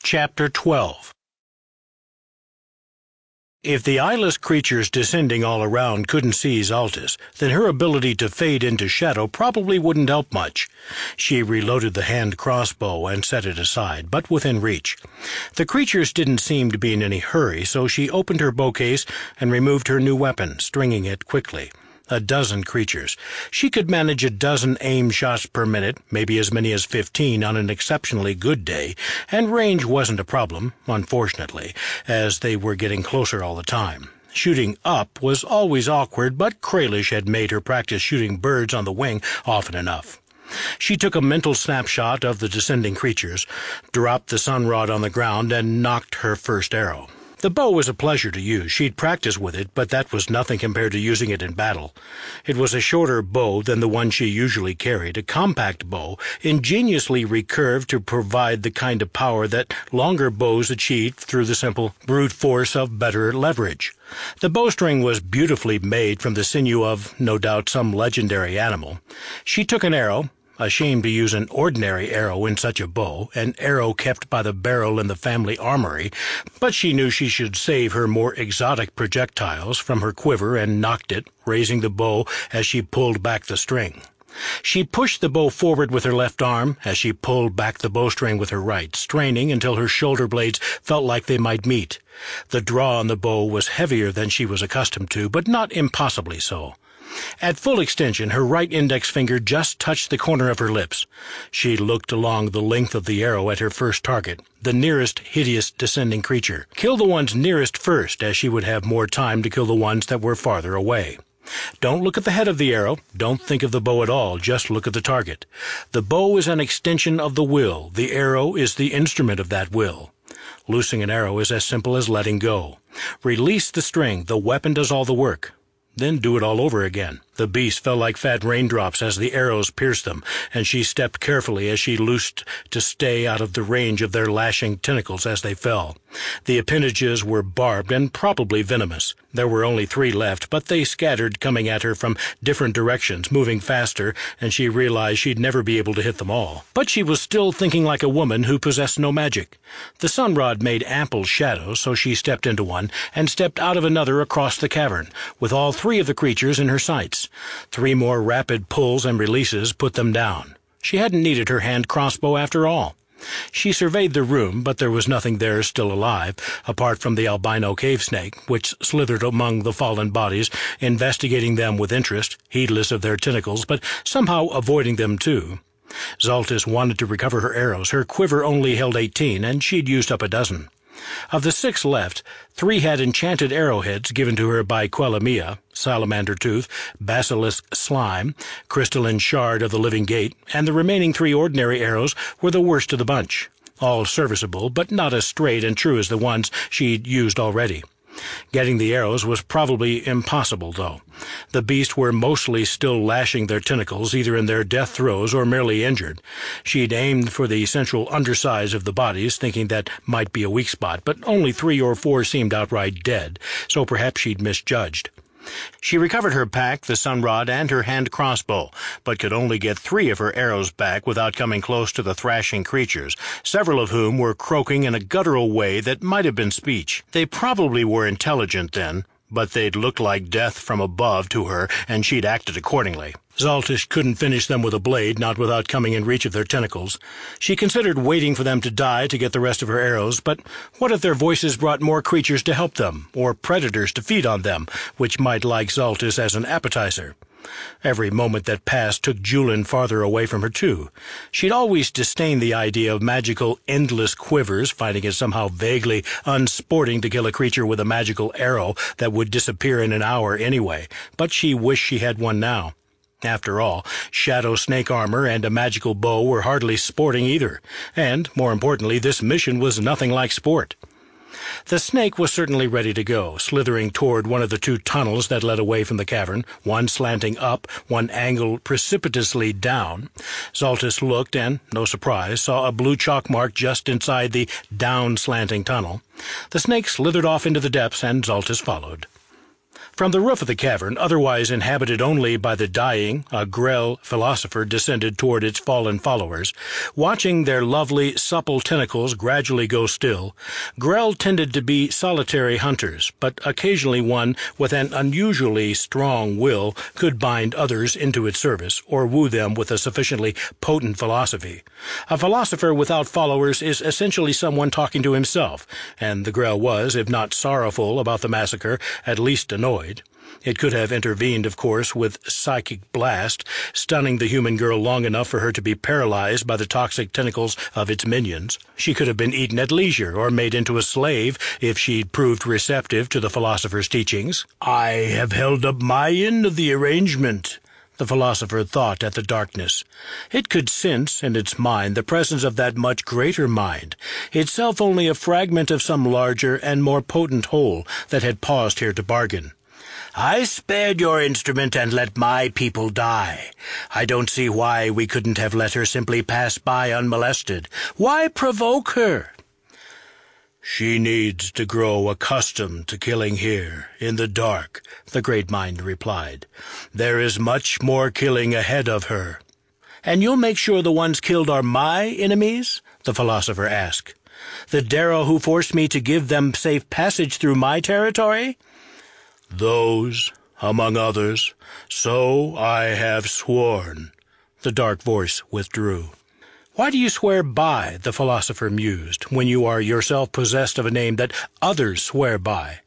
Chapter 12. If the eyeless creatures descending all around couldn't see Zaltys, then her ability to fade into shadow probably wouldn't help much. She reloaded the hand crossbow and set it aside, but within reach. The creatures didn't seem to be in any hurry, so she opened her bowcase and removed her new weapon, stringing it quickly. A dozen creatures. She could manage a dozen aim shots per minute, maybe as many as 15 on an exceptionally good day, and range wasn't a problem, unfortunately, as they were getting closer all the time. Shooting up was always awkward, but Kralish had made her practice shooting birds on the wing often enough. She took a mental snapshot of the descending creatures, dropped the sunrod on the ground, and nocked her first arrow. The bow was a pleasure to use. She'd practiced with it, but that was nothing compared to using it in battle. It was a shorter bow than the one she usually carried, a compact bow, ingeniously recurved to provide the kind of power that longer bows achieved through the simple brute force of better leverage. The bowstring was beautifully made from the sinew of, no doubt, some legendary animal. She took an arrow, ashamed to use an ordinary arrow in such a bow, an arrow kept by the barrel in the family armory, but she knew she should save her more exotic projectiles from her quiver and nocked it, raising the bow as she pulled back the string. She pushed the bow forward with her left arm as she pulled back the bowstring with her right, straining until her shoulder blades felt like they might meet. The draw on the bow was heavier than she was accustomed to, but not impossibly so. At full extension, her right index finger just touched the corner of her lips. She looked along the length of the arrow at her first target, the nearest hideous descending creature. Kill the ones nearest first, as she would have more time to kill the ones that were farther away. Don't look at the head of the arrow. Don't think of the bow at all. Just look at the target. The bow is an extension of the will. The arrow is the instrument of that will. Loosing an arrow is as simple as letting go. Release the string. The weapon does all the work. Then do it all over again. The beast fell like fat raindrops as the arrows pierced them, and she stepped carefully as she loosed to stay out of the range of their lashing tentacles as they fell. The appendages were barbed and probably venomous. There were only 3 left, but they scattered, coming at her from different directions, moving faster, and she realized she'd never be able to hit them all. But she was still thinking like a woman who possessed no magic. The sunrod made ample shadow, so she stepped into one and stepped out of another across the cavern, with all 3 of the creatures in her sights. 3 more rapid pulls and releases put them down. She hadn't needed her hand crossbow after all. She surveyed the room, but there was nothing there still alive, apart from the albino cave snake, which slithered among the fallen bodies, investigating them with interest, heedless of their tentacles, but somehow avoiding them too. Zaltys wanted to recover her arrows. Her quiver only held 18, and she'd used up a dozen. Of the 6 left, 3 had enchanted arrowheads given to her by Quellamia, salamander tooth, basilisk slime, crystalline shard of the living gate, and the remaining 3 ordinary arrows were the worst of the bunch. All serviceable, but not as straight and true as the ones she'd used already. Getting the arrows was probably impossible, though. The beasts were mostly still lashing their tentacles, either in their death throes or merely injured. She'd aimed for the central undersides of the bodies, thinking that might be a weak spot, but only 3 or 4 seemed outright dead, so perhaps she'd misjudged. She recovered her pack, the sunrod, and her hand crossbow, but could only get 3 of her arrows back without coming close to the thrashing creatures, several of whom were croaking in a guttural way that might have been speech. They probably were intelligent then, but they'd looked like death from above to her, and she'd acted accordingly. Zaltys couldn't finish them with a blade, not without coming in reach of their tentacles. She considered waiting for them to die to get the rest of her arrows, but what if their voices brought more creatures to help them, or predators to feed on them, which might like Zaltys as an appetizer? Every moment that passed took Julin farther away from her, too. She'd always disdained the idea of magical, endless quivers, finding it somehow vaguely unsporting to kill a creature with a magical arrow that would disappear in an hour anyway, but she wished she had one now. After all, shadow snake armor and a magical bow were hardly sporting either, and, more importantly, this mission was nothing like sport. The snake was certainly ready to go, slithering toward one of the 2 tunnels that led away from the cavern, one slanting up, one angled precipitously down. Zaltys looked and, no surprise, saw a blue chalk mark just inside the down-slanting tunnel. The snake slithered off into the depths, and Zaltys followed. From the roof of the cavern, otherwise inhabited only by the dying, a grell philosopher descended toward its fallen followers. Watching their lovely, supple tentacles gradually go still, grell tended to be solitary hunters, but occasionally one with an unusually strong will could bind others into its service, or woo them with a sufficiently potent philosophy. A philosopher without followers is essentially someone talking to himself, and the grell was, if not sorrowful about the massacre, at least annoyed. It could have intervened, of course, with psychic blast, stunning the human girl long enough for her to be paralyzed by the toxic tentacles of its minions. She could have been eaten at leisure, or made into a slave if she'd proved receptive to the philosopher's teachings. "I have held up my end of the arrangement," the philosopher thought at the darkness. It could sense in its mind the presence of that much greater mind, itself only a fragment of some larger and more potent whole that had paused here to bargain. "I spared your instrument and let my people die. I don't see why we couldn't have let her simply pass by unmolested. Why provoke her?" "She needs to grow accustomed to killing here, in the dark," the great mind replied. "There is much more killing ahead of her." "And you'll make sure the ones killed are my enemies?" the philosopher asked. "The Darrow who forced me to give them safe passage through my territory?" "Those, among others, so I have sworn." The dark voice withdrew. "Why do you swear by," the philosopher mused, "when you are yourself possessed of a name that others swear by?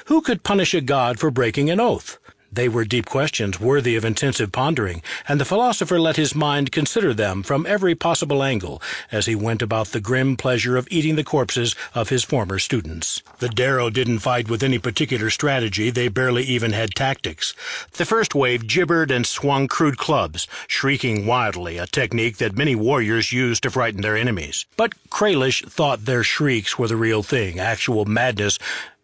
Who could punish a god for breaking an oath?" They were deep questions worthy of intensive pondering, and the philosopher let his mind consider them from every possible angle as he went about the grim pleasure of eating the corpses of his former students. The Darrow didn't fight with any particular strategy. They barely even had tactics. The first wave gibbered and swung crude clubs, shrieking wildly, a technique that many warriors used to frighten their enemies. But Kralish thought their shrieks were the real thing, actual madness,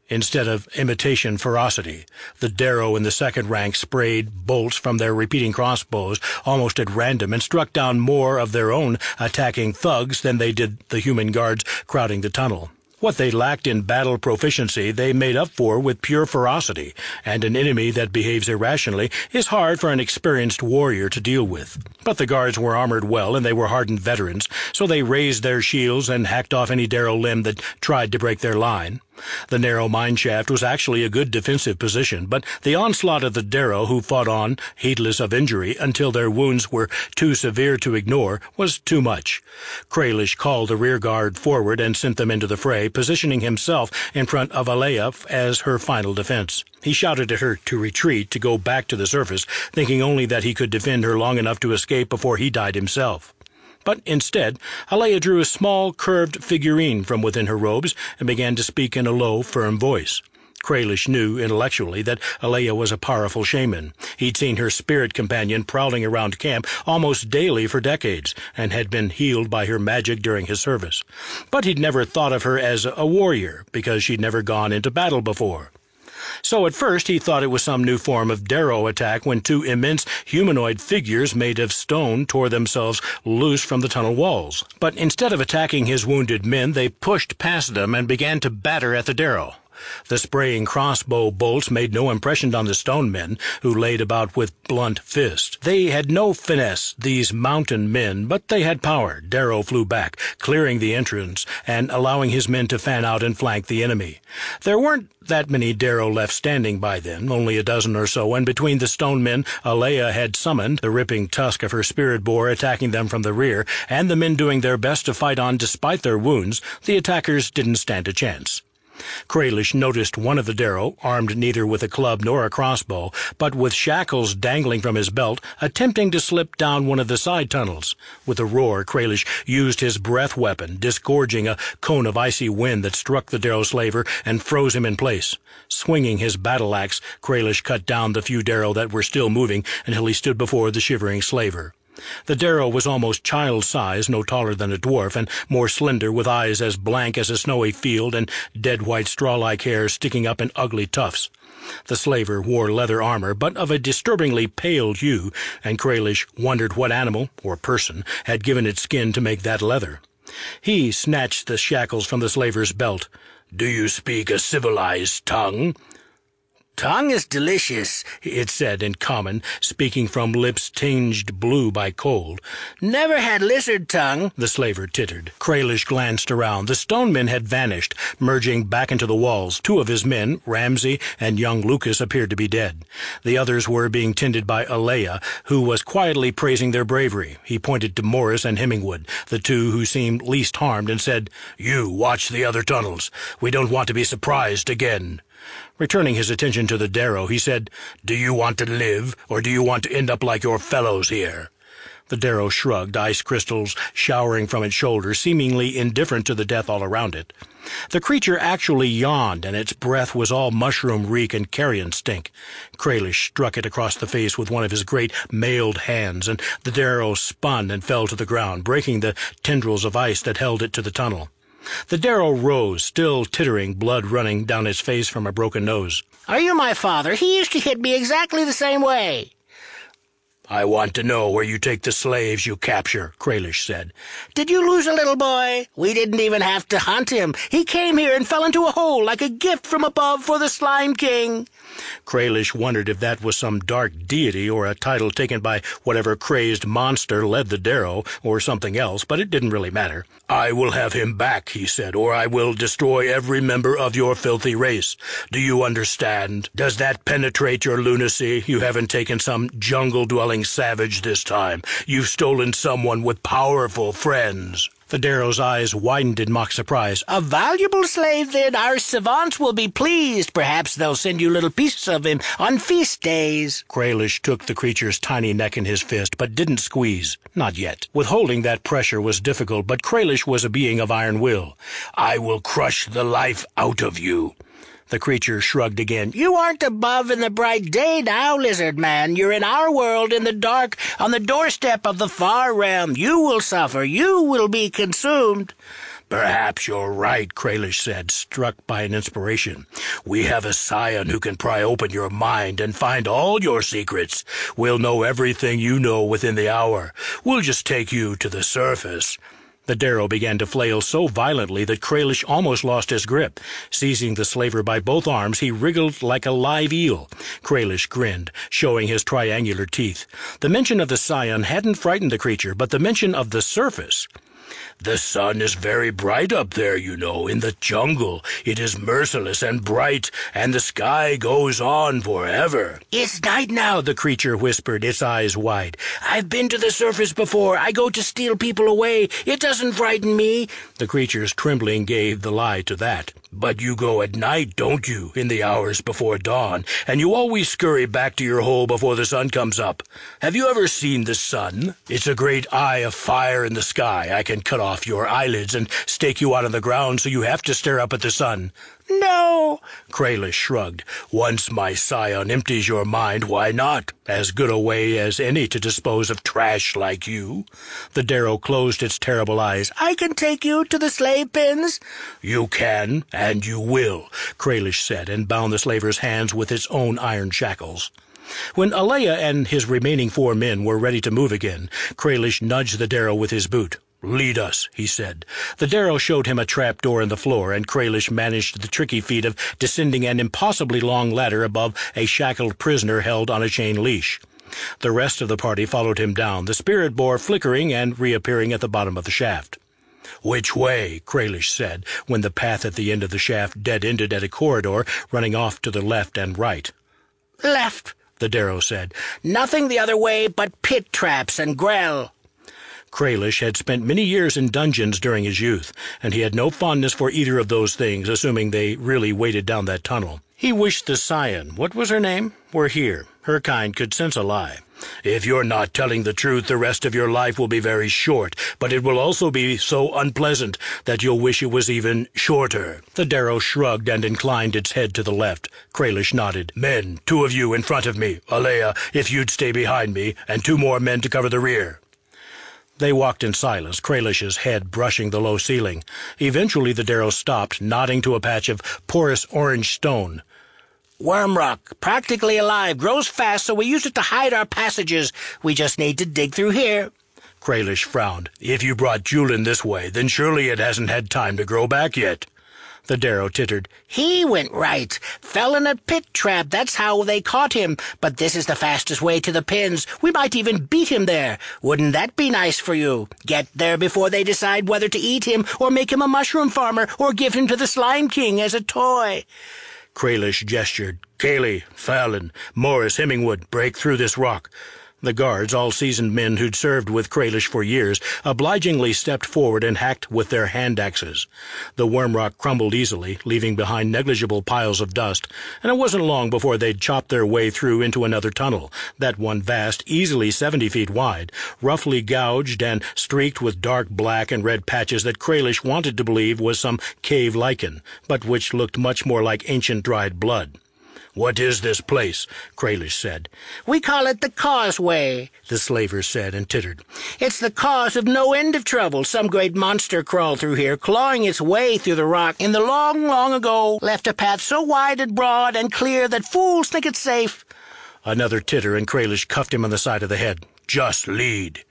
instead of imitation ferocity. The Darrow in the second rank sprayed bolts from their repeating crossbows almost at random and struck down more of their own attacking thugs than they did the human guards crowding the tunnel. What they lacked in battle proficiency they made up for with pure ferocity, and an enemy that behaves irrationally is hard for an experienced warrior to deal with. But the guards were armored well, and they were hardened veterans, so they raised their shields and hacked off any Darrow limb that tried to break their line. The narrow mine shaft was actually a good defensive position, but the onslaught of the Darrow, who fought on, heedless of injury, until their wounds were too severe to ignore, was too much. Kralish called the rear guard forward and sent them into the fray, positioning himself in front of Alea as her final defense. He shouted at her to retreat, to go back to the surface, thinking only that he could defend her long enough to escape before he died himself. But instead, Alea drew a small, curved figurine from within her robes and began to speak in a low, firm voice. Kralish knew intellectually that Alea was a powerful shaman. He'd seen her spirit companion prowling around camp almost daily for decades, and had been healed by her magic during his service. But he'd never thought of her as a warrior, because she'd never gone into battle before. So at first he thought it was some new form of Darrow attack when two immense humanoid figures made of stone tore themselves loose from the tunnel walls. But instead of attacking his wounded men, they pushed past them and began to batter at the Darrow. The spraying crossbow bolts made no impression on the stone men, who laid about with blunt fists. They had no finesse, these mountain men, but they had power. Darrow flew back, clearing the entrance and allowing his men to fan out and flank the enemy. There weren't that many Darrow left standing by then, only a dozen or so, and between the stone men Alea had summoned, the ripping tusk of her spirit boar attacking them from the rear, and the men doing their best to fight on despite their wounds, the attackers didn't stand a chance. Kralish noticed one of the Darrow, armed neither with a club nor a crossbow, but with shackles dangling from his belt, attempting to slip down one of the side tunnels. With a roar, Kralish used his breath weapon, disgorging a cone of icy wind that struck the Darrow slaver and froze him in place. Swinging his battle axe, Kralish cut down the few Darrow that were still moving until he stood before the shivering slaver. The Darrow was almost child-size, no taller than a dwarf, and more slender, with eyes as blank as a snowy field and dead white straw-like hair sticking up in ugly tufts. The slaver wore leather armor, but of a disturbingly pale hue, and Kralish wondered what animal, or person, had given it skin to make that leather. He snatched the shackles from the slaver's belt. "Do you speak a civilized tongue?" "Tongue is delicious," it said in common, speaking from lips tinged blue by cold. "Never had lizard tongue," the slaver tittered. Kralish glanced around. The stone men had vanished, merging back into the walls. Two of his men, Ramsay and young Lucas, appeared to be dead. The others were being tended by Alea, who was quietly praising their bravery. He pointed to Morris and Hemmingwood, the two who seemed least harmed, and said, "You watch the other tunnels. We don't want to be surprised again." Returning his attention to the Darrow, he said, "Do you want to live, or do you want to end up like your fellows here?" The Darrow shrugged, ice crystals showering from its shoulders, seemingly indifferent to the death all around it. The creature actually yawned, and its breath was all mushroom reek and carrion stink. Kralish struck it across the face with one of his great mailed hands, and the Darrow spun and fell to the ground, breaking the tendrils of ice that held it to the tunnel. The Darrow rose, still tittering, blood running down its face from a broken nose. "Are you my father? He used to hit me exactly the same way." "I want to know where you take the slaves you capture," Kralish said. "Did you lose a little boy? We didn't even have to hunt him. He came here and fell into a hole like a gift from above for the Slime King." Kralish wondered if that was some dark deity or a title taken by whatever crazed monster led the Darrow, or something else, but it didn't really matter. "I will have him back," he said, "or I will destroy every member of your filthy race. Do you understand? Does that penetrate your lunacy? You haven't taken some jungle-dwelling savage this time. You've stolen someone with powerful friends." The Darrow's eyes widened in mock surprise. "A valuable slave, then. Our savants will be pleased. Perhaps they'll send you little pieces of him on feast days." Kralish took the creature's tiny neck in his fist, but didn't squeeze. Not yet. Withholding that pressure was difficult, but Kralish was a being of iron will. "I will crush the life out of you." The creature shrugged again. "You aren't above in the bright day now, lizard man. You're in our world in the dark, on the doorstep of the far realm. You will suffer. You will be consumed." "Perhaps you're right," Kralish said, struck by an inspiration. "We have a scion who can pry open your mind and find all your secrets. We'll know everything you know within the hour. We'll just take you to the surface." The Darrow began to flail so violently that Kralish almost lost his grip. Seizing the slaver by both arms, he wriggled like a live eel. Kralish grinned, showing his triangular teeth. The mention of the scion hadn't frightened the creature, but the mention of the surface. "The sun is very bright up there, you know, in the jungle. It is merciless and bright, and the sky goes on forever." "It's night now," the creature whispered, its eyes wide. "I've been to the surface before. I go to steal people away. It doesn't frighten me." The creature's trembling gave the lie to that. "But you go at night, don't you, in the hours before dawn, and you always scurry back to your hole before the sun comes up. Have you ever seen the sun? It's a great eye of fire in the sky. I can cut off your eyelids and stake you out on the ground so you have to stare up at the sun." No. Kralish shrugged. Once my scion empties your mind, why not? As good a way as any to dispose of trash like you. The Darrow closed its terrible eyes. I can take you to the slave pens. You can, and you will, Kralish said, and bound the slaver's hands with its own iron shackles. When Alea and his remaining 4 men were ready to move again, Kralish nudged the Darrow with his boot. Lead us, he said. The Darrow showed him a trap door in the floor, and Kralish managed the tricky feat of descending an impossibly long ladder above a shackled prisoner held on a chain leash. The rest of the party followed him down, the spirit boar flickering and reappearing at the bottom of the shaft. Which way? Kralish said, when the path at the end of the shaft dead-ended at a corridor running off to the left and right. Left, the Darrow said. Nothing the other way but pit traps and grell. Kralish had spent many years in dungeons during his youth, and he had no fondness for either of those things, assuming they really waited down that tunnel. He wished the scion, what was her name, were here. Her kind could sense a lie. If you're not telling the truth, the rest of your life will be very short, but it will also be so unpleasant that you'll wish it was even shorter. The Darrow shrugged and inclined its head to the left. Kralish nodded. Men, 2 of you in front of me. Alea, if you'd stay behind me, and 2 more men to cover the rear. They walked in silence, Kralish's head brushing the low ceiling. Eventually the Darrow stopped, nodding to a patch of porous orange stone. Worm rock, practically alive, grows fast, so we use it to hide our passages. We just need to dig through here. Kralish frowned. If you brought Julin this way, then surely it hasn't had time to grow back yet. The Darrow tittered. He went right. Fell in a pit trap. That's how they caught him. But this is the fastest way to the pens. We might even beat him there. Wouldn't that be nice for you? Get there before they decide whether to eat him or make him a mushroom farmer or give him to the Slime King as a toy. Kralish gestured. Cayley, Fallon, Morris, Hemmingwood, break through this rock. The guards, all seasoned men who'd served with Kralish for years, obligingly stepped forward and hacked with their hand-axes. The worm rock crumbled easily, leaving behind negligible piles of dust, and it wasn't long before they'd chopped their way through into another tunnel, that one vast, easily 70 feet wide, roughly gouged and streaked with dark black and red patches that Kralish wanted to believe was some cave lichen, but which looked much more like ancient dried blood. What is this place? Kralish said. We call it the Causeway, the slaver said and tittered. It's the cause of no end of trouble. Some great monster crawled through here, clawing its way through the rock in the long, long ago, left a path so wide and broad and clear that fools think it's safe. Another titter, and Kralish cuffed him on the side of the head. Just lead.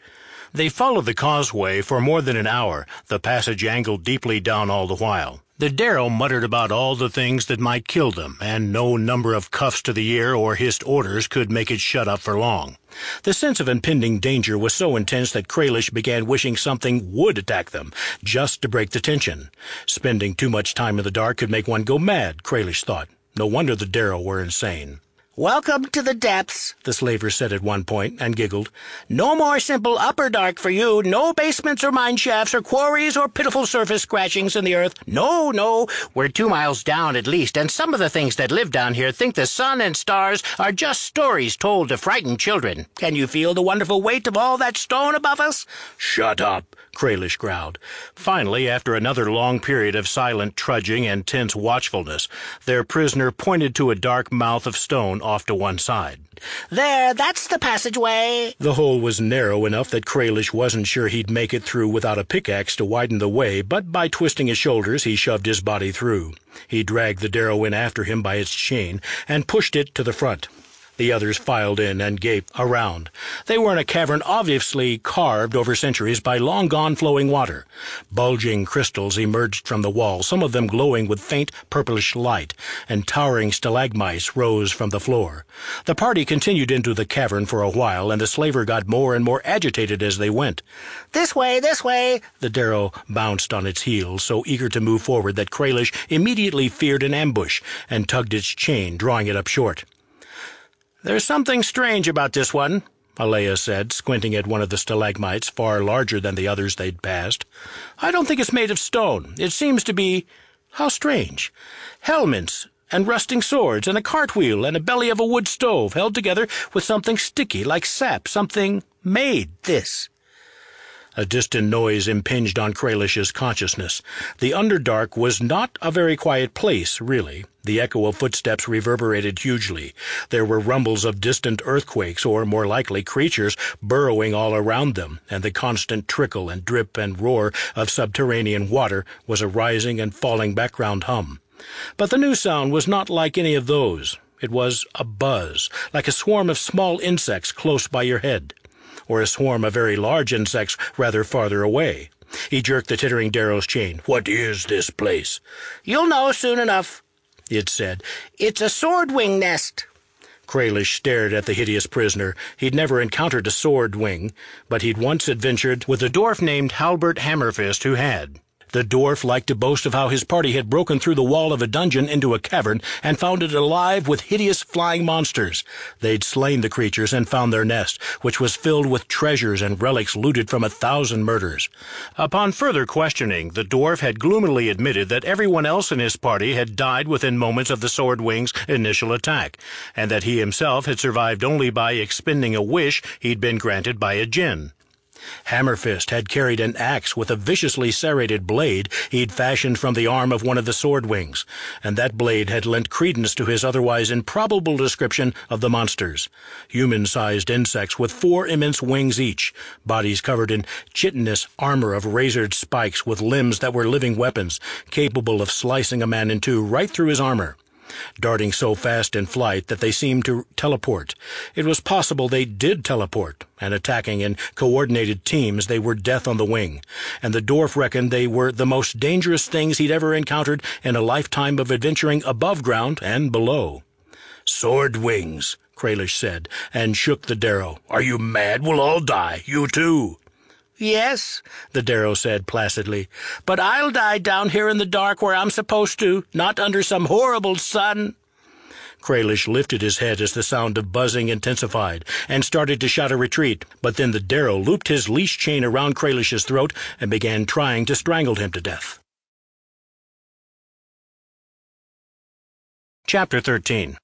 They followed the causeway for more than an hour, the passage angled deeply down all the while. The Darrow muttered about all the things that might kill them, and no number of cuffs to the ear or hissed orders could make it shut up for long. The sense of impending danger was so intense that Kralish began wishing something would attack them, just to break the tension. Spending too much time in the dark could make one go mad, Kralish thought. No wonder the Darrow were insane. Welcome to the depths, the slaver said at one point, and giggled. No more simple upper dark for you. No basements or mine shafts or quarries or pitiful surface scratchings in the earth. No, no. We're 2 miles down at least, and some of the things that live down here think the sun and stars are just stories told to frighten children. Can you feel the wonderful weight of all that stone above us? Shut up, Kralish growled. Finally, after another long period of silent trudging and tense watchfulness, their prisoner pointed to a dark mouth of stone off to one side. There, that's the passageway. The hole was narrow enough that Kralish wasn't sure he'd make it through without a pickaxe to widen the way, but by twisting his shoulders he shoved his body through. He dragged the Darrow in after him by its chain and pushed it to the front. The others filed in and gaped around. They were in a cavern obviously carved over centuries by long-gone flowing water. Bulging crystals emerged from the wall, some of them glowing with faint purplish light, and towering stalagmites rose from the floor. The party continued into the cavern for a while, and the slaver got more and more agitated as they went. This way, this way! The Darrow bounced on its heels, so eager to move forward that Kralish immediately feared an ambush and tugged its chain, drawing it up short. There's something strange about this one, Alea said, squinting at one of the stalagmites far larger than the others they'd passed. I don't think it's made of stone. It seems to be... How strange. Helmets and rusting swords and a cartwheel and a belly of a wood stove held together with something sticky like sap, something made this. A distant noise impinged on Kraylish's consciousness. The Underdark was not a very quiet place, really. The echo of footsteps reverberated hugely. There were rumbles of distant earthquakes, or more likely creatures burrowing all around them, and the constant trickle and drip and roar of subterranean water was a rising and falling background hum. But the new sound was not like any of those. It was a buzz, like a swarm of small insects close by your head, or a swarm of very large insects rather farther away. He jerked the tittering Darrow's chain. "What is this place?" "You'll know soon enough," it said. "It's a swordwing nest." Kralish stared at the hideous prisoner. He'd never encountered a swordwing, but he'd once adventured with a dwarf named Halbert Hammerfist who had. The dwarf liked to boast of how his party had broken through the wall of a dungeon into a cavern and found it alive with hideous flying monsters. They'd slain the creatures and found their nest, which was filled with treasures and relics looted from 1,000 murders. Upon further questioning, the dwarf had gloomily admitted that everyone else in his party had died within moments of the Swordwing's initial attack, and that he himself had survived only by expending a wish he'd been granted by a djinn. Hammerfist had carried an axe with a viciously serrated blade he'd fashioned from the arm of one of the Swordwings, and that blade had lent credence to his otherwise improbable description of the monsters. Human-sized insects with 4 immense wings each, bodies covered in chitinous armor of razored spikes with limbs that were living weapons, capable of slicing a man in two right through his armor. Darting so fast in flight that they seemed to teleport. It was possible they did teleport, and attacking in coordinated teams they were death on the wing, and the dwarf reckoned they were the most dangerous things he'd ever encountered in a lifetime of adventuring above ground and below. "Swordwings," Kralish said, and shook the Darrow. "Are you mad? We'll all die. You too." "Yes," the Darrow said placidly, "but I'll die down here in the dark where I'm supposed to, not under some horrible sun." Kralish lifted his head as the sound of buzzing intensified, and started to shout a retreat, but then the Darrow looped his leash chain around Kralish's throat and began trying to strangle him to death. Chapter 13.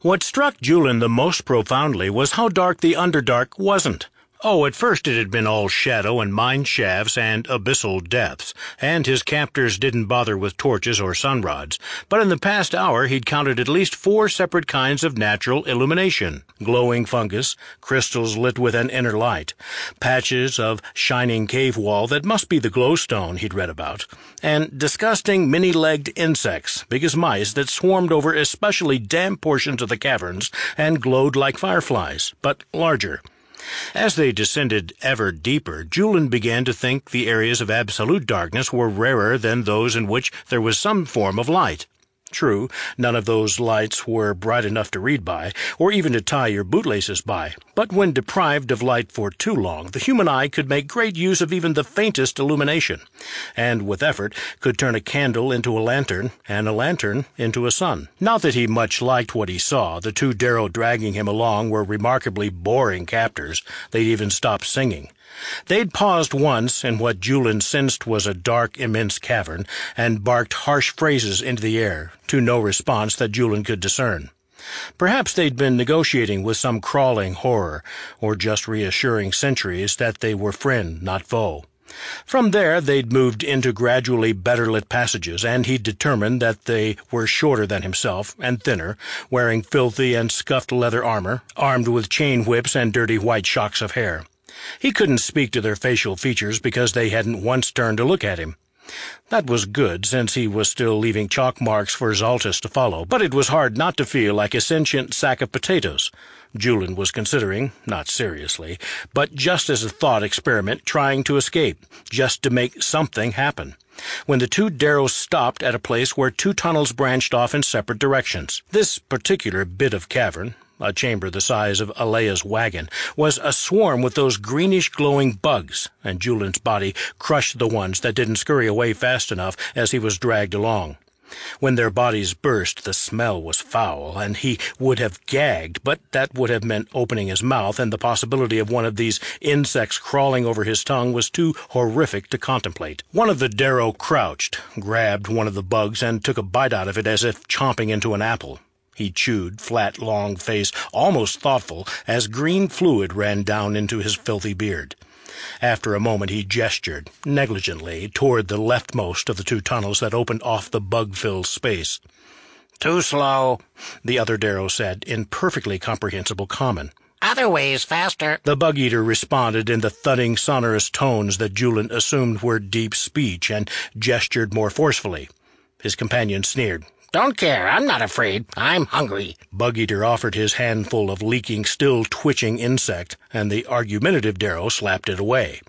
What struck Julin the most profoundly was how dark the Underdark wasn't. Oh, at first it had been all shadow and mine shafts and abyssal depths, and his captors didn't bother with torches or sunrods, but in the past hour he'd counted at least 4 separate kinds of natural illumination: glowing fungus, crystals lit with an inner light, patches of shining cave wall that must be the glowstone he'd read about, and disgusting many-legged insects, big as mice, that swarmed over especially damp portions of the caverns and glowed like fireflies, but larger. As they descended ever deeper, Julin began to think the areas of absolute darkness were rarer than those in which there was some form of light. True, none of those lights were bright enough to read by, or even to tie your bootlaces by, but when deprived of light for too long, the human eye could make great use of even the faintest illumination, and with effort could turn a candle into a lantern, and a lantern into a sun. Not that he much liked what he saw. The 2 Darrow dragging him along were remarkably boring captors. They'd even stopped singing. They'd paused once in what Julin sensed was a dark, immense cavern, and barked harsh phrases into the air, to no response that Julin could discern. Perhaps they'd been negotiating with some crawling horror, or just reassuring sentries that they were friend, not foe. From there they'd moved into gradually better-lit passages, and he'd determined that they were shorter than himself, and thinner, wearing filthy and scuffed leather armor, armed with chain whips and dirty white shocks of hair. He couldn't speak to their facial features because they hadn't once turned to look at him. That was good, since he was still leaving chalk marks for Zaltys to follow, but it was hard not to feel like a sentient sack of potatoes. Julin was considering, not seriously, but just as a thought experiment, trying to escape, just to make something happen, when the 2 Darrows stopped at a place where 2 tunnels branched off in separate directions. This particular bit of cavern, a chamber the size of Alea's wagon, was a swarm with those greenish glowing bugs, and Julin's body crushed the ones that didn't scurry away fast enough as he was dragged along. When their bodies burst, the smell was foul, and he would have gagged, but that would have meant opening his mouth, and the possibility of one of these insects crawling over his tongue was too horrific to contemplate. One of the Darrow crouched, grabbed one of the bugs, and took a bite out of it as if chomping into an apple. He chewed, flat, long face, almost thoughtful, as green fluid ran down into his filthy beard. After a moment he gestured, negligently, toward the leftmost of the two tunnels that opened off the bug-filled space. "Too slow," the other Darrow said, in perfectly comprehensible common. "Other ways faster." The bug-eater responded in the thudding, sonorous tones that Julin assumed were deep speech, and gestured more forcefully. His companion sneered. "Don't care. I'm not afraid. I'm hungry." Bug-eater offered his handful of leaking, still twitching insect, and the argumentative Darrow slapped it away.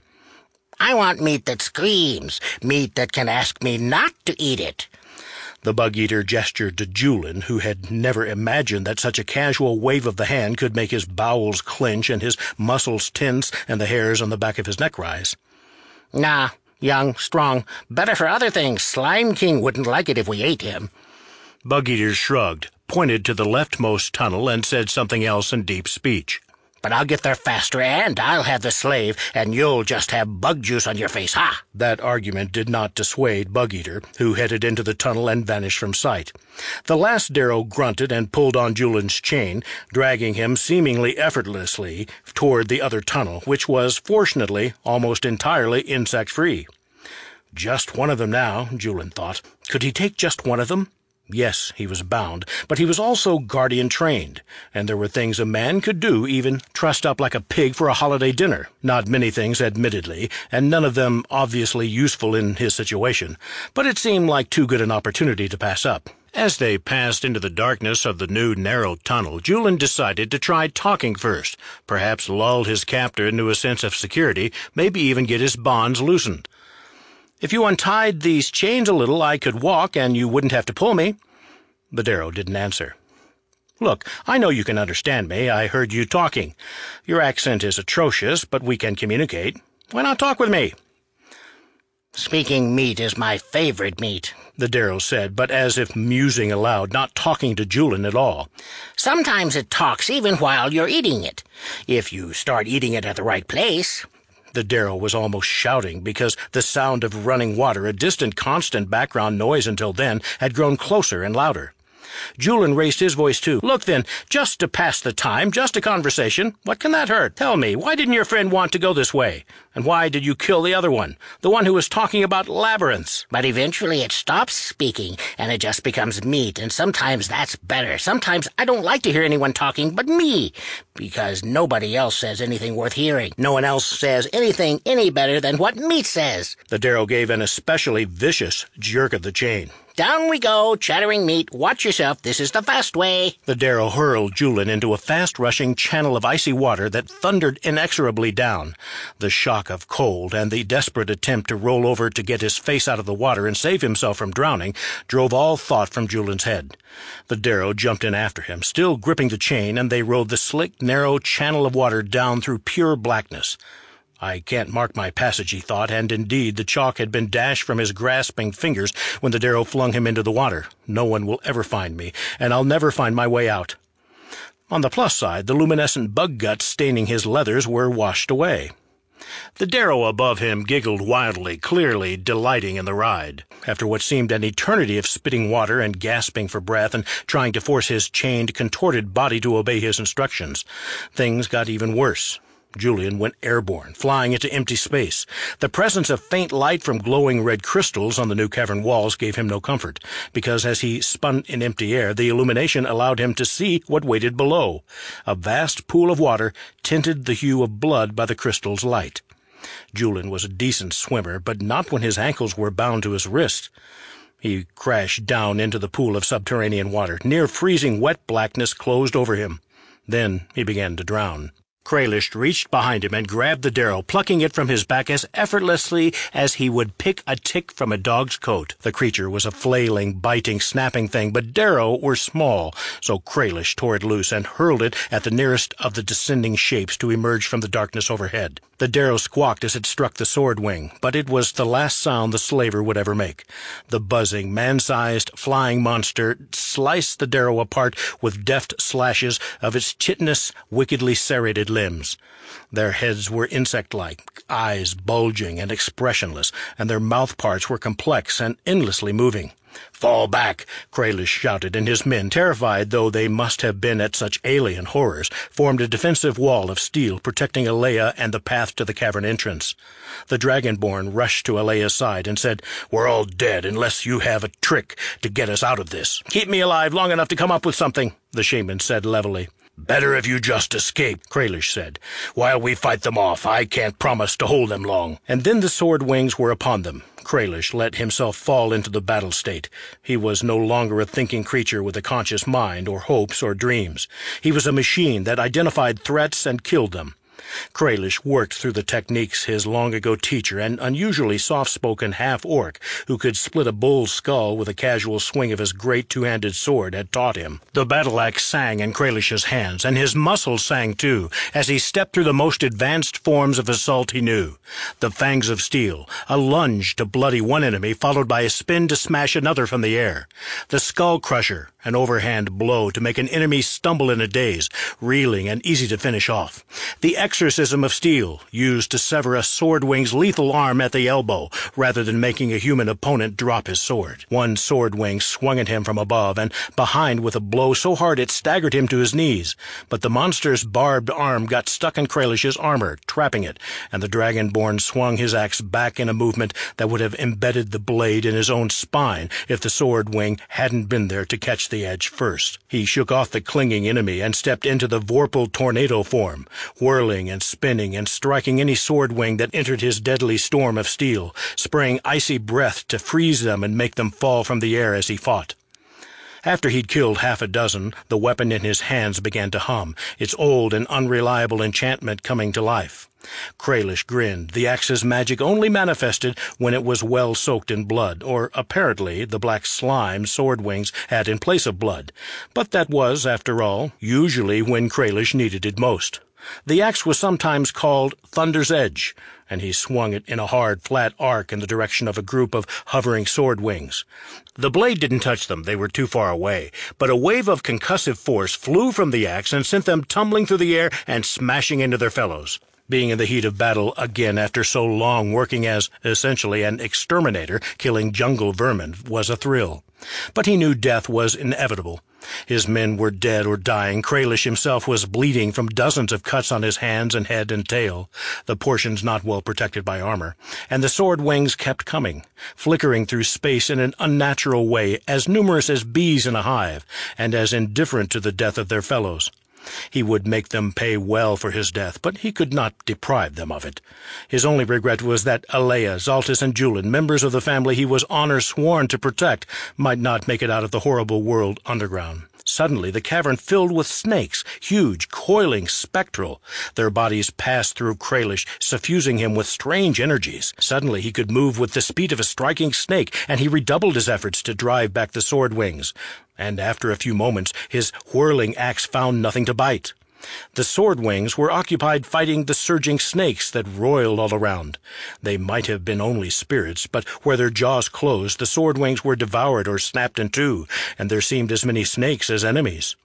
"I want meat that screams, meat that can ask me not to eat it." The bug-eater gestured to Julin, who had never imagined that such a casual wave of the hand could make his bowels clench and his muscles tense and the hairs on the back of his neck rise. "Nah, young, strong, better for other things. Slime King wouldn't like it if we ate him." Bug-eater shrugged, pointed to the leftmost tunnel, and said something else in deep speech. "But I'll get there faster, and I'll have the slave, and you'll just have bug juice on your face, ha!" That argument did not dissuade Bug-eater, who headed into the tunnel and vanished from sight. The last Darrow grunted and pulled on Julin's chain, dragging him seemingly effortlessly toward the other tunnel, which was, fortunately, almost entirely insect-free. Just one of them now, Julin thought. Could he take just one of them? Yes, he was bound, but he was also guardian-trained, and there were things a man could do, even trussed up like a pig for a holiday dinner. Not many things, admittedly, and none of them obviously useful in his situation, but it seemed like too good an opportunity to pass up. As they passed into the darkness of the new narrow tunnel, Julin decided to try talking first, perhaps lull his captor into a sense of security, maybe even get his bonds loosened. "If you untied these chains a little, I could walk, and you wouldn't have to pull me." The Darrow didn't answer. "Look, I know you can understand me. I heard you talking. Your accent is atrocious, but we can communicate. Why not talk with me?" "Speaking meat is my favorite meat," the Darrow said, but as if musing aloud, not talking to Julin at all. "Sometimes it talks even while you're eating it, if you start eating it at the right place." The Darrow was almost shouting, because the sound of running water, a distant, constant background noise until then, had grown closer and louder. Julin raised his voice too. "Look then, just to pass the time, just a conversation. What can that hurt? Tell me, why didn't your friend want to go this way? And why did you kill the other one, the one who was talking about labyrinths?" "But eventually it stops speaking, and it just becomes meat, and sometimes that's better. Sometimes I don't like to hear anyone talking but me, because nobody else says anything worth hearing. No one else says anything any better than what meat says." The Darrow gave an especially vicious jerk of the chain. "Down we go, chattering meat. Watch yourself. This is the fast way." The Darrow hurled Julin into a fast-rushing channel of icy water that thundered inexorably down. The shock of cold and the desperate attempt to roll over to get his face out of the water and save himself from drowning drove all thought from Julin's head. The Darrow jumped in after him, still gripping the chain, and they rode the slick, narrow channel of water down through pure blackness. I can't mark my passage, he thought, and indeed the chalk had been dashed from his grasping fingers when the Darrow flung him into the water. No one will ever find me, and I'll never find my way out. On the plus side, the luminescent bug guts staining his leathers were washed away. The Darrow above him giggled wildly, clearly delighting in the ride. After what seemed an eternity of spitting water and gasping for breath and trying to force his chained, contorted body to obey his instructions, things got even worse. Julin went airborne, flying into empty space. The presence of faint light from glowing red crystals on the new cavern walls gave him no comfort, because as he spun in empty air, the illumination allowed him to see what waited below. A vast pool of water tinted the hue of blood by the crystal's light. Julin was a decent swimmer, but not when his ankles were bound to his wrists. He crashed down into the pool of subterranean water. Near freezing wet blackness closed over him. Then he began to drown. Kralish reached behind him and grabbed the Darrow, plucking it from his back as effortlessly as he would pick a tick from a dog's coat. The creature was a flailing, biting, snapping thing, but Darrow were small, so Kralish tore it loose and hurled it at the nearest of the descending shapes to emerge from the darkness overhead. The Darrow squawked as it struck the sword wing, but it was the last sound the slaver would ever make. The buzzing, man-sized, flying monster sliced the Darrow apart with deft slashes of its chitinous, wickedly serrated limbs. Their heads were insect-like, eyes bulging and expressionless, and their mouth parts were complex and endlessly moving. "Fall back!" Kralish shouted, and his men, terrified though they must have been at such alien horrors, formed a defensive wall of steel protecting Alea and the path to the cavern entrance. The Dragonborn rushed to Alea's side and said, "We're all dead unless you have a trick to get us out of this." "Keep me alive long enough to come up with something," the shaman said levelly. "Better if you just escape," Kralish said. "While we fight them off, I can't promise to hold them long." And then the sword wings were upon them. Kralish let himself fall into the battle state. He was no longer a thinking creature with a conscious mind or hopes or dreams. He was a machine that identified threats and killed them. Kralish worked through the techniques his long-ago teacher, an unusually soft-spoken half-orc who could split a bull's skull with a casual swing of his great two-handed sword, had taught him. The battle-axe sang in Kralish's hands, and his muscles sang too, as he stepped through the most advanced forms of assault he knew. The fangs of steel, a lunge to bloody one enemy, followed by a spin to smash another from the air. The skull crusher, an overhand blow to make an enemy stumble in a daze, reeling and easy to finish off. The exorcism of steel, used to sever a swordwing's lethal arm at the elbow, rather than making a human opponent drop his sword. One swordwing swung at him from above and behind with a blow so hard it staggered him to his knees, but the monster's barbed arm got stuck in Kralish's armor, trapping it, and the Dragonborn swung his axe back in a movement that would have embedded the blade in his own spine if the swordwing hadn't been there to catch the edge first. He shook off the clinging enemy and stepped into the vorpal tornado form, whirling and spinning and striking any swordwing that entered his deadly storm of steel, spraying icy breath to freeze them and make them fall from the air as he fought. After he'd killed half a dozen, the weapon in his hands began to hum, its old and unreliable enchantment coming to life. Kralish grinned. The axe's magic only manifested when it was well soaked in blood, or apparently the black slime swordwings had in place of blood. But that was, after all, usually when Kralish needed it most. The axe was sometimes called Thunder's Edge, and he swung it in a hard, flat arc in the direction of a group of hovering sword wings. The blade didn't touch them, they were too far away, but a wave of concussive force flew from the axe and sent them tumbling through the air and smashing into their fellows. Being in the heat of battle again after so long working as, essentially, an exterminator, killing jungle vermin, was a thrill. But he knew death was inevitable. His men were dead or dying. Kralish himself was bleeding from dozens of cuts on his hands and head and tail, the portions not well protected by armor, and the sword wings kept coming, flickering through space in an unnatural way, as numerous as bees in a hive, and as indifferent to the death of their fellows. He would make them pay well for his death, but he could not deprive them of it. His only regret was that Alea, Zaltys, and Julin, members of the family he was honor sworn to protect, might not make it out of the horrible world underground. Suddenly the cavern filled with snakes, huge, coiling, spectral. Their bodies passed through Kralish, suffusing him with strange energies. Suddenly he could move with the speed of a striking snake, and he redoubled his efforts to drive back the sword wings. And after a few moments his whirling axe found nothing to bite. The sword wings were occupied fighting the surging snakes that roiled all around. They might have been only spirits, but where their jaws closed, the sword wings were devoured or snapped in two, and there seemed as many snakes as enemies.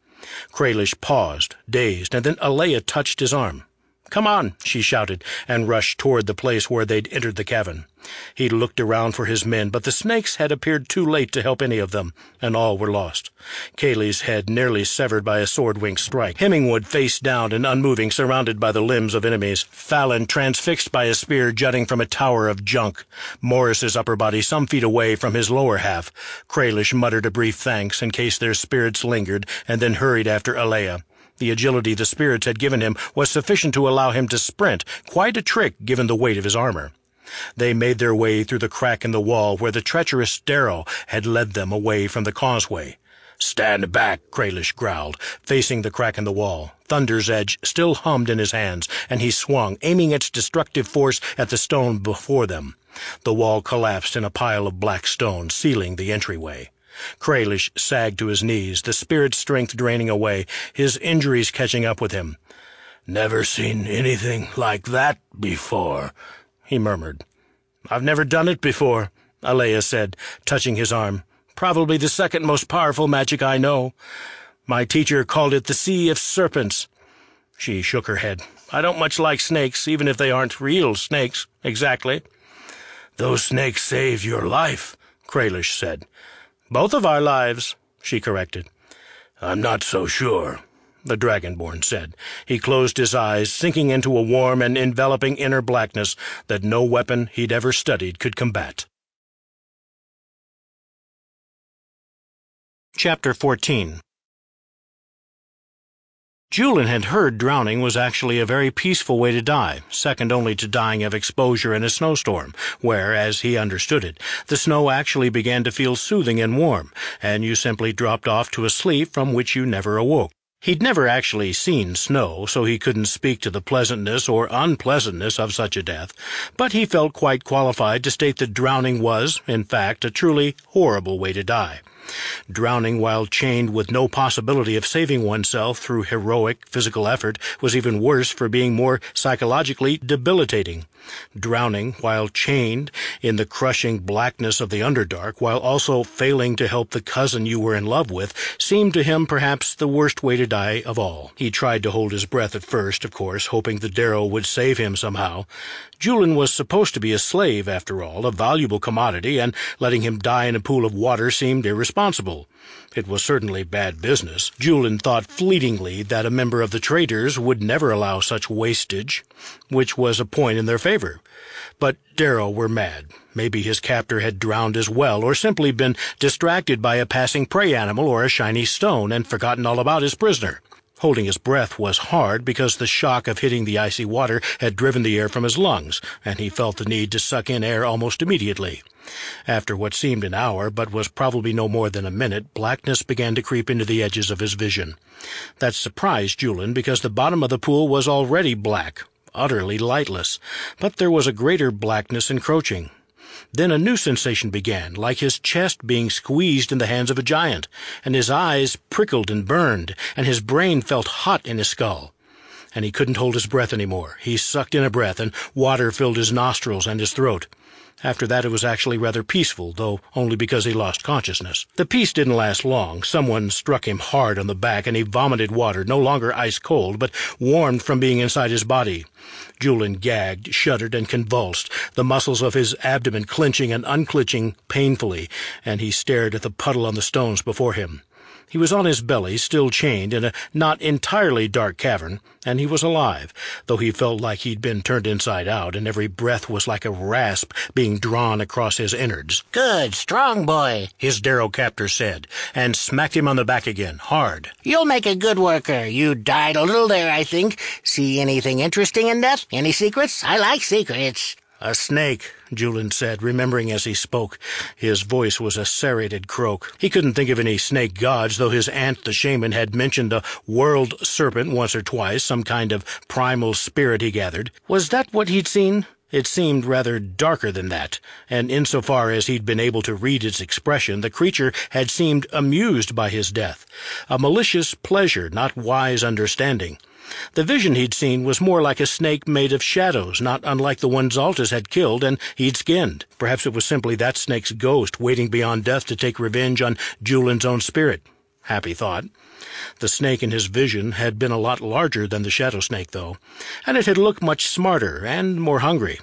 Kralish paused, dazed, and then Alea touched his arm. "Come on," she shouted, and rushed toward the place where they'd entered the cavern. He looked around for his men, but the snakes had appeared too late to help any of them, and all were lost. Kayleigh's head nearly severed by a sword-wing strike. Hemmingwood face down and unmoving, surrounded by the limbs of enemies. Fallon transfixed by a spear jutting from a tower of junk. Morris's upper body some feet away from his lower half. Kralish muttered a brief thanks in case their spirits lingered, and then hurried after Alea. The agility the spirits had given him was sufficient to allow him to sprint, quite a trick given the weight of his armor. They made their way through the crack in the wall where the treacherous Darrow had led them away from the causeway. "Stand back," Kralish growled, facing the crack in the wall. Thunder's Edge still hummed in his hands, and he swung, aiming its destructive force at the stone before them. The wall collapsed in a pile of black stone, sealing the entryway. Kralish sagged to his knees, the spirit's strength draining away, his injuries catching up with him. "Never seen anything like that before," he murmured. "I've never done it before," Alea said, touching his arm. "Probably the second most powerful magic I know. My teacher called it the Sea of Serpents." She shook her head. "I don't much like snakes, even if they aren't real snakes, exactly." "Those snakes saved your life," Kralish said. "Both of our lives," she corrected. "I'm not so sure," the Dragonborn said. He closed his eyes, sinking into a warm and enveloping inner blackness that no weapon he'd ever studied could combat. Chapter 14. Julin had heard drowning was actually a very peaceful way to die, second only to dying of exposure in a snowstorm, where, as he understood it, the snow actually began to feel soothing and warm, and you simply dropped off to a sleep from which you never awoke. He'd never actually seen snow, so he couldn't speak to the pleasantness or unpleasantness of such a death, but he felt quite qualified to state that drowning was, in fact, a truly horrible way to die. Drowning while chained with no possibility of saving oneself through heroic physical effort was even worse for being more psychologically debilitating. Drowning while chained in the crushing blackness of the Underdark, while also failing to help the cousin you were in love with, seemed to him perhaps the worst way to die of all. He tried to hold his breath at first, of course, hoping the Darrow would save him somehow. Julin was supposed to be a slave, after all, a valuable commodity, and letting him die in a pool of water seemed irresponsible. It was certainly bad business. Julin thought fleetingly that a member of the traders would never allow such wastage, which was a point in their favor. But Darrow were mad. Maybe his captor had drowned as well, or simply been distracted by a passing prey animal or a shiny stone and forgotten all about his prisoner. Holding his breath was hard because the shock of hitting the icy water had driven the air from his lungs, and he felt the need to suck in air almost immediately. After what seemed an hour, but was probably no more than a minute, blackness began to creep into the edges of his vision. That surprised Julin because the bottom of the pool was already black, utterly lightless, but there was a greater blackness encroaching. Then a new sensation began, like his chest being squeezed in the hands of a giant, and his eyes prickled and burned, and his brain felt hot in his skull. And he couldn't hold his breath any more. He sucked in a breath, and water filled his nostrils and his throat. After that it was actually rather peaceful, though only because he lost consciousness. The peace didn't last long. Someone struck him hard on the back, and he vomited water, no longer ice-cold, but warmed from being inside his body. Julin gagged, shuddered, and convulsed, the muscles of his abdomen clenching and unclenching painfully, and he stared at the puddle on the stones before him. He was on his belly, still chained, in a not entirely dark cavern, and he was alive, though he felt like he'd been turned inside out, and every breath was like a rasp being drawn across his innards. "Good, strong boy," his Darrow captor said, and smacked him on the back again, hard. "You'll make a good worker. You died a little there, I think. See anything interesting in death? Any secrets? I like secrets." "A snake," Julin said, remembering as he spoke. His voice was a serrated croak. He couldn't think of any snake gods, though his aunt the shaman had mentioned a world serpent once or twice, some kind of primal spirit he gathered. Was that what he'd seen? It seemed rather darker than that, and insofar as he'd been able to read its expression, the creature had seemed amused by his death. A malicious pleasure, not wise understanding. The vision he'd seen was more like a snake made of shadows, not unlike the one Zaltys had killed and he'd skinned. Perhaps it was simply that snake's ghost waiting beyond death to take revenge on Julin's own spirit. Happy thought. The snake in his vision had been a lot larger than the shadow snake, though, and it had looked much smarter and more hungry.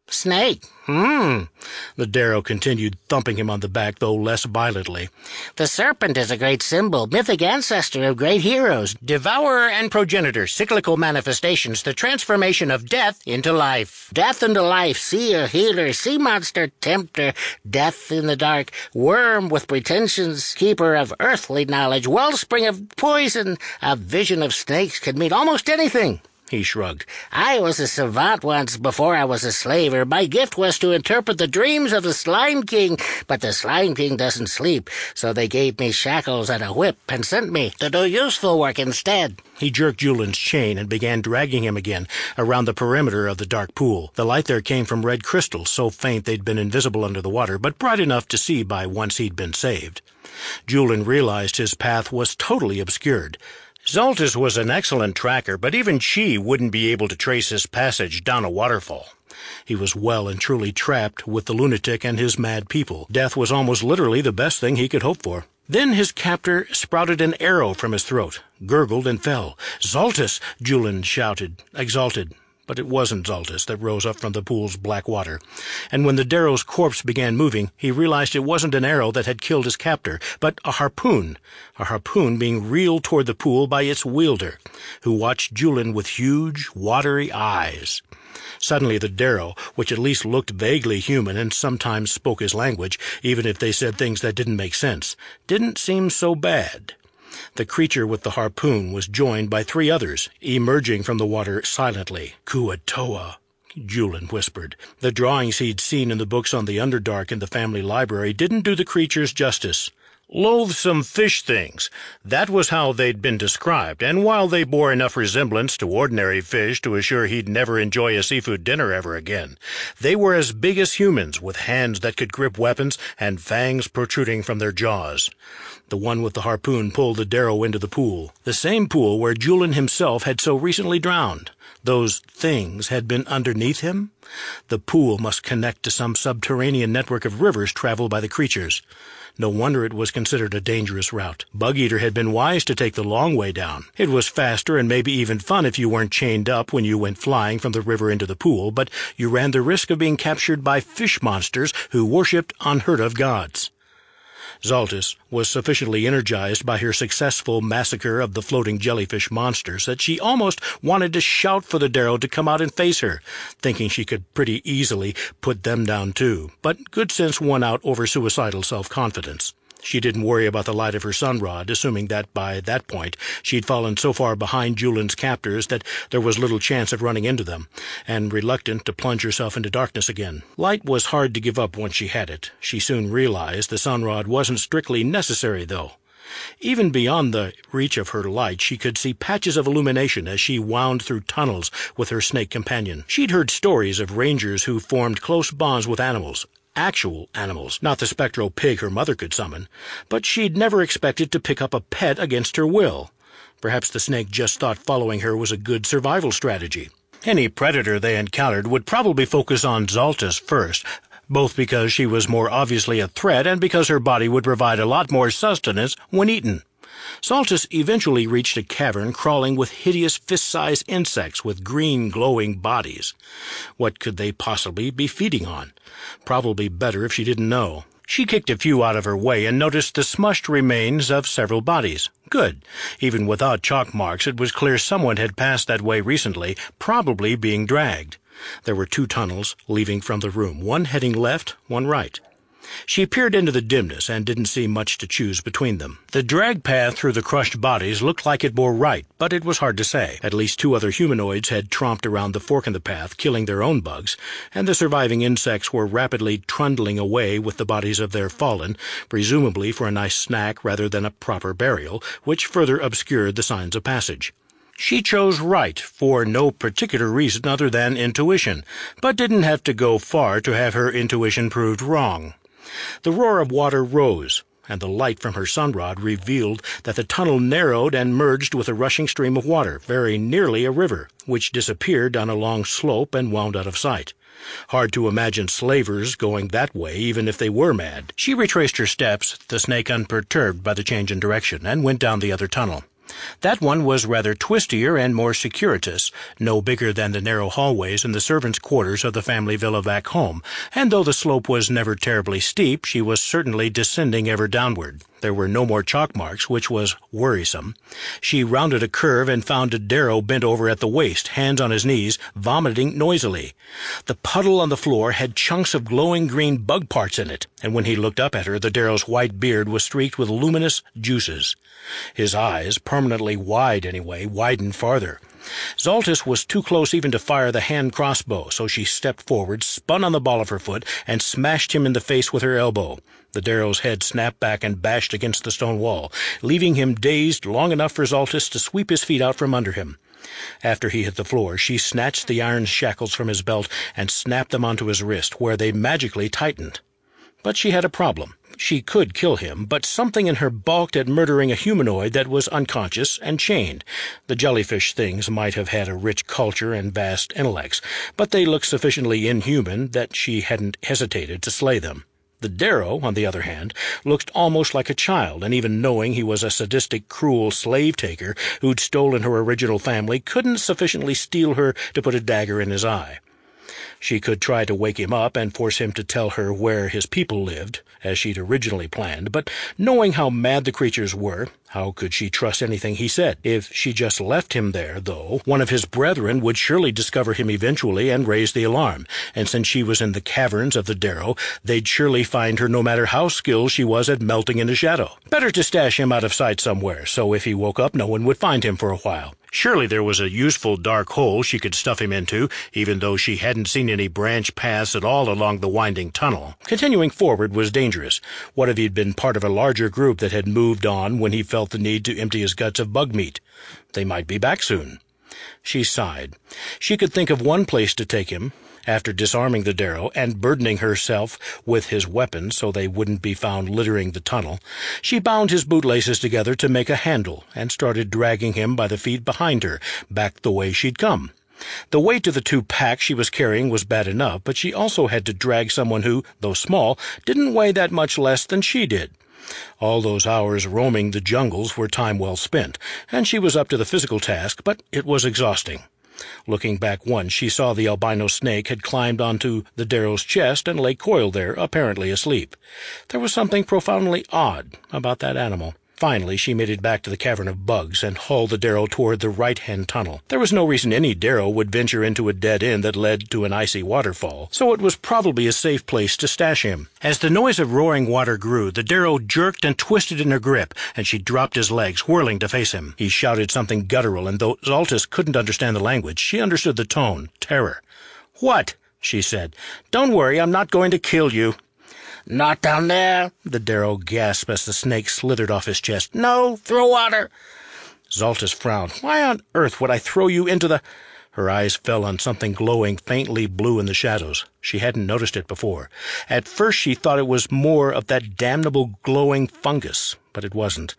"Snake. The Darrow continued, thumping him on the back, though less violently. "The serpent is a great symbol, mythic ancestor of great heroes. Devourer and progenitor, cyclical manifestations, the transformation of death into life." "Death into life, seer, healer, sea monster, tempter, death in the dark, worm with pretensions, keeper of earthly knowledge, wellspring of poison. A vision of snakes could mean almost anything." He shrugged. "I was a savant once before I was a slaver. My gift was to interpret the dreams of the Slime King, but the Slime King doesn't sleep, so they gave me shackles and a whip and sent me to do useful work instead." He jerked Julin's chain and began dragging him again around the perimeter of the dark pool. The light there came from red crystals, so faint they'd been invisible under the water, but bright enough to see by once he'd been saved. Julin realized his path was totally obscured. Zaltys was an excellent tracker, but even she wouldn't be able to trace his passage down a waterfall. He was well and truly trapped with the lunatic and his mad people. Death was almost literally the best thing he could hope for. Then his captor sprouted an arrow from his throat, gurgled, and fell. "Zaltys!" Julin shouted, exalted. but it wasn't Zaltys that rose up from the pool's black water. And when the Darrow's corpse began moving, he realized it wasn't an arrow that had killed his captor, but a harpoon being reeled toward the pool by its wielder, who watched Julian with huge, watery eyes. Suddenly the Darrow, which at least looked vaguely human and sometimes spoke his language, even if they said things that didn't make sense, didn't seem so bad. The creature with the harpoon was joined by 3 others, emerging from the water silently. "Kuatoa," Julian whispered. The drawings he'd seen in the books on the Underdark in the family library didn't do the creatures justice. Loathsome fish things. That was how they'd been described, and while they bore enough resemblance to ordinary fish to assure he'd never enjoy a seafood dinner ever again, they were as big as humans, with hands that could grip weapons and fangs protruding from their jaws. The one with the harpoon pulled the Darrow into the pool, the same pool where Julian himself had so recently drowned. Those things had been underneath him? The pool must connect to some subterranean network of rivers traveled by the creatures. No wonder it was considered a dangerous route. Bug-Eater had been wise to take the long way down. It was faster and maybe even fun if you weren't chained up when you went flying from the river into the pool, but you ran the risk of being captured by fish monsters who worshipped unheard-of gods. Zaltys was sufficiently energized by her successful massacre of the floating jellyfish monsters that she almost wanted to shout for the Darrow to come out and face her, thinking she could pretty easily put them down too. But good sense won out over suicidal self-confidence. She didn't worry about the light of her sunrod, assuming that by that point she'd fallen so far behind Julian's captors that there was little chance of running into them, and reluctant to plunge herself into darkness again. Light was hard to give up once she had it. She soon realized the sunrod wasn't strictly necessary, though. Even beyond the reach of her light, she could see patches of illumination as she wound through tunnels with her snake companion. She'd heard stories of rangers who formed close bonds with animals. Actual animals, not the spectral pig her mother could summon, but she'd never expected to pick up a pet against her will. Perhaps the snake just thought following her was a good survival strategy. Any predator they encountered would probably focus on Zaltys first, both because she was more obviously a threat and because her body would provide a lot more sustenance when eaten. Zaltys eventually reached a cavern crawling with hideous fist-sized insects with green glowing bodies. What could they possibly be feeding on? Probably better if she didn't know. She kicked a few out of her way and noticed the smushed remains of several bodies. Good. Even without chalk marks, it was clear someone had passed that way recently, probably being dragged. There were 2 tunnels leaving from the room, one heading left, one right. She peered into the dimness and didn't see much to choose between them. The drag path through the crushed bodies looked like it bore right, but it was hard to say. At least 2 other humanoids had tromped around the fork in the path, killing their own bugs, and the surviving insects were rapidly trundling away with the bodies of their fallen, presumably for a nice snack rather than a proper burial, which further obscured the signs of passage. She chose right for no particular reason other than intuition, but didn't have to go far to have her intuition proved wrong. The roar of water rose, and the light from her sunrod revealed that the tunnel narrowed and merged with a rushing stream of water, very nearly a river, which disappeared down a long slope and wound out of sight. Hard to imagine slavers going that way, even if they were mad. She retraced her steps, the snake unperturbed by the change in direction, and went down the other tunnel. That one was rather twistier and more circuitous, no bigger than the narrow hallways in the servants' quarters of the family villa back home, and though the slope was never terribly steep, she was certainly descending ever downward. There were no more chalk marks, which was worrisome. She rounded a curve and found a Darrow bent over at the waist, hands on his knees, vomiting noisily. The puddle on the floor had chunks of glowing green bug parts in it, and when he looked up at her, the Darrow's white beard was streaked with luminous juices. His eyes, permanently wide anyway, widened farther. Zaltys was too close even to fire the hand crossbow, so she stepped forward, spun on the ball of her foot, and smashed him in the face with her elbow. The Darrow's head snapped back and bashed against the stone wall, leaving him dazed long enough for Zaltys to sweep his feet out from under him. After he hit the floor, she snatched the iron shackles from his belt and snapped them onto his wrist, where they magically tightened. But she had a problem. She could kill him, but something in her balked at murdering a humanoid that was unconscious and chained. The jellyfish things might have had a rich culture and vast intellects, but they looked sufficiently inhuman that she hadn't hesitated to slay them. The Darrow, on the other hand, looked almost like a child, and even knowing he was a sadistic, cruel slave-taker who'd stolen her original family, couldn't sufficiently steel her to put a dagger in his eye. She could try to wake him up and force him to tell her where his people lived, as she'd originally planned, but knowing how mad the creatures were, how could she trust anything he said? If she just left him there, though, one of his brethren would surely discover him eventually and raise the alarm, and since she was in the caverns of the Darrow, they'd surely find her no matter how skilled she was at melting into shadow. Better to stash him out of sight somewhere, so if he woke up no one would find him for a while. Surely there was a useful dark hole she could stuff him into, even though she hadn't seen any branch paths at all along the winding tunnel. Continuing forward was dangerous. What if he'd been part of a larger group that had moved on when he felt the need to empty his guts of bug meat? They might be back soon. She sighed. She could think of one place to take him. After disarming the Darrow and burdening herself with his weapons so they wouldn't be found littering the tunnel, she bound his bootlaces together to make a handle and started dragging him by the feet behind her, back the way she'd come. The weight of the 2 packs she was carrying was bad enough, but she also had to drag someone who, though small, didn't weigh that much less than she did. All those hours roaming the jungles were time well spent, and she was up to the physical task, but it was exhausting. Looking back once, she saw the albino snake had climbed onto the Darrow's chest and lay coiled there, apparently asleep. There was something profoundly odd about that animal. Finally, she made it back to the cavern of bugs and hauled the Darrow toward the right-hand tunnel. There was no reason any Darrow would venture into a dead end that led to an icy waterfall, so it was probably a safe place to stash him. As the noise of roaring water grew, the Darrow jerked and twisted in her grip, and she dropped his legs, whirling to face him. He shouted something guttural, and though Zaltys couldn't understand the language, she understood the tone, terror. "What?" she said. "Don't worry, I'm not going to kill you." "Not down there," the Darrow gasped as the snake slithered off his chest. "No, through water." Zaltys frowned. "Why on earth would I throw you into the—" Her eyes fell on something glowing faintly blue in the shadows. She hadn't noticed it before. At first she thought it was more of that damnable glowing fungus, but it wasn't.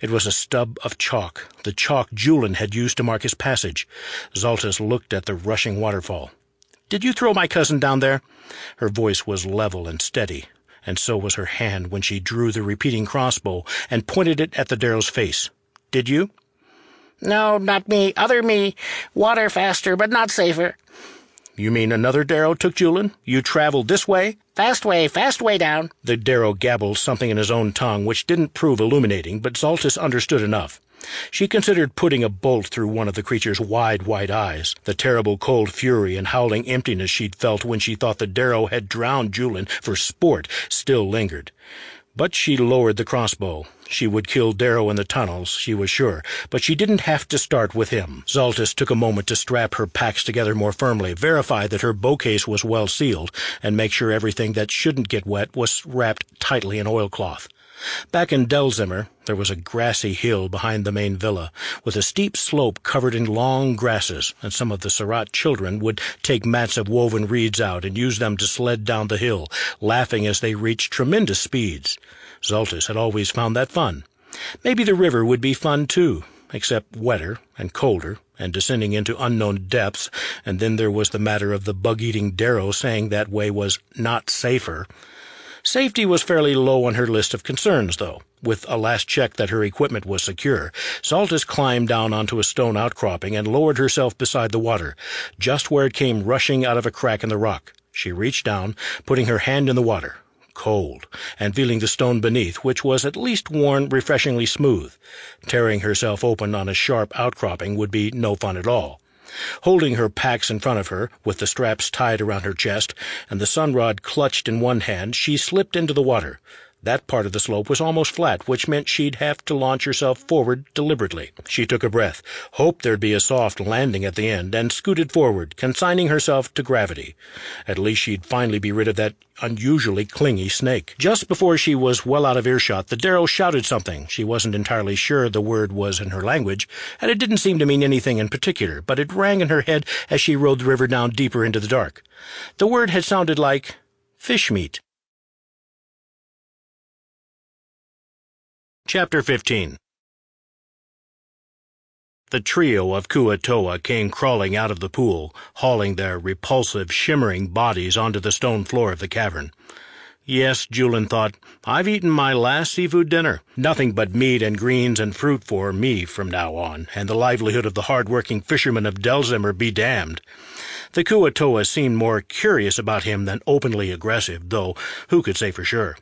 It was a stub of chalk, the chalk Julian had used to mark his passage. Zaltys looked at the rushing waterfall. "Did you throw my cousin down there?" Her voice was level and steady, and so was her hand when she drew the repeating crossbow and pointed it at the Darrow's face. "Did you?" "No, not me. Other me. Water faster, but not safer." "You mean another Darrow took Julian? You traveled this way?" Fast way down." The Darrow gabbled something in his own tongue, which didn't prove illuminating, but Zaltys understood enough. She considered putting a bolt through one of the creature's wide, white eyes. The terrible cold fury and howling emptiness she'd felt when she thought the Darrow had drowned Julian for sport still lingered. But she lowered the crossbow. She would kill Darrow in the tunnels, she was sure, but she didn't have to start with him. Zaltys took a moment to strap her packs together more firmly, verify that her bowcase was well sealed, and make sure everything that shouldn't get wet was wrapped tightly in oilcloth. Back in Delzimmer, there was a grassy hill behind the main villa, with a steep slope covered in long grasses, and some of the Surratt children would take mats of woven reeds out and use them to sled down the hill, laughing as they reached tremendous speeds. Zaltys had always found that fun. Maybe the river would be fun, too, except wetter and colder and descending into unknown depths, and then there was the matter of the bug-eating Darrow saying that way was not safer. Safety was fairly low on her list of concerns, though. With a last check that her equipment was secure, Zaltys climbed down onto a stone outcropping and lowered herself beside the water, just where it came rushing out of a crack in the rock. She reached down, putting her hand in the water, cold, and feeling the stone beneath, which was at least worn refreshingly smooth. Tearing herself open on a sharp outcropping would be no fun at all. Holding her packs in front of her, with the straps tied around her chest, and the sunrod clutched in one hand, she slipped into the water. That part of the slope was almost flat, which meant she'd have to launch herself forward deliberately. She took a breath, hoped there'd be a soft landing at the end, and scooted forward, consigning herself to gravity. At least she'd finally be rid of that unusually clingy snake. Just before she was well out of earshot, the Darrow shouted something. She wasn't entirely sure the word was in her language, and it didn't seem to mean anything in particular, but it rang in her head as she rode the river down deeper into the dark. The word had sounded like fish meat. Chapter 15. The trio of Kuatoa came crawling out of the pool, hauling their repulsive, shimmering bodies onto the stone floor of the cavern. Yes, Julin thought, I've eaten my last seafood dinner. Nothing but meat and greens and fruit for me from now on, and the livelihood of the hard-working fishermen of Delzimmer be damned. The Kuo-toa seemed more curious about him than openly aggressive, though who could say for sure?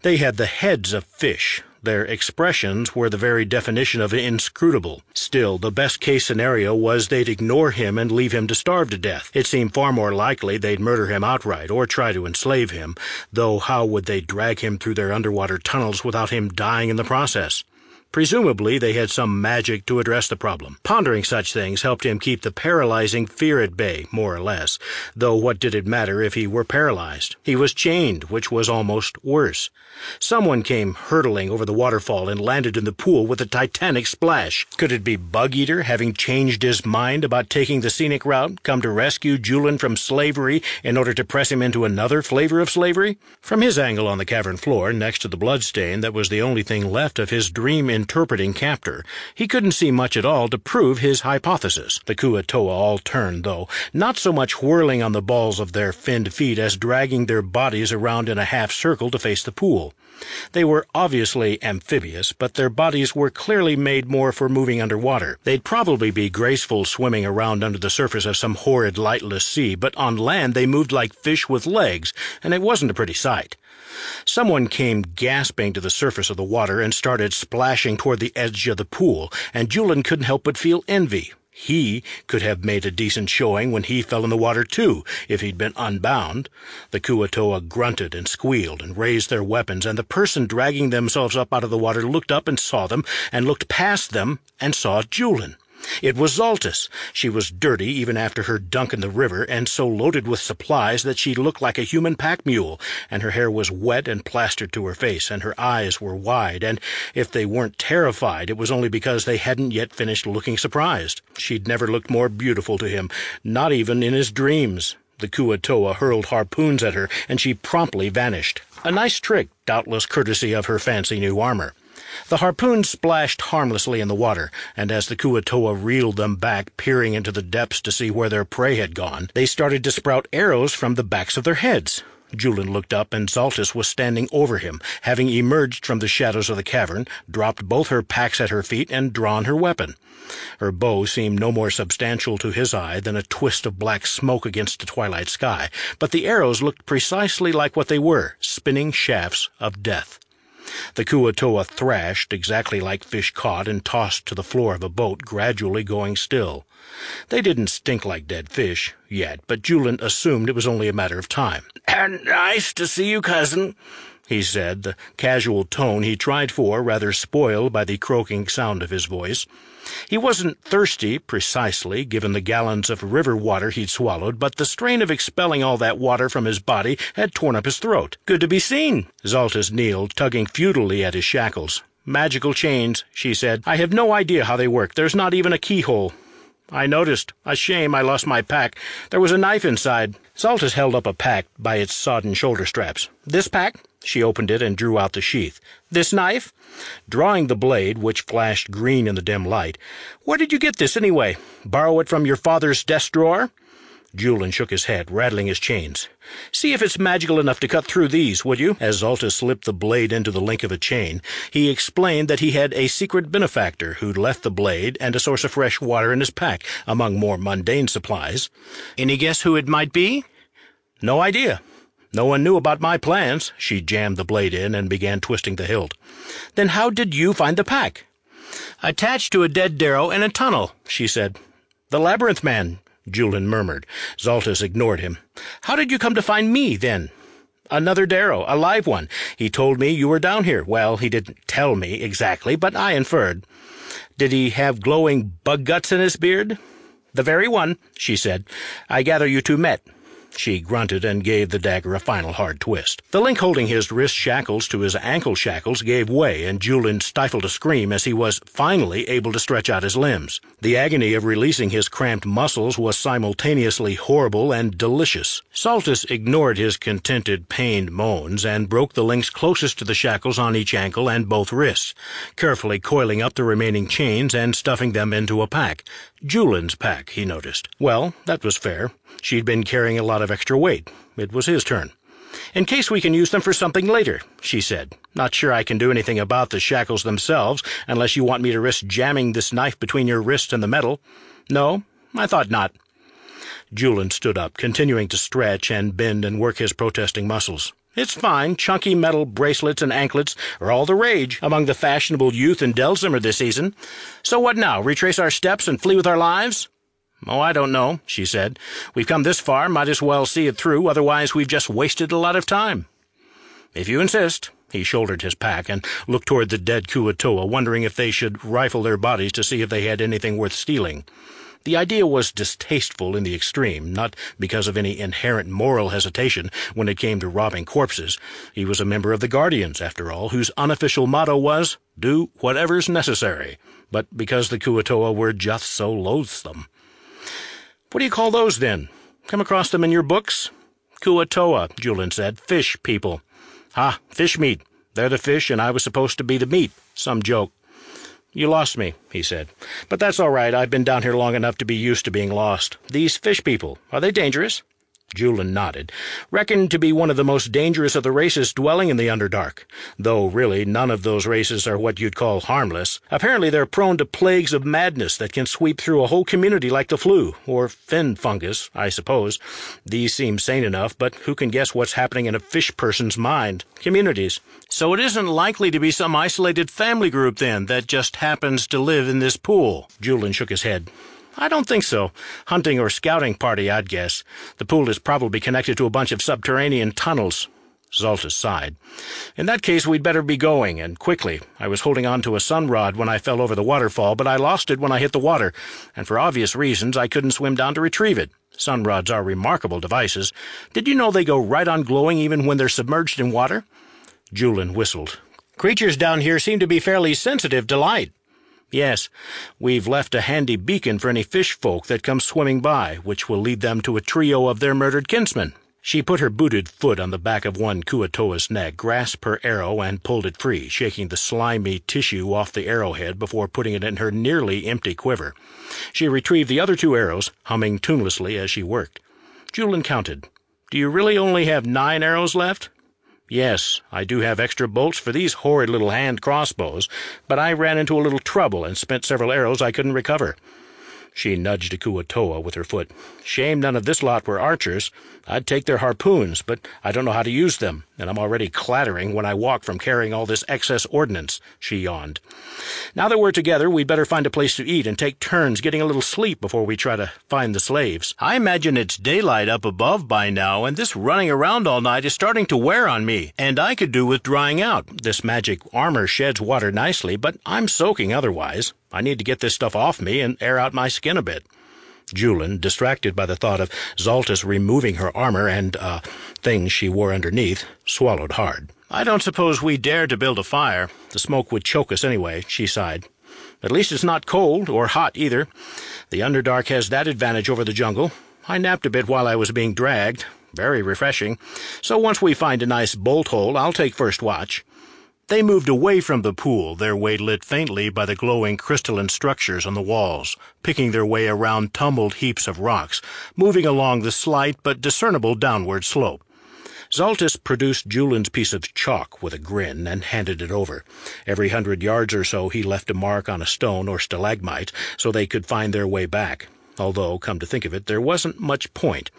They had the heads of fish. Their expressions were the very definition of inscrutable. Still, the best-case scenario was they'd ignore him and leave him to starve to death. It seemed far more likely they'd murder him outright or try to enslave him, though how would they drag him through their underwater tunnels without him dying in the process? Presumably, they had some magic to address the problem. Pondering such things helped him keep the paralyzing fear at bay, more or less, though what did it matter if he were paralyzed? He was chained, which was almost worse. Someone came hurtling over the waterfall and landed in the pool with a titanic splash. Could it be Bug-Eater, having changed his mind about taking the scenic route, come to rescue Julin from slavery in order to press him into another flavor of slavery? From his angle on the cavern floor, next to the bloodstain that was the only thing left of his dream-interpreting captor, he couldn't see much at all to prove his hypothesis. The Kuo-toa all turned, though, not so much whirling on the balls of their finned feet as dragging their bodies around in a half-circle to face the pool. They were obviously amphibious, but their bodies were clearly made more for moving underwater. They'd probably be graceful swimming around under the surface of some horrid, lightless sea, but on land they moved like fish with legs, and it wasn't a pretty sight. Someone came gasping to the surface of the water and started splashing toward the edge of the pool, and Julin couldn't help but feel envy. He could have made a decent showing when he fell in the water, too, if he'd been unbound. The Kuo-toa grunted and squealed and raised their weapons, and the person dragging themselves up out of the water looked up and saw them, and looked past them and saw Julin. It was Zaltys. She was dirty even after her dunk in the river, and so loaded with supplies that she looked like a human pack mule, and her hair was wet and plastered to her face, and her eyes were wide, and if they weren't terrified, it was only because they hadn't yet finished looking surprised. She'd never looked more beautiful to him, not even in his dreams. The Kuo-toa hurled harpoons at her, and she promptly vanished. A nice trick, doubtless courtesy of her fancy new armor. The harpoons splashed harmlessly in the water, and as the Kuo-toa reeled them back, peering into the depths to see where their prey had gone, they started to sprout arrows from the backs of their heads. Julin looked up, and Zaltys was standing over him, having emerged from the shadows of the cavern, dropped both her packs at her feet, and drawn her weapon. Her bow seemed no more substantial to his eye than a twist of black smoke against the twilight sky, but the arrows looked precisely like what they were, spinning shafts of death. The Kuo-toa thrashed, exactly like fish caught and tossed to the floor of a boat, gradually going still. They didn't stink like dead fish, yet, but Julin assumed it was only a matter of time. "Nice to see you, cousin," he said, the casual tone he tried for rather spoiled by the croaking sound of his voice. He wasn't thirsty, precisely, given the gallons of river water he'd swallowed, but the strain of expelling all that water from his body had torn up his throat. "Good to be seen." Zaltys kneeled, tugging futilely at his shackles. "Magical chains," she said. "I have no idea how they work. There's not even a keyhole." "I noticed. A shame I lost my pack. There was a knife inside." Zaltys held up a pack by its sodden shoulder straps. "This pack?" She opened it and drew out the sheath. "This knife?" Drawing the blade, which flashed green in the dim light. "Where did you get this, anyway? Borrow it from your father's desk drawer?" Julin shook his head, rattling his chains. "See if it's magical enough to cut through these, would you?" As Zaltys slipped the blade into the link of a chain, he explained that he had a secret benefactor who'd left the blade and a source of fresh water in his pack, among more mundane supplies. "Any guess who it might be?" "No idea. No one knew about my plans." She jammed the blade in and began twisting the hilt. "Then how did you find the pack?" "Attached to a dead darrow in a tunnel," she said. "The labyrinth man," Julin murmured. Zaltys ignored him. "How did you come to find me, then?" "Another darrow, a live one. He told me you were down here. Well, he didn't tell me exactly, but I inferred." "Did he have glowing bug guts in his beard?" "The very one," she said. "I gather you two met." She grunted and gave the dagger a final hard twist. The link holding his wrist shackles to his ankle shackles gave way, and Julin stifled a scream as he was finally able to stretch out his limbs. The agony of releasing his cramped muscles was simultaneously horrible and delicious. Zaltys ignored his contented, pained moans and broke the links closest to the shackles on each ankle and both wrists, carefully coiling up the remaining chains and stuffing them into a pack. Julin's pack, he noticed. Well, that was fair. She'd been carrying a lot of extra weight. It was his turn. "In case we can use them for something later," she said. "Not sure I can do anything about the shackles themselves, unless you want me to risk jamming this knife between your wrist and the metal. No, I thought not." Julian stood up, continuing to stretch and bend and work his protesting muscles. "It's fine. Chunky metal bracelets and anklets are all the rage among the fashionable youth in Delzimmer this season. So what now, retrace our steps and flee with our lives?" "Oh, I don't know," she said. "We've come this far, might as well see it through, otherwise we've just wasted a lot of time." "If you insist." He shouldered his pack and looked toward the dead Kuatoa, wondering if they should rifle their bodies to see if they had anything worth stealing. The idea was distasteful in the extreme, not because of any inherent moral hesitation when it came to robbing corpses. He was a member of the Guardians, after all, whose unofficial motto was, "Do whatever's necessary," but because the Kuatoa were just so loathsome. "What do you call those, then? Come across them in your books?" "Kuatoa," Julian said. "Fish people." "Ah, fish meat. They're the fish, and I was supposed to be the meat. Some joke." "You lost me," he said. "But that's all right. I've been down here long enough to be used to being lost. These fish people, are they dangerous?" Julian nodded. "Reckoned to be one of the most dangerous of the races dwelling in the Underdark, though really none of those races are what you'd call harmless. Apparently they're prone to plagues of madness that can sweep through a whole community like the flu, or fen fungus, I suppose. These seem sane enough, but who can guess what's happening in a fish person's mind? Communities. So it isn't likely to be some isolated family group, then, that just happens to live in this pool?" Julian shook his head. "I don't think so. Hunting or scouting party, I'd guess. The pool is probably connected to a bunch of subterranean tunnels." Zaltys sighed. "In that case, we'd better be going, and quickly. I was holding on to a sunrod when I fell over the waterfall, but I lost it when I hit the water, and for obvious reasons I couldn't swim down to retrieve it. Sunrods are remarkable devices. Did you know they go right on glowing even when they're submerged in water?" Julian whistled. "Creatures down here seem to be fairly sensitive to light." "Yes, we've left a handy beacon for any fish folk that come swimming by, which will lead them to a trio of their murdered kinsmen." She put her booted foot on the back of one Kuatoa's neck, grasped her arrow, and pulled it free, shaking the slimy tissue off the arrowhead before putting it in her nearly empty quiver. She retrieved the other 2 arrows, humming tunelessly as she worked. Julian counted. "Do you really only have 9 arrows left?" "Yes, I do have extra bolts for these horrid little hand crossbows, but I ran into a little trouble and spent several arrows I couldn't recover." She nudged a Kuatoa with her foot. "Shame none of this lot were archers. I'd take their harpoons, but I don't know how to use them, and I'm already clattering when I walk from carrying all this excess ordnance," she yawned. "Now that we're together, we'd better find a place to eat and take turns getting a little sleep before we try to find the slaves. I imagine it's daylight up above by now, and this running around all night is starting to wear on me, and I could do with drying out. This magic armor sheds water nicely, but I'm soaking otherwise. I need to get this stuff off me and air out my skin a bit." Julian, distracted by the thought of Zaltys removing her armor and, things she wore underneath, swallowed hard. "I don't suppose we dare to build a fire. The smoke would choke us anyway," she sighed. "At least it's not cold, or hot either. The Underdark has that advantage over the jungle. I napped a bit while I was being dragged. Very refreshing. So once we find a nice bolt hole, I'll take first watch." They moved away from the pool, their way lit faintly by the glowing crystalline structures on the walls, picking their way around tumbled heaps of rocks, moving along the slight but discernible downward slope. Zaltys produced Julian's piece of chalk with a grin and handed it over. Every 100 yards or so he left a mark on a stone or stalagmite so they could find their way back. Although, come to think of it, there wasn't much point.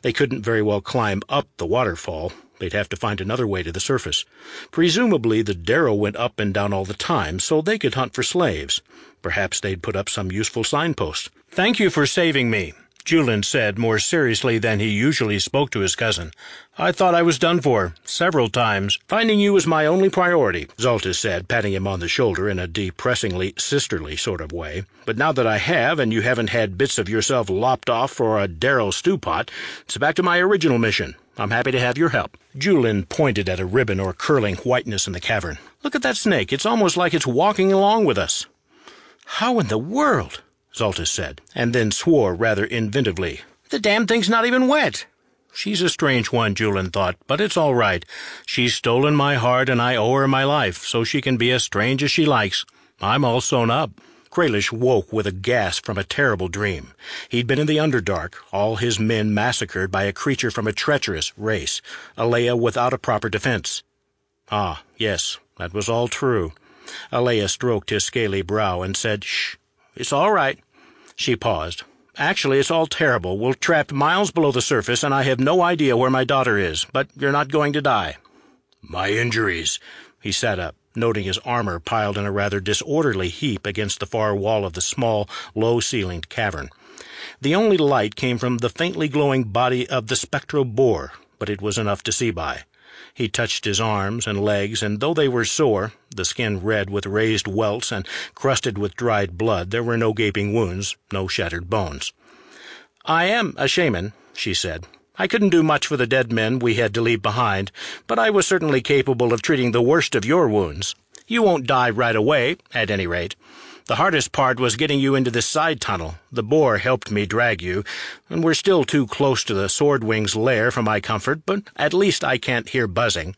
They couldn't very well climb up the waterfall. They'd have to find another way to the surface. Presumably the Darrow went up and down all the time, so they could hunt for slaves. Perhaps they'd put up some useful signpost. "Thank you for saving me," Julian said more seriously than he usually spoke to his cousin. "I thought I was done for, several times. Finding you was my only priority," Zaltys said, patting him on the shoulder in a depressingly sisterly sort of way. "But now that I have, and you haven't had bits of yourself lopped off for a Darrow stew pot, it's back to my original mission. I'm happy to have your help." Julian pointed at a ribbon or curling whiteness in the cavern. "Look at that snake. It's almost like it's walking along with us." "How in the world?" Zaltys said, and then swore rather inventively. "The damn thing's not even wet." She's a strange one, Julian thought, but it's all right. She's stolen my heart, and I owe her my life, so she can be as strange as she likes. I'm all sewn up. Kralish woke with a gasp from a terrible dream. He'd been in the Underdark, all his men massacred by a creature from a treacherous race, Alea without a proper defense. Ah, yes, that was all true. Alea stroked his scaly brow and said, "Shh, it's all right." She paused. "Actually, it's all terrible. We're trapped miles below the surface, and I have no idea where my daughter is, but you're not going to die." "My injuries." He sat up, noting his armor piled in a rather disorderly heap against the far wall of the small, low-ceilinged cavern. The only light came from the faintly glowing body of the spectral boar, but it was enough to see by. He touched his arms and legs, and though they were sore, the skin red with raised welts and crusted with dried blood, there were no gaping wounds, no shattered bones. "I am a shaman," she said. "I couldn't do much for the dead men we had to leave behind, but I was certainly capable of treating the worst of your wounds. You won't die right away, at any rate. The hardest part was getting you into this side tunnel. The boar helped me drag you, and we're still too close to the Swordwing's lair for my comfort, but at least I can't hear buzzing.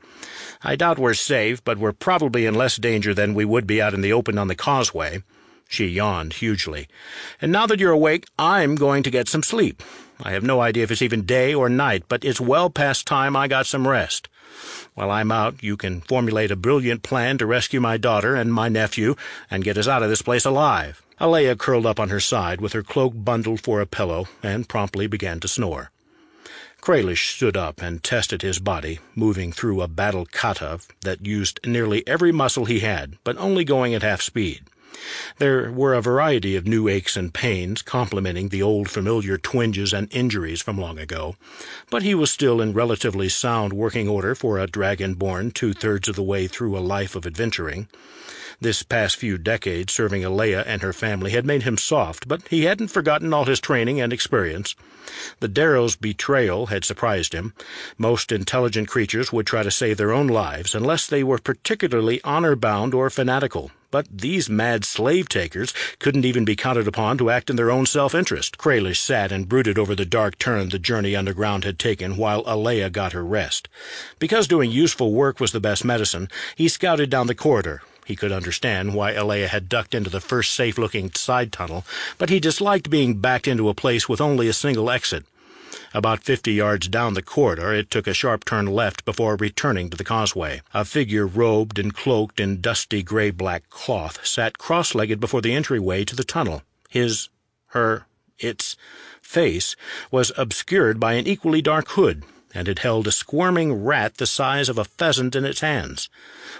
I doubt we're safe, but we're probably in less danger than we would be out in the open on the causeway." She yawned hugely. "And now that you're awake, I'm going to get some sleep. I have no idea if it's even day or night, but it's well past time I got some rest. While I'm out, you can formulate a brilliant plan to rescue my daughter and my nephew and get us out of this place alive." Alea curled up on her side with her cloak bundled for a pillow and promptly began to snore. Kralish stood up and tested his body, moving through a battle kata that used nearly every muscle he had, but only going at half speed. There were a variety of new aches and pains, complementing the old familiar twinges and injuries from long ago, but he was still in relatively sound working order for a dragon-born 2/3 of the way through a life of adventuring. This past few decades serving Alea and her family had made him soft, but he hadn't forgotten all his training and experience. The Darrow's betrayal had surprised him. Most intelligent creatures would try to save their own lives, unless they were particularly honor-bound or fanatical. But these mad slave-takers couldn't even be counted upon to act in their own self-interest. Kralish sat and brooded over the dark turn the journey underground had taken while Alea got her rest. Because doing useful work was the best medicine, he scouted down the corridor. He could understand why Alea had ducked into the first safe-looking side tunnel, but he disliked being backed into a place with only a single exit. About 50 yards down the corridor, it took a sharp turn left before returning to the causeway. A figure robed and cloaked in dusty gray-black cloth sat cross-legged before the entryway to the tunnel. Its face was obscured by an equally dark hood, and it held a squirming rat the size of a pheasant in its hands.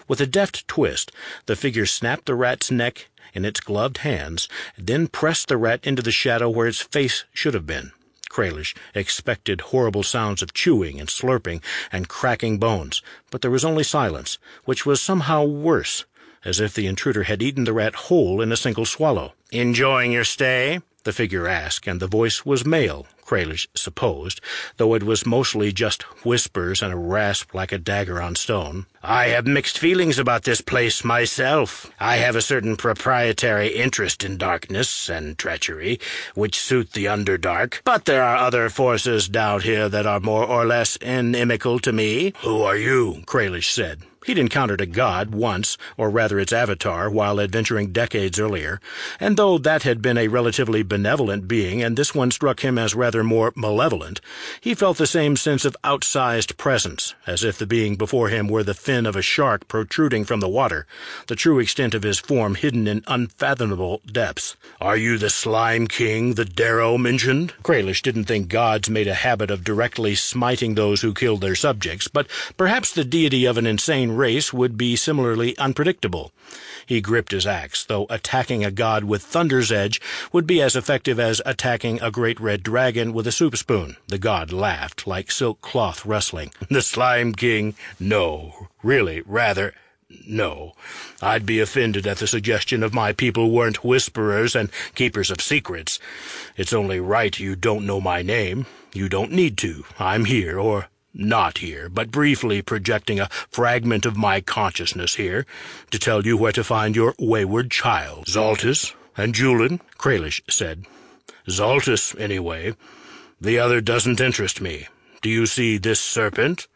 With a deft twist, the figure snapped the rat's neck in its gloved hands, then pressed the rat into the shadow where its face should have been. Kralish expected horrible sounds of chewing and slurping and cracking bones, but there was only silence, which was somehow worse, as if the intruder had eaten the rat whole in a single swallow. "Enjoying your stay?" the figure asked, and the voice was male, Kralish supposed, though it was mostly just whispers and a rasp like a dagger on stone. "I have mixed feelings about this place myself. I have a certain proprietary interest in darkness and treachery, which suit the Underdark, but there are other forces down here that are more or less inimical to me." "Who are you?" Kralish said. He'd encountered a god once, or rather its avatar, while adventuring decades earlier, and though that had been a relatively benevolent being and this one struck him as rather more malevolent, he felt the same sense of outsized presence, as if the being before him were the fin of a shark protruding from the water, the true extent of his form hidden in unfathomable depths. "Are you the Slime King the Darrow mentioned?" Kralish didn't think gods made a habit of directly smiting those who killed their subjects, but perhaps the deity of an insane race would be similarly unpredictable. He gripped his axe, though attacking a god with Thunder's Edge would be as effective as attacking a great red dragon with a soup spoon. The god laughed, like silk cloth rustling. "The Slime King? No. Really, rather, no. I'd be offended at the suggestion of my people weren't whisperers and keepers of secrets. It's only right you don't know my name. You don't need to. I'm here, or not here, but briefly projecting a fragment of my consciousness here to tell you where to find your wayward child. Zaltys and Julin," Kralish said. "Zaltys, anyway. The other doesn't interest me. Do you see this serpent?"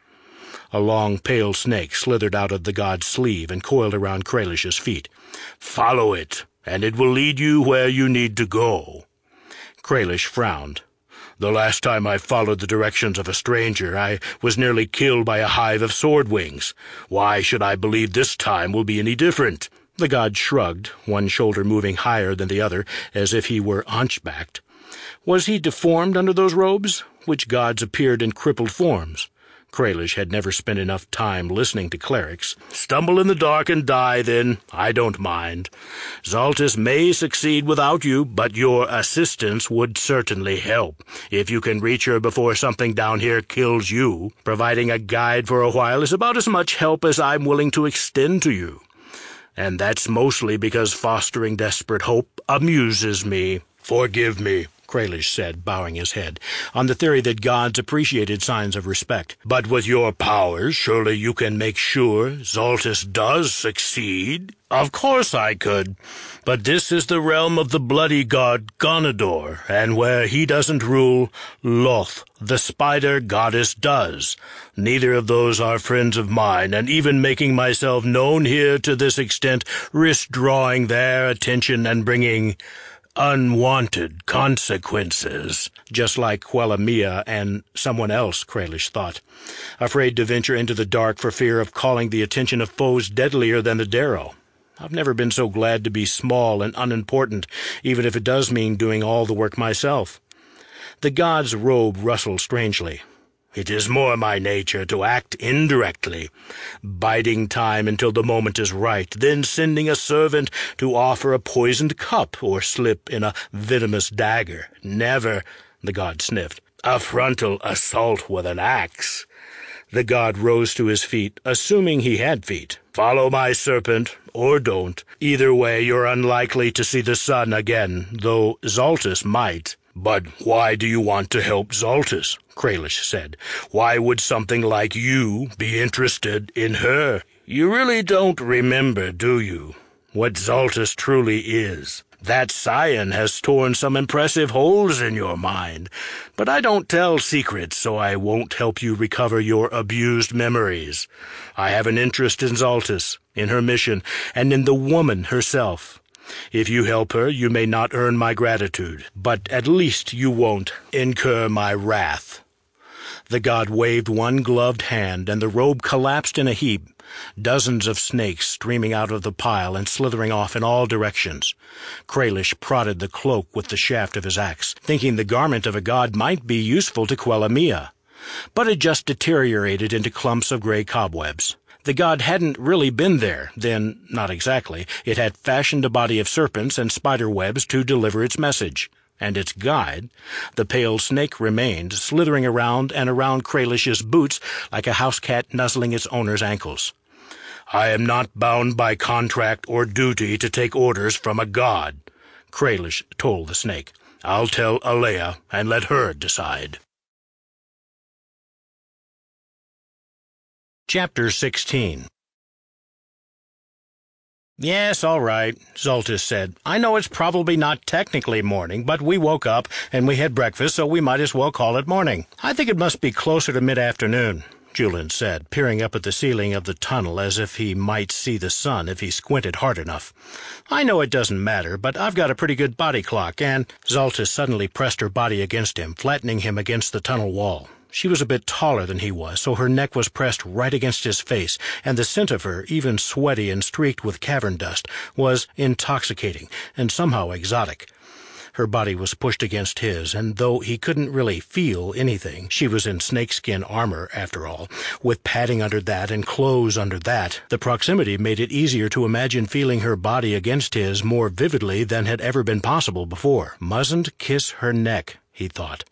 A long, pale snake slithered out of the god's sleeve and coiled around Kralish's feet. "Follow it. and it will lead you where you need to go." Kralish frowned. "The last time I followed the directions of a stranger, I was nearly killed by a hive of sword wings. Why should I believe this time will be any different?" The god shrugged, one shoulder moving higher than the other, as if he were hunchbacked. Was he deformed under those robes? Which gods appeared in crippled forms? Kralish had never spent enough time listening to clerics. "Stumble in the dark and die, then. I don't mind. Zaltys may succeed without you, but your assistance would certainly help, if you can reach her before something down here kills you. Providing a guide for a while is about as much help as I'm willing to extend to you. And that's mostly because fostering desperate hope amuses me. Forgive me," Kralish said, bowing his head, on the theory that gods appreciated signs of respect. "But with your powers, surely you can make sure Zaltys does succeed?" "Of course I could, but this is the realm of the bloody god Gonador, and where he doesn't rule, Loth, the spider goddess, does. Neither of those are friends of mine, and even making myself known here to this extent risks drawing their attention and bringing unwanted consequences." Just like Quellamia and someone else, Kralish thought, afraid to venture into the dark for fear of calling the attention of foes deadlier than the Darrow. I've never been so glad to be small and unimportant, even if it does mean doing all the work myself. The god's robe rustled strangely. "It is more my nature to act indirectly, biding time until the moment is right, then sending a servant to offer a poisoned cup or slip in a venomous dagger. Never," the god sniffed, "a frontal assault with an axe." The god rose to his feet, assuming he had feet. "Follow my serpent, or don't. Either way, you're unlikely to see the sun again, though Zaltys might." "But why do you want to help Zaltys?" Kralish said. "Why would something like you be interested in her? You really don't remember, do you, what Zaltys truly is? That scion has torn some impressive holes in your mind, but I don't tell secrets, so I won't help you recover your abused memories. I have an interest in Zaltys, in her mission, and in the woman herself. If you help her, you may not earn my gratitude, but at least you won't incur my wrath." The god waved one gloved hand, and the robe collapsed in a heap, dozens of snakes streaming out of the pile and slithering off in all directions. Kralish prodded the cloak with the shaft of his axe, thinking the garment of a god might be useful to Quellamia. But it just deteriorated into clumps of gray cobwebs. The god hadn't really been there, then not exactly. It had fashioned a body of serpents and spider webs to deliver its message. And its guide, the pale snake, remained, slithering around and around Kralish's boots like a house cat nuzzling its owner's ankles. "I am not bound by contract or duty to take orders from a god," Kralish told the snake. "I'll tell Alea and let her decide." Chapter 16. "Yes, all right," Zaltys said. "I know it's probably not technically morning, but we woke up and we had breakfast, so we might as well call it morning. I think it must be closer to mid-afternoon," Julin said, peering up at the ceiling of the tunnel as if he might see the sun if he squinted hard enough. "I know it doesn't matter, but I've got a pretty good body clock, and—" Zaltys suddenly pressed her body against him, flattening him against the tunnel wall. She was a bit taller than he was, so her neck was pressed right against his face, and the scent of her, even sweaty and streaked with cavern dust, was intoxicating and somehow exotic. Her body was pushed against his, and though he couldn't really feel anything, she was in snakeskin armor, after all, with padding under that and clothes under that. The proximity made it easier to imagine feeling her body against his more vividly than had ever been possible before. Mustn't kiss her neck, he thought.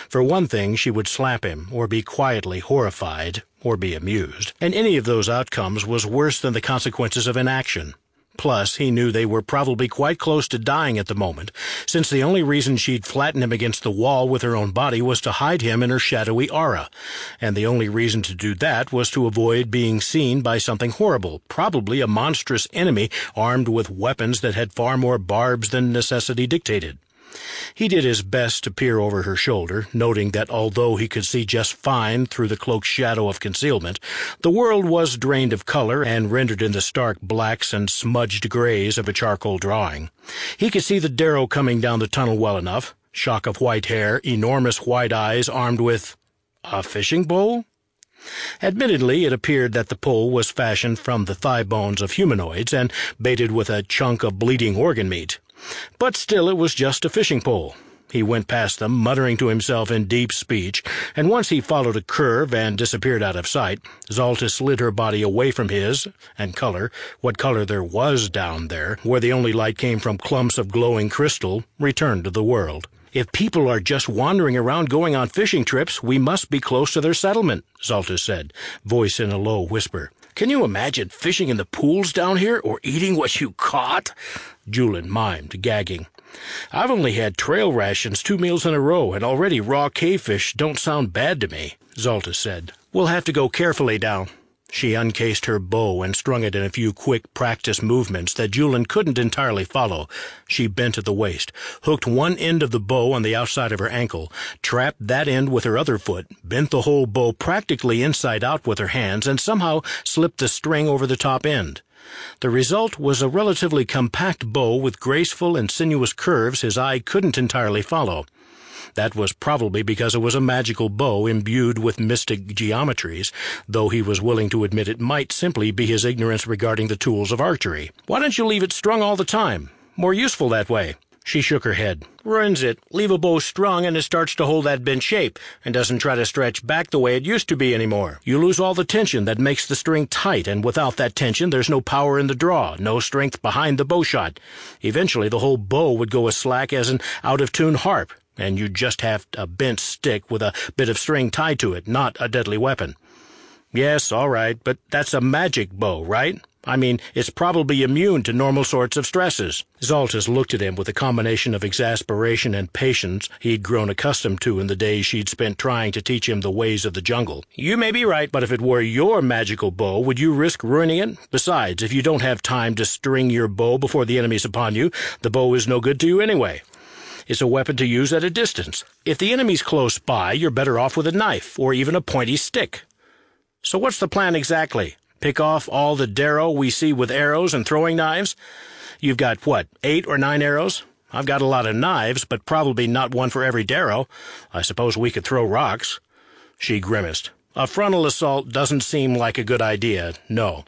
For one thing, she would slap him, or be quietly horrified, or be amused, and any of those outcomes was worse than the consequences of inaction. Plus, he knew they were probably quite close to dying at the moment, since the only reason she'd flattened him against the wall with her own body was to hide him in her shadowy aura, and the only reason to do that was to avoid being seen by something horrible, probably a monstrous enemy armed with weapons that had far more barbs than necessity dictated. He did his best to peer over her shoulder, noting that although he could see just fine through the cloak's shadow of concealment, the world was drained of color and rendered in the stark blacks and smudged grays of a charcoal drawing. He could see the Darrow coming down the tunnel well enough, shock of white hair, enormous white eyes armed with a fishing pole? Admittedly, it appeared that the pole was fashioned from the thigh bones of humanoids and baited with a chunk of bleeding organ meat. But still it was just a fishing pole. He went past them, muttering to himself in deep speech, and once he followed a curve and disappeared out of sight, Zaltys slid her body away from his, and color, what color there was down there, where the only light came from clumps of glowing crystal, returned to the world. "If people are just wandering around going on fishing trips, we must be close to their settlement," Zaltys said, voice in a low whisper. "Can you imagine fishing in the pools down here, or eating what you caught?" Julian mimed, gagging. "I've only had trail rations 2 meals in a row, and already raw cavefish don't sound bad to me," Zaltys said. "We'll have to go carefully now." She uncased her bow and strung it in a few quick practice movements that Julian couldn't entirely follow. She bent at the waist, hooked one end of the bow on the outside of her ankle, trapped that end with her other foot, bent the whole bow practically inside out with her hands, and somehow slipped the string over the top end. The result was a relatively compact bow with graceful and sinuous curves his eye couldn't entirely follow. That was probably because it was a magical bow imbued with mystic geometries, though he was willing to admit it might simply be his ignorance regarding the tools of archery. "Why don't you leave it strung all the time? More useful that way." She shook her head. "Ruins it. Leave a bow strung and it starts to hold that bent shape, and doesn't try to stretch back the way it used to be anymore. You lose all the tension that makes the string tight, and without that tension there's no power in the draw, no strength behind the bow shot. Eventually the whole bow would go as slack as an out-of-tune harp, and you'd just have a bent stick with a bit of string tied to it, not a deadly weapon." "Yes, all right, but that's a magic bow, right? I mean, it's probably immune to normal sorts of stresses." Zaltys looked at him with a combination of exasperation and patience he'd grown accustomed to in the days she'd spent trying to teach him the ways of the jungle. "You may be right, but if it were your magical bow, would you risk ruining it? Besides, if you don't have time to string your bow before the enemy's upon you, the bow is no good to you anyway. It's a weapon to use at a distance. If the enemy's close by, you're better off with a knife, or even a pointy stick." "So what's the plan exactly? Pick off all the Darrow we see with arrows and throwing knives? You've got, 8 or 9 arrows? I've got a lot of knives, but probably not one for every Darrow. I suppose we could throw rocks." She grimaced. "A frontal assault doesn't seem like a good idea, no.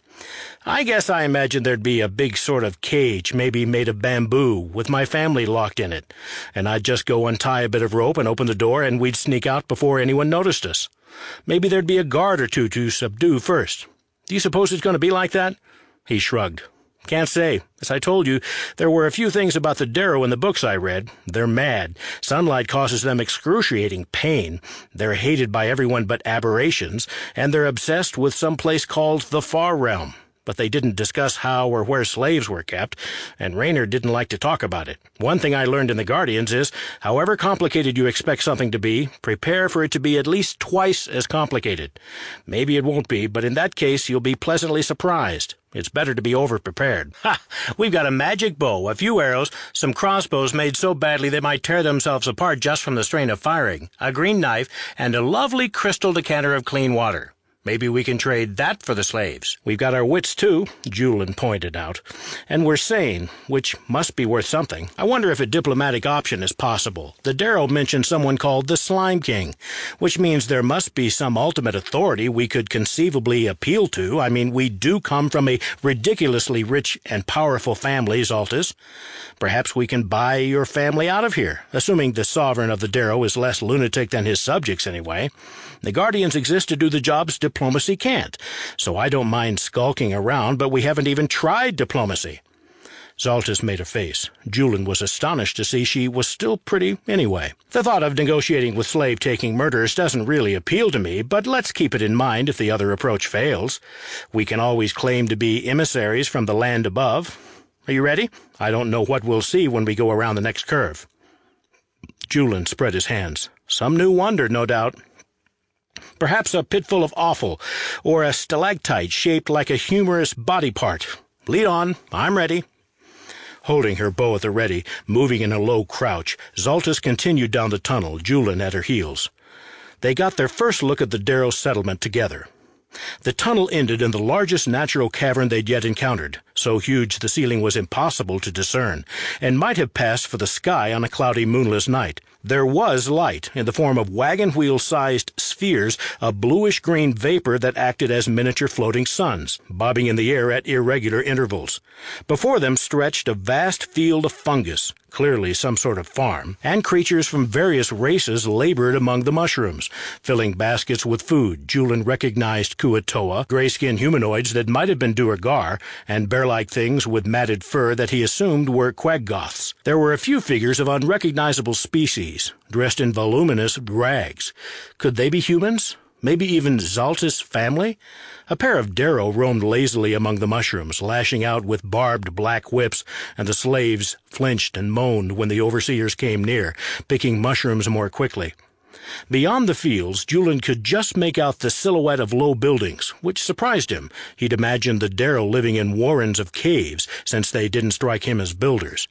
I guess I imagined there'd be a big sort of cage, maybe made of bamboo, with my family locked in it, and I'd just go untie a bit of rope and open the door, and we'd sneak out before anyone noticed us. Maybe there'd be a guard or two to subdue first. Do you suppose it's going to be like that?" He shrugged. "Can't say. As I told you, there were a few things about the Darrow in the books I read. They're mad. Sunlight causes them excruciating pain. They're hated by everyone but aberrations, and they're obsessed with some place called the Far Realm. But they didn't discuss how or where slaves were kept, and Raynor didn't like to talk about it. One thing I learned in the Guardians is, however complicated you expect something to be, prepare for it to be at least twice as complicated. Maybe it won't be, but in that case you'll be pleasantly surprised. It's better to be over-prepared. Ha! We've got a magic bow, a few arrows, some crossbows made so badly they might tear themselves apart just from the strain of firing, a green knife, and a lovely crystal decanter of clean water. Maybe we can trade that for the slaves. We've got our wits, too," Julian pointed out, "and we're sane, which must be worth something. I wonder if a diplomatic option is possible. The Darrow mentioned someone called the Slime King, which means there must be some ultimate authority we could conceivably appeal to. I mean, we do come from a ridiculously rich and powerful family, Zaltys. Perhaps we can buy your family out of here, assuming the sovereign of the Darrow is less lunatic than his subjects anyway. The Guardians exist to do the jobs diplomacy can't, so I don't mind skulking around, but we haven't even tried diplomacy." Zaltys made a face. Julian was astonished to see she was still pretty anyway. "The thought of negotiating with slave-taking murderers doesn't really appeal to me, but let's keep it in mind if the other approach fails. We can always claim to be emissaries from the land above. Are you ready? I don't know what we'll see when we go around the next curve." Julian spread his hands. "Some new wonder, no doubt. Perhaps a pit full of offal, or a stalactite shaped like a humorous body part. Lead on. I'm ready." Holding her bow at the ready, moving in a low crouch, Zaltys continued down the tunnel, Julin at her heels. They got their first look at the Darrow settlement together. The tunnel ended in the largest natural cavern they'd yet encountered, so huge the ceiling was impossible to discern, and might have passed for the sky on a cloudy, moonless night. There was light, in the form of wagon-wheel-sized spheres of bluish-green vapor that acted as miniature floating suns, bobbing in the air at irregular intervals. Before them stretched a vast field of fungus, clearly some sort of farm, and creatures from various races labored among the mushrooms, filling baskets with food. Julin recognized Kuatoa, gray-skinned humanoids that might have been Duergar, and bear-like things with matted fur that he assumed were Quaggoths. There were a few figures of unrecognizable species, dressed in voluminous rags. Could they be humans? Maybe even Zaltys' family? A pair of Darrow roamed lazily among the mushrooms, lashing out with barbed black whips, and the slaves flinched and moaned when the overseers came near, picking mushrooms more quickly. Beyond the fields, Julin could just make out the silhouette of low buildings, which surprised him. He'd imagined the Darrow living in warrens of caves, since they didn't strike him as builders.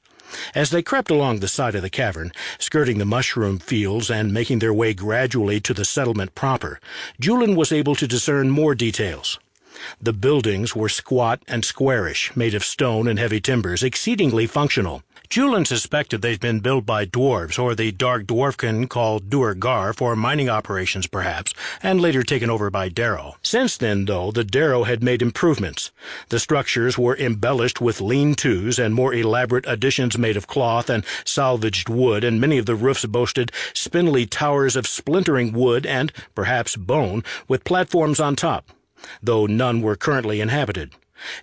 As they crept along the side of the cavern, skirting the mushroom fields and making their way gradually to the settlement proper, Julin was able to discern more details. The buildings were squat and squarish, made of stone and heavy timbers, exceedingly functional. Julin suspected they'd been built by dwarves, or the dark dwarfkin called Duergar, for mining operations perhaps, and later taken over by Darrow. Since then, though, the Darrow had made improvements. The structures were embellished with lean-tos and more elaborate additions made of cloth and salvaged wood, and many of the roofs boasted spindly towers of splintering wood and, perhaps, bone, with platforms on top, though none were currently inhabited.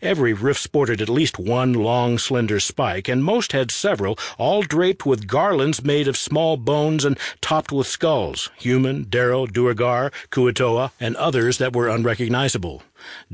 Every roof sported at least one long, slender spike, and most had several, all draped with garlands made of small bones and topped with skulls, human, Darrow, Duergar, Kuatoa, and others that were unrecognizable.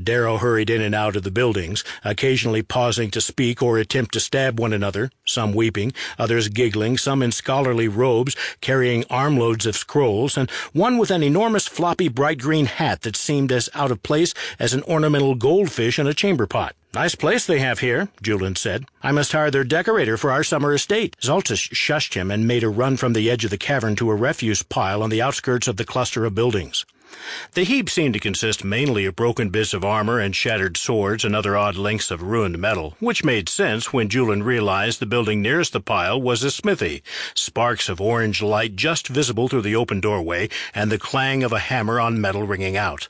Darrow hurried in and out of the buildings, occasionally pausing to speak or attempt to stab one another, some weeping, others giggling, some in scholarly robes, carrying armloads of scrolls, and one with an enormous floppy bright green hat that seemed as out of place as an ornamental goldfish in a chamber pot. "Nice place they have here," Julin said. "I must hire their decorator for our summer estate." Zaltys shushed him and made a run from the edge of the cavern to a refuse pile on the outskirts of the cluster of buildings. The heap seemed to consist mainly of broken bits of armor and shattered swords and other odd links of ruined metal, which made sense when Julin realized the building nearest the pile was a smithy, sparks of orange light just visible through the open doorway, and the clang of a hammer on metal ringing out.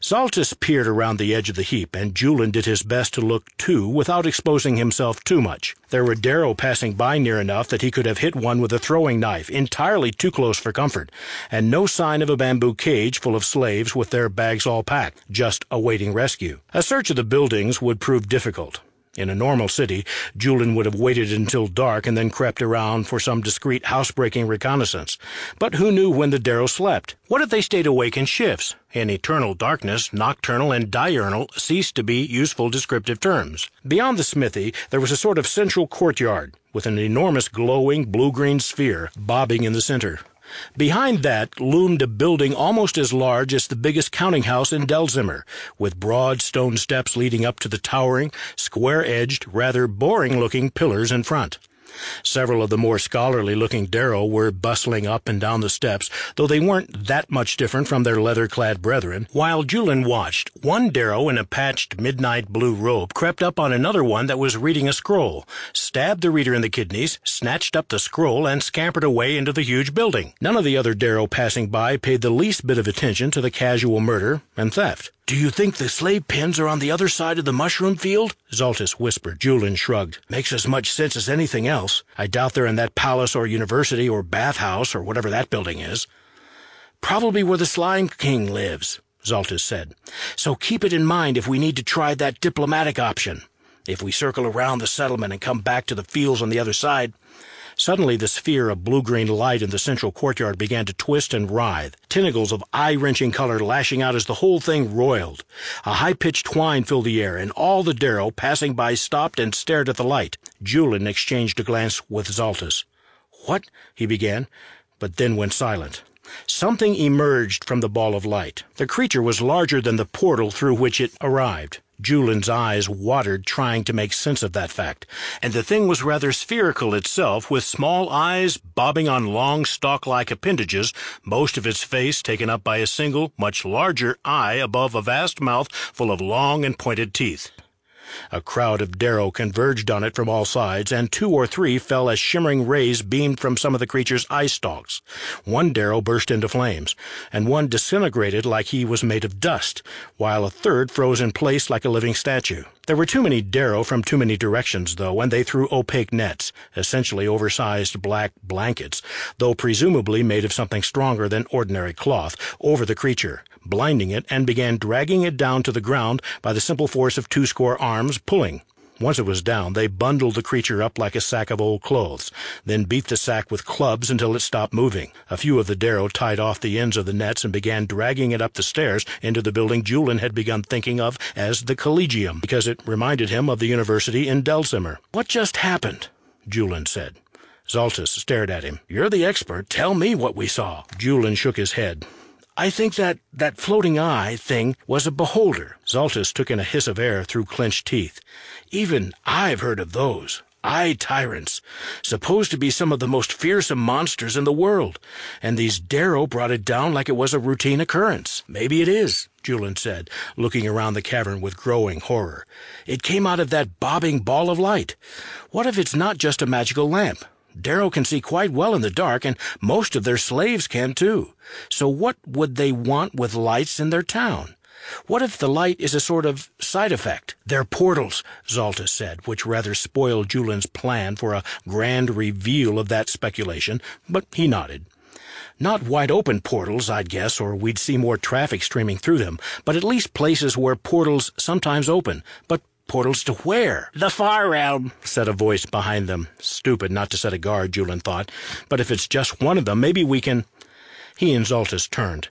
Zaltys peered around the edge of the heap, and Julin did his best to look too, without exposing himself too much. There were Darrow passing by near enough that he could have hit one with a throwing knife, entirely too close for comfort, and no sign of a bamboo cage full of slaves with their bags all packed, just awaiting rescue. A search of the buildings would prove difficult. In a normal city, Julin would have waited until dark and then crept around for some discreet housebreaking reconnaissance. But who knew when the Darrow slept? What if they stayed awake in shifts? In eternal darkness, nocturnal and diurnal ceased to be useful descriptive terms. Beyond the smithy, there was a sort of central courtyard, with an enormous glowing blue-green sphere bobbing in the center. Behind that loomed a building almost as large as the biggest counting house in Delzimmer, with broad stone steps leading up to the towering, square-edged, rather boring-looking pillars in front. Several of the more scholarly-looking Darrow were bustling up and down the steps, though they weren't that much different from their leather-clad brethren. While Julin watched, one Darrow in a patched midnight blue robe crept up on another one that was reading a scroll, stabbed the reader in the kidneys, snatched up the scroll, and scampered away into the huge building. None of the other Darrow passing by paid the least bit of attention to the casual murder and theft. "Do you think the slave pens are on the other side of the mushroom field?" Zaltys whispered. Julin shrugged. "Makes as much sense as anything else. I doubt they're in that palace or university or bathhouse or whatever that building is." "Probably where the Slime King lives," Zaltys said. "So keep it in mind if we need to try that diplomatic option. If we circle around the settlement and come back to the fields on the other side." Suddenly the sphere of blue-green light in the central courtyard began to twist and writhe, tentacles of eye-wrenching color lashing out as the whole thing roiled. A high-pitched whine filled the air, and all the Darrow passing by stopped and stared at the light. Julin exchanged a glance with Zaltys. "What?" he began, but then went silent. Something emerged from the ball of light. The creature was larger than the portal through which it arrived. Julian's eyes watered trying to make sense of that fact, and the thing was rather spherical itself, with small eyes bobbing on long stalk-like appendages, most of its face taken up by a single, much larger eye above a vast mouth full of long and pointed teeth. A crowd of Darrow converged on it from all sides, and 2 or 3 fell as shimmering rays beamed from some of the creature's eye stalks. One Darrow burst into flames, and one disintegrated like he was made of dust, while a third froze in place like a living statue. There were too many Darrow from too many directions, though, and they threw opaque nets, essentially oversized black blankets, though presumably made of something stronger than ordinary cloth, over the creature, blinding it, and began dragging it down to the ground by the simple force of 20 arms pulling. Once it was down, they bundled the creature up like a sack of old clothes, then beat the sack with clubs until it stopped moving. A few of the Darrow tied off the ends of the nets and began dragging it up the stairs into the building Julian had begun thinking of as the Collegium, because it reminded him of the university in Delzimmer. "What just happened?" Julian said. Zaltys stared at him. "You're the expert. Tell me what we saw." Julian shook his head. "I think that floating eye thing was a beholder." Zaltys took in a hiss of air through clenched teeth. "Even I've heard of those. Eye tyrants. Supposed to be some of the most fearsome monsters in the world. And these Darrow brought it down like it was a routine occurrence." "Maybe it is," Julian said, looking around the cavern with growing horror. "It came out of that bobbing ball of light. What if it's not just a magical lamp? Darrow can see quite well in the dark, and most of their slaves can too. So what would they want with lights in their town? What if the light is a sort of side effect?" "They're portals," Zaltys said, which rather spoiled Julian's plan for a grand reveal of that speculation, but he nodded. "Not wide-open portals, I'd guess, or we'd see more traffic streaming through them, but at least places where portals sometimes open. But portals to where?" "The far realm," said a voice behind them. Stupid not to set a guard, Julian thought. But if it's just one of them, maybe we can... He and Zaltys turned.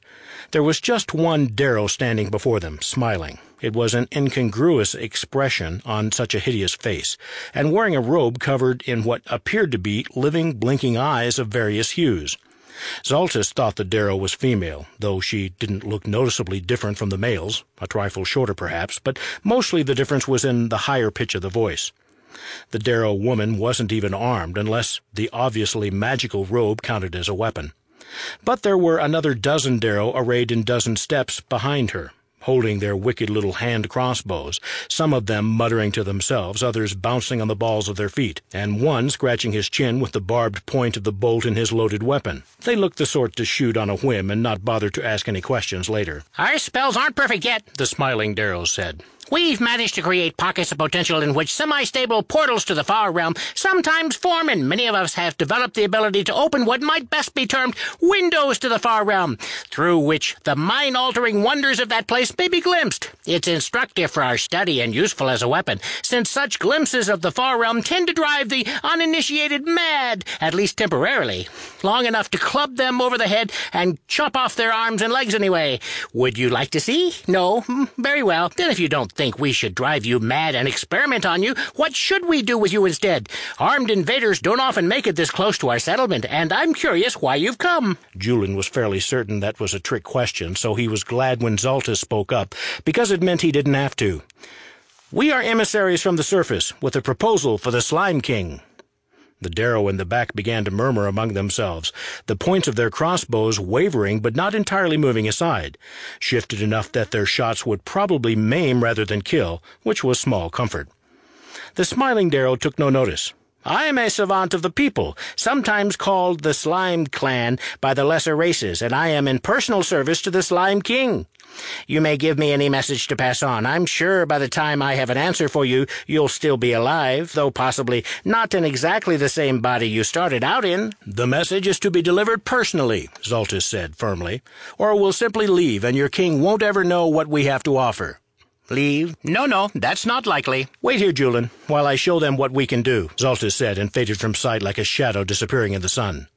There was just one Darrow standing before them, smiling. It was an incongruous expression on such a hideous face, and wearing a robe covered in what appeared to be living, blinking eyes of various hues. Zaltys thought the Darrow was female, though she didn't look noticeably different from the males, a trifle shorter perhaps, but mostly the difference was in the higher pitch of the voice. The Darrow woman wasn't even armed, unless the obviously magical robe counted as a weapon. But there were another dozen Darrow arrayed in dozen steps behind her, holding their wicked little hand crossbows, some of them muttering to themselves, others bouncing on the balls of their feet, and one scratching his chin with the barbed point of the bolt in his loaded weapon. They looked the sort to shoot on a whim and not bother to ask any questions later. "Our spells aren't perfect yet," the smiling Darrow said. "We've managed to create pockets of potential in which semi-stable portals to the far realm sometimes form, and many of us have developed the ability to open what might best be termed windows to the far realm, through which the mind-altering wonders of that place may be glimpsed. It's instructive for our study and useful as a weapon, since such glimpses of the far realm tend to drive the uninitiated mad, at least temporarily, long enough to club them over the head and chop off their arms and legs anyway. Would you like to see? No? Very well. Then if you don't think we should drive you mad and experiment on you, what should we do with you instead? Armed invaders don't often make it this close to our settlement, and I'm curious why you've come." Julian was fairly certain that was a trick question, so he was glad when Zaltys spoke up, because it meant he didn't have to. "We are emissaries from the surface, with a proposal for the Slime King." The Darrow in the back began to murmur among themselves, the points of their crossbows wavering but not entirely moving aside, shifted enough that their shots would probably maim rather than kill, which was small comfort. The smiling Darrow took no notice. "I am a savant of the people, sometimes called the Slime Clan by the lesser races, and I am in personal service to the Slime King. You may give me any message to pass on. I'm sure by the time I have an answer for you, you'll still be alive, though possibly not in exactly the same body you started out in." "The message is to be delivered personally," Zaltys said firmly, "or we'll simply leave, and your king won't ever know what we have to offer." "Leave? No, that's not likely." "Wait here, Julian, while I show them what we can do," Zaltys said, and faded from sight like a shadow disappearing in the sun.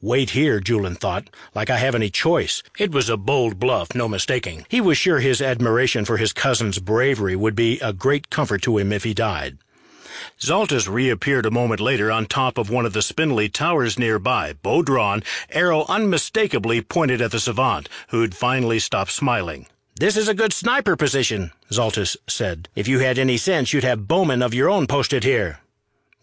Wait here, Julian thought, like I have any choice. It was a bold bluff, no mistaking. He was sure his admiration for his cousin's bravery would be a great comfort to him if he died. Zaltys reappeared a moment later on top of one of the spindly towers nearby, bow drawn, arrow unmistakably pointed at the savant, who'd finally stopped smiling. "This is a good sniper position," Zaltys said. "If you had any sense, you'd have bowmen of your own posted here."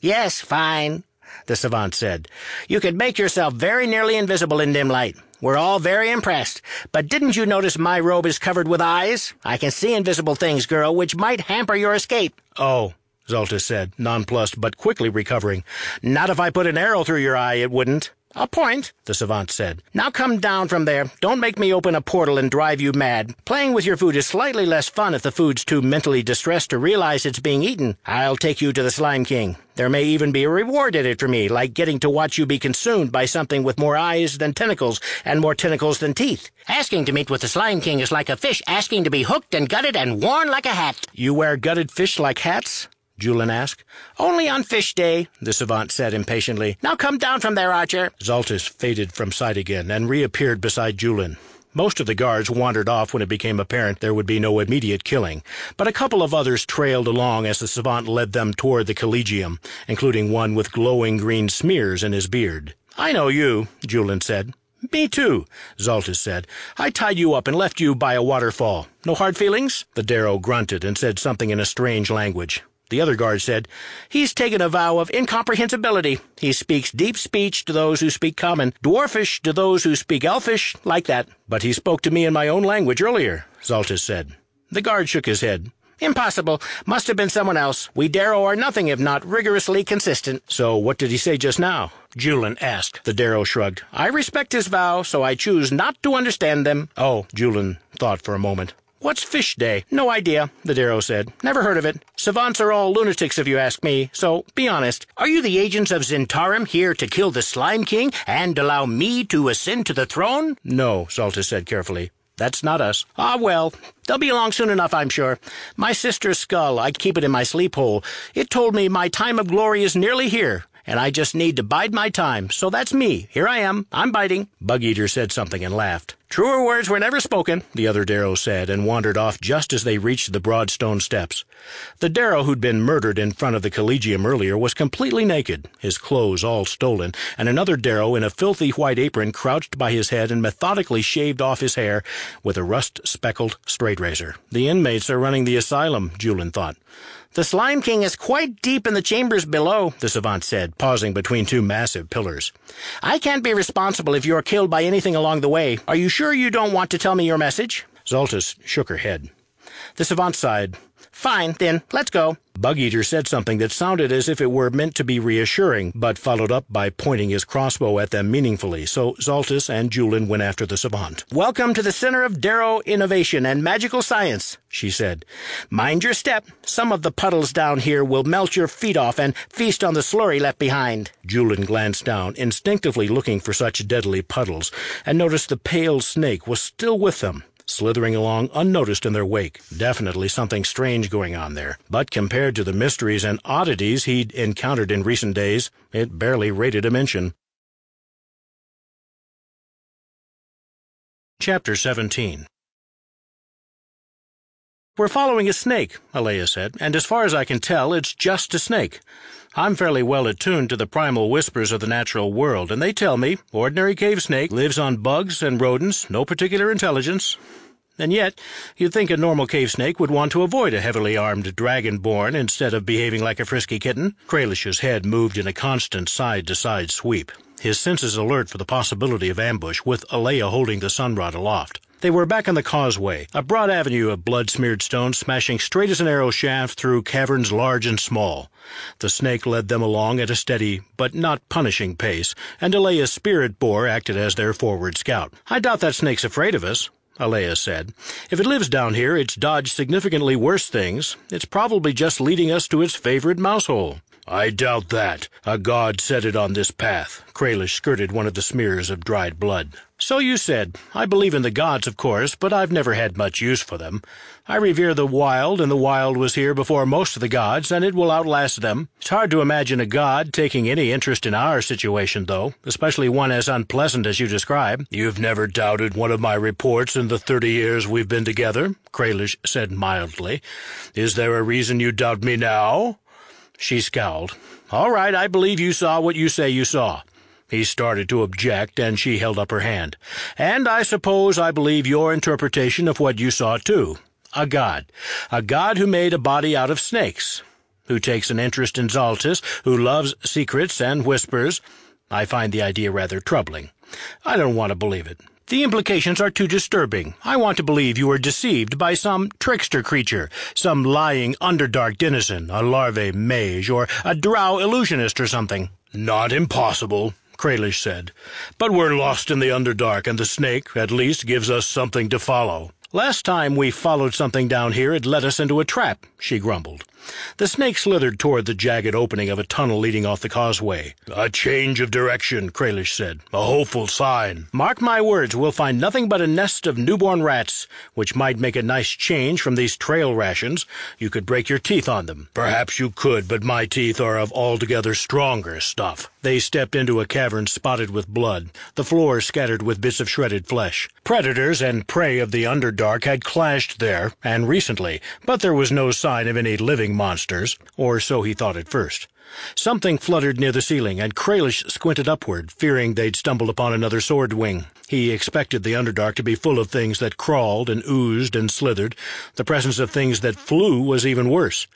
"Yes, fine," the savant said. "You could make yourself very nearly invisible in dim light. We're all very impressed. But didn't you notice my robe is covered with eyes? I can see invisible things, girl, which might hamper your escape." "Oh," Zaltys said, nonplussed but quickly recovering. "Not if I put an arrow through your eye, it wouldn't." "A point," the savant said. "Now come down from there. Don't make me open a portal and drive you mad. Playing with your food is slightly less fun if the food's too mentally distressed to realize it's being eaten. I'll take you to the Slime King. There may even be a reward in it for me, like getting to watch you be consumed by something with more eyes than tentacles and more tentacles than teeth. Asking to meet with the Slime King is like a fish asking to be hooked and gutted and worn like a hat." "You wear gutted fish like hats?" Julin asked. "Only on fish day," the savant said impatiently. "Now come down from there, Archer." Zaltys faded from sight again and reappeared beside Julin. Most of the guards wandered off when it became apparent there would be no immediate killing, but a couple of others trailed along as the savant led them toward the Collegium, including one with glowing green smears in his beard. "I know you," Julin said. "Me too," Zaltys said. "I tied you up and left you by a waterfall. No hard feelings?" The Darrow grunted and said something in a strange language. The other guard said, "He's taken a vow of incomprehensibility. He speaks deep speech to those who speak common, dwarfish to those who speak elfish, like that." "But he spoke to me in my own language earlier," Zaltys said. The guard shook his head. "Impossible. Must have been someone else. We Darrow are nothing if not rigorously consistent." "So what did he say just now?" Julin asked. The Darrow shrugged. "I respect his vow, so I choose not to understand them." "Oh," Julin thought for a moment. "What's Fish Day?" "No idea," the Darrow said. "Never heard of it. Savants are all lunatics if you ask me, so be honest. Are you the agents of Zentarum here to kill the Slime King and allow me to ascend to the throne?" "No," Zaltys said carefully. "That's not us." "Ah, well, they'll be along soon enough, I'm sure. My sister's skull, I keep it in my sleep hole. It told me my time of glory is nearly here, and I just need to bide my time. So that's me. Here I am. I'm biting." Bug-Eater said something and laughed. "Truer words were never spoken," the other Darrow said, and wandered off just as they reached the broad stone steps. The Darrow who'd been murdered in front of the Collegium earlier was completely naked, his clothes all stolen, and another Darrow in a filthy white apron crouched by his head and methodically shaved off his hair with a rust-speckled straight razor. "The inmates are running the asylum," Julin thought. "The Slime King is quite deep in the chambers below," the savant said, pausing between two massive pillars. "I can't be responsible if you're killed by anything along the way. Are you sure you don't want to tell me your message?" Zaltys shook her head. The savant sighed. "Fine, then, let's go." Bug-Eater said something that sounded as if it were meant to be reassuring, but followed up by pointing his crossbow at them meaningfully, so Zaltys and Julin went after the savant. "Welcome to the center of Darrow innovation and magical science," she said. "Mind your step. Some of the puddles down here will melt your feet off and feast on the slurry left behind." Julin glanced down, instinctively looking for such deadly puddles, and noticed the pale snake was still with them, slithering along unnoticed in their wake. Definitely something strange going on there. But compared to the mysteries and oddities he'd encountered in recent days, it barely rated a mention. Chapter 17. "We're following a snake," Alea said, "and as far as I can tell, it's just a snake. I'm fairly well attuned to the primal whispers of the natural world, and they tell me ordinary cave snake lives on bugs and rodents, no particular intelligence. And yet, you'd think a normal cave snake would want to avoid a heavily armed dragonborn instead of behaving like a frisky kitten." Kraelish's head moved in a constant side-to-side sweep, his senses alert for the possibility of ambush, with Alea holding the sunrod aloft. They were back on the causeway, a broad avenue of blood-smeared stone smashing straight as an arrow shaft through caverns large and small. The snake led them along at a steady but not punishing pace, and Alea's spirit boar acted as their forward scout. "I doubt that snake's afraid of us," Alea said. "If it lives down here, it's dodged significantly worse things. It's probably just leading us to its favorite mousehole." "I doubt that. A god set it on this path." Kraelish skirted one of the smears of dried blood. "So you said. I believe in the gods, of course, but I've never had much use for them. I revere the wild, and the wild was here before most of the gods, and it will outlast them. It's hard to imagine a god taking any interest in our situation, though, especially one as unpleasant as you describe." "You've never doubted one of my reports in the 30 years we've been together," Kraelish said mildly. "Is there a reason you doubt me now?" She scowled. "All right, I believe you saw what you say you saw." He started to object, and she held up her hand. "And I suppose I believe your interpretation of what you saw, too. A god. A god who made a body out of snakes, who takes an interest in Zaltys, who loves secrets and whispers. I find the idea rather troubling. I don't want to believe it. The implications are too disturbing. I want to believe you were deceived by some trickster creature, some lying underdark denizen, a larvae mage, or a drow illusionist or something." "Not impossible," Kralish said. "But we're lost in the Underdark, and the snake, at least, gives us something to follow." "Last time we followed something down here, it led us into a trap," she grumbled. The snake slithered toward the jagged opening of a tunnel leading off the causeway. "A change of direction," Kralish said. "A hopeful sign." "Mark my words, we'll find nothing but a nest of newborn rats, which might make a nice change from these trail rations. You could break your teeth on them." "Perhaps you could, but my teeth are of altogether stronger stuff." They stepped into a cavern spotted with blood, the floor scattered with bits of shredded flesh. Predators and prey of the Underdark had clashed there, and recently, but there was no sign of any living monsters, or so he thought at first. Something fluttered near the ceiling, and Kralish squinted upward, fearing they'd stumbled upon another sword wing. He expected the Underdark to be full of things that crawled and oozed and slithered. The presence of things that flew was even worse.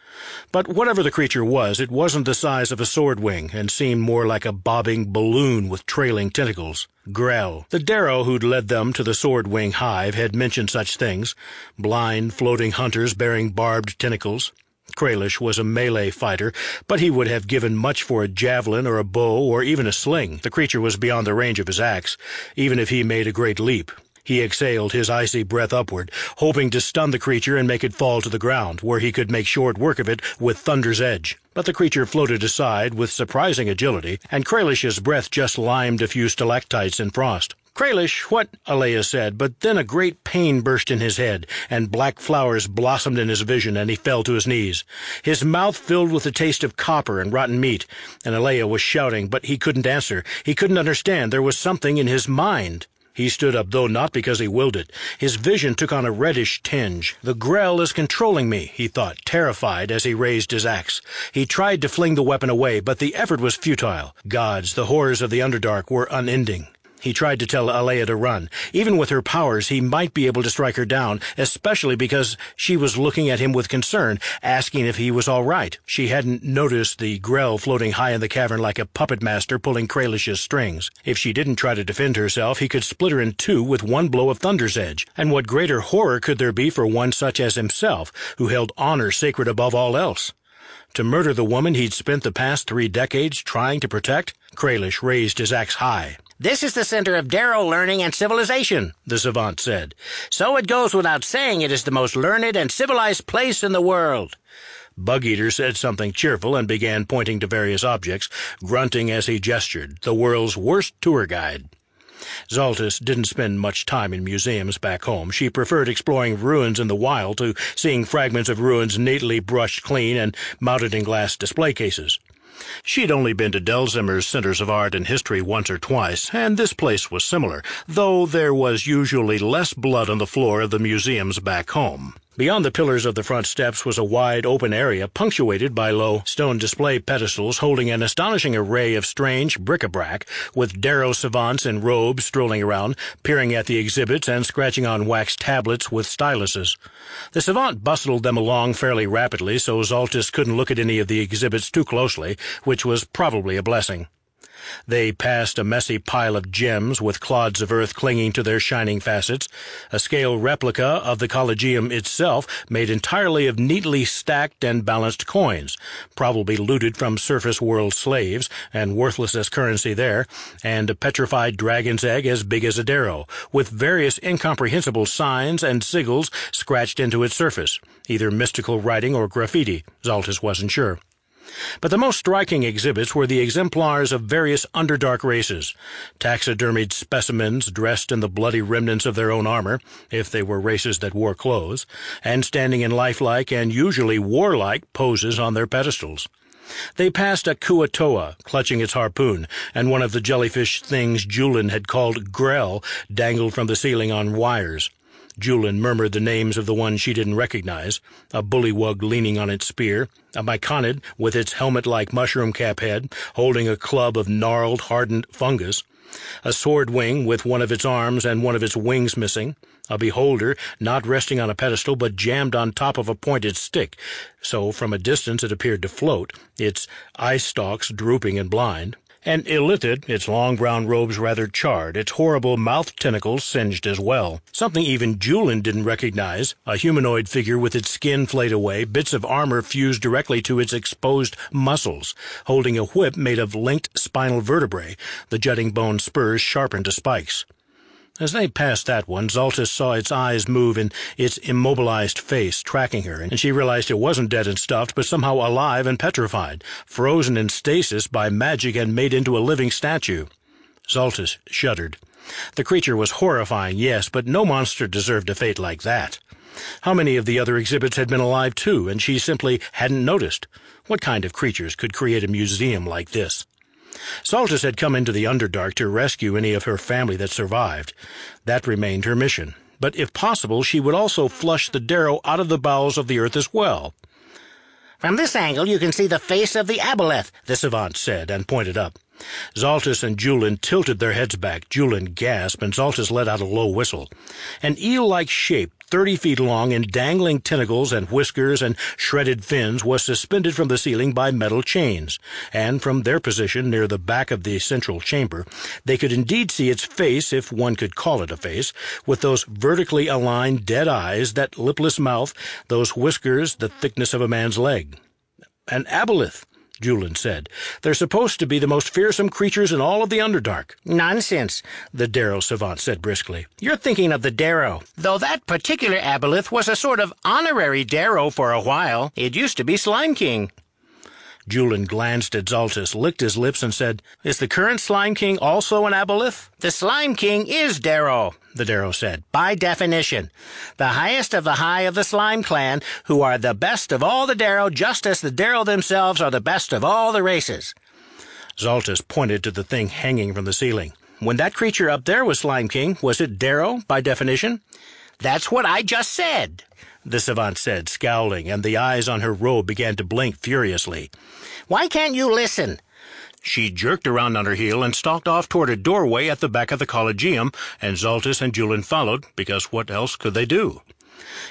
But whatever the creature was, it wasn't the size of a sword wing, and seemed more like a bobbing balloon with trailing tentacles. Grell, the Darrow who'd led them to the sword wing hive, had mentioned such things. Blind, floating hunters bearing barbed tentacles. Kralish was a melee fighter, but he would have given much for a javelin or a bow or even a sling. The creature was beyond the range of his axe, even if he made a great leap. He exhaled his icy breath upward, hoping to stun the creature and make it fall to the ground, where he could make short work of it with Thunder's Edge. But the creature floated aside with surprising agility, and Kralish's breath just limed a few stalactites in frost. "Kralish, what?" Alea said, but then a great pain burst in his head, and black flowers blossomed in his vision, and he fell to his knees. His mouth filled with the taste of copper and rotten meat, and Alea was shouting, but he couldn't answer. He couldn't understand. There was something in his mind. He stood up, though not because he willed it. His vision took on a reddish tinge. "The Grell is controlling me," he thought, terrified as he raised his axe. He tried to fling the weapon away, but the effort was futile. Gods, the horrors of the Underdark were unending. He tried to tell Alea to run. Even with her powers, he might be able to strike her down, especially because she was looking at him with concern, asking if he was all right. She hadn't noticed the Grell floating high in the cavern like a puppet master pulling Kralish's strings. If she didn't try to defend herself, he could split her in two with one blow of Thunder's Edge. And what greater horror could there be for one such as himself, who held honor sacred above all else? To murder the woman he'd spent the past 3 decades trying to protect? Kralish raised his axe high. "This is the center of Darrow learning and civilization," the savant said. "So it goes without saying it is the most learned and civilized place in the world." Bug-Eater said something cheerful and began pointing to various objects, grunting as he gestured, the world's worst tour guide. Zaltys didn't spend much time in museums back home. She preferred exploring ruins in the wild to seeing fragments of ruins neatly brushed clean and mounted in glass display cases. She'd only been to Delzimmer's Centers of Art and History once or twice, and this place was similar, though there was usually less blood on the floor of the museums back home. Beyond the pillars of the front steps was a wide open area punctuated by low stone display pedestals holding an astonishing array of strange bric-a-brac, with Darrow savants in robes strolling around, peering at the exhibits and scratching on wax tablets with styluses. The savant bustled them along fairly rapidly, so Zaltys couldn't look at any of the exhibits too closely, which was probably a blessing. They passed a messy pile of gems with clods of earth clinging to their shining facets, a scale replica of the Collegium itself made entirely of neatly stacked and balanced coins, probably looted from surface world slaves and worthless as currency there, and a petrified dragon's egg as big as a Darrow, with various incomprehensible signs and sigils scratched into its surface, either mystical writing or graffiti. Zaltys wasn't sure. But the most striking exhibits were the exemplars of various Underdark races, taxidermied specimens dressed in the bloody remnants of their own armor, if they were races that wore clothes, and standing in lifelike and usually warlike poses on their pedestals. They passed a Kuatoa, clutching its harpoon, and one of the jellyfish things Julin had called Grell dangled from the ceiling on wires. Julin murmured the names of the ones she didn't recognize: a bullywug leaning on its spear, a myconid with its helmet-like mushroom cap head holding a club of gnarled, hardened fungus, a sword-wing with one of its arms and one of its wings missing, a beholder not resting on a pedestal but jammed on top of a pointed stick, so from a distance it appeared to float, its eye-stalks drooping and blind, an illithid, its long brown robes rather charred, its horrible mouth tentacles singed as well. Something even Julin didn't recognize, a humanoid figure with its skin flayed away, bits of armor fused directly to its exposed muscles, holding a whip made of linked spinal vertebrae, the jutting bone spurs sharpened to spikes. As they passed that one, Zaltys saw its eyes move in its immobilized face, tracking her, and she realized it wasn't dead and stuffed, but somehow alive and petrified, frozen in stasis by magic and made into a living statue. Zaltys shuddered. The creature was horrifying, yes, but no monster deserved a fate like that. How many of the other exhibits had been alive too, and she simply hadn't noticed? What kind of creatures could create a museum like this? Zaltys had come into the Underdark to rescue any of her family that survived. That remained her mission. But if possible, she would also flush the Darrow out of the bowels of the earth as well. "From this angle you can see the face of the aboleth," the savant said, and pointed up. Zaltys and Julin tilted their heads back. Julin gasped, and Zaltys let out a low whistle. An eel-like shape, 30 feet long, in dangling tentacles and whiskers and shredded fins, was suspended from the ceiling by metal chains, and from their position near the back of the central chamber, they could indeed see its face, if one could call it a face, with those vertically aligned dead eyes, that lipless mouth, those whiskers the thickness of a man's leg. "An aboleth," Julin said. "They're supposed to be the most fearsome creatures in all of the Underdark." "Nonsense," the Darrow savant said briskly. "You're thinking of the Darrow, though that particular aboleth was a sort of honorary Darrow for a while. It used to be Slime King." Julin glanced at Zaltys, licked his lips, and said, "Is the current Slime King also an aboleth?" "The Slime King is Darrow," the Darrow said, "by definition. The highest of the high of the Slime clan, who are the best of all the Darrow, just as the Darrow themselves are the best of all the races." Zaltys pointed to the thing hanging from the ceiling. "When that creature up there was Slime King, was it Darrow, by definition?" "That's what I just said," the savant said, scowling, and the eyes on her robe began to blink furiously. "Why can't you listen?" She jerked around on her heel and stalked off toward a doorway at the back of the Collegium, and Zaltys and Julin followed, because what else could they do?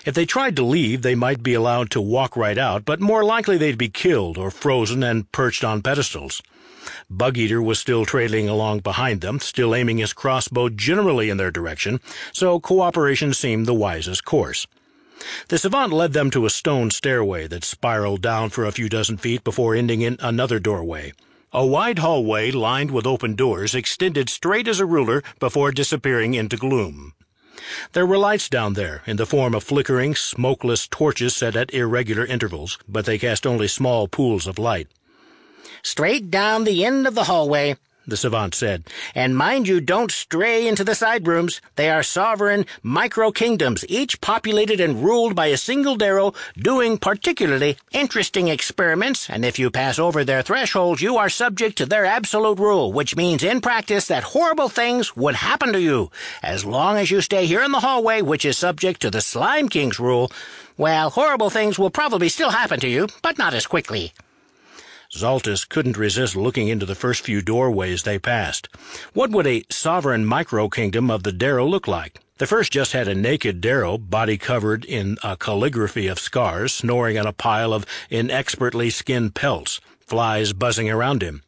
If they tried to leave, they might be allowed to walk right out, but more likely they'd be killed or frozen and perched on pedestals. Bug-Eater was still trailing along behind them, still aiming his crossbow generally in their direction, so cooperation seemed the wisest course. The savant led them to a stone stairway that spiraled down for a few dozen feet before ending in another doorway. A wide hallway lined with open doors extended straight as a ruler before disappearing into gloom. There were lights down there, in the form of flickering, smokeless torches set at irregular intervals, but they cast only small pools of light. "Straight down the end of the hallway," the savant said. "And mind you don't stray into the side rooms. They are sovereign micro-kingdoms, each populated and ruled by a single Darrow, doing particularly interesting experiments, and if you pass over their thresholds, you are subject to their absolute rule, which means in practice that horrible things would happen to you. As long as you stay here in the hallway, which is subject to the Slime King's rule, well, horrible things will probably still happen to you, but not as quickly." Zaltys couldn't resist looking into the first few doorways they passed. What would a sovereign micro-kingdom of the Darrow look like? The first just had a naked Darrow, body covered in a calligraphy of scars, snoring on a pile of inexpertly skinned pelts, flies buzzing around him.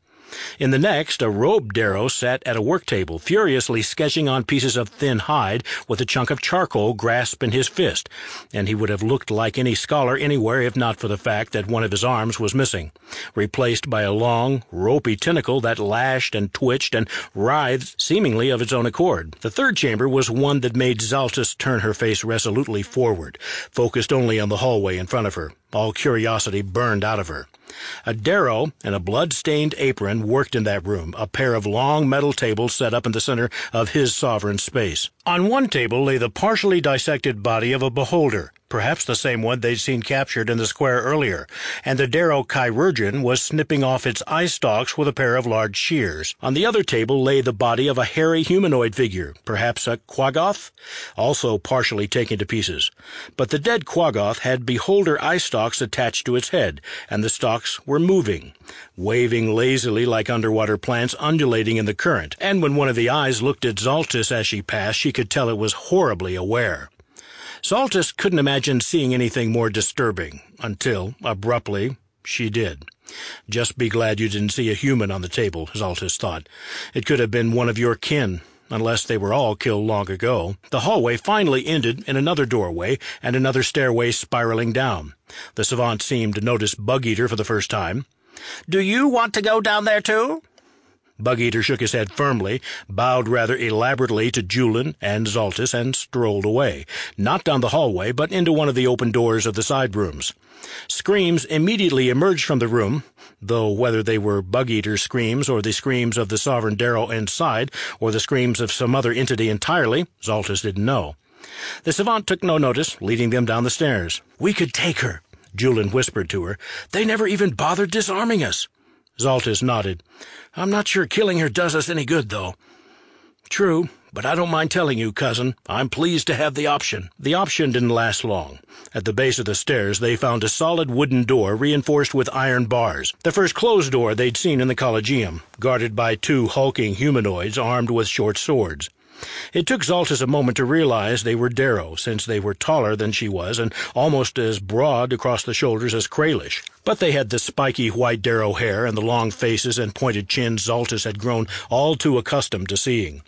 In the next, a robed Darrow sat at a work table, furiously sketching on pieces of thin hide with a chunk of charcoal grasped in his fist, and he would have looked like any scholar anywhere if not for the fact that one of his arms was missing, replaced by a long, ropey tentacle that lashed and twitched and writhed seemingly of its own accord. The third chamber was one that made Zaltys turn her face resolutely forward, focused only on the hallway in front of her. All curiosity burned out of her. A Darrow in a blood-stained apron worked in that room, a pair of long metal tables set up in the center of his sovereign space. On one table lay the partially dissected body of a beholder, perhaps the same one they'd seen captured in the square earlier, and the Darrow chirurgeon was snipping off its eye stalks with a pair of large shears. On the other table lay the body of a hairy humanoid figure, perhaps a quaggoth, also partially taken to pieces. But the dead quaggoth had beholder eye stalks attached to its head, and the stalks were moving, waving lazily like underwater plants undulating in the current, and when one of the eyes looked at Zaltys as she passed, she could tell it was horribly aware. Zaltys couldn't imagine seeing anything more disturbing, until, abruptly, she did. Just be glad you didn't see a human on the table, Zaltys thought. It could have been one of your kin, unless they were all killed long ago. The hallway finally ended in another doorway and another stairway spiraling down. The savant seemed to notice Bug-Eater for the first time. "Do you want to go down there, too?" Bug-Eater shook his head firmly, bowed rather elaborately to Julin and Zaltys, and strolled away, not down the hallway, but into one of the open doors of the side rooms. Screams immediately emerged from the room, though whether they were Bug-Eater's screams or the screams of the Sovereign Darrow inside, or the screams of some other entity entirely, Zaltys didn't know. The savant took no notice, leading them down the stairs. "We could take her," Julin whispered to her. "They never even bothered disarming us." Zaltys nodded. "I'm not sure killing her does us any good, though." "True, but I don't mind telling you, cousin, I'm pleased to have the option." The option didn't last long. At the base of the stairs they found a solid wooden door reinforced with iron bars, the first closed door they'd seen in the Collegium, guarded by two hulking humanoids armed with short swords. It took Zaltys a moment to realize they were Darrow, since they were taller than she was and almost as broad across the shoulders as Kralish. But they had the spiky white Darrow hair and the long faces and pointed chins Zaltys had grown all too accustomed to seeing.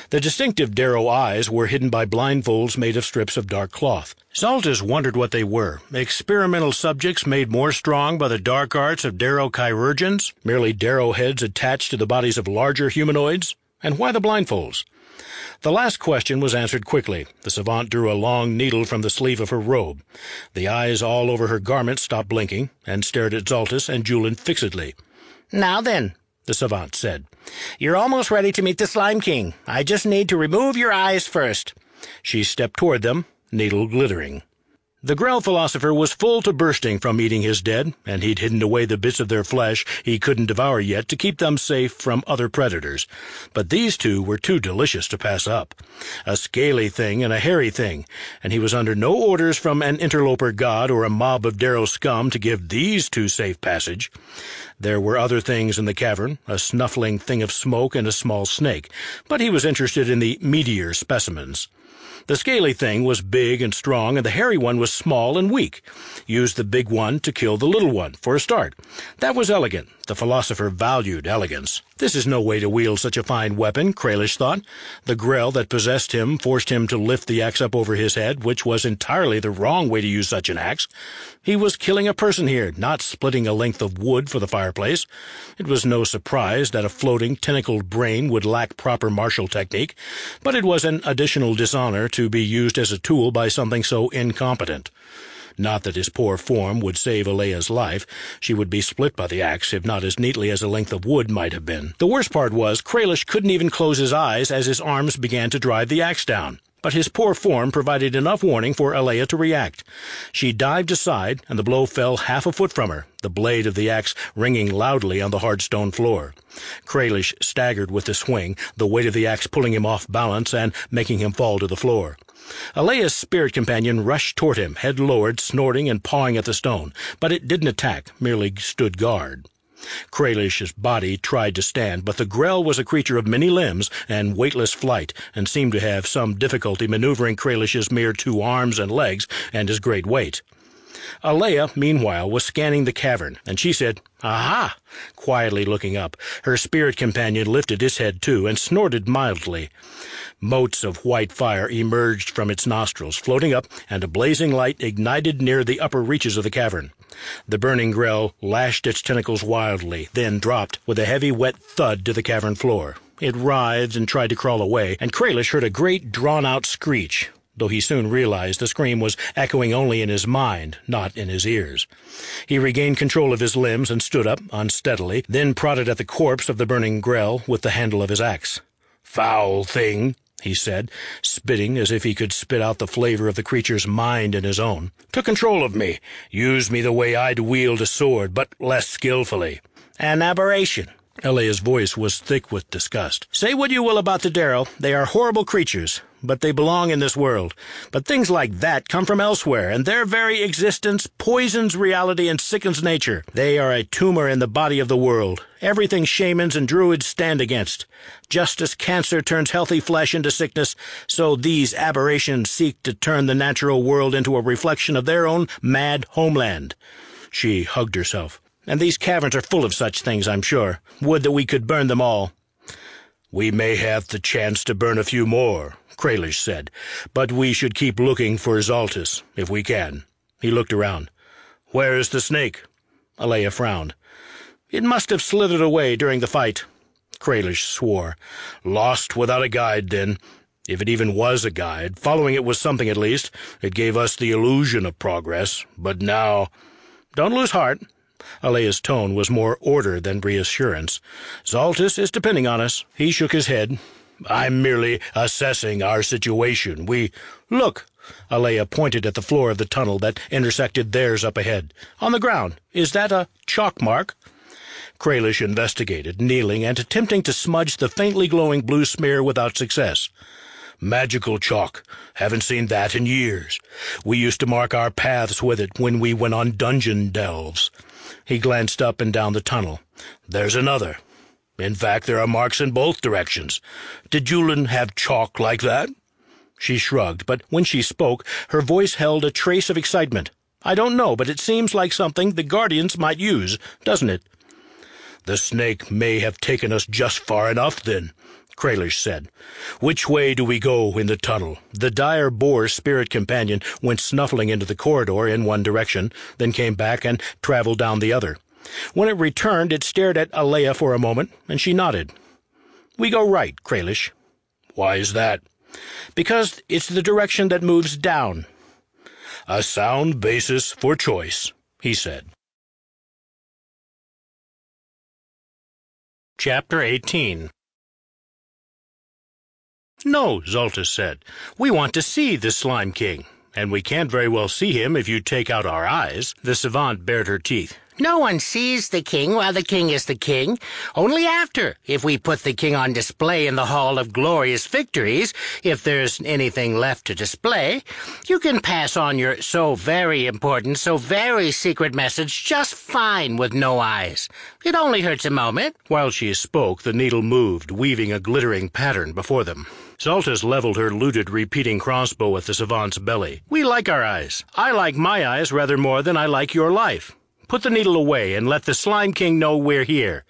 The distinctive Darrow eyes were hidden by blindfolds made of strips of dark cloth. Zaltys wondered what they were. Experimental subjects made more strong by the dark arts of Darrow chirurgeons? Merely Darrow heads attached to the bodies of larger humanoids? And why the blindfolds? The last question was answered quickly. The savant drew a long needle from the sleeve of her robe. The eyes all over her garment stopped blinking, and stared at Zaltys and Julin fixedly. "Now then," the savant said, "you're almost ready to meet the Slime King. I just need to remove your eyes first." She stepped toward them, needle glittering. The Grell philosopher was full to bursting from eating his dead, and he'd hidden away the bits of their flesh he couldn't devour yet to keep them safe from other predators. But these two were too delicious to pass up. A scaly thing and a hairy thing, and he was under no orders from an interloper god or a mob of Darrow scum to give these two safe passage. There were other things in the cavern, a snuffling thing of smoke and a small snake, but he was interested in the meatier specimens. The scaly thing was big and strong, and the hairy one was small and weak. Use the big one to kill the little one, for a start. That was elegant. The philosopher valued elegance. This is no way to wield such a fine weapon, Kralish thought. The Grell that possessed him forced him to lift the axe up over his head, which was entirely the wrong way to use such an axe. He was killing a person here, not splitting a length of wood for the fireplace. It was no surprise that a floating, tentacled brain would lack proper martial technique, but it was an additional dishonor to be used as a tool by something so incompetent. Not that his poor form would save Alea's life. She would be split by the axe, if not as neatly as a length of wood might have been. The worst part was, Kralish couldn't even close his eyes as his arms began to drive the axe down. But his poor form provided enough warning for Alea to react. She dived aside, and the blow fell half a foot from her, the blade of the axe ringing loudly on the hard stone floor. Kralish staggered with the swing, the weight of the axe pulling him off balance and making him fall to the floor. Alea's spirit companion rushed toward him, head lowered, snorting and pawing at the stone, but it didn't attack, merely stood guard. Kralish's body tried to stand, but the Grell was a creature of many limbs and weightless flight, and seemed to have some difficulty maneuvering Kralish's mere 2 arms and legs and his great weight. Alea, meanwhile, was scanning the cavern, and she said, "Aha!" quietly looking up. Her spirit companion lifted his head too, and snorted mildly. Motes of white fire emerged from its nostrils, floating up, and a blazing light ignited near the upper reaches of the cavern. The burning Grell lashed its tentacles wildly, then dropped with a heavy wet thud to the cavern floor. It writhed and tried to crawl away, and Kralish heard a great drawn-out screech, though he soon realized the scream was echoing only in his mind, not in his ears. He regained control of his limbs and stood up, unsteadily, then prodded at the corpse of the burning Grell with the handle of his axe. "Foul thing!" he said, spitting as if he could spit out the flavor of the creature's mind in his own. Took control of me, used me the way I'd wield a sword, but less skillfully. An aberration. Elia's voice was thick with disgust. Say what you will about the Darrow, they are horrible creatures, but they belong in this world. But things like that come from elsewhere, and their very existence poisons reality and sickens nature. They are a tumor in the body of the world, everything shamans and druids stand against. Just as cancer turns healthy flesh into sickness, so these aberrations seek to turn the natural world into a reflection of their own mad homeland. She hugged herself. And these caverns are full of such things, I'm sure. Would that we could burn them all. We may have the chance to burn a few more, Kralish said, but we should keep looking for Zaltys, if we can. He looked around. Where is the snake? Alea frowned. It must have slithered away during the fight. Kralish swore. Lost without a guide, then. If it even was a guide, following it was something at least. It gave us the illusion of progress. But now... Don't lose heart. Alea's tone was more order than reassurance. Zaltys is depending on us. He shook his head. I'm merely assessing our situation. Look! Alea pointed at the floor of the tunnel that intersected theirs up ahead. On the ground. Is that a chalk mark? Kralish investigated, kneeling and attempting to smudge the faintly glowing blue smear without success. Magical chalk. Haven't seen that in years. We used to mark our paths with it when we went on dungeon delves. He glanced up and down the tunnel. There's another. In fact, there are marks in both directions. Did Julian have chalk like that? She shrugged, but when she spoke, her voice held a trace of excitement. I don't know, but it seems like something the Guardians might use, doesn't it? The snake may have taken us just far enough, then, Kralish said. Which way do we go in the tunnel? The dire boar's spirit companion went snuffling into the corridor in one direction, then came back and traveled down the other. When it returned, it stared at Alea for a moment, and she nodded. We go right, Kralish. Why is that? Because it's the direction that moves down. A sound basis for choice, he said. Chapter 18. No, Zaltys said. We want to see the Slime King, and we can't very well see him if you take out our eyes. The savant bared her teeth. No one sees the king while the king is the king. Only after, if we put the king on display in the Hall of Glorious Victories, if there's anything left to display, you can pass on your so very important, so very secret message just fine with no eyes. It only hurts a moment. While she spoke, the needle moved, weaving a glittering pattern before them. Zaltys leveled her looted repeating crossbow at the savant's belly. We like our eyes. I like my eyes rather more than I like your life. Put the needle away and let the Slime King know we're here.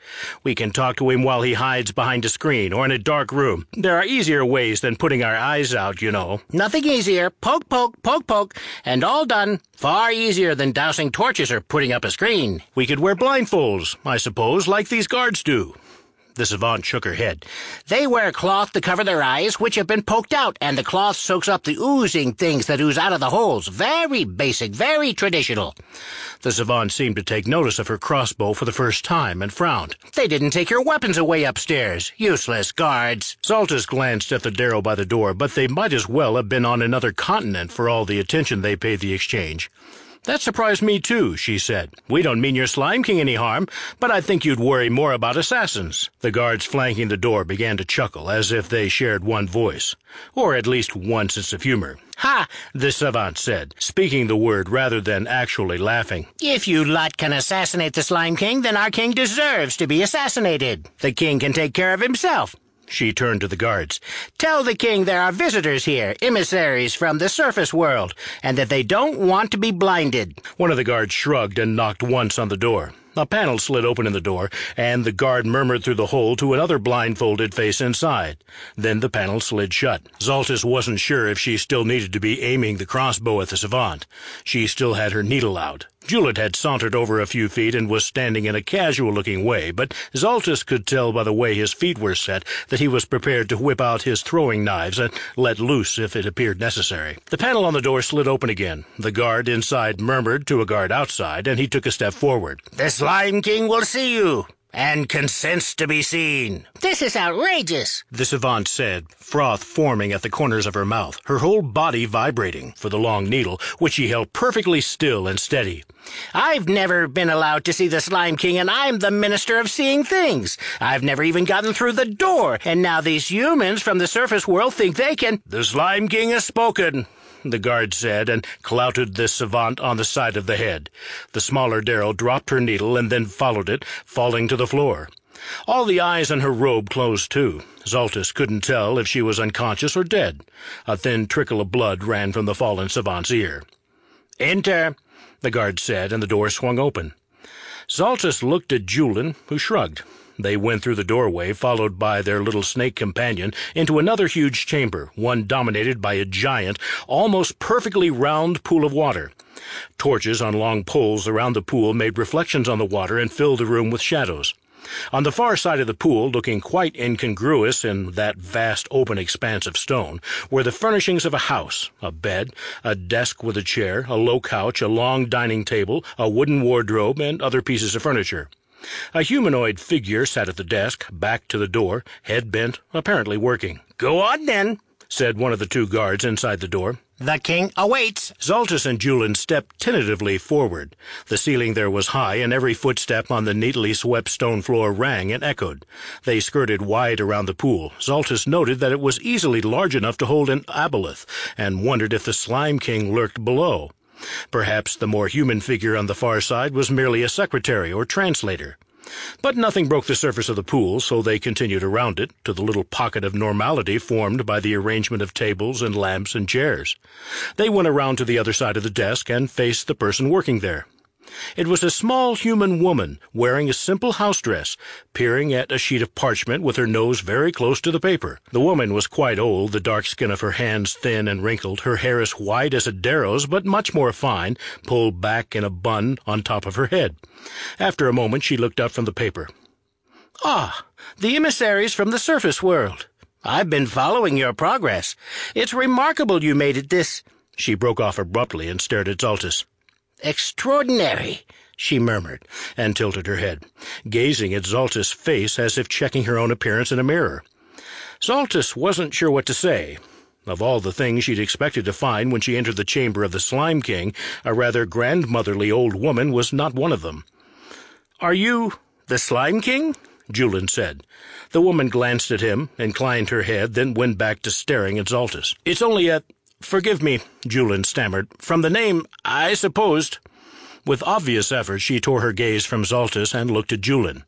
We can talk to him while he hides behind a screen or in a dark room. There are easier ways than putting our eyes out, you know. Nothing easier. Poke, poke, poke, poke, and all done. Far easier than dousing torches or putting up a screen. We could wear blindfolds, I suppose, like these guards do. The savant shook her head. They wear cloth to cover their eyes, which have been poked out, and the cloth soaks up the oozing things that ooze out of the holes. Very basic, very traditional. The savant seemed to take notice of her crossbow for the first time and frowned. They didn't take your weapons away upstairs. Useless guards. Zaltys glanced at the Darrow by the door, but they might as well have been on another continent for all the attention they paid the exchange. That surprised me, too, she said. We don't mean your Slime King any harm, but I think you'd worry more about assassins. The guards flanking the door began to chuckle, as if they shared one voice, or at least one sense of humor. Ha! The savant said, speaking the word rather than actually laughing. If you lot can assassinate the Slime King, then our king deserves to be assassinated. The king can take care of himself. She turned to the guards. Tell the king there are visitors here, emissaries from the surface world, and that they don't want to be blinded. One of the guards shrugged and knocked once on the door. A panel slid open in the door, and the guard murmured through the hole to another blindfolded face inside. Then the panel slid shut. Zaltys wasn't sure if she still needed to be aiming the crossbow at the savant. She still had her needle out. Juliet had sauntered over a few feet and was standing in a casual-looking way, but Zaltys could tell by the way his feet were set that he was prepared to whip out his throwing knives and let loose if it appeared necessary. The panel on the door slid open again. The guard inside murmured to a guard outside, and he took a step forward. The Slime King will see you. and consents to be seen." "This is outrageous," the savant said, froth forming at the corners of her mouth, her whole body vibrating for the long needle, which she held perfectly still and steady. "I've never been allowed to see the Slime King, and I'm the Minister of Seeing Things. I've never even gotten through the door, and now these humans from the surface world think they can—" "The Slime King has spoken," the guard said, and clouted the savant on the side of the head. The smaller Darrow dropped her needle and then followed it, falling to the floor. All the eyes in her robe closed too. Zaltys couldn't tell if she was unconscious or dead. A thin trickle of blood ran from the fallen savant's ear. "Enter," the guard said, and the door swung open. Zaltys looked at Julin, who shrugged. They went through the doorway, followed by their little snake companion, into another huge chamber, one dominated by a giant, almost perfectly round pool of water. Torches on long poles around the pool made reflections on the water and filled the room with shadows. On the far side of the pool, looking quite incongruous in that vast open expanse of stone, were the furnishings of a house: a bed, a desk with a chair, a low couch, a long dining table, a wooden wardrobe, and other pieces of furniture. A humanoid figure sat at the desk, back to the door, head bent, apparently working. "Go on, then," said one of the two guards inside the door. "The king awaits." Zaltys and Julin stepped tentatively forward. The ceiling there was high, and every footstep on the neatly swept stone floor rang and echoed. They skirted wide around the pool. Zaltys noted that it was easily large enough to hold an aboleth, and wondered if the Slime King lurked below. Perhaps the more human figure on the far side was merely a secretary or translator. But nothing broke the surface of the pool, so they continued around it, to the little pocket of normality formed by the arrangement of tables and lamps and chairs. They went around to the other side of the desk and faced the person working there. It was a small human woman, wearing a simple house dress, peering at a sheet of parchment with her nose very close to the paper. The woman was quite old, the dark skin of her hands thin and wrinkled, her hair as white as a Darrow's but much more fine, pulled back in a bun on top of her head. After a moment she looked up from the paper. "Ah, the emissaries from the surface world. I've been following your progress. It's remarkable you made it this—" She broke off abruptly and stared at Zaltys. "Extraordinary," she murmured, and tilted her head, gazing at Zaltys' face as if checking her own appearance in a mirror. Zaltys wasn't sure what to say. Of all the things she'd expected to find when she entered the chamber of the Slime King, a rather grandmotherly old woman was not one of them. "Are you the Slime King?" Julin said. The woman glanced at him, inclined her head, then went back to staring at Zaltys. "It's only forgive me," Julin stammered. "From the name, I supposed—" With obvious effort she tore her gaze from Zaltys and looked at Julin.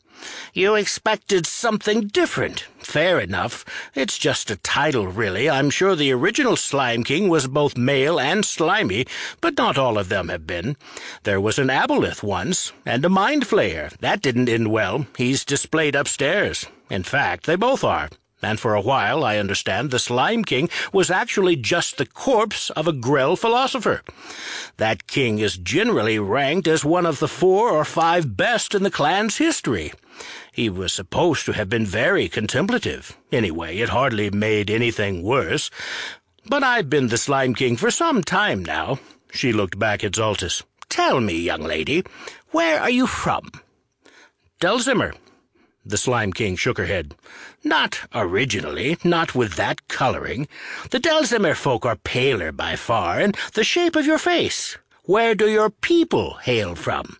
"You expected something different. Fair enough. It's just a title, really. I'm sure the original Slime King was both male and slimy, but not all of them have been. There was an aboleth once, and a mind flayer. That didn't end well. He's displayed upstairs. In fact, they both are. And for a while, I understand, the Slime King was actually just the corpse of a Grell philosopher. That king is generally ranked as one of the 4 or 5 best in the clan's history. He was supposed to have been very contemplative. Anyway, it hardly made anything worse. But I've been the Slime King for some time now." She looked back at Zaltys. "Tell me, young lady, where are you from?" "Dulcimer." The Slime King shook her head. "Not originally, not with that coloring. The Dulcimer folk are paler by far, and the shape of your face. Where do your people hail from?"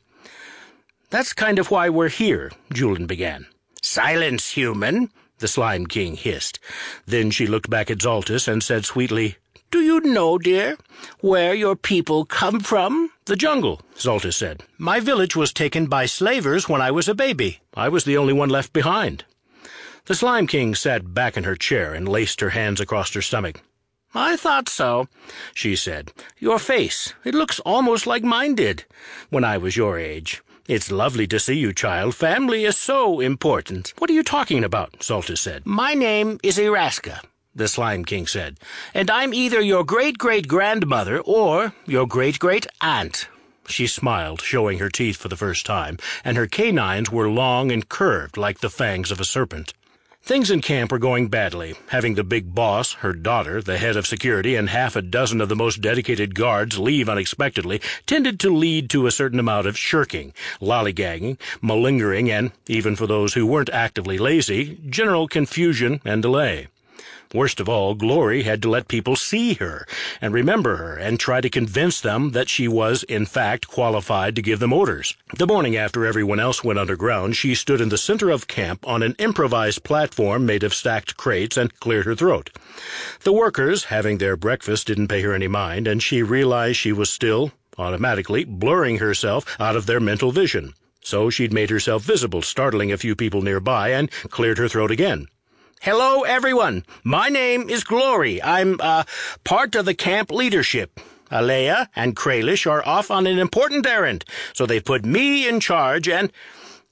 "That's kind of why we're here," Julin began. "Silence, human," the Slime King hissed. Then she looked back at Zaltys and said sweetly, "Do you know, dear, where your people come from?" "The jungle," Zaltys said. "My village was taken by slavers when I was a baby. I was the only one left behind." The Slime King sat back in her chair and laced her hands across her stomach. "I thought so," she said. "Your face, it looks almost like mine did when I was your age. It's lovely to see you, child. Family is so important." "What are you talking about?" Zaltys said. "My name is Iraska," the Slime King said, "and I'm either your great-great-grandmother or your great-great-aunt." She smiled, showing her teeth for the first time, and her canines were long and curved like the fangs of a serpent. Things in camp were going badly. Having the big boss, her daughter, the head of security, and half a dozen of the most dedicated guards leave unexpectedly tended to lead to a certain amount of shirking, lollygagging, malingering, and, even for those who weren't actively lazy, general confusion and delay. Worst of all, Glory had to let people see her and remember her and try to convince them that she was, in fact, qualified to give them orders. The morning after everyone else went underground, she stood in the center of camp on an improvised platform made of stacked crates and cleared her throat. The workers, having their breakfast, didn't pay her any mind, and she realized she was still, automatically, blurring herself out of their mental vision. So she'd made herself visible, startling a few people nearby, and cleared her throat again. "Hello, everyone. My name is Glory. I'm, part of the camp leadership. Alea and Kralish are off on an important errand, so they've put me in charge and—"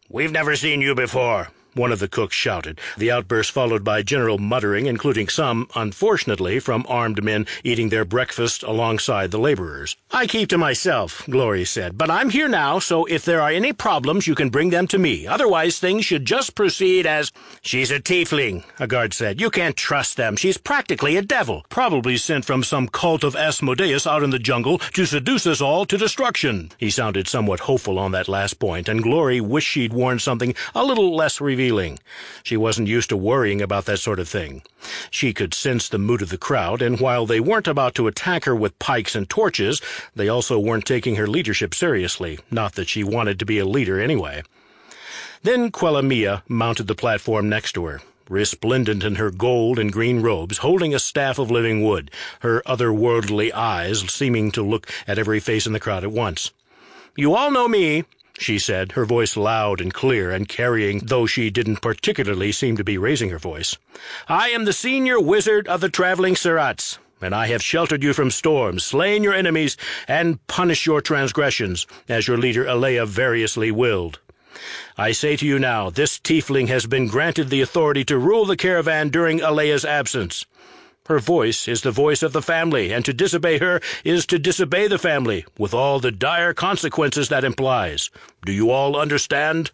"We've never seen you before," one of the cooks shouted, the outburst followed by general muttering, including some, unfortunately, from armed men eating their breakfast alongside the laborers. "I keep to myself," Glory said, "but I'm here now, so if there are any problems, you can bring them to me. Otherwise, things should just proceed as—" "She's a tiefling," a guard said. "You can't trust them. She's practically a devil, probably sent from some cult of Asmodeus out in the jungle to seduce us all to destruction." He sounded somewhat hopeful on that last point, and Glory wished she'd worn something a little less revealing. She wasn't used to worrying about that sort of thing. She could sense the mood of the crowd, and while they weren't about to attack her with pikes and torches, they also weren't taking her leadership seriously, not that she wanted to be a leader anyway. Then Quellamia mounted the platform next to her, resplendent in her gold and green robes, holding a staff of living wood, her otherworldly eyes seeming to look at every face in the crowd at once. "You all know me," she said, her voice loud and clear and carrying, though she didn't particularly seem to be raising her voice. "I am the senior wizard of the traveling Surats, and I have sheltered you from storms, slain your enemies, and punished your transgressions, as your leader Alea variously willed. I say to you now, this tiefling has been granted the authority to rule the caravan during Alea's absence. Her voice is the voice of the family, and to disobey her is to disobey the family, with all the dire consequences that implies. Do you all understand?"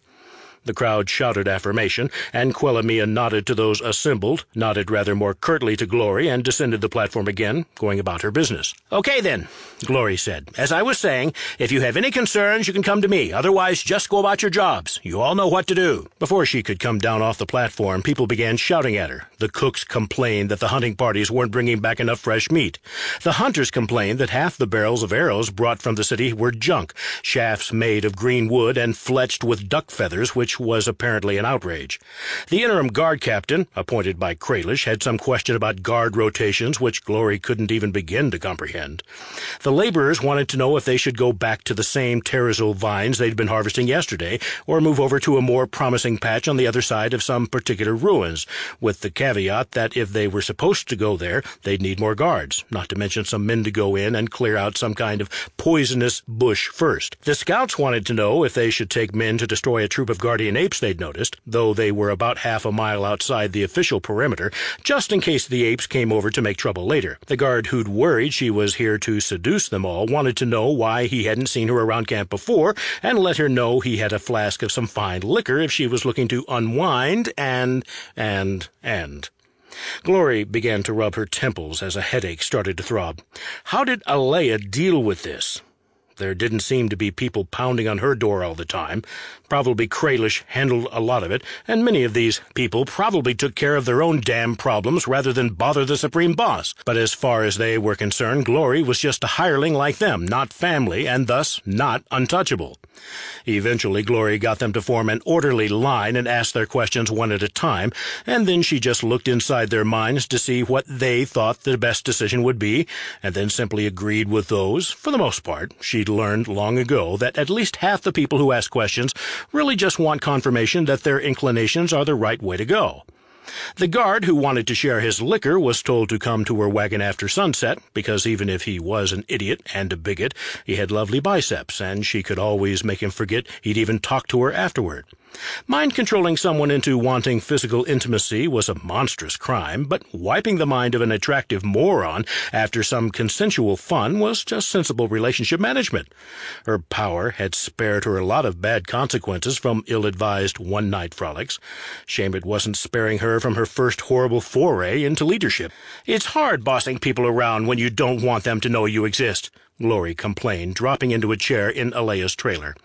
The crowd shouted affirmation, and Quellamia nodded to those assembled, nodded rather more curtly to Glory, and descended the platform again, going about her business. "Okay, then," Glory said. "As I was saying, if you have any concerns, you can come to me. Otherwise, just go about your jobs. You all know what to do." Before she could come down off the platform, people began shouting at her. The cooks complained that the hunting parties weren't bringing back enough fresh meat. The hunters complained that half the barrels of arrows brought from the city were junk, shafts made of green wood and fletched with duck feathers, which was apparently an outrage. The interim guard captain, appointed by Kralish, had some question about guard rotations, which Glory couldn't even begin to comprehend. The laborers wanted to know if they should go back to the same terazul vines they'd been harvesting yesterday, or move over to a more promising patch on the other side of some particular ruins, with the caveat that if they were supposed to go there, they'd need more guards, not to mention some men to go in and clear out some kind of poisonous bush first. The scouts wanted to know if they should take men to destroy a troop of guardian apes they'd noticed, though they were about half a mile outside the official perimeter, just in case the apes came over to make trouble later. The guard who'd worried she was here to seduce them all wanted to know why he hadn't seen her around camp before, and let her know he had a flask of some fine liquor if she was looking to unwind and. Glory began to rub her temples as a headache started to throb. How did Alea deal with this? There didn't seem to be people pounding on her door all the time. Probably Kralish handled a lot of it, and many of these people probably took care of their own damn problems rather than bother the supreme boss. But as far as they were concerned, Glory was just a hireling like them, not family, and thus not untouchable. Eventually, Glory got them to form an orderly line and asked their questions one at a time, and then she just looked inside their minds to see what they thought the best decision would be, and then simply agreed with those. For the most part, she'd learned long ago that at least half the people who ask questions really just want confirmation that their inclinations are the right way to go. The guard who wanted to share his liquor was told to come to her wagon after sunset, because even if he was an idiot and a bigot, he had lovely biceps, and she could always make him forget he'd even talked to her afterward. Mind-controlling someone into wanting physical intimacy was a monstrous crime, but wiping the mind of an attractive moron after some consensual fun was just sensible relationship management. Her power had spared her a lot of bad consequences from ill-advised one-night frolics. Shame it wasn't sparing her from her first horrible foray into leadership. "It's hard bossing people around when you don't want them to know you exist," Glory complained, dropping into a chair in Alea's trailer.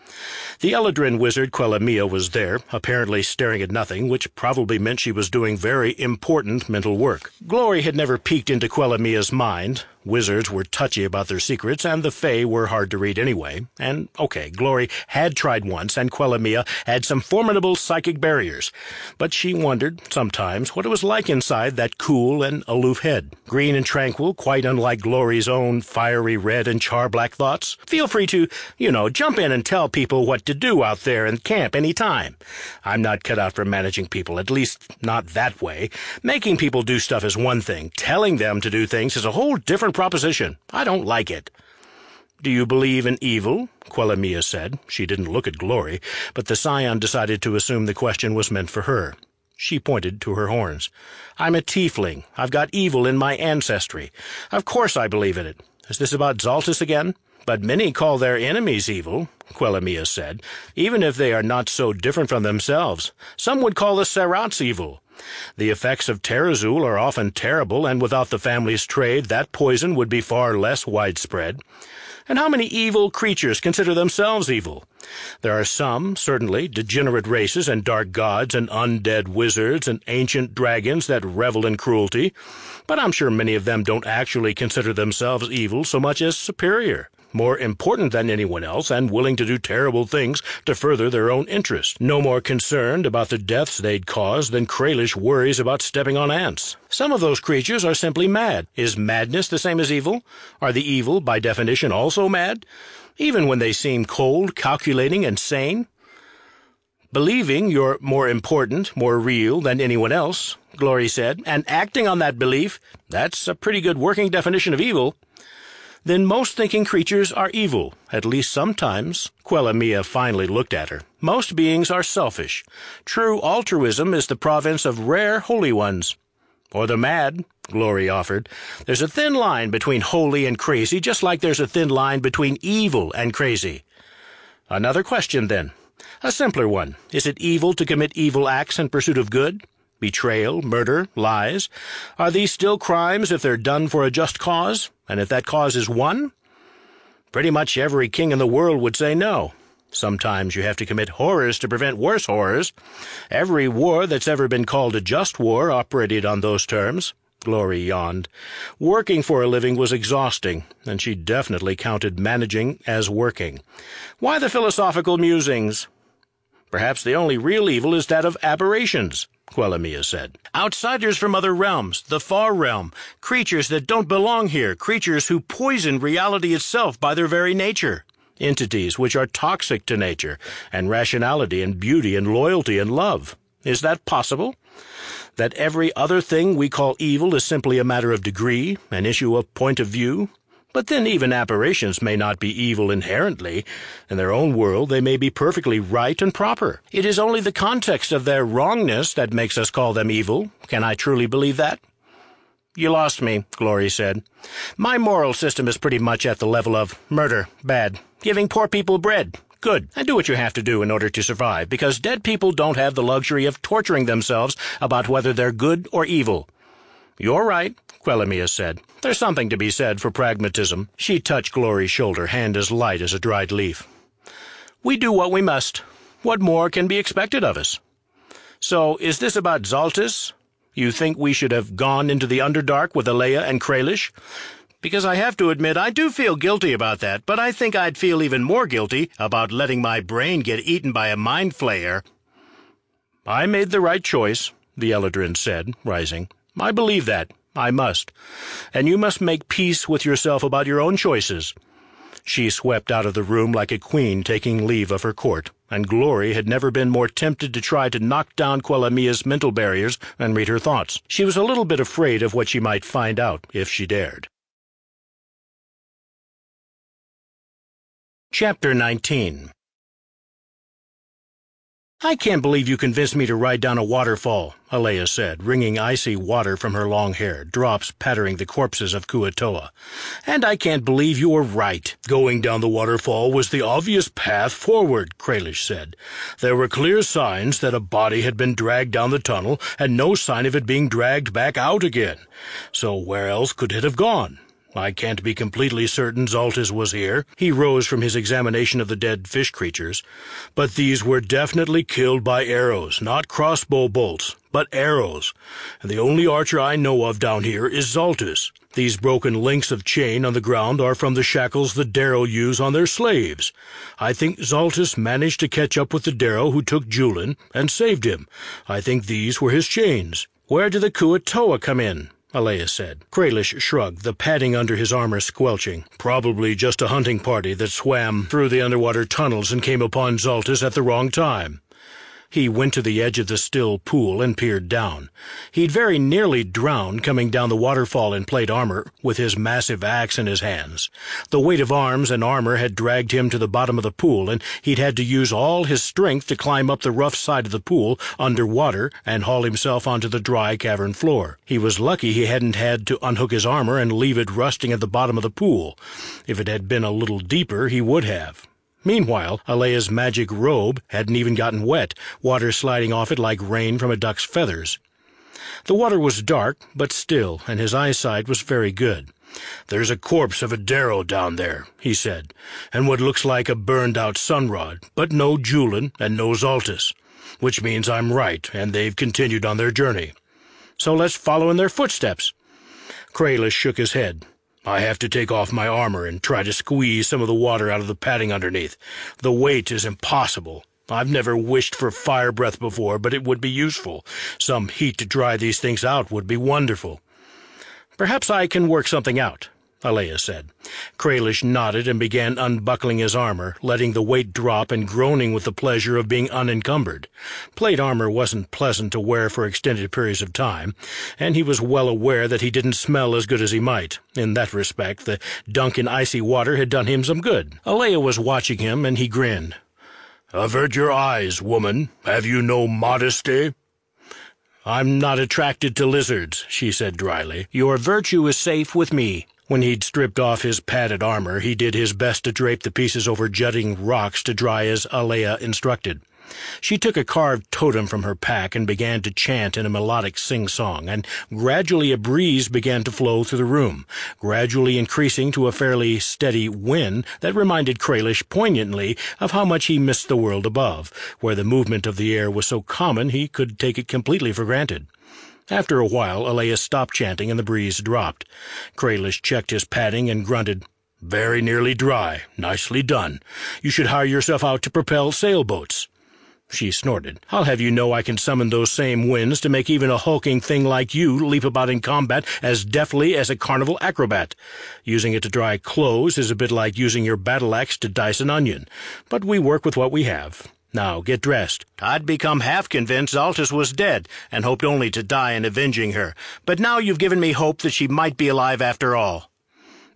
The Eladrin wizard Quellamia was there, apparently staring at nothing, which probably meant she was doing very important mental work. Glory had never peeked into Quellamia's mind. Wizards were touchy about their secrets, and the Fae were hard to read anyway. And, okay, Glory had tried once, and Quellamia had some formidable psychic barriers. But she wondered, sometimes, what it was like inside that cool and aloof head. Green and tranquil, quite unlike Glory's own fiery red and char-black thoughts. Feel free to, jump in and tell people what to do out there in camp any time. I'm not cut out for managing people, at least not that way. Making people do stuff is one thing. Telling them to do things is a whole different proposition. I don't like it. "Do you believe in evil?" Quellamia said. She didn't look at Glory, but the Scion decided to assume the question was meant for her. She pointed to her horns. "I'm a tiefling. I've got evil in my ancestry. Of course I believe in it. Is this about Zaltys again?" "But many call their enemies evil," Quellamia said, "even if they are not so different from themselves. Some would call the Serats evil. The effects of terazul are often terrible, and without the family's trade that poison would be far less widespread. And how many evil creatures consider themselves evil? There are some, certainly, degenerate races and dark gods and undead wizards and ancient dragons that revel in cruelty, but I'm sure many of them don't actually consider themselves evil so much as superior, more important than anyone else, and willing to do terrible things to further their own interest, no more concerned about the deaths they'd cause than Kralish worries about stepping on ants. Some of those creatures are simply mad. Is madness the same as evil? Are the evil, by definition, also mad? Even when they seem cold, calculating, and sane? Believing you're more important, more real than anyone else, Glory said, and acting on that belief, that's a pretty good working definition of evil. Then most thinking creatures are evil, at least sometimes. Quellamia finally looked at her. Most beings are selfish. True altruism is the province of rare holy ones. Or the mad, Glory offered. There's a thin line between holy and crazy, just like there's a thin line between evil and crazy. Another question, then. A simpler one. Is it evil to commit evil acts in pursuit of good? Betrayal, murder, lies? Are these still crimes if they're done for a just cause? And if that cause is won? Pretty much every king in the world would say no. Sometimes you have to commit horrors to prevent worse horrors. Every war that's ever been called a just war operated on those terms. Glory yawned. Working for a living was exhausting, and she definitely counted managing as working. Why the philosophical musings? Perhaps the only real evil is that of aberrations, Quellamia said. Outsiders from other realms, the far realm, creatures that don't belong here, creatures who poison reality itself by their very nature. Entities which are toxic to nature, and rationality and beauty and loyalty and love. Is that possible? That every other thing we call evil is simply a matter of degree, an issue of point of view? But then even aberrations may not be evil inherently. In their own world they may be perfectly right and proper. It is only the context of their wrongness that makes us call them evil. Can I truly believe that? You lost me, Glory said. My moral system is pretty much at the level of murder, bad. Giving poor people bread, good. And do what you have to do in order to survive, because dead people don't have the luxury of torturing themselves about whether they're good or evil. You're right, Quellamia said. There's something to be said for pragmatism. She touched Glory's shoulder, hand as light as a dried leaf. We do what we must. What more can be expected of us? So, is this about Zaltys? You think we should have gone into the Underdark with Alea and Kralish? Because I have to admit, I do feel guilty about that, but I think I'd feel even more guilty about letting my brain get eaten by a mind flayer. I made the right choice, the Eladrin said, rising. I believe that. I must. And you must make peace with yourself about your own choices. She swept out of the room like a queen taking leave of her court, and Glory had never been more tempted to try to knock down Quellamia's mental barriers and read her thoughts. She was a little bit afraid of what she might find out if she dared. Chapter 19 "I can't believe you convinced me to ride down a waterfall," Alea said, wringing icy water from her long hair, drops pattering the corpses of Kuatoa. "And I can't believe you were right." "Going down the waterfall was the obvious path forward," Kralish said. "There were clear signs that a body had been dragged down the tunnel, and no sign of it being dragged back out again. So where else could it have gone? I can't be completely certain Zaltys was here." He rose from his examination of the dead fish creatures. "But these were definitely killed by arrows, not crossbow bolts, but arrows. And the only archer I know of down here is Zaltys. These broken links of chain on the ground are from the shackles the Darrow use on their slaves. I think Zaltys managed to catch up with the Darrow who took Julin and saved him. I think these were his chains." "Where do the Kuatoa come in?" Alea said. Kralish shrugged, the padding under his armor squelching. "Probably just a hunting party that swam through the underwater tunnels and came upon Zaltys at the wrong time." He went to the edge of the still pool and peered down. He'd very nearly drowned coming down the waterfall in plate armor with his massive axe in his hands. The weight of arms and armor had dragged him to the bottom of the pool, and he'd had to use all his strength to climb up the rough side of the pool under water and haul himself onto the dry cavern floor. He was lucky he hadn't had to unhook his armor and leave it rusting at the bottom of the pool. If it had been a little deeper, he would have. Meanwhile, Alea's magic robe hadn't even gotten wet, water sliding off it like rain from a duck's feathers. The water was dark, but still, and his eyesight was very good. "There's a corpse of a Darrow down there," he said, "and what looks like a burned-out sunrod, but no Julin and no Zaltys, which means I'm right, and they've continued on their journey." "So let's follow in their footsteps." Kralish shook his head. "I have to take off my armor and try to squeeze some of the water out of the padding underneath. The weight is impossible. I've never wished for fire breath before, but it would be useful. Some heat to dry these things out would be wonderful." "Perhaps I can work something out," Alea said. Kralish nodded and began unbuckling his armor, letting the weight drop and groaning with the pleasure of being unencumbered. Plate armor wasn't pleasant to wear for extended periods of time, and he was well aware that he didn't smell as good as he might. In that respect, the dunk in icy water had done him some good. Alea was watching him, and he grinned. "Avert your eyes, woman. Have you no modesty?" "I'm not attracted to lizards," she said dryly. "Your virtue is safe with me." When he'd stripped off his padded armor, he did his best to drape the pieces over jutting rocks to dry as Alea instructed. She took a carved totem from her pack and began to chant in a melodic sing-song, and gradually a breeze began to flow through the room, gradually increasing to a fairly steady wind that reminded Kralish poignantly of how much he missed the world above, where the movement of the air was so common he could take it completely for granted. After a while, Alea stopped chanting and the breeze dropped. Kralish checked his padding and grunted, "Very nearly dry. Nicely done. You should hire yourself out to propel sailboats." She snorted. "I'll have you know I can summon those same winds to make even a hulking thing like you leap about in combat as deftly as a carnival acrobat. Using it to dry clothes is a bit like using your battle-axe to dice an onion, but we work with what we have. Now, get dressed." "I'd become half convinced Zaltys was dead, and hoped only to die in avenging her. But now you've given me hope that she might be alive after all."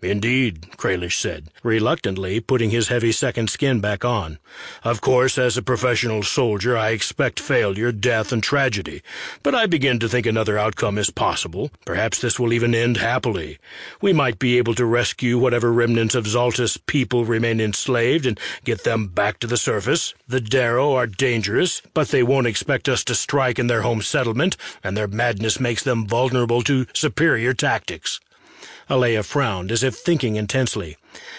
"Indeed," Kralish said, reluctantly putting his heavy second skin back on. "Of course, as a professional soldier, I expect failure, death, and tragedy, but I begin to think another outcome is possible. Perhaps this will even end happily. We might be able to rescue whatever remnants of Zaltys people remain enslaved and get them back to the surface. The Darrow are dangerous, but they won't expect us to strike in their home settlement, and their madness makes them vulnerable to superior tactics." Alea frowned, as if thinking intensely.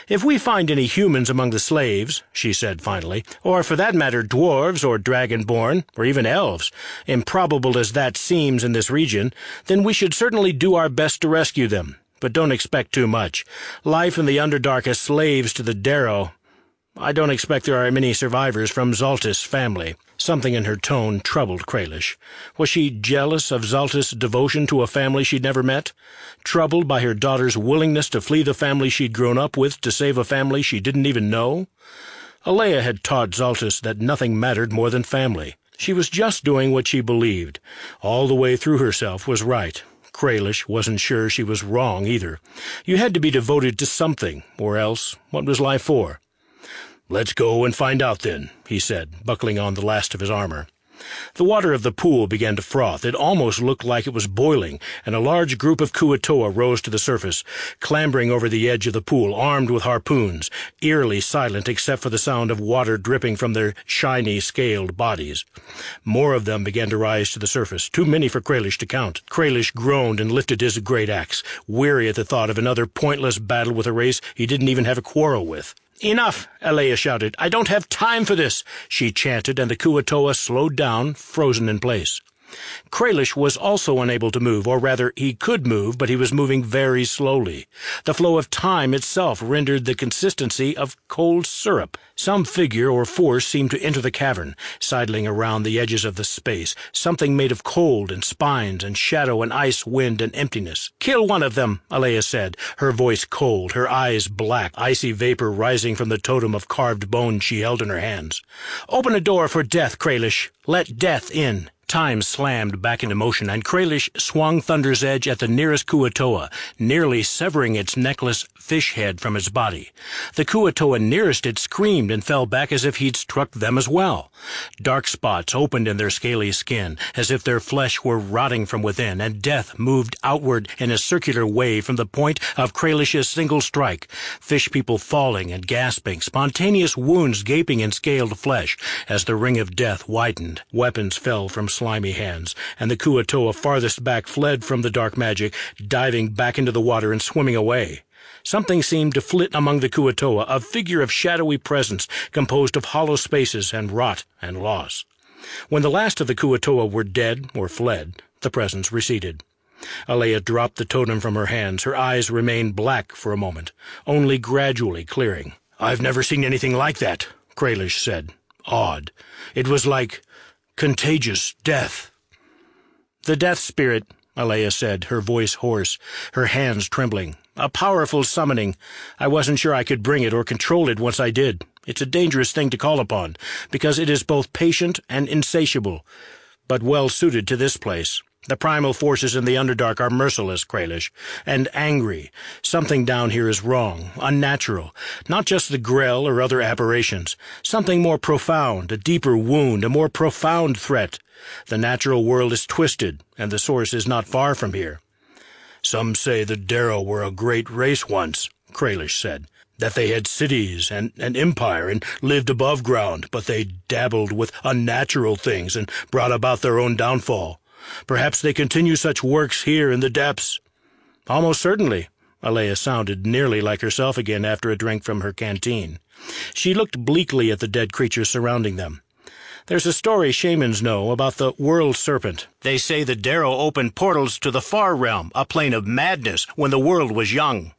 "If we find any humans among the slaves," she said finally, "or for that matter dwarves or dragonborn, or even elves, improbable as that seems in this region, then we should certainly do our best to rescue them. But don't expect too much. Life in the Underdark as slaves to the Darrow. I don't expect there are many survivors from Zaltys' family." Something in her tone troubled Kralish. Was she jealous of Zaltys' devotion to a family she'd never met? Troubled by her daughter's willingness to flee the family she'd grown up with to save a family she didn't even know? Alea had taught Zaltys that nothing mattered more than family. She was just doing what she believed. All the way through herself was right. Kralish wasn't sure she was wrong either. You had to be devoted to something, or else what was life for? "Let's go and find out then," he said, buckling on the last of his armor. The water of the pool began to froth. It almost looked like it was boiling, and a large group of Kuo-toa rose to the surface, clambering over the edge of the pool, armed with harpoons, eerily silent except for the sound of water dripping from their shiny, scaled bodies. More of them began to rise to the surface, too many for Kralish to count. Kralish groaned and lifted his great axe, weary at the thought of another pointless battle with a race he didn't even have a quarrel with. "Enough!" Alea shouted. "I don't have time for this!" she chanted, and the Kuo-toa slowed down, frozen in place. Kralish was also unable to move, or rather, he could move, but he was moving very slowly. The flow of time itself rendered the consistency of cold syrup. Some figure or force seemed to enter the cavern, sidling around the edges of the space, something made of cold and spines and shadow and ice, wind and emptiness. "Kill one of them," Alea said, her voice cold, her eyes black, icy vapor rising from the totem of carved bone she held in her hands. "Open a door for death, Kralish. Let death in." Time slammed back into motion, and Kralish swung Thunder's Edge at the nearest Kuo-toa, nearly severing its necklace fish head from its body. The Kuo-toa nearest it screamed and fell back as if he'd struck them as well. Dark spots opened in their scaly skin, as if their flesh were rotting from within, and death moved outward in a circular wave from the point of Kralish's single strike, fish people falling and gasping, spontaneous wounds gaping in scaled flesh as the ring of death widened. Weapons fell from slimy hands, and the Kuo-toa farthest back fled from the dark magic, diving back into the water and swimming away. Something seemed to flit among the Kuo-toa, a figure of shadowy presence composed of hollow spaces and rot and loss. When the last of the Kuo-toa were dead or fled, the presence receded. Alea dropped the totem from her hands. Her eyes remained black for a moment, only gradually clearing. "I've never seen anything like that," Kralish said. "Odd. It was like contagious death." "The death spirit," Alea said, her voice hoarse, her hands trembling. "A powerful summoning. I wasn't sure I could bring it or control it once I did. It's a dangerous thing to call upon, because it is both patient and insatiable, but well suited to this place. The primal forces in the Underdark are merciless, Kralish, and angry. Something down here is wrong, unnatural, not just the grell or other aberrations. Something more profound, a deeper wound, a more profound threat. The natural world is twisted, and the source is not far from here." "Some say the Darrow were a great race once," Kralish said, "that they had cities and an empire and lived above ground, but they dabbled with unnatural things and brought about their own downfall. Perhaps they continue such works here in the depths." "Almost certainly." Alea sounded nearly like herself again after a drink from her canteen. She looked bleakly at the dead creatures surrounding them. "There's a story shamans know about the world serpent. They say the Darrow opened portals to the far realm, a plane of madness, when the world was young.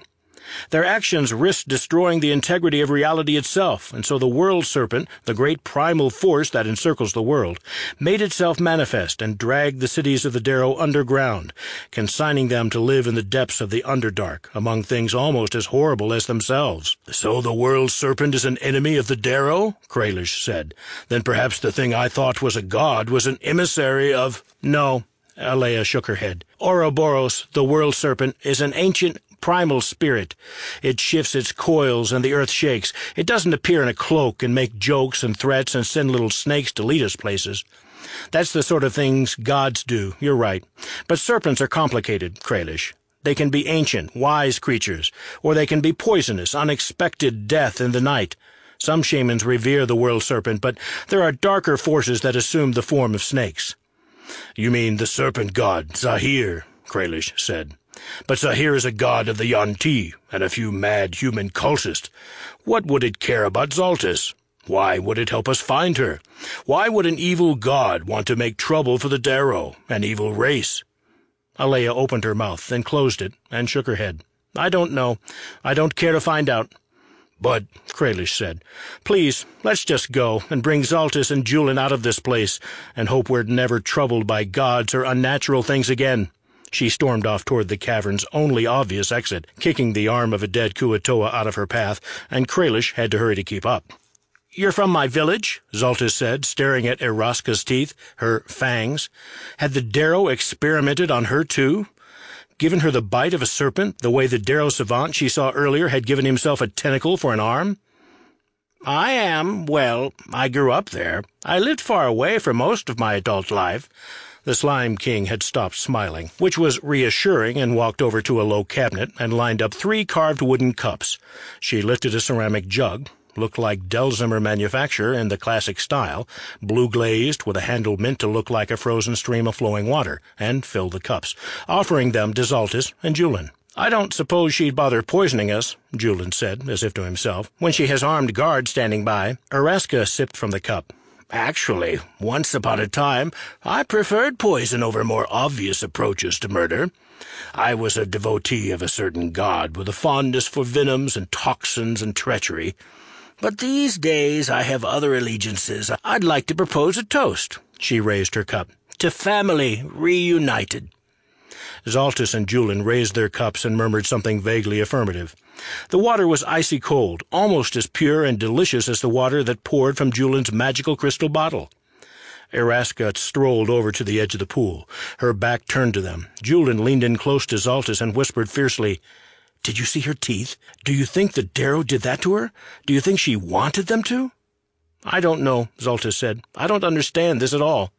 Their actions risked destroying the integrity of reality itself, and so the world serpent, the great primal force that encircles the world, made itself manifest and dragged the cities of the Darrow underground, consigning them to live in the depths of the Underdark, among things almost as horrible as themselves." "So the world serpent is an enemy of the Darrow?" Kralish said. "Then perhaps the thing I thought was a god was an emissary of—" "No," Alea shook her head. "Ouroboros, the world serpent, is an ancient primal spirit. It shifts its coils and the earth shakes. It doesn't appear in a cloak and make jokes and threats and send little snakes to lead us places. That's the sort of things gods do, you're right. But serpents are complicated, Kralish. They can be ancient, wise creatures, or they can be poisonous, unexpected death in the night. Some shamans revere the world serpent, but there are darker forces that assume the form of snakes." "You mean the serpent god, Zahir," Kralish said. "But Zahir is a god of the yuan-ti and a few mad human cultists. What would it care about Zaltys? Why would it help us find her? Why would an evil god want to make trouble for the Darrow, an evil race?" Alea opened her mouth, then closed it, and shook her head. "I don't know. I don't care to find out." "But," Kralish said, "please, let's just go and bring Zaltys and Julin out of this place and hope we're never troubled by gods or unnatural things again." She stormed off toward the cavern's only obvious exit, kicking the arm of a dead Kuo-toa out of her path, and Kralish had to hurry to keep up. "You're from my village?" Zaltys said, staring at Eraska's teeth, her fangs. Had the Darrow experimented on her too? Given her the bite of a serpent, the way the Darrow savant she saw earlier had given himself a tentacle for an arm? I am. Well, I grew up there. I lived far away for most of my adult life." The Slime King had stopped smiling, which was reassuring, and walked over to a low cabinet and lined up 3 carved wooden cups. She lifted a ceramic jug, looked like Delzimmer manufacture in the classic style, blue-glazed with a handle meant to look like a frozen stream of flowing water, and filled the cups, offering them to Zaltys and Julin. "I don't suppose she'd bother poisoning us," Julin said, as if to himself, "when she has armed guards standing by." Eraska sipped from the cup. "Actually, once upon a time, I preferred poison over more obvious approaches to murder. I was a devotee of a certain god with a fondness for venoms and toxins and treachery. But these days I have other allegiances. I'd like to propose a toast." She raised her cup. "To family reunited." Zaltys and Julin raised their cups and murmured something vaguely affirmative. The water was icy cold, almost as pure and delicious as the water that poured from Julin's magical crystal bottle. Eraska strolled over to the edge of the pool, her back turned to them. Julin leaned in close to Zaltys and whispered fiercely, "Did you see her teeth? Do you think the Darrow did that to her? Do you think she wanted them to?" "I don't know," Zaltys said. "I don't understand this at all."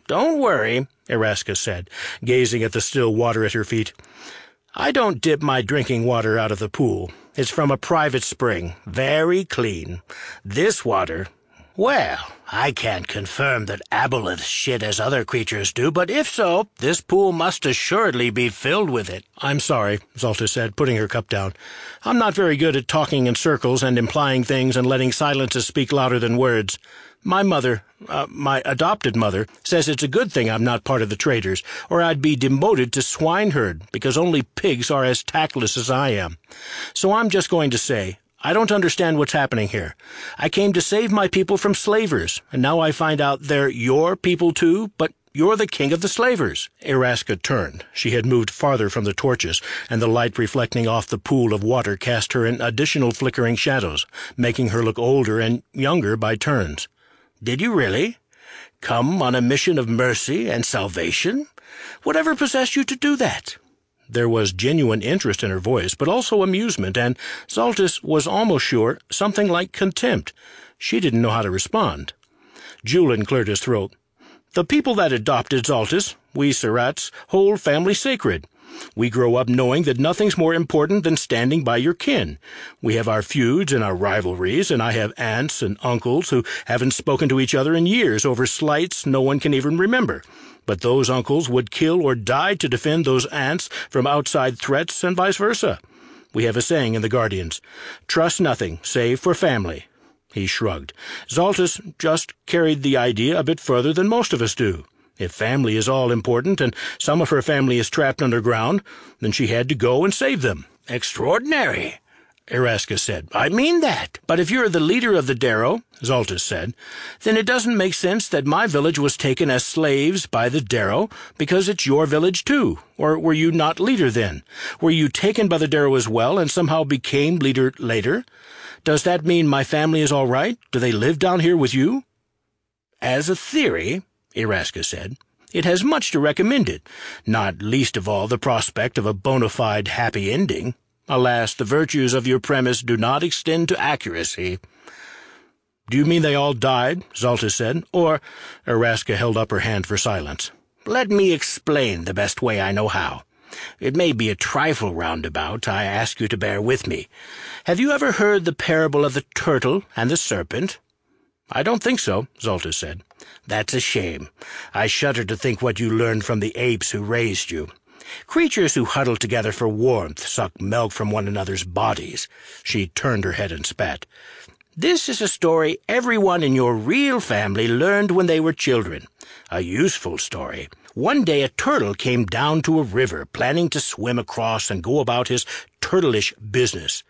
"Don't worry," Eraska said, gazing at the still water at her feet. "I don't dip my drinking water out of the pool. It's from a private spring, very clean. This water, well, I can't confirm that aboleth shit as other creatures do, but if so, this pool must assuredly be filled with it." "I'm sorry," Zaltys said, putting her cup down. "I'm not very good at talking in circles and implying things and letting silences speak louder than words. My mother, my adopted mother, says it's a good thing I'm not part of the traders, or I'd be demoted to swineherd, because only pigs are as tactless as I am. So I'm just going to say, I don't understand what's happening here. I came to save my people from slavers, and now I find out they're your people too, but you're the king of the slavers." Eraska turned. She had moved farther from the torches, and the light reflecting off the pool of water cast her in additional flickering shadows, making her look older and younger by turns. "Did you really? Come on a mission of mercy and salvation? Whatever possessed you to do that?" There was genuine interest in her voice, but also amusement, and Zaltys was almost sure something like contempt. She didn't know how to respond. Julin cleared his throat. "The people that adopted Zaltys, we Surats, hold family sacred. We grow up knowing that nothing's more important than standing by your kin. We have our feuds and our rivalries, and I have aunts and uncles who haven't spoken to each other in years over slights no one can even remember. But those uncles would kill or die to defend those aunts from outside threats and vice versa. We have a saying in the Guardians, 'Trust nothing, save for family.'" He shrugged. "Zaltys just carried the idea a bit further than most of us do. If family is all important, and some of her family is trapped underground, then she had to go and save them." "Extraordinary," Eraska said. "I mean that. But if you're the leader of the Darrow," Zaltys said, "then it doesn't make sense that my village was taken as slaves by the Darrow, because it's your village too. Or were you not leader then? Were you taken by the Darrow as well, and somehow became leader later? Does that mean my family is all right? Do they live down here with you?" "As a theory," Eraska said, "it has much to recommend it, not least of all the prospect of a bona fide happy ending. Alas, the virtues of your premise do not extend to accuracy." "Do you mean they all died?" Zaltys said. "Or—" Eraska held up her hand for silence. "Let me explain the best way I know how. It may be a trifle roundabout. I ask you to bear with me. Have you ever heard the parable of the turtle and the serpent?" "I don't think so," Zaltys said. "That's a shame. I shudder to think what you learned from the apes who raised you. Creatures who huddle together for warmth suck milk from one another's bodies." She turned her head and spat. "This is a story everyone in your real family learned when they were children. A useful story. One day a turtle came down to a river, planning to swim across and go about his turtleish business.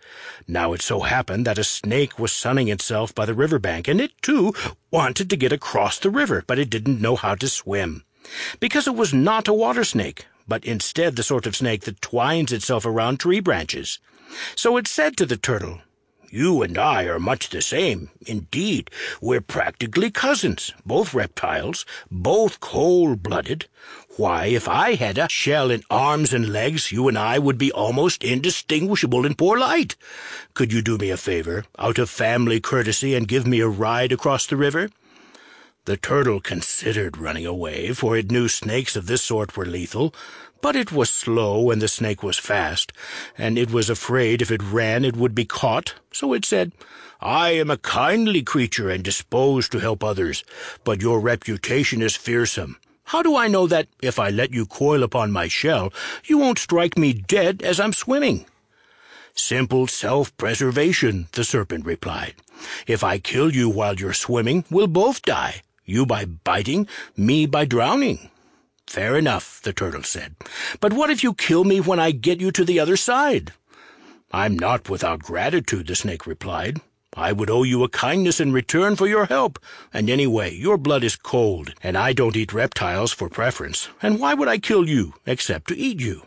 Now it so happened that a snake was sunning itself by the riverbank, and it, too, wanted to get across the river, but it didn't know how to swim. Because it was not a water snake, but instead the sort of snake that twines itself around tree branches. So it said to the turtle, You and I are much the same. Indeed, we're practically cousins, both reptiles, both cold-blooded. Why, if I had a shell in arms and legs, you and I would be almost indistinguishable in poor light. Could you do me a favor, out of family courtesy, and give me a ride across the river?" The turtle considered running away, for it knew snakes of this sort were lethal, but it was slow and the snake was fast, and it was afraid if it ran it would be caught, so it said, "I am a kindly creature and disposed to help others, but your reputation is fearsome. How do I know that, if I let you coil upon my shell, you won't strike me dead as I'm swimming?" "Simple self-preservation," the serpent replied. "If I kill you while you're swimming, we'll both die, you by biting, me by drowning." "Fair enough," the turtle said. "But what if you kill me when I get you to the other side?" "I'm not without gratitude," the snake replied. "I would owe you a kindness in return for your help, and anyway, your blood is cold, and I don't eat reptiles for preference, and why would I kill you except to eat you?"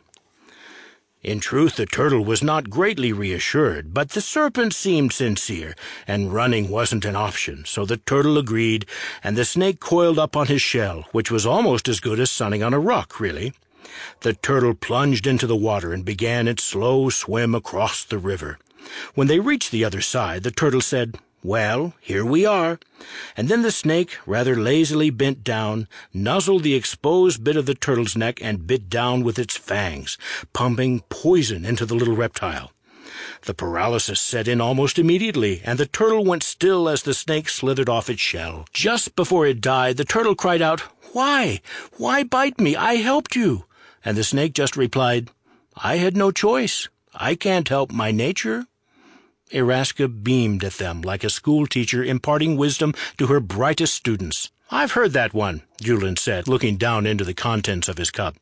In truth, the turtle was not greatly reassured, but the serpent seemed sincere, and running wasn't an option, so the turtle agreed, and the snake coiled up on his shell, which was almost as good as sunning on a rock, really. The turtle plunged into the water and began its slow swim across the river. When they reached the other side, the turtle said, "Well, here we are." And then the snake, rather lazily bent down, nuzzled the exposed bit of the turtle's neck and bit down with its fangs, pumping poison into the little reptile. The paralysis set in almost immediately, and the turtle went still as the snake slithered off its shell. Just before it died, the turtle cried out, "Why? Why bite me? I helped you." And the snake just replied, "I had no choice. I can't help my nature." Eraska beamed at them like a schoolteacher imparting wisdom to her brightest students. "I've heard that one," Julin said, looking down into the contents of his cup.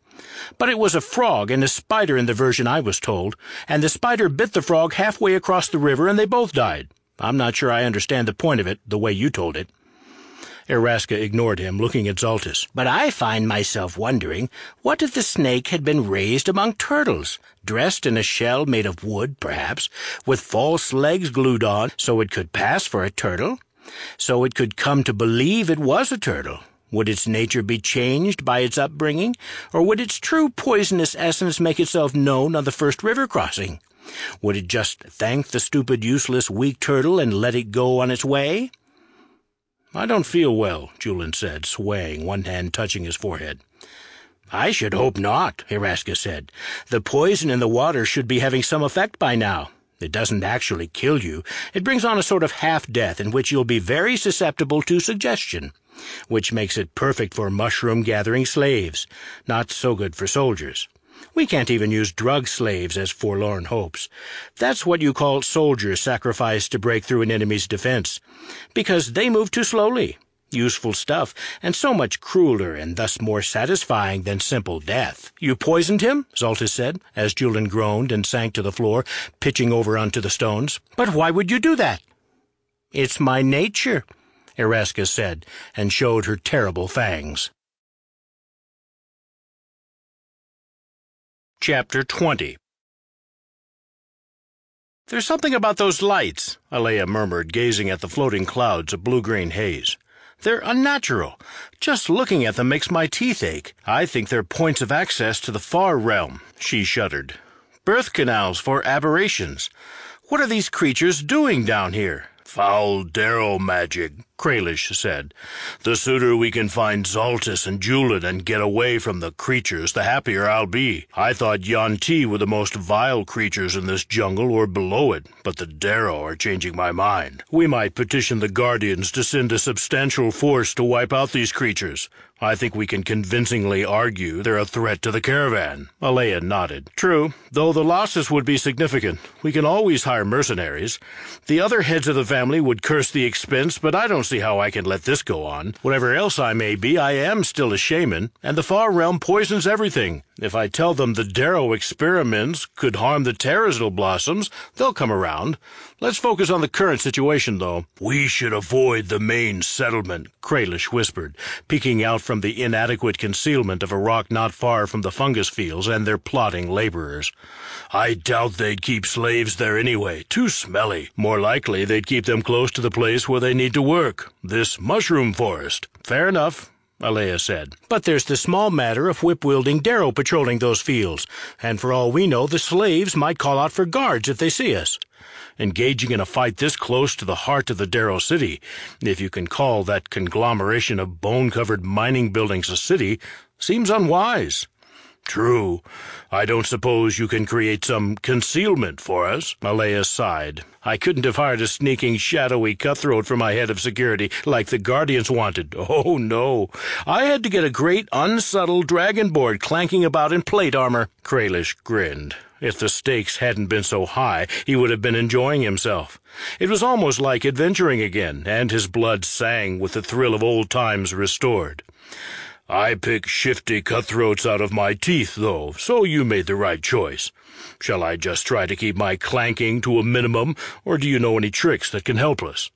"But it was a frog and a spider in the version I was told, and the spider bit the frog halfway across the river and they both died. I'm not sure I understand the point of it the way you told it." Eraska ignored him, looking at Zaltys. "But I find myself wondering, what if the snake had been raised among turtles, dressed in a shell made of wood, perhaps, with false legs glued on, so it could pass for a turtle? So it could come to believe it was a turtle? Would its nature be changed by its upbringing, or would its true poisonous essence make itself known on the first river crossing? Would it just thank the stupid, useless, weak turtle and let it go on its way?" "I don't feel well," Julin said, swaying, one hand touching his forehead. "I should hope not," Eraska said. "The poison in the water should be having some effect by now. It doesn't actually kill you. It brings on a sort of half-death in which you'll be very susceptible to suggestion, which makes it perfect for mushroom-gathering slaves, not so good for soldiers. We can't even use drug slaves as forlorn hopes. That's what you call soldiers sacrificed to break through an enemy's defense, because they move too slowly. Useful stuff, and so much crueler and thus more satisfying than simple death." "You poisoned him?" Zaltys said, as Julin groaned and sank to the floor, pitching over onto the stones. "But why would you do that?" "It's my nature," Eraska said, and showed her terrible fangs. Chapter 20. "There's something about those lights," Alea murmured, gazing at the floating clouds of blue-green haze. "They're unnatural. Just looking at them makes my teeth ache. I think they're points of access to the far realm." She shuddered. "Birth canals for aberrations. What are these creatures doing down here?" "Foul darrow magic," Kralish said. "The sooner we can find Zaltys and Julin and get away from the creatures, the happier I'll be. I thought yuan-ti were the most vile creatures in this jungle or below it, but the darrow are changing my mind. We might petition the Guardians to send a substantial force to wipe out these creatures. I think we can convincingly argue they're a threat to the caravan." Alea nodded. "True, though the losses would be significant. We can always hire mercenaries. The other heads of the family would curse the expense, but I don't see how I can let this go on. Whatever else I may be, I am still a shaman, and the far realm poisons everything. If I tell them the Darrow experiments could harm the terazul blossoms, they'll come around. Let's focus on the current situation, though." "We should avoid the main settlement," Kralish whispered, peeking out from the inadequate concealment of a rock not far from the fungus fields and their plodding laborers. "I doubt they'd keep slaves there anyway. Too smelly. More likely they'd keep them close to the place where they need to work, this mushroom forest." "Fair enough," Alea said. "But there's the small matter of whip-wielding Darrow patrolling those fields, and for all we know, the slaves might call out for guards if they see us. Engaging in a fight this close to the heart of the Darrow city, if you can call that conglomeration of bone-covered mining buildings a city, seems unwise." "True. I don't suppose you can create some concealment for us?" Alea sighed. "I couldn't have hired a sneaking, shadowy cutthroat for my head of security like the Guardians wanted. Oh, no. I had to get a great, unsubtle dragonboard clanking about in plate armor." Kralish grinned. If the stakes hadn't been so high, he would have been enjoying himself. It was almost like adventuring again, and his blood sang with the thrill of old times restored. "I pick shifty cutthroats out of my teeth, though, so you made the right choice. Shall I just try to keep my clanking to a minimum, or do you know any tricks that can help us?"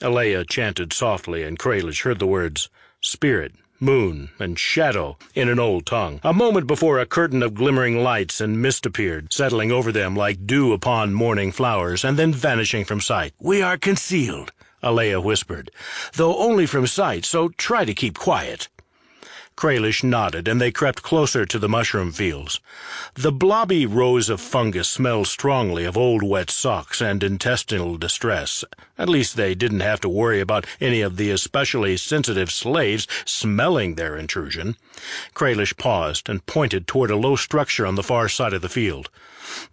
Alea chanted softly, and Kralish heard the words spirit, moon, and shadow in an old tongue. A moment before a curtain of glimmering lights and mist appeared, settling over them like dew upon morning flowers, and then vanishing from sight. "We are concealed," Alea whispered, "though only from sight, so try to keep quiet." Kralish nodded, and they crept closer to the mushroom fields. The blobby rows of fungus smelled strongly of old wet socks and intestinal distress. At least they didn't have to worry about any of the especially sensitive slaves smelling their intrusion. Kralish paused and pointed toward a low structure on the far side of the field.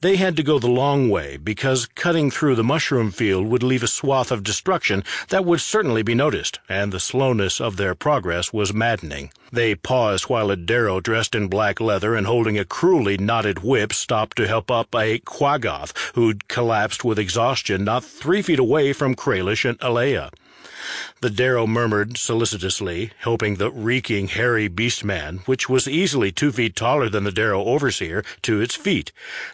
They had to go the long way, because cutting through the mushroom field would leave a swath of destruction that would certainly be noticed, and the slowness of their progress was maddening. They paused while a Darrow dressed in black leather and holding a cruelly knotted whip stopped to help up a quaggoth who'd collapsed with exhaustion not 3 feet away from Kralish and Alea. The Darrow murmured solicitously, helping the reeking, hairy beast-man, which was easily 2 feet taller than the Darrow overseer, to its feet,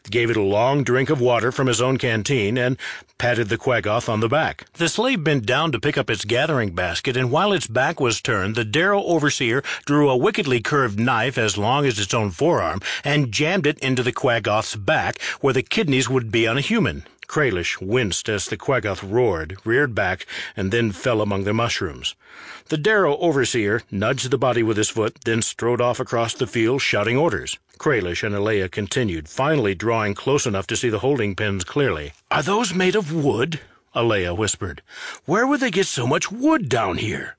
gave it a long drink of water from his own canteen, and patted the quaggoth on the back. The slave bent down to pick up its gathering basket, and while its back was turned, the Darrow overseer drew a wickedly curved knife as long as its own forearm and jammed it into the quaggoth's back, where the kidneys would be on a human. Kralish winced as the quaggoth roared, reared back, and then fell among the mushrooms. The Darrow overseer nudged the body with his foot, then strode off across the field, shouting orders. Kralish and Alea continued, finally drawing close enough to see the holding pins clearly. "Are those made of wood?" Alea whispered. "Where would they get so much wood down here?"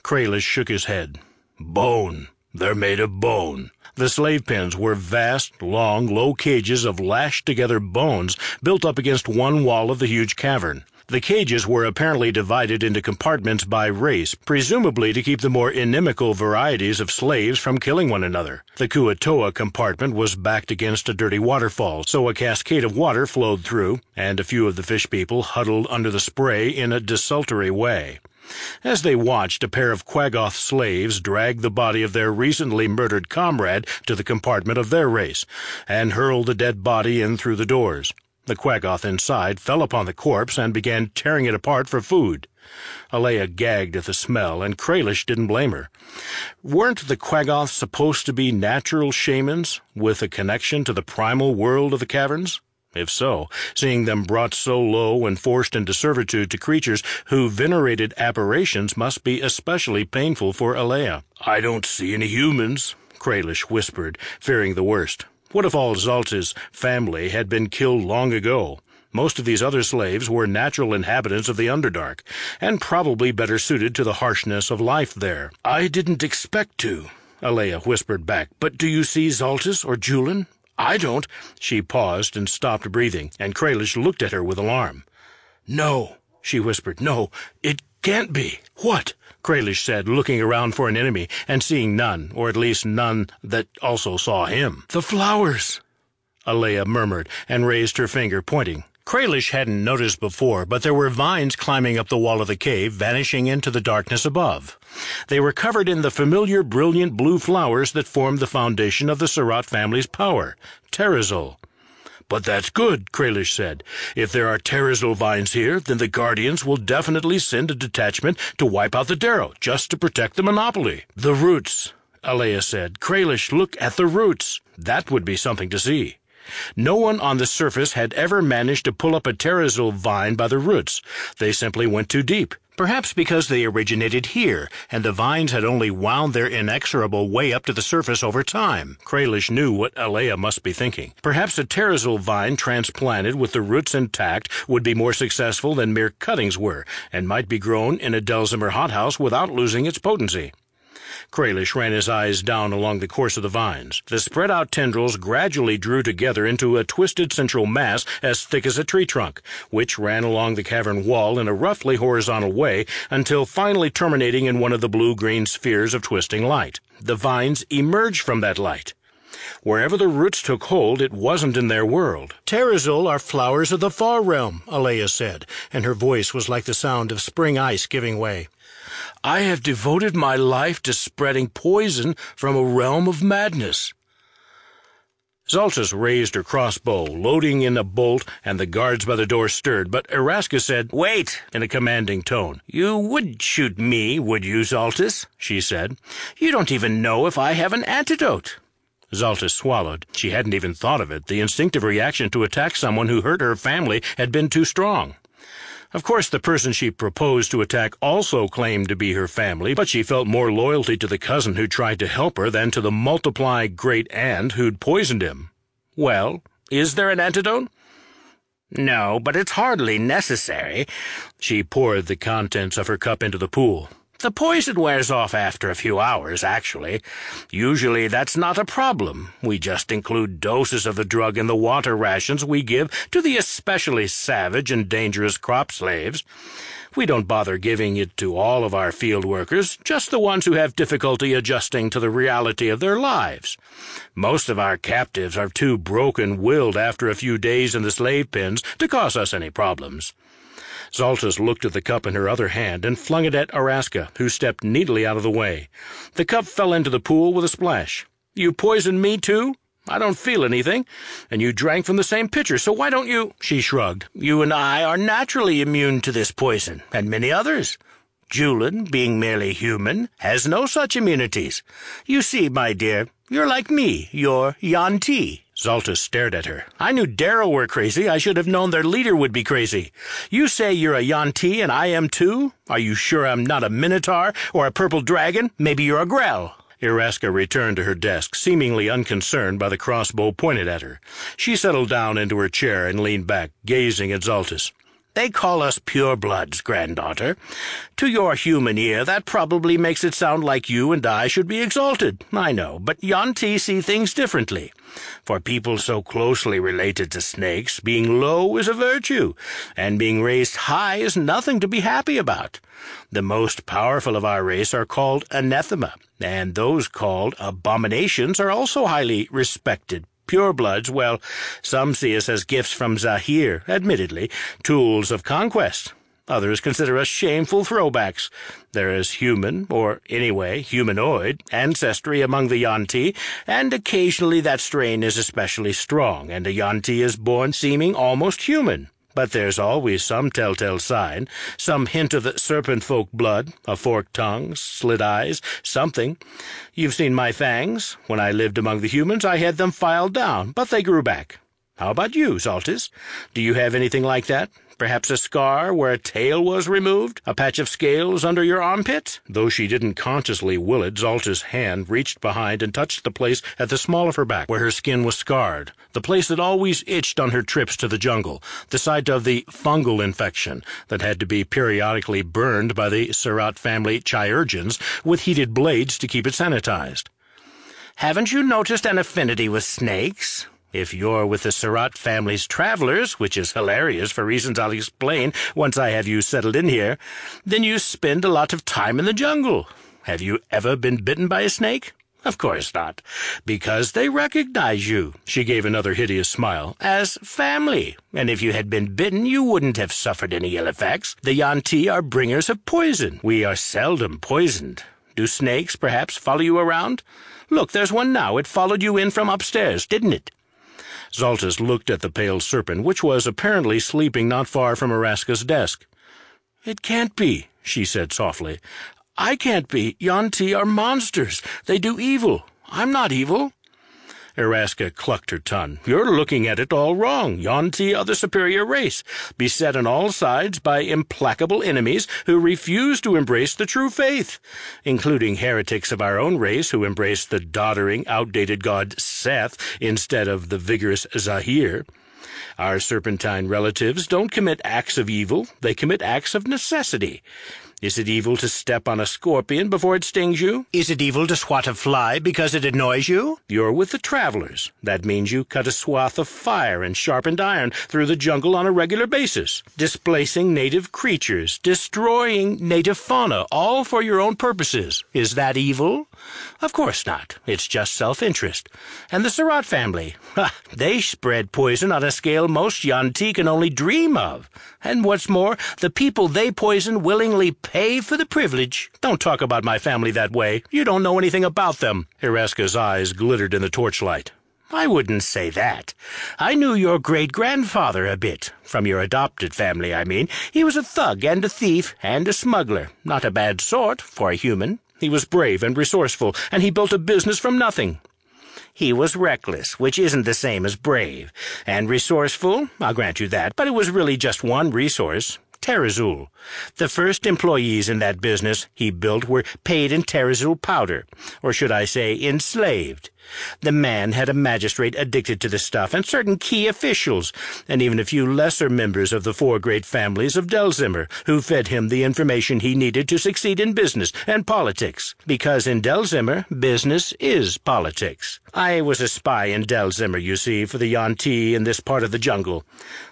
Kralish shook his head. "Bone. They're made of bone." The slave pens were vast, long, low cages of lashed-together bones built up against one wall of the huge cavern. The cages were apparently divided into compartments by race, presumably to keep the more inimical varieties of slaves from killing one another. The Kuatoa compartment was backed against a dirty waterfall, so a cascade of water flowed through, and a few of the fish people huddled under the spray in a desultory way. As they watched, a pair of quaggoth slaves dragged the body of their recently murdered comrade to the compartment of their race, and hurled the dead body in through the doors. The quaggoth inside fell upon the corpse and began tearing it apart for food. Alea gagged at the smell, and Kralish didn't blame her. Weren't the quaggoths supposed to be natural shamans, with a connection to the primal world of the caverns? If so, seeing them brought so low and forced into servitude to creatures who venerated aberrations must be especially painful for Alea. "I don't see any humans," Kralish whispered, fearing the worst. What if all Zaltys' family had been killed long ago? Most of these other slaves were natural inhabitants of the Underdark, and probably better suited to the harshness of life there. "I didn't expect to," Alea whispered back. "But do you see Zaltys or Julian? I don't." She paused and stopped breathing, and Kralish looked at her with alarm. "No," she whispered. "No, it can't be." "What?" Kralish said, looking around for an enemy, and seeing none, or at least none that also saw him. "The flowers," Alea murmured, and raised her finger, pointing. Kralish hadn't noticed before, but there were vines climbing up the wall of the cave, vanishing into the darkness above. They were covered in the familiar brilliant blue flowers that formed the foundation of the Surratt family's power, terazul. "But that's good," Kralish said. "If there are terazul vines here, then the Guardians will definitely send a detachment to wipe out the Darrow, just to protect the monopoly." "The roots," Alea said. "Kralish, look at the roots. That would be something to see." No one on the surface had ever managed to pull up a terazul vine by the roots. They simply went too deep. Perhaps because they originated here, and the vines had only wound their inexorable way up to the surface over time. Kralish knew what Alea must be thinking. Perhaps a terazul vine transplanted with the roots intact would be more successful than mere cuttings were, and might be grown in a Dulcimer hothouse without losing its potency. Kralish ran his eyes down along the course of the vines. The spread-out tendrils gradually drew together into a twisted central mass as thick as a tree trunk, which ran along the cavern wall in a roughly horizontal way until finally terminating in one of the blue-green spheres of twisting light. The vines emerged from that light. Wherever the roots took hold, it wasn't in their world. "Terazul are flowers of the far realm," Alea said, and her voice was like the sound of spring ice giving way. "I have devoted my life to spreading poison from a realm of madness." Zaltys raised her crossbow, loading in a bolt, and the guards by the door stirred, but Eraska said, "Wait," in a commanding tone. "You wouldn't shoot me, would you, Zaltys?" she said. "You don't even know if I have an antidote." Zaltys swallowed. She hadn't even thought of it. The instinctive reaction to attack someone who hurt her family had been too strong. Of course, the person she proposed to attack also claimed to be her family, but she felt more loyalty to the cousin who tried to help her than to the multiplied great-aunt who'd poisoned him. "Well, is there an antidote?" "No, but it's hardly necessary." She poured the contents of her cup into the pool. "The poison wears off after a few hours, actually. Usually that's not a problem. We just include doses of the drug in the water rations we give to the especially savage and dangerous crop slaves. We don't bother giving it to all of our field workers, just the ones who have difficulty adjusting to the reality of their lives. Most of our captives are too broken-willed after a few days in the slave pens to cause us any problems." Zaltys looked at the cup in her other hand and flung it at Eraska, who stepped neatly out of the way. The cup fell into the pool with a splash. "You poisoned me, too? I don't feel anything. And you drank from the same pitcher, so why don't you—" She shrugged. "You and I are naturally immune to this poison, and many others. Julian, being merely human, has no such immunities. You see, my dear, you're like me. You're yuan-ti." Zaltys stared at her. "I knew Darrow were crazy. I should have known their leader would be crazy. You say you're a yuan-ti and I am too? Are you sure I'm not a minotaur or a purple dragon? Maybe you're a grell." Eraska returned to her desk, seemingly unconcerned by the crossbow pointed at her. She settled down into her chair and leaned back, gazing at Zaltys. "They call us purebloods, granddaughter. To your human ear, that probably makes it sound like you and I should be exalted. I know, but yuan-ti see things differently. For people so closely related to snakes, being low is a virtue, and being raised high is nothing to be happy about. The most powerful of our race are called anathema, and those called abominations are also highly respected. Purebloods, well, some see us as gifts from Zahir, admittedly, tools of conquest. Others consider us shameful throwbacks. There is human, or anyway, humanoid, ancestry among the yuan-ti, and occasionally that strain is especially strong, and a yuan-ti is born seeming almost human. But there's always some telltale sign, some hint of the serpent folk blood, a forked tongue, slit eyes, something. You've seen my fangs. When I lived among the humans, I had them filed down, but they grew back. How about you, Zaltys? Do you have anything like that? Perhaps a scar where a tail was removed? A patch of scales under your armpit?" Though she didn't consciously will it, Zaltys' hand reached behind and touched the place at the small of her back where her skin was scarred, the place that always itched on her trips to the jungle, the site of the fungal infection that had to be periodically burned by the Surratt family chirurgeons with heated blades to keep it sanitized. "Haven't you noticed an affinity with snakes? If you're with the Surratt family's travelers, which is hilarious for reasons I'll explain once I have you settled in here, then you spend a lot of time in the jungle. Have you ever been bitten by a snake?" Of course not. Because they recognize you, she gave another hideous smile, as family. And if you had been bitten, you wouldn't have suffered any ill effects. The yuan-ti are bringers of poison. We are seldom poisoned. Do snakes, perhaps, follow you around? Look, there's one now. It followed you in from upstairs, didn't it? Zaltys looked at the pale serpent, which was apparently sleeping not far from Eraska's desk. "It can't be," she said softly. "I can't be. Yuan-ti are monsters. They do evil. I'm not evil." Eraska clucked her tongue. "You're looking at it all wrong. Yuan-ti are the superior race, beset on all sides by implacable enemies who refuse to embrace the true faith, including heretics of our own race who embrace the doddering, outdated god Seth instead of the vigorous Zahir. Our serpentine relatives don't commit acts of evil. They commit acts of necessity. Is it evil to step on a scorpion before it stings you? Is it evil to swat a fly because it annoys you? You're with the travelers. That means you cut a swath of fire and sharpened iron through the jungle on a regular basis, displacing native creatures, destroying native fauna, all for your own purposes. Is that evil? Of course not. It's just self-interest. And the Surat family, they spread poison on a scale most yuan-ti can only dream of. And what's more, the people they poison willingly pay for the privilege. Don't talk about my family that way. You don't know anything about them." Eraska's eyes glittered in the torchlight. "I wouldn't say that. I knew your great-grandfather a bit. From your adopted family, I mean. He was a thug and a thief and a smuggler. Not a bad sort for a human. He was brave and resourceful, and he built a business from nothing. He was reckless, which isn't the same as brave. And resourceful, I'll grant you that, but it was really just one resource. Terazul. The first employees in that business he built were paid in terazul powder, or should I say enslaved. The man had a magistrate addicted to the stuff, and certain key officials, and even a few lesser members of the four great families of Delzimmer, who fed him the information he needed to succeed in business and politics. Because in Delzimmer, business is politics. I was a spy in Delzimmer, you see, for the yuan-ti in this part of the jungle.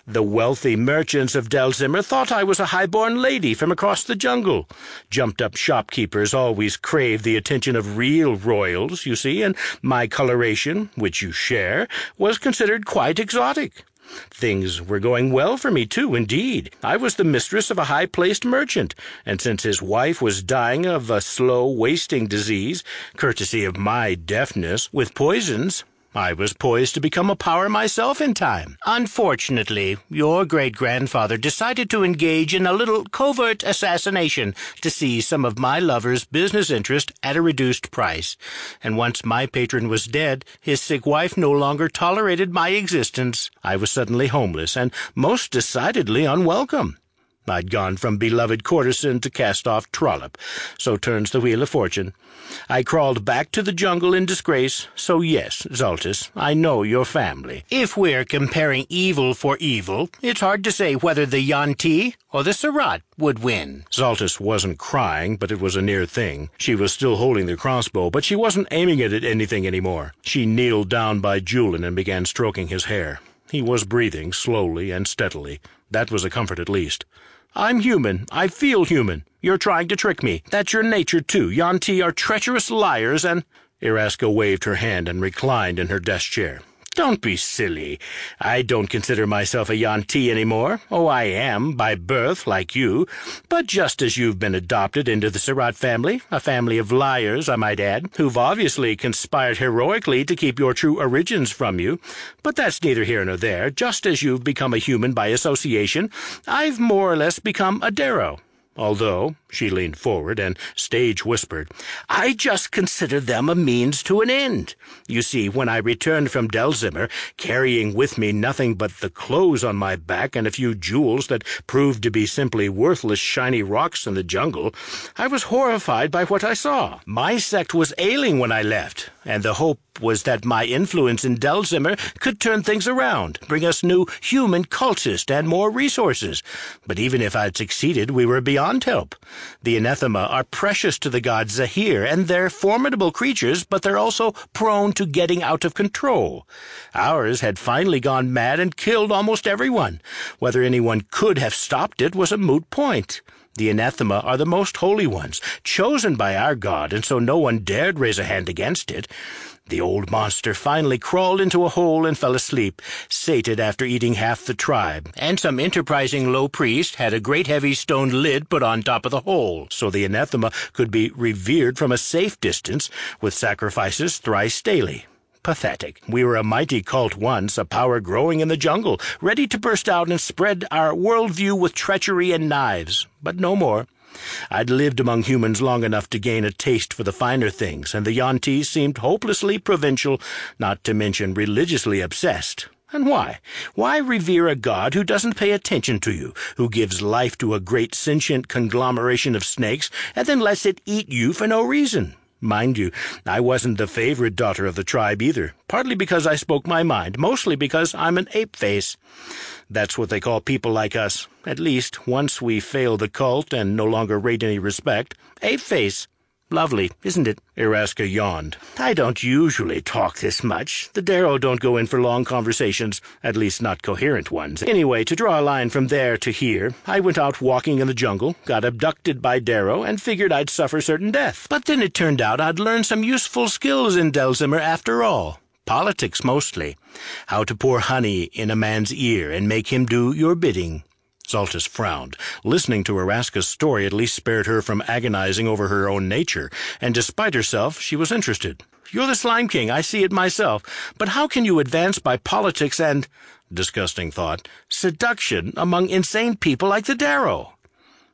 The wealthy merchants of Delzimmer thought I was a high-born lady from across the jungle. Jumped-up shopkeepers always crave the attention of real royals, you see, and my coloration, which you share, was considered quite exotic. Things were going well for me, too, indeed. I was the mistress of a high-placed merchant, and since his wife was dying of a slow, wasting disease, courtesy of my deftness, with poisons, I was poised to become a power myself in time. Unfortunately, your great-grandfather decided to engage in a little covert assassination to seize some of my lover's business interest at a reduced price. And once my patron was dead, his sick wife no longer tolerated my existence. I was suddenly homeless and most decidedly unwelcome. I'd gone from beloved courtesan to cast-off trollop. So turns the wheel of fortune. I crawled back to the jungle in disgrace. So yes, Zaltys, I know your family. If we're comparing evil for evil, it's hard to say whether the yuan-ti or the Surat would win. Zaltys wasn't crying, but it was a near thing. She was still holding the crossbow, but she wasn't aiming it at anything anymore. She kneeled down by Julin and began stroking his hair. He was breathing slowly and steadily. That was a comfort at least. I'm human. I feel human. You're trying to trick me. That's your nature, too. Yuan-ti are treacherous liars and—" Eraska waved her hand and reclined in her desk chair. "Don't be silly. I don't consider myself a yuan-ti anymore. Oh, I am, by birth, like you. But just as you've been adopted into the Surat family, a family of liars, I might add, who've obviously conspired heroically to keep your true origins from you. But that's neither here nor there. Just as you've become a human by association, I've more or less become a Darrow. Although," she leaned forward and stage-whispered, "I just consider them a means to an end. You see, when I returned from Delzimmer, carrying with me nothing but the clothes on my back and a few jewels that proved to be simply worthless shiny rocks in the jungle, I was horrified by what I saw. My sect was ailing when I left, and the hope was that my influence in Delzimmer could turn things around, bring us new human cultists and more resources. But even if I'd succeeded, we were beyond help. The anathema are precious to the god Zahir, and they're formidable creatures, but they're also prone to getting out of control. Ours had finally gone mad and killed almost everyone. Whether anyone could have stopped it was a moot point. The anathema are the most holy ones, chosen by our god, and so no one dared raise a hand against it. The old monster finally crawled into a hole and fell asleep, sated after eating half the tribe, and some enterprising low priest had a great heavy stone lid put on top of the hole, so the anathema could be revered from a safe distance, with sacrifices thrice daily. Pathetic. We were a mighty cult once, a power growing in the jungle, ready to burst out and spread our worldview with treachery and knives, but no more. I'd lived among humans long enough to gain a taste for the finer things, and the yuan-ti seemed hopelessly provincial, not to mention religiously obsessed. And why? Why revere a god who doesn't pay attention to you, who gives life to a great sentient conglomeration of snakes, and then lets it eat you for no reason? Mind you, I wasn't the favorite daughter of the tribe either, partly because I spoke my mind, mostly because I'm an ape-face. That's what they call people like us, at least once we fail the cult and no longer rate any respect. Ape-face. Lovely, isn't it? Eraska yawned. I don't usually talk this much. The Darrow don't go in for long conversations, at least not coherent ones. Anyway, to draw a line from there to here, I went out walking in the jungle, got abducted by Darrow, and figured I'd suffer certain death. But then it turned out I'd learned some useful skills in Delzimmer after all. Politics, mostly. How to pour honey in a man's ear and make him do your bidding. Zaltys frowned. Listening to Eraska's story at least spared her from agonizing over her own nature, and despite herself, she was interested. You're the Slime King, I see it myself, but how can you advance by politics and, disgusting thought, seduction among insane people like the Darrow?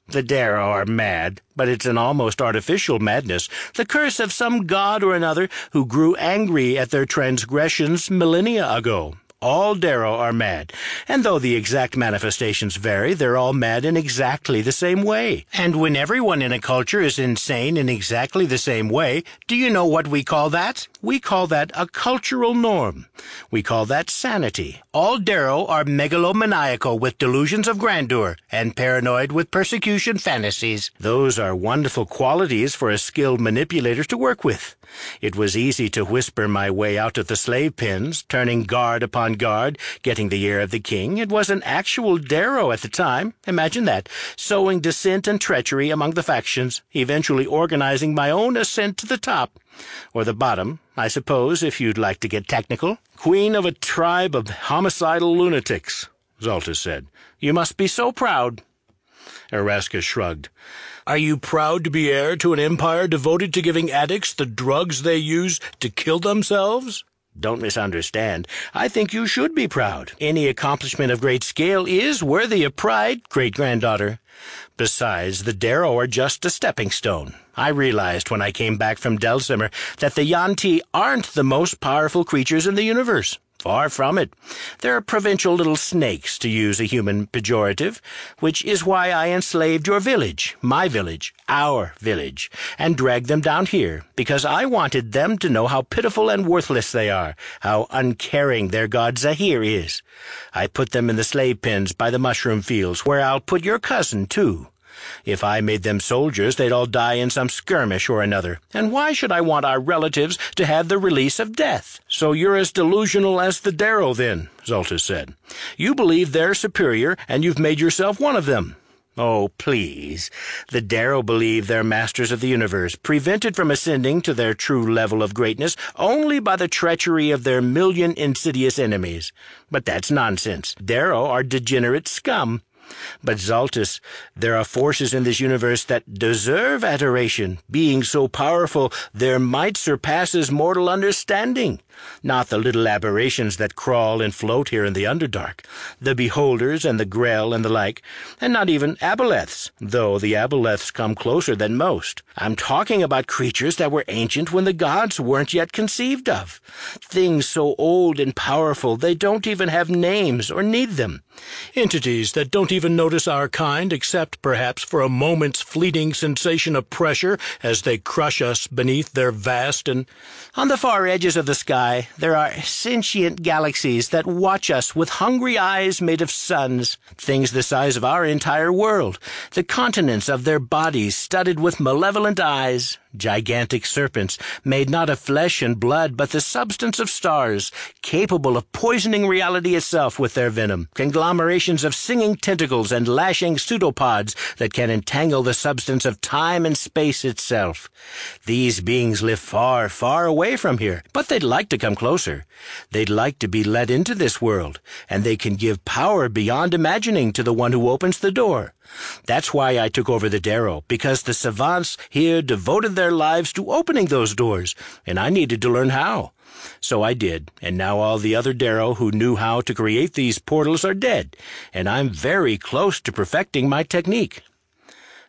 The Darrow are mad, but it's an almost artificial madness, the curse of some god or another who grew angry at their transgressions millennia ago. All Darrow are mad, and though the exact manifestations vary, they're all mad in exactly the same way. And when everyone in a culture is insane in exactly the same way, do you know what we call that? We call that a cultural norm. We call that sanity. All Darrow are megalomaniacal with delusions of grandeur, and paranoid with persecution fantasies. Those are wonderful qualities for a skilled manipulator to work with. It was easy to whisper my way out of the slave pens, turning guard upon guard, getting the ear of the king. It was an actual Darrow at the time. Imagine that, sowing dissent and treachery among the factions, eventually organizing my own ascent to the top. Or the bottom, I suppose, if you'd like to get technical. Queen of a tribe of homicidal lunatics, Zaltys said. You must be so proud. Eraska shrugged. Are you proud to be heir to an empire devoted to giving addicts the drugs they use to kill themselves? Don't misunderstand. I think you should be proud. Any accomplishment of great scale is worthy of pride, great-granddaughter. Besides, the Darrow are just a stepping stone. I realized when I came back from Delzimmer that the yuan-ti aren't the most powerful creatures in the universe. Far from it. They're provincial little snakes, to use a human pejorative, which is why I enslaved your village, my village, our village, and dragged them down here, because I wanted them to know how pitiful and worthless they are, how uncaring their god Zahir is. I put them in the slave pens by the mushroom fields, where I'll put your cousin, too. If I made them soldiers, they'd all die in some skirmish or another. And why should I want our relatives to have the release of death? So you're as delusional as the Darrow, then, Zaltys said. You believe they're superior, and you've made yourself one of them. Oh, please. The Darrow believe they're masters of the universe, prevented from ascending to their true level of greatness only by the treachery of their million insidious enemies. But that's nonsense. Darrow are degenerate scum. But Zaltys, there are forces in this universe that deserve adoration, being so powerful their might surpasses mortal understanding. Not the little aberrations that crawl and float here in the Underdark, the Beholders and the Grell and the like, and not even aboleths, though the aboleths come closer than most. I'm talking about creatures that were ancient when the gods weren't yet conceived of. Things so old and powerful they don't even have names or need them. Entities that don't even notice our kind except perhaps for a moment's fleeting sensation of pressure as they crush us beneath their vast and... On the far edges of the sky, there are sentient galaxies that watch us with hungry eyes made of suns, things the size of our entire world, the continents of their bodies studded with malevolent eyes, gigantic serpents, made not of flesh and blood, but the substance of stars, capable of poisoning reality itself with their venom, conglomerations of singing tentacles and lashing pseudopods that can entangle the substance of time and space itself. These beings live far, far away from here, but they'd like to come closer. They'd like to be let into this world, and they can give power beyond imagining to the one who opens the door. That's why I took over the Darrow, because the savants here devoted their lives to opening those doors, and I needed to learn how. So I did, and now all the other Darrow who knew how to create these portals are dead, and I'm very close to perfecting my technique."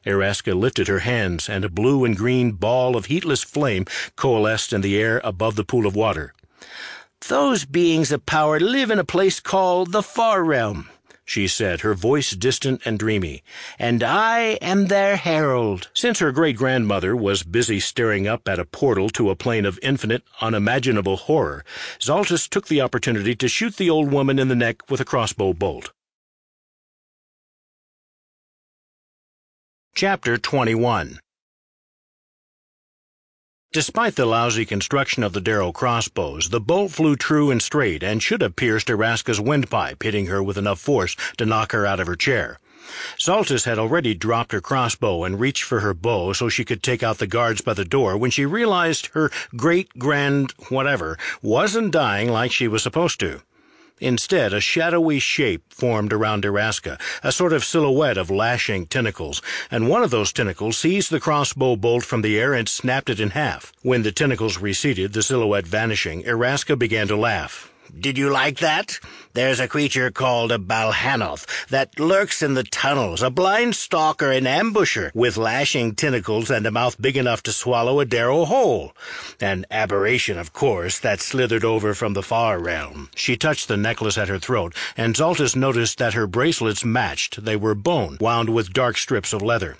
Eraska lifted her hands, and a blue and green ball of heatless flame coalesced in the air above the pool of water. "Those beings of power live in a place called the Far Realm," she said, her voice distant and dreamy, "and I am their herald." Since her great-grandmother was busy staring up at a portal to a plane of infinite, unimaginable horror, Zaltys took the opportunity to shoot the old woman in the neck with a crossbow bolt. Chapter 21. Despite the lousy construction of the Darrow crossbows, the bolt flew true and straight and should have pierced Eraska's windpipe, hitting her with enough force to knock her out of her chair. Zaltys had already dropped her crossbow and reached for her bow so she could take out the guards by the door when she realized her great-grand-whatever wasn't dying like she was supposed to. Instead, a shadowy shape formed around Eraska, a sort of silhouette of lashing tentacles, and one of those tentacles seized the crossbow bolt from the air and snapped it in half. When the tentacles receded, the silhouette vanishing, Eraska began to laugh. "Did you like that? There's a creature called a Balhanoth that lurks in the tunnels, a blind stalker and ambusher with lashing tentacles and a mouth big enough to swallow a Darrow whole. An aberration, of course, that slithered over from the Far Realm." She touched the necklace at her throat, and Zaltys noticed that her bracelets matched. They were bone, wound with dark strips of leather.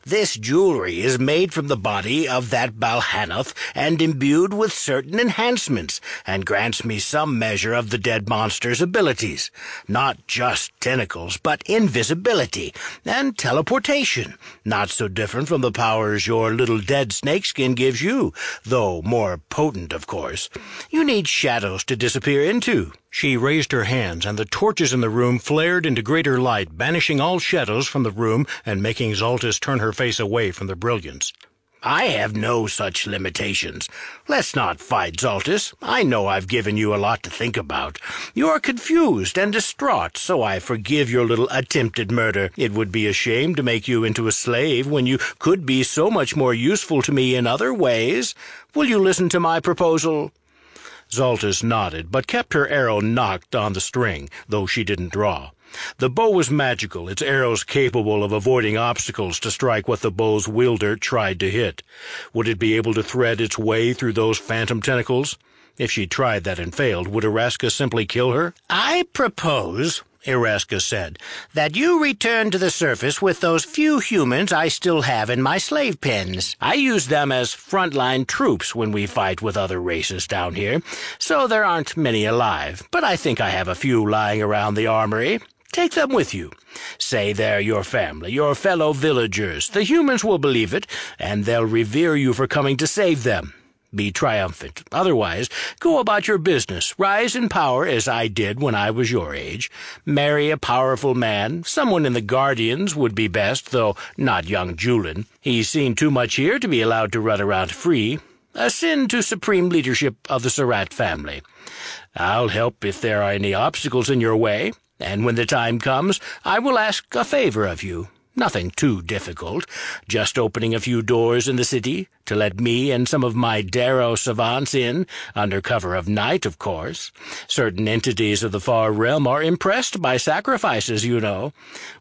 "This jewelry is made from the body of that Balhanoth and imbued with certain enhancements, and grants me some measure of the dead monster's abilities. Not just tentacles, but invisibility and teleportation. Not so different from the powers your little dead snakeskin gives you, though more potent, of course. You need shadows to disappear into." She raised her hands, and the torches in the room flared into greater light, banishing all shadows from the room and making Zaltys turn her face away from the brilliance. "I have no such limitations. Let's not fight, Zaltys. I know I've given you a lot to think about. You're confused and distraught, so I forgive your little attempted murder. It would be a shame to make you into a slave when you could be so much more useful to me in other ways. Will you listen to my proposal?" Zaltys nodded, but kept her arrow nocked on the string, though she didn't draw. The bow was magical, its arrows capable of avoiding obstacles to strike what the bow's wielder tried to hit. Would it be able to thread its way through those phantom tentacles? If she tried that and failed, would Eraska simply kill her? "I propose," Eraska said, "that you return to the surface with those few humans I still have in my slave pens. I use them as frontline troops when we fight with other races down here, so there aren't many alive, but I think I have a few lying around the armory. Take them with you. Say they're your family, your fellow villagers. The humans will believe it, and they'll revere you for coming to save them. Be triumphant. Otherwise, go about your business. Rise in power as I did when I was your age. Marry a powerful man. Someone in the Guardians would be best, though not young Julin. He's seen too much here to be allowed to run around free. Ascend to supreme leadership of the Surratt family. I'll help if there are any obstacles in your way, and when the time comes, I will ask a favor of you. Nothing too difficult, just opening a few doors in the city to let me and some of my Darrow savants in, under cover of night, of course. Certain entities of the Far Realm are impressed by sacrifices, you know.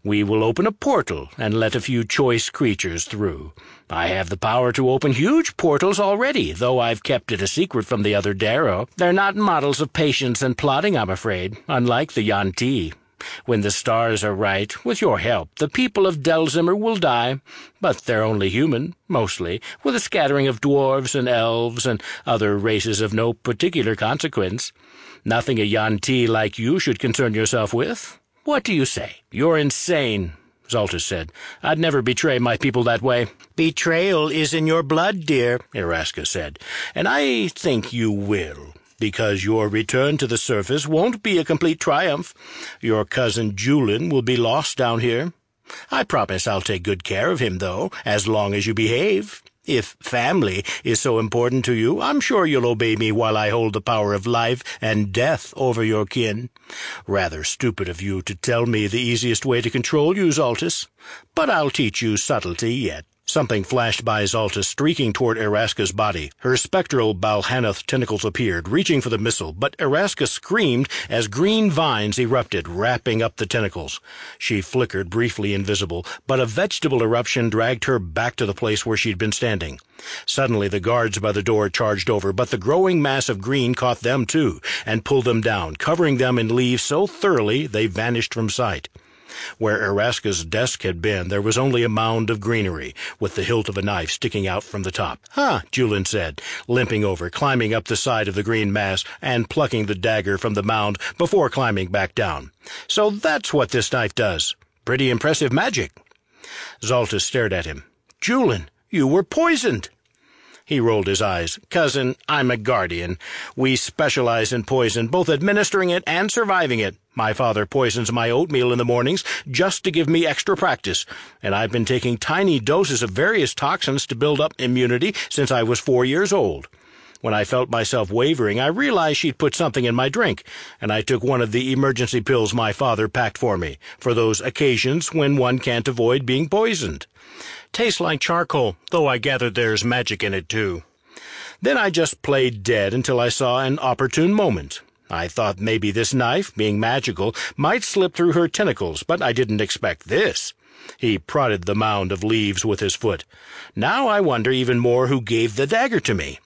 We will open a portal and let a few choice creatures through. I have the power to open huge portals already, though I've kept it a secret from the other Darrow. They're not models of patience and plotting, I'm afraid, unlike the yuan-ti. When the stars are right, with your help, the people of Delzimmer will die, but they're only human, mostly, with a scattering of dwarves and elves and other races of no particular consequence. Nothing a yuan-ti like you should concern yourself with. What do you say? You're insane. Zaltys said. "I'd never betray my people that way." "Betrayal is in your blood, dear," Eraska said, "and I think you will, because your return to the surface won't be a complete triumph. Your cousin Julin will be lost down here. I promise I'll take good care of him, though, as long as you behave. If family is so important to you, I'm sure you'll obey me while I hold the power of life and death over your kin. Rather stupid of you to tell me the easiest way to control you, Zaltys, but I'll teach you subtlety yet." Something flashed by Zaltys, streaking toward Eraska's body. Her spectral Balhanath tentacles appeared, reaching for the missile, but Eraska screamed as green vines erupted, wrapping up the tentacles. She flickered, briefly invisible, but a vegetable eruption dragged her back to the place where she'd been standing. Suddenly the guards by the door charged over, but the growing mass of green caught them too, and pulled them down, covering them in leaves so thoroughly they vanished from sight. Where Eraska's desk had been, there was only a mound of greenery, with the hilt of a knife sticking out from the top. "Huh," Julin said, limping over, climbing up the side of the green mass, and plucking the dagger from the mound before climbing back down. "So that's what this knife does. Pretty impressive magic." Zaltys stared at him. "Julin, you were poisoned." He rolled his eyes. "Cousin, I'm a guardian. We specialize in poison, both administering it and surviving it. My father poisons my oatmeal in the mornings just to give me extra practice, and I've been taking tiny doses of various toxins to build up immunity since I was 4 years old. When I felt myself wavering, I realized she'd put something in my drink, and I took one of the emergency pills my father packed for me, for those occasions when one can't avoid being poisoned. Tastes like charcoal, though I gather there's magic in it, too. Then I just played dead until I saw an opportune moment. I thought maybe this knife, being magical, might slip through her tentacles, but I didn't expect this." He prodded the mound of leaves with his foot. "Now I wonder even more who gave the dagger to me."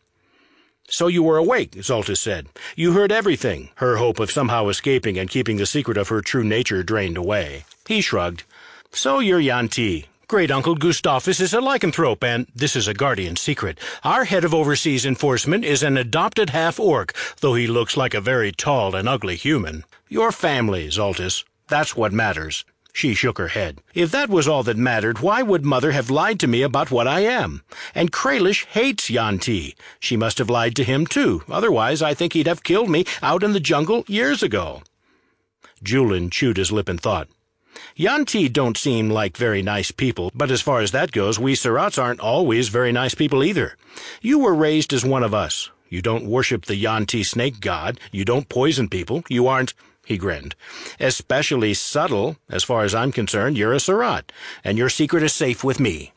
"So you were awake," Zaltys said. "You heard everything," her hope of somehow escaping and keeping the secret of her true nature drained away. He shrugged. "So you're yuan-ti. Great-Uncle Gustavus is a lycanthrope, and this is a guardian secret. Our head of overseas enforcement is an adopted half-orc, though he looks like a very tall and ugly human. Your family, Zaltys. That's what matters." She shook her head. "If that was all that mattered, why would Mother have lied to me about what I am? And Kralish hates yuan-ti. She must have lied to him, too. Otherwise, I think he'd have killed me out in the jungle years ago." Julin chewed his lip in thought. "Yuan-ti don't seem like very nice people, but as far as that goes, we Surats aren't always very nice people either. You were raised as one of us. You don't worship the yuan-ti snake god. You don't poison people. You aren't—" he grinned. "Especially subtle. As far as I'm concerned, you're a Surat, and your secret is safe with me."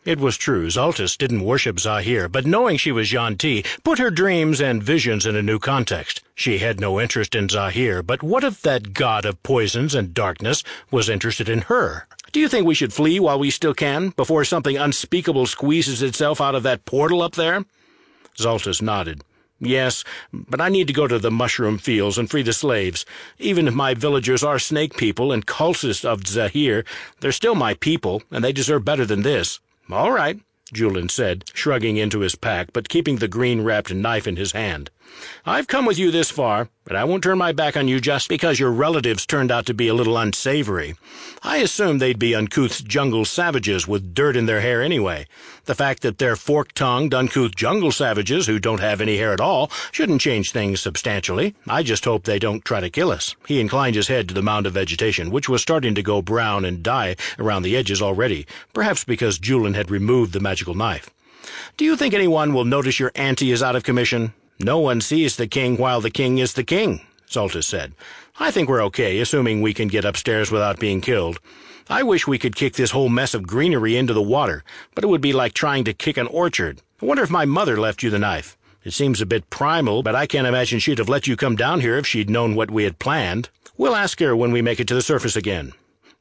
It was true, Zaltys didn't worship Zahir, but knowing she was yuan-ti put her dreams and visions in a new context. She had no interest in Zahir, but what if that god of poisons and darkness was interested in her? "Do you think we should flee while we still can, before something unspeakable squeezes itself out of that portal up there?" Zaltys nodded. "Yes, but I need to go to the mushroom fields and free the slaves. Even if my villagers are snake people and cultists of Zahir, they're still my people, and they deserve better than this." "All right," Julin said, shrugging into his pack, but keeping the green-wrapped knife in his hand. "I've come with you this far, but I won't turn my back on you just because your relatives turned out to be a little unsavory. I assumed they'd be uncouth jungle savages with dirt in their hair anyway. The fact that they're fork-tongued, uncouth jungle savages who don't have any hair at all shouldn't change things substantially. I just hope they don't try to kill us." He inclined his head to the mound of vegetation, which was starting to go brown and die around the edges already, perhaps because Julin had removed the magical knife. "Do you think anyone will notice your auntie is out of commission?" "No one sees the king while the king is the king," Zaltys said. "I think we're okay, assuming we can get upstairs without being killed. I wish we could kick this whole mess of greenery into the water, but it would be like trying to kick an orchard. I wonder if my mother left you the knife. It seems a bit primal, but I can't imagine she'd have let you come down here if she'd known what we had planned. We'll ask her when we make it to the surface again."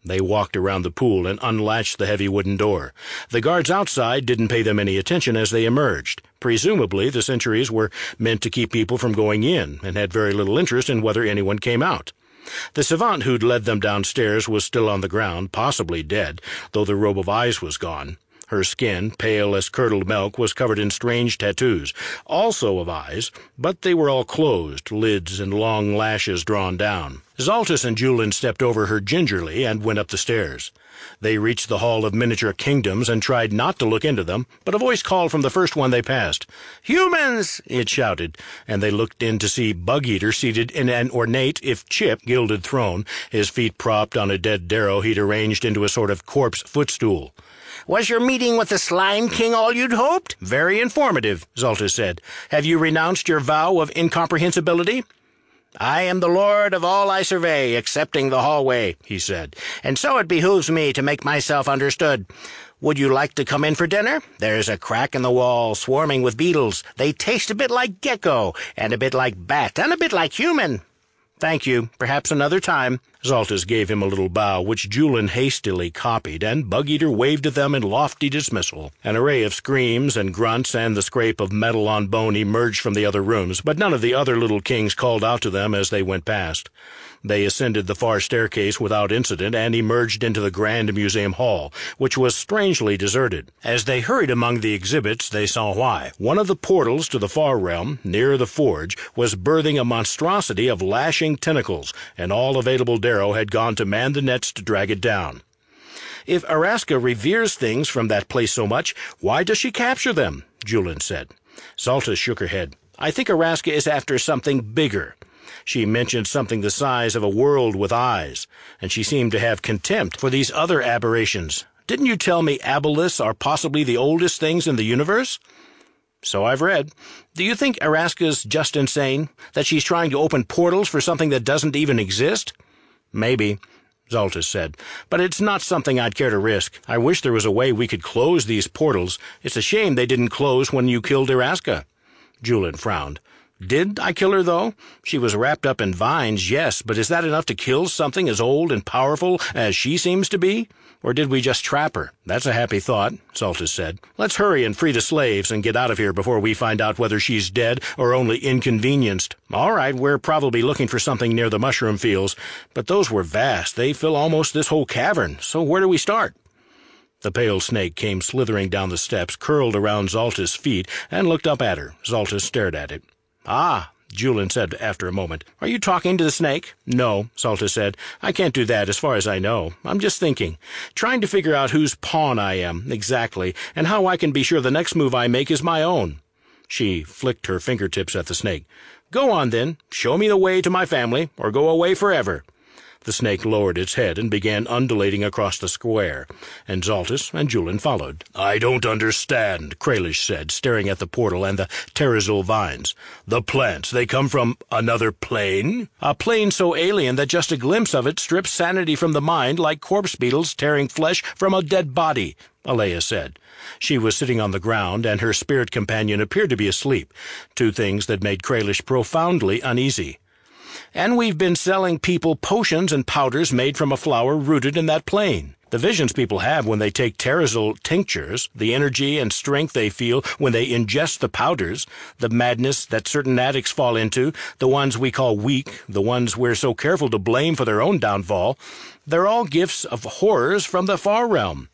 They walked around the pool and unlatched the heavy wooden door. The guards outside didn't pay them any attention as they emerged. Presumably, the sentries were meant to keep people from going in, and had very little interest in whether anyone came out. The savant who'd led them downstairs was still on the ground, possibly dead, though the robe of eyes was gone. Her skin, pale as curdled milk, was covered in strange tattoos, also of eyes, but they were all closed, lids and long lashes drawn down. Zaltys and Julin stepped over her gingerly and went up the stairs. They reached the Hall of Miniature Kingdoms and tried not to look into them, but a voice called from the first one they passed. "Humans!" it shouted, and they looked in to see Bug-Eater seated in an ornate, if chip, gilded throne, his feet propped on a dead darrow he'd arranged into a sort of corpse footstool. "Was your meeting with the Slime King all you'd hoped?" "Very informative," Zaltys said. "Have you renounced your vow of incomprehensibility?" "I am the lord of all I survey, excepting the hallway," he said, "and so it behooves me to make myself understood. Would you like to come in for dinner? There's a crack in the wall, swarming with beetles. They taste a bit like gecko, and a bit like bat, and a bit like human." "Thank you. Perhaps another time." Zaltys gave him a little bow, which Julin hastily copied, and Bug-Eater waved at them in lofty dismissal. An array of screams and grunts and the scrape of metal on bone emerged from the other rooms, but none of the other little kings called out to them as they went past. They ascended the far staircase without incident and emerged into the Grand Museum Hall, which was strangely deserted. As they hurried among the exhibits, they saw why. One of the portals to the far realm, near the forge, was birthing a monstrosity of lashing tentacles, and all available darrow had gone to man the nets to drag it down. "If Araska reveres things from that place so much, why does she capture them?" Julin said. Zaltys shook her head. "I think Araska is after something bigger. She mentioned something the size of a world with eyes, and she seemed to have contempt for these other aberrations. Didn't you tell me aboliths are possibly the oldest things in the universe?" "So I've read. Do you think Araska's just insane? That she's trying to open portals for something that doesn't even exist?" "Maybe," Zaltys said, "but it's not something I'd care to risk. I wish there was a way we could close these portals. It's a shame they didn't close when you killed Araska." Julin frowned. "Did I kill her, though? She was wrapped up in vines, yes, but is that enough to kill something as old and powerful as she seems to be? Or did we just trap her?" "That's a happy thought," Zaltys said. "Let's hurry and free the slaves and get out of here before we find out whether she's dead or only inconvenienced." "All right, we're probably looking for something near the mushroom fields, but those were vast. They fill almost this whole cavern, so where do we start?" The pale snake came slithering down the steps, curled around Zaltys' feet, and looked up at her. Zaltys stared at it. "Ah," Julin said after a moment. "Are you talking to the snake?" "No," Zaltys said. "I can't do that as far as I know. I'm just thinking. Trying to figure out whose pawn I am, exactly, and how I can be sure the next move I make is my own." She flicked her fingertips at the snake. "Go on, then. Show me the way to my family, or go away forever." The snake lowered its head and began undulating across the square, and Zaltys and Julin followed. "I don't understand," Kralish said, staring at the portal and the terazul vines. "The plants, they come from another plane?" "A plane so alien that just a glimpse of it strips sanity from the mind like corpse beetles tearing flesh from a dead body," Alea said. She was sitting on the ground, and her spirit companion appeared to be asleep, two things that made Kralish profoundly uneasy. "And we've been selling people potions and powders made from a flower rooted in that plane. The visions people have when they take terazul tinctures, the energy and strength they feel when they ingest the powders, the madness that certain addicts fall into, the ones we call weak, the ones we're so careful to blame for their own downfall, they're all gifts of horrors from the far realm.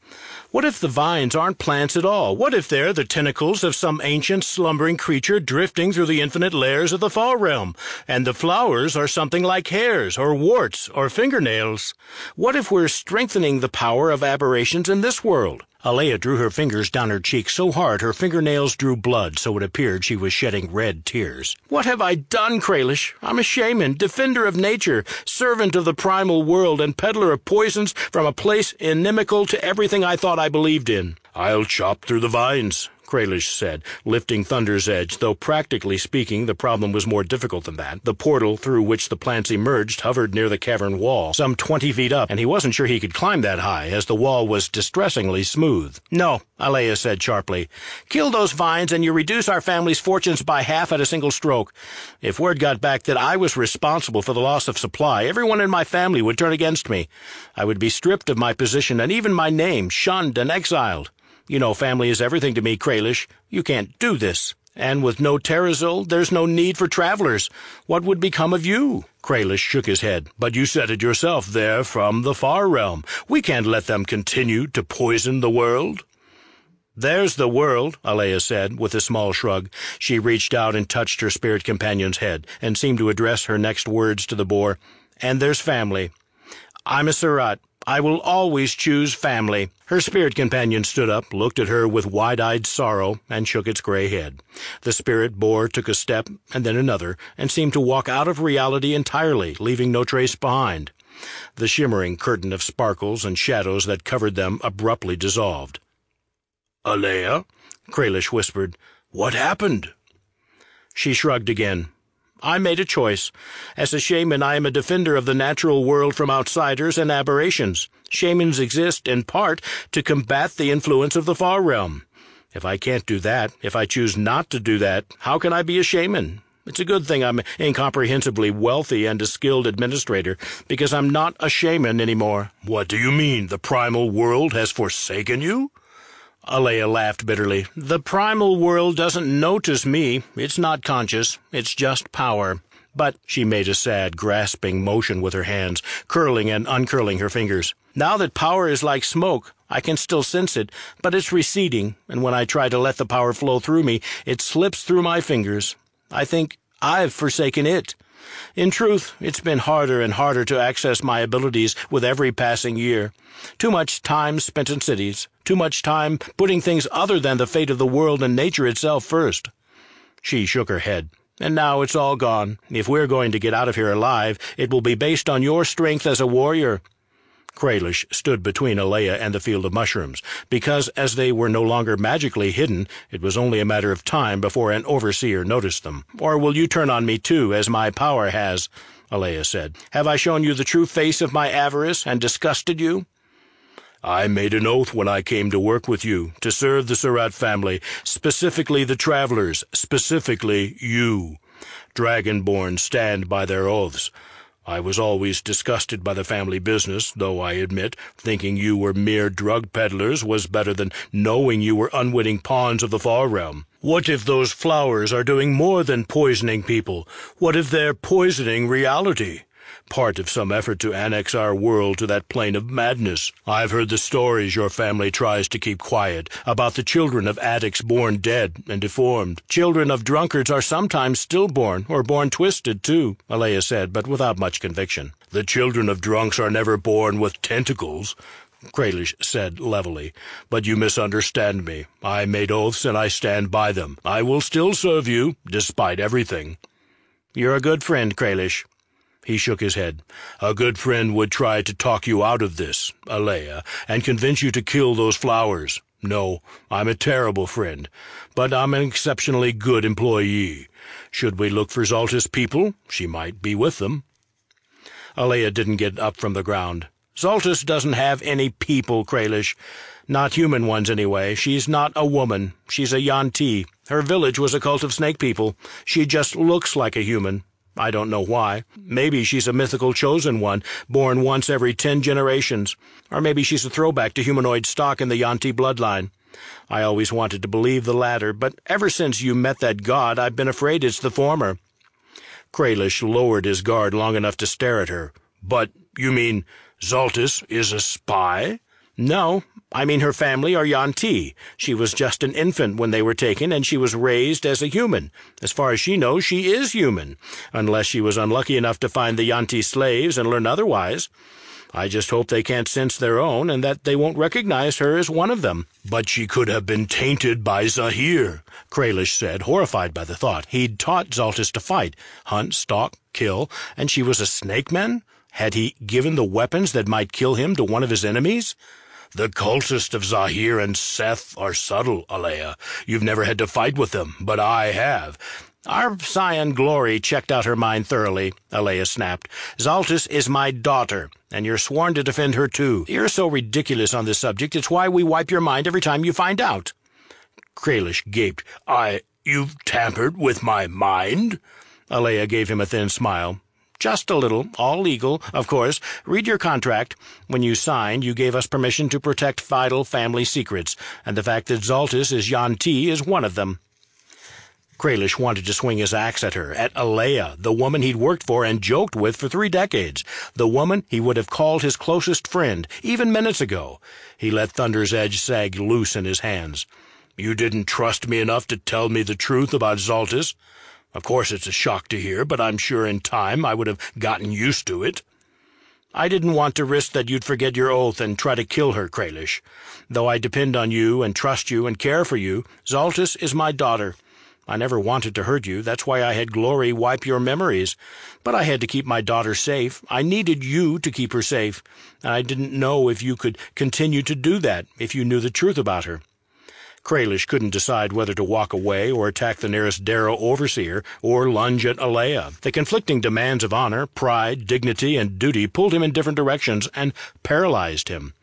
What if the vines aren't plants at all? What if they're the tentacles of some ancient slumbering creature drifting through the infinite layers of the far realm, and the flowers are something like hairs or warts or fingernails? What if we're strengthening the power of aberrations in this world?" Alea drew her fingers down her cheeks so hard her fingernails drew blood, so it appeared she was shedding red tears. "What have I done, Kralish? I'm a shaman, defender of nature, servant of the primal world, and peddler of poisons from a place inimical to everything I thought I believed in." "I'll chop through the vines," Kralish said, lifting Thunder's Edge, though practically speaking the problem was more difficult than that. The portal through which the plants emerged hovered near the cavern wall, some 20 feet up, and he wasn't sure he could climb that high, as the wall was distressingly smooth. "No," Alea said sharply. "Kill those vines and you reduce our family's fortunes by half at a single stroke. If word got back that I was responsible for the loss of supply, everyone in my family would turn against me. I would be stripped of my position and even my name, shunned and exiled. You know family is everything to me, Kralish. You can't do this. And with no terazul, there's no need for travelers. What would become of you?" Kralish shook his head. "But you said it yourself, they're from the far realm. We can't let them continue to poison the world." "There's the world," Alea said, with a small shrug. She reached out and touched her spirit companion's head, and seemed to address her next words to the boar. "And there's family. I'm a Surratt. I will always choose family." Her spirit companion stood up, looked at her with wide-eyed sorrow, and shook its gray head. The spirit boar took a step, and then another, and seemed to walk out of reality entirely, leaving no trace behind. The shimmering curtain of sparkles and shadows that covered them abruptly dissolved. "Alea," Kralish whispered, "what happened?" She shrugged again. "I made a choice. As a shaman, I am a defender of the natural world from outsiders and aberrations. Shamans exist, in part, to combat the influence of the far realm. If I can't do that, if I choose not to do that, how can I be a shaman? It's a good thing I'm incomprehensibly wealthy and a skilled administrator, because I'm not a shaman anymore." "What do you mean? The primal world has forsaken you?" Alea laughed bitterly. "The primal world doesn't notice me. It's not conscious. It's just power. But," she made a sad, grasping motion with her hands, curling and uncurling her fingers, "now that power is like smoke, I can still sense it, but it's receding, and when I try to let the power flow through me, it slips through my fingers. I think I've forsaken it. In truth, it's been harder and harder to access my abilities with every passing year. Too much time spent in cities, too much time putting things other than the fate of the world and nature itself first." She shook her head. "And now it's all gone. If we're going to get out of here alive, it will be based on your strength as a warrior." Kralish stood between Alea and the field of mushrooms, because as they were no longer magically hidden, it was only a matter of time before an overseer noticed them. "Or will you turn on me too, as my power has?" Alea said. "Have I shown you the true face of my avarice and disgusted you?" "I made an oath when I came to work with you, to serve the Surratt family, specifically the travelers, specifically you. Dragonborn stand by their oaths. I was always disgusted by the family business, though I admit thinking you were mere drug peddlers was better than knowing you were unwitting pawns of the far realm. What if those flowers are doing more than poisoning people? What if they're poisoning reality? Part of some effort to annex our world to that plane of madness. I've heard the stories your family tries to keep quiet about the children of addicts born dead and deformed. Children of drunkards are sometimes stillborn, or born twisted, too," Alea said, but without much conviction. "The children of drunks are never born with tentacles," Kralish said levelly. "But you misunderstand me. I made oaths and I stand by them. I will still serve you, despite everything." "You're a good friend, Kralish." He shook his head. "A good friend would try to talk you out of this, Alea, and convince you to kill those flowers. No, I'm a terrible friend, but I'm an exceptionally good employee. Should we look for Zaltys people, she might be with them." Alea didn't get up from the ground. "Zaltys doesn't have any people, Kralish. Not human ones, anyway. She's not a woman. She's a yuan-ti. Her village was a cult of snake people. She just looks like a human. I don't know why. Maybe she's a mythical chosen one, born once every 10 generations. Or maybe she's a throwback to humanoid stock in the yuan-ti bloodline. I always wanted to believe the latter, but ever since you met that god, I've been afraid it's the former." Kralish lowered his guard long enough to stare at her. "But you mean Zaltys is a spy?" "No, I mean her family are yuan-ti. She was just an infant when they were taken, and she was raised as a human. As far as she knows, she is human, unless she was unlucky enough to find the yuan-ti slaves and learn otherwise. I just hope they can't sense their own, and that they won't recognize her as one of them." "But she could have been tainted by Zahir," Kralish said, horrified by the thought. He'd taught Zaltys to fight, hunt, stalk, kill, and she was a snakeman? Had he given the weapons that might kill him to one of his enemies? "The cultists of Zahir and Seth are subtle, Alea. You've never had to fight with them, but I have." "Our Scion Glory checked out her mind thoroughly," Alea snapped. "Zaltys is my daughter, and you're sworn to defend her too. You're so ridiculous on this subject, it's why we wipe your mind every time you find out." Kralish gaped. You've tampered with my mind?" Alea gave him a thin smile. "Just a little. All legal, of course. Read your contract. When you signed, you gave us permission to protect vital family secrets, and the fact that Zaltys is yuan-ti is one of them." Kralish wanted to swing his axe at her, at Alea, the woman he'd worked for and joked with for 3 decades, the woman he would have called his closest friend, even minutes ago. He let Thunder's Edge sag loose in his hands. "You didn't trust me enough to tell me the truth about Zaltys? Of course it's a shock to hear, but I'm sure in time I would have gotten used to it." "I didn't want to risk that you'd forget your oath and try to kill her, Kralish. Though I depend on you and trust you and care for you, Zaltys is my daughter. I never wanted to hurt you. That's why I had Glory wipe your memories. But I had to keep my daughter safe. I needed you to keep her safe. And I didn't know if you could continue to do that, if you knew the truth about her." Kralish couldn't decide whether to walk away or attack the nearest Darrow overseer or lunge at Alea. The conflicting demands of honor, pride, dignity, and duty pulled him in different directions and paralyzed him.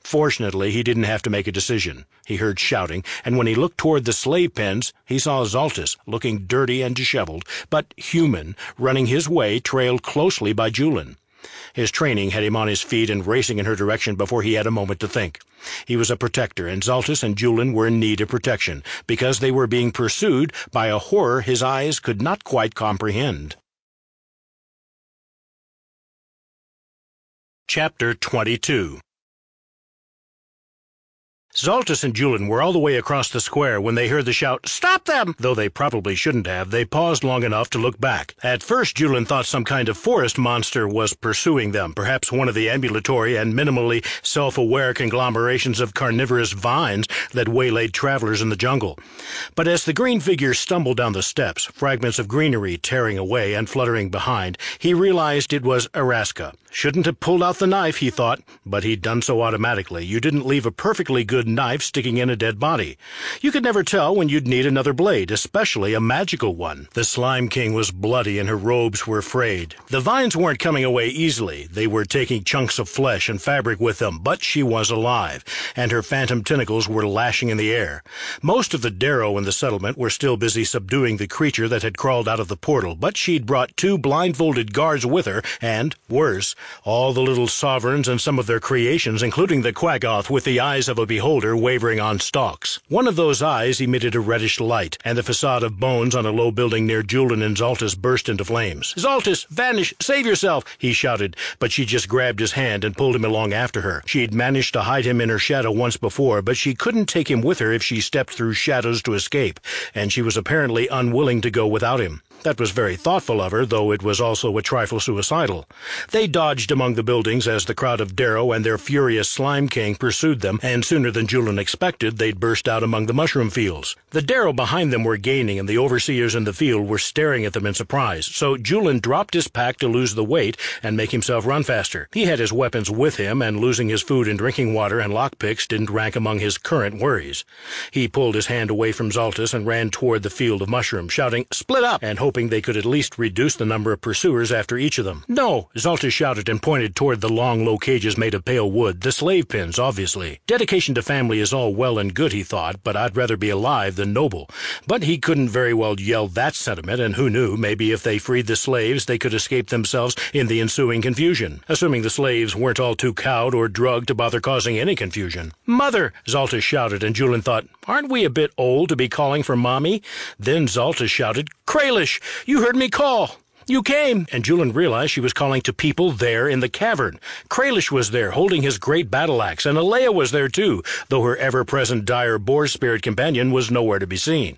Fortunately, he didn't have to make a decision. He heard shouting, and when he looked toward the slave pens, he saw Zaltys, looking dirty and disheveled, but human, running his way, trailed closely by Julin. His training had him on his feet and racing in her direction before he had a moment to think. He was a protector, and Zaltys and Julin were in need of protection, because they were being pursued by a horror his eyes could not quite comprehend. Chapter 22. Zaltys and Julin were all the way across the square when they heard the shout, "Stop them!" Though they probably shouldn't have, they paused long enough to look back. At first, Julin thought some kind of forest monster was pursuing them, perhaps one of the ambulatory and minimally self-aware conglomerations of carnivorous vines that waylaid travelers in the jungle. But as the green figure stumbled down the steps, fragments of greenery tearing away and fluttering behind, he realized it was Eraska. Shouldn't have pulled out the knife, he thought, but he'd done so automatically. You didn't leave a perfectly good knife sticking in a dead body. You could never tell when you'd need another blade, especially a magical one. The Slime King was bloody and her robes were frayed. The vines weren't coming away easily. They were taking chunks of flesh and fabric with them, but she was alive, and her phantom tentacles were lashing in the air. Most of the Darrow in the settlement were still busy subduing the creature that had crawled out of the portal, but she'd brought 2 blindfolded guards with her, and, worse, all the little sovereigns and some of their creations, including the Quaggoth with the eyes of a beholder wavering on stalks. One of those eyes emitted a reddish light, and the facade of bones on a low building near Julin and Zaltys burst into flames. "Zaltys, vanish! Save yourself!" he shouted, but she just grabbed his hand and pulled him along after her. She'd managed to hide him in her shadow once before, but she couldn't take him with her if she stepped through shadows to escape, and she was apparently unwilling to go without him. That was very thoughtful of her, though it was also a trifle suicidal. They dodged among the buildings as the crowd of Darrow and their furious Slime King pursued them, and sooner than Julin expected, they'd burst out among the mushroom fields. The Darrow behind them were gaining, and the overseers in the field were staring at them in surprise, so Julin dropped his pack to lose the weight and make himself run faster. He had his weapons with him, and losing his food and drinking water and lockpicks didn't rank among his current worries. He pulled his hand away from Zaltys and ran toward the field of mushrooms, shouting, "Split up!" and hoping they could at least reduce the number of pursuers after each of them. "No!" Zaltys shouted and pointed toward the long, low cages made of pale wood, the slave pens, obviously. Dedication to family is all well and good, he thought, but I'd rather be alive than noble. But he couldn't very well yell that sentiment, and who knew, maybe if they freed the slaves, they could escape themselves in the ensuing confusion, assuming the slaves weren't all too cowed or drugged to bother causing any confusion. "Mother!" Zaltys shouted, and Julin thought, aren't we a bit old to be calling for Mommy? Then Zaltys shouted, "Kralish, you heard me call! You came!" And Julin realized she was calling to people there in the cavern. Kralish was there, holding his great battle axe, and Alea was there too, though her ever-present dire boar spirit companion was nowhere to be seen.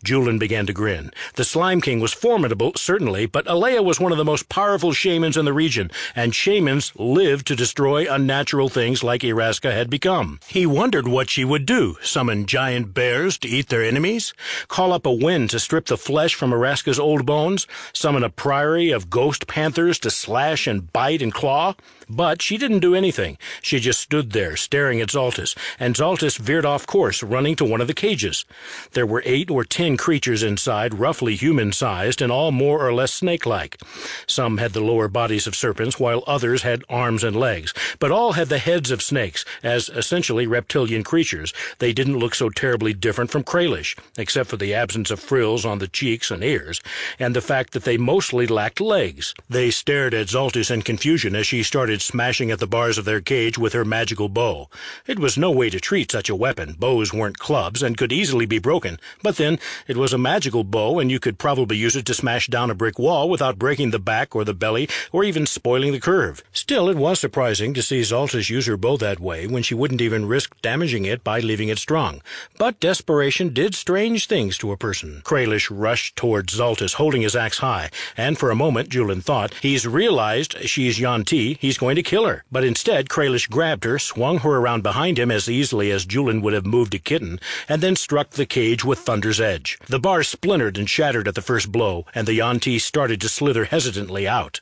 Julin began to grin. The Slime King was formidable, certainly, but Alea was one of the most powerful shamans in the region, and shamans lived to destroy unnatural things like Eraska had become. He wondered what she would do, summon giant bears to eat their enemies, call up a wind to strip the flesh from Eraska's old bones, summon a priory of ghost panthers to slash and bite and claw. But she didn't do anything. She just stood there, staring at Zaltys, and Zaltys veered off course, running to one of the cages. There were 8 or 10 creatures inside, roughly human-sized, and all more or less snake-like. Some had the lower bodies of serpents, while others had arms and legs, but all had the heads of snakes. As essentially reptilian creatures, they didn't look so terribly different from Kralish, except for the absence of frills on the cheeks and ears, and the fact that they mostly obviously lacked legs. They stared at Zaltys in confusion as she started smashing at the bars of their cage with her magical bow. It was no way to treat such a weapon. Bows weren't clubs and could easily be broken. But then, it was a magical bow, and you could probably use it to smash down a brick wall without breaking the back or the belly or even spoiling the curve. Still, it was surprising to see Zaltys use her bow that way when she wouldn't even risk damaging it by leaving it strung. But desperation did strange things to a person. Kralish rushed towards Zaltys, holding his axe high, and for a moment Julian thought, he's realized she's yuan-ti, he's going to kill her. But instead, Kralish grabbed her, swung her around behind him as easily as Julian would have moved a kitten, and then struck the cage with thunder's edge. The bars splintered and shattered at the first blow, and the yuan-ti started to slither hesitantly out.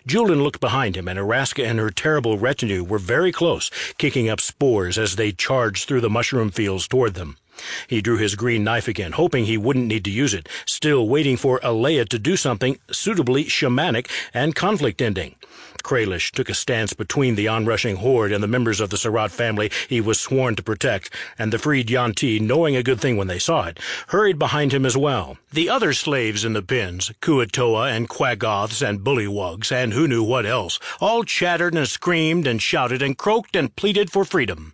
Julian looked behind him, and Eraska and her terrible retinue were very close, kicking up spores as they charged through the mushroom fields toward them. He drew his green knife again, hoping he wouldn't need to use it, still waiting for Alea to do something suitably shamanic and conflict-ending. Kralish took a stance between the onrushing horde and the members of the Sarat family he was sworn to protect, and the freed yuan-ti, knowing a good thing when they saw it, hurried behind him as well. The other slaves in the pens, Kuatoa and Quaggoths and Bullywugs and who knew what else, all chattered and screamed and shouted and croaked and pleaded for freedom.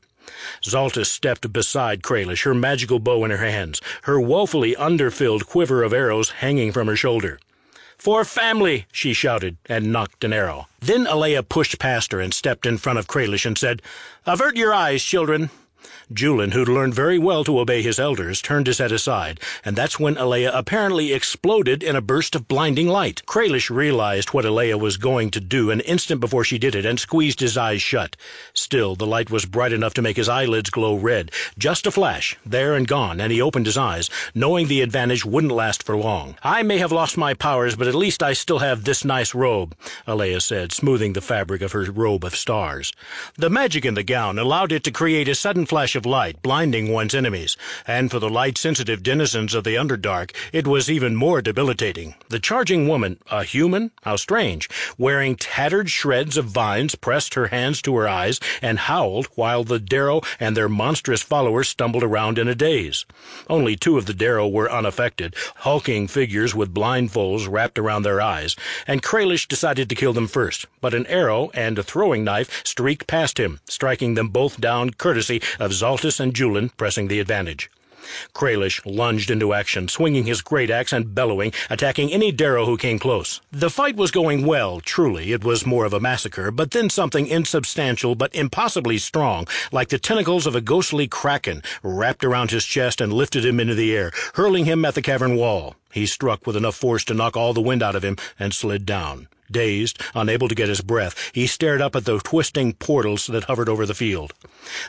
Zaltys stepped beside Kralish, her magical bow in her hands, her woefully underfilled quiver of arrows hanging from her shoulder. "For family!" she shouted, and knocked an arrow. Then Alea pushed past her and stepped in front of Kralish and said, "Avert your eyes, children." Julian, who'd learned very well to obey his elders, turned his head aside, and that's when Alea apparently exploded in a burst of blinding light. Kralish realized what Alea was going to do an instant before she did it and squeezed his eyes shut. Still, the light was bright enough to make his eyelids glow red. Just a flash, there and gone, and he opened his eyes, knowing the advantage wouldn't last for long. "I may have lost my powers, but at least I still have this nice robe," Alea said, smoothing the fabric of her robe of stars. The magic in the gown allowed it to create a sudden flash of light, blinding one's enemies, and for the light-sensitive denizens of the Underdark, it was even more debilitating. The charging woman, a human? How strange, wearing tattered shreds of vines, pressed her hands to her eyes and howled while the Darrow and their monstrous followers stumbled around in a daze. Only two of the Darrow were unaffected, hulking figures with blindfolds wrapped around their eyes, and Kralish decided to kill them first, but an arrow and a throwing knife streaked past him, striking them both down courtesy of Zaltys and Julian pressing the advantage. Kralish lunged into action, swinging his great axe and bellowing, attacking any Darrow who came close. The fight was going well, truly. It was more of a massacre, but then something insubstantial but impossibly strong, like the tentacles of a ghostly kraken, wrapped around his chest and lifted him into the air, hurling him at the cavern wall. He struck with enough force to knock all the wind out of him and slid down. Dazed, unable to get his breath, he stared up at the twisting portals that hovered over the field.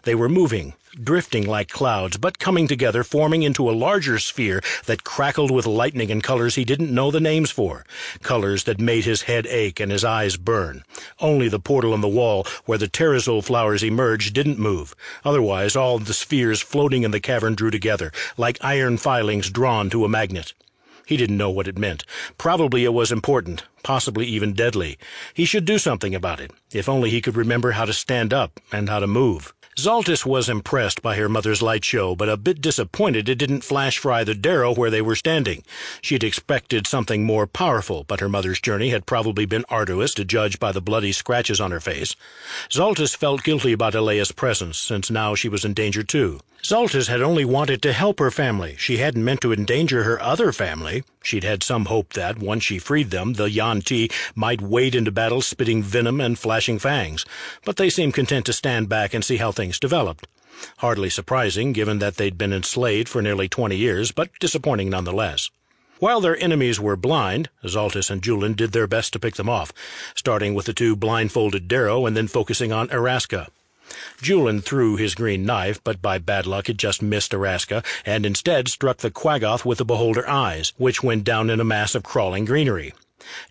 They were moving, drifting like clouds, but coming together, forming into a larger sphere that crackled with lightning in colors he didn't know the names for, colors that made his head ache and his eyes burn. Only the portal on the wall where the terazul flowers emerged didn't move. Otherwise, all the spheres floating in the cavern drew together, like iron filings drawn to a magnet. He didn't know what it meant. Probably it was important, possibly even deadly. He should do something about it, if only he could remember how to stand up and how to move. Zaltys was impressed by her mother's light show, but a bit disappointed it didn't flash fry the Darrow where they were standing. She'd expected something more powerful, but her mother's journey had probably been arduous, to judge by the bloody scratches on her face. Zaltys felt guilty about Alea's presence, since now she was in danger too. Zaltys had only wanted to help her family. She hadn't meant to endanger her other family. She'd had some hope that, once she freed them, the yuan-ti might wade into battle spitting venom and flashing fangs, but they seemed content to stand back and see how things developed. Hardly surprising, given that they'd been enslaved for nearly 20 years, but disappointing nonetheless. While their enemies were blind, Zaltys and Julian did their best to pick them off, starting with the two blindfolded Darrow and then focusing on Eraska. Julian threw his green knife, but by bad luck it just missed Eraska, and instead struck the Quaggoth with the beholder eyes, which went down in a mass of crawling greenery.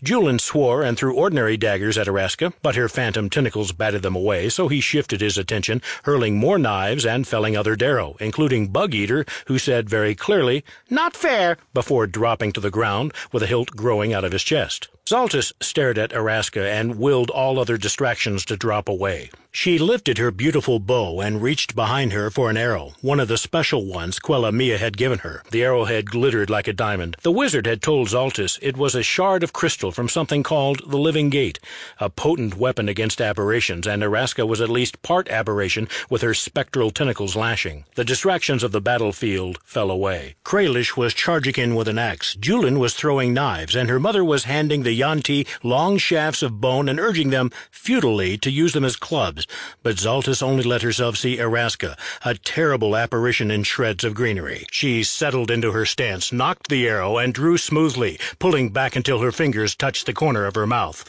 Julian swore and threw ordinary daggers at Eraska, but her phantom tentacles batted them away, so he shifted his attention, hurling more knives and felling other Darrow, including Bug-Eater, who said very clearly, "Not fair," before dropping to the ground with a hilt growing out of his chest. Zaltys stared at Eraska and willed all other distractions to drop away. She lifted her beautiful bow and reached behind her for an arrow, one of the special ones Quella Mia had given her. The arrowhead glittered like a diamond. The wizard had told Zaltys it was a shard of crystal from something called the Living Gate, a potent weapon against aberrations, and Eraska was at least part aberration with her spectral tentacles lashing. The distractions of the battlefield fell away. Kralish was charging in with an axe, Julin was throwing knives, and her mother was handing the yuan-ti long shafts of bone and urging them futilely to use them as clubs. But Zaltys only let herself see Eraska, a terrible apparition in shreds of greenery. She settled into her stance, knocked the arrow, and drew smoothly, pulling back until her fingers touched the corner of her mouth.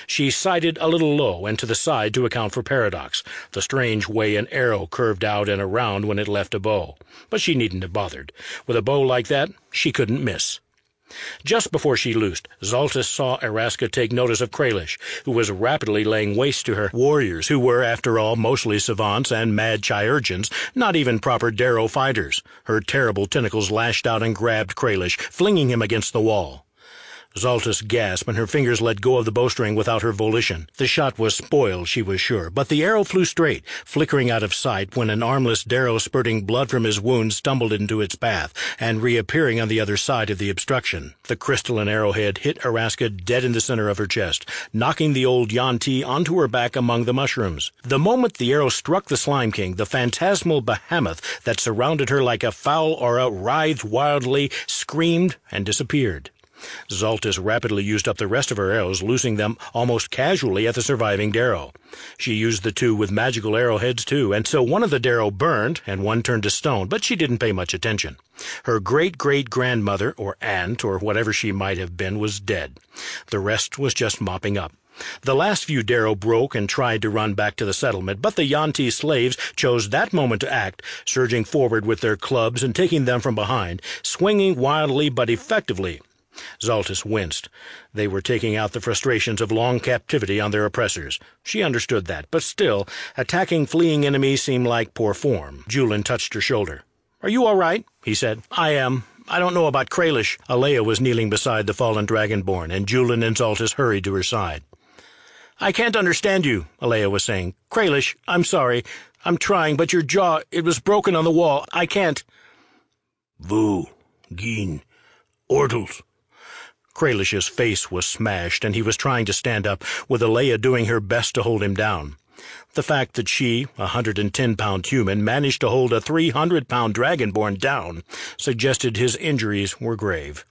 She sighted a little low and to the side to account for paradox, the strange way an arrow curved out and around when it left a bow. But she needn't have bothered. With a bow like that, she couldn't miss. Just before she loosed, Zaltys saw Eraska take notice of Kralish, who was rapidly laying waste to her warriors, who were, after all, mostly savants and mad chirurgeons, not even proper Darrow fighters. Her terrible tentacles lashed out and grabbed Kralish, flinging him against the wall. Zaltys gasped, and her fingers let go of the bowstring without her volition. The shot was spoiled, she was sure, but the arrow flew straight, flickering out of sight when an armless Darrow spurting blood from his wound stumbled into its path, and reappearing on the other side of the obstruction. The crystalline arrowhead hit Eraska dead in the center of her chest, knocking the old yuan-ti onto her back among the mushrooms. The moment the arrow struck the Slime King, the phantasmal behemoth that surrounded her like a foul aura writhed wildly, screamed, and disappeared. Zaltys rapidly used up the rest of her arrows, losing them almost casually at the surviving Darrow. She used the two with magical arrowheads, too, and so one of the Darrow burned and one turned to stone, but she didn't pay much attention. Her great-great-grandmother, or aunt, or whatever she might have been, was dead. The rest was just mopping up. The last few Darrow broke and tried to run back to the settlement, but the yuan-ti slaves chose that moment to act, surging forward with their clubs and taking them from behind, swinging wildly but effectively. Zaltys winced. They were taking out the frustrations of long captivity on their oppressors. She understood that, but still, attacking fleeing enemies seemed like poor form. Julin touched her shoulder. "Are you all right?" he said. "I am. I don't know about Kralish." Alea was kneeling beside the fallen dragonborn, and Julin and Zaltys hurried to her side. "I can't understand you," Alea was saying. "Kralish, I'm sorry. I'm trying, but your jaw, it was broken on the wall. I can't." "Vu, Gin, Ortles." Kralish's face was smashed, and he was trying to stand up, with Alea doing her best to hold him down. The fact that she, a 110-pound human, managed to hold a 300-pound dragonborn down suggested his injuries were grave.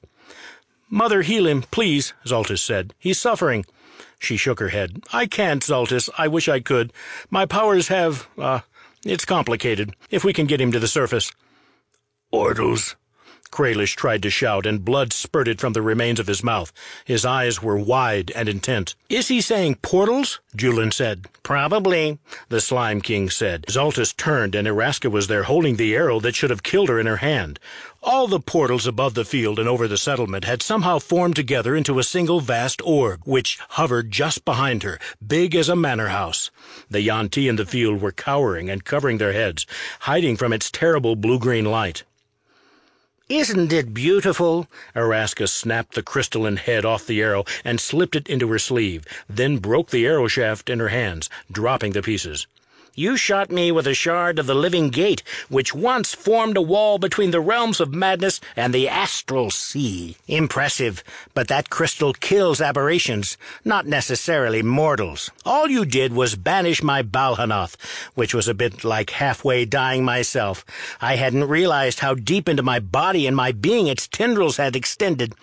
"Mother, heal him, please," Zaltys said. "He's suffering." She shook her head. "I can't, Zaltys. I wish I could. My powers have, it's complicated. If we can get him to the surface." "Ortles." Kralish tried to shout, and blood spurted from the remains of his mouth. His eyes were wide and intent. "Is he saying portals?" Julin said. "Probably," the Slime King said. Zaltys turned, and Eraska was there holding the arrow that should have killed her in her hand. All the portals above the field and over the settlement had somehow formed together into a single vast orb, which hovered just behind her, big as a manor house. The yuan-ti in the field were cowering and covering their heads, hiding from its terrible blue-green light. "Isn't it beautiful?" Eraska snapped the crystalline head off the arrow and slipped it into her sleeve, then broke the arrow shaft in her hands, dropping the pieces. "You shot me with a shard of the Living Gate, which once formed a wall between the realms of madness and the astral sea. Impressive, but that crystal kills aberrations, not necessarily mortals. All you did was banish my Balhanoth, which was a bit like halfway dying myself. I hadn't realized how deep into my body and my being its tendrils had extended.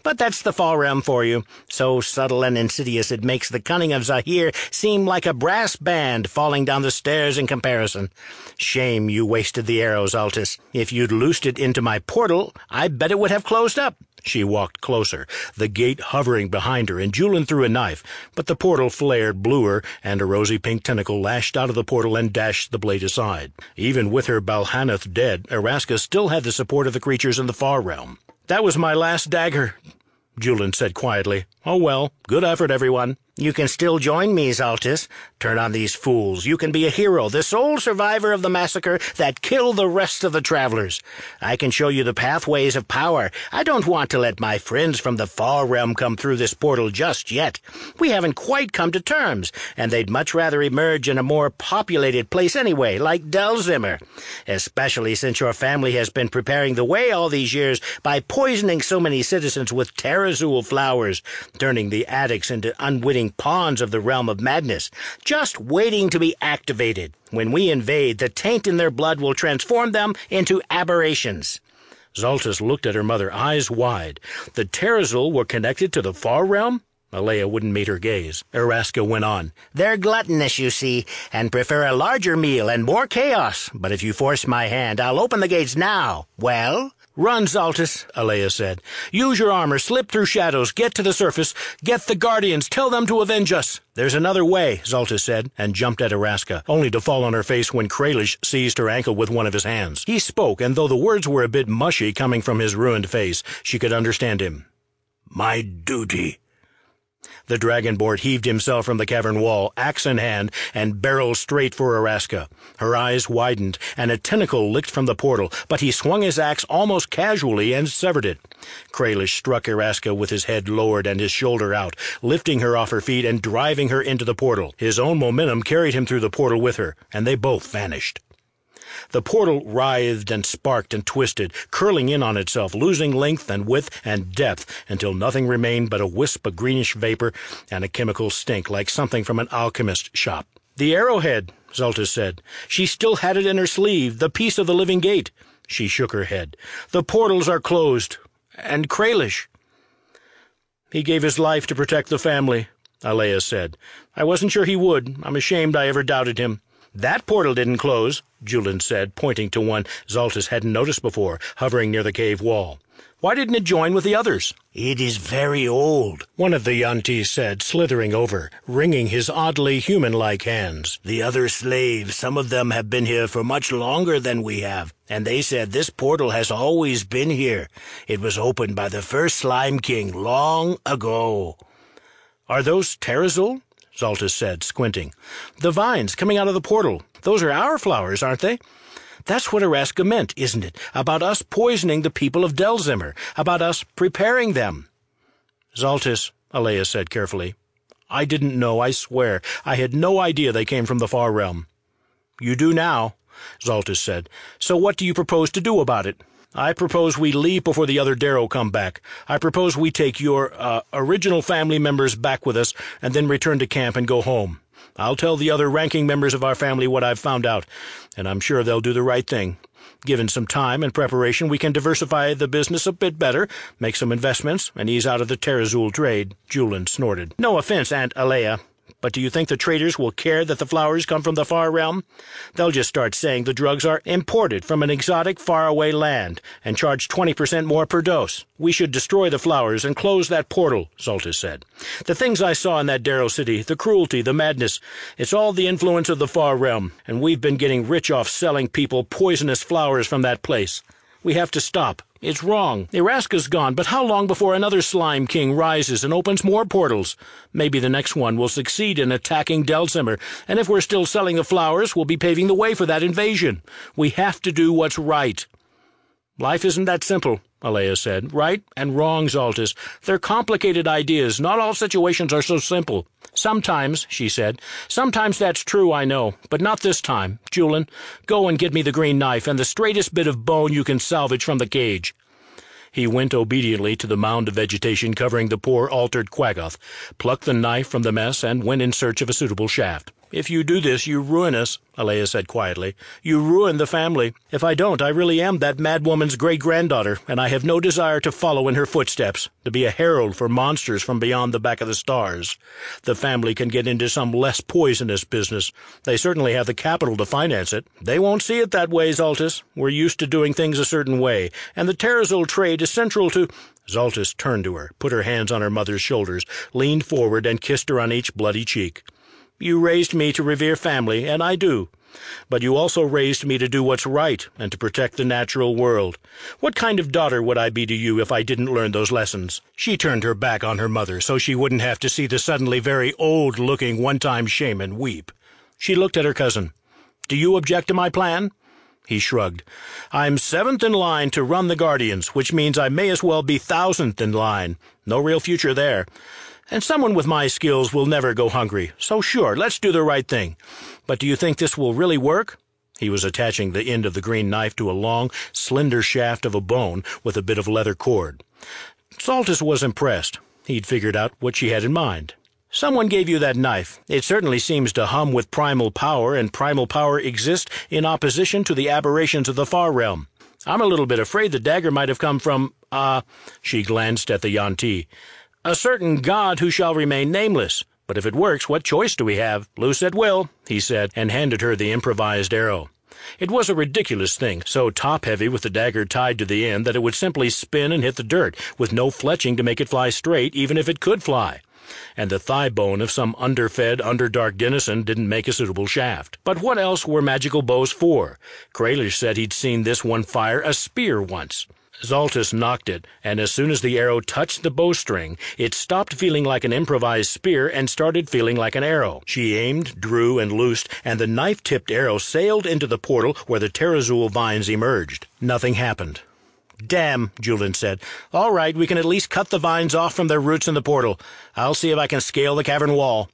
But that's the fall realm for you, so subtle and insidious it makes the cunning of Zahir seem like a brass band falling down the stairs in comparison. Shame you wasted the arrow, Zaltys. If you'd loosed it into my portal, I bet it would have closed up." She walked closer, the gate hovering behind her, and Julin threw a knife, but the portal flared bluer, and a rosy-pink tentacle lashed out of the portal and dashed the blade aside. Even with her Balhanoth dead, Eraska still had the support of the creatures in the far realm. "That was my last dagger," Julin said quietly. "Oh well, good effort, everyone." You can still join me, Zaltys. Turn on these fools. You can be a hero, the sole survivor of the massacre that killed the rest of the travelers. I can show you the pathways of power. I don't want to let my friends from the far realm come through this portal just yet. We haven't quite come to terms, and they'd much rather emerge in a more populated place anyway, like Delzimmer. Especially since your family has been preparing the way all these years by poisoning so many citizens with terazul flowers, turning the addicts into unwitting pawns of the realm of madness, just waiting to be activated. When we invade, the taint in their blood will transform them into aberrations. Zaltys looked at her mother, eyes wide. The terazul were connected to the far realm? Alea wouldn't meet her gaze. Eraska went on. They're gluttonous, you see, and prefer a larger meal and more chaos. But if you force my hand, I'll open the gates now. Well? Run, Zaltys, Alea said. Use your armor, slip through shadows, get to the surface, get the Guardians, tell them to avenge us. There's another way, Zaltys said, and jumped at Eraska, only to fall on her face when Kralish seized her ankle with one of his hands. He spoke, and though the words were a bit mushy coming from his ruined face, she could understand him. My duty. The dragonborn heaved himself from the cavern wall, axe in hand, and barreled straight for Eraska. Her eyes widened, and a tentacle licked from the portal, but he swung his axe almost casually and severed it. Kralish struck Eraska with his head lowered and his shoulder out, lifting her off her feet and driving her into the portal. His own momentum carried him through the portal with her, and they both vanished. The portal writhed and sparked and twisted, curling in on itself, losing length and width and depth until nothing remained but a wisp of greenish vapor and a chemical stink like something from an alchemist's shop. The arrowhead, Zaltys said. She still had it in her sleeve, the piece of the living gate. She shook her head. The portals are closed. And Kralish. He gave his life to protect the family, Alea said. I wasn't sure he would. I'm ashamed I ever doubted him. That portal didn't close, Julin said, pointing to one Zaltys hadn't noticed before, hovering near the cave wall. Why didn't it join with the others? It is very old, one of the yuan-ti said, slithering over, wringing his oddly human-like hands. The other slaves, some of them have been here for much longer than we have, and they said this portal has always been here. It was opened by the first Slime King long ago. Are those terazul? Zaltys said, squinting. The vines coming out of the portal. Those are our flowers, aren't they? That's what Eraska meant, isn't it? About us poisoning the people of Delzimmer. About us preparing them. Zaltys, Alea said carefully. I didn't know, I swear. I had no idea they came from the far realm. You do now, Zaltys said. So what do you propose to do about it? I propose we leave before the other Darrow come back. I propose we take your, original family members back with us and then return to camp and go home. I'll tell the other ranking members of our family what I've found out, and I'm sure they'll do the right thing. Given some time and preparation, we can diversify the business a bit better, make some investments, and ease out of the terazul trade. Julin snorted. No offense, Aunt Alea. But do you think the traders will care that the flowers come from the far realm? They'll just start saying the drugs are imported from an exotic faraway land and charge 20% more per dose. We should destroy the flowers and close that portal, Zaltys said. The things I saw in that Darrow city, the cruelty, the madness, it's all the influence of the far realm, and we've been getting rich off selling people poisonous flowers from that place. We have to stop. It's wrong. Eraska's gone, but how long before another Slime King rises and opens more portals? Maybe the next one will succeed in attacking Delzimmer, and if we're still selling the flowers, we'll be paving the way for that invasion. We have to do what's right. Life isn't that simple, Alea said. Right and wrong, Zaltys. They're complicated ideas. Not all situations are so simple. Sometimes, she said. Sometimes that's true, I know, but not this time. Julin, go and get me the green knife and the straightest bit of bone you can salvage from the cage. He went obediently to the mound of vegetation covering the poor altered Quaggoth, plucked the knife from the mess, and went in search of a suitable shaft. If you do this, you ruin us, Alea said quietly. You ruin the family. If I don't, I really am that mad woman's great-granddaughter, and I have no desire to follow in her footsteps, to be a herald for monsters from beyond the back of the stars. The family can get into some less poisonous business. They certainly have the capital to finance it. They won't see it that way, Zaltys. We're used to doing things a certain way, and the terazul trade is central to— Zaltys turned to her, put her hands on her mother's shoulders, leaned forward, and kissed her on each bloody cheek. You raised me to revere family, and I do. But you also raised me to do what's right and to protect the natural world. What kind of daughter would I be to you if I didn't learn those lessons?" She turned her back on her mother so she wouldn't have to see the suddenly very old-looking one-time shaman weep. She looked at her cousin. "Do you object to my plan?" He shrugged. "I'm 7th in line to run the Guardians, which means I may as well be 1000th in line. No real future there. And someone with my skills will never go hungry, so sure, let's do the right thing. But do you think this will really work?" He was attaching the end of the green knife to a long, slender shaft of a bone with a bit of leather cord. Zaltys was impressed. He'd figured out what she had in mind. "Someone gave you that knife. It certainly seems to hum with primal power, and primal power exists in opposition to the aberrations of the far realm. I'm a little bit afraid the dagger might have come from, she glanced at the yuan-ti, "a certain god who shall remain nameless. But if it works, what choice do we have? Loose at will," he said, and handed her the improvised arrow. It was a ridiculous thing, so top-heavy with the dagger tied to the end that it would simply spin and hit the dirt, with no fletching to make it fly straight, even if it could fly. And the thigh bone of some underfed, underdark denizen didn't make a suitable shaft. But what else were magical bows for? Kralish said he'd seen this one fire a spear once. Zaltys knocked it, and as soon as the arrow touched the bowstring, it stopped feeling like an improvised spear and started feeling like an arrow. She aimed, drew, and loosed, and the knife-tipped arrow sailed into the portal where the terazul vines emerged. Nothing happened. "Damn," Julian said. "All right, we can at least cut the vines off from their roots in the portal. I'll see if I can scale the cavern wall."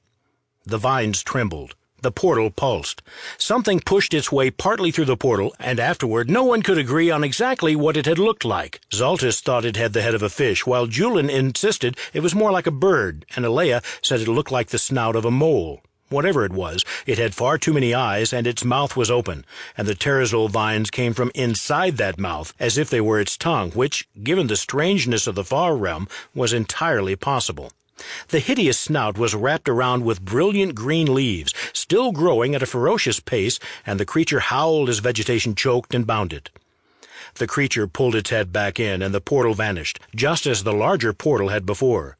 The vines trembled. The portal pulsed. Something pushed its way partly through the portal, and afterward no one could agree on exactly what it had looked like. Zaltys thought it had the head of a fish, while Julian insisted it was more like a bird, and Alea said it looked like the snout of a mole. Whatever it was, it had far too many eyes, and its mouth was open, and the terazul vines came from inside that mouth, as if they were its tongue, which, given the strangeness of the far realm, was entirely possible. The hideous snout was wrapped around with brilliant green leaves, still growing at a ferocious pace, and the creature howled as vegetation choked and bounded. The creature pulled its head back in, and the portal vanished, just as the larger portal had before.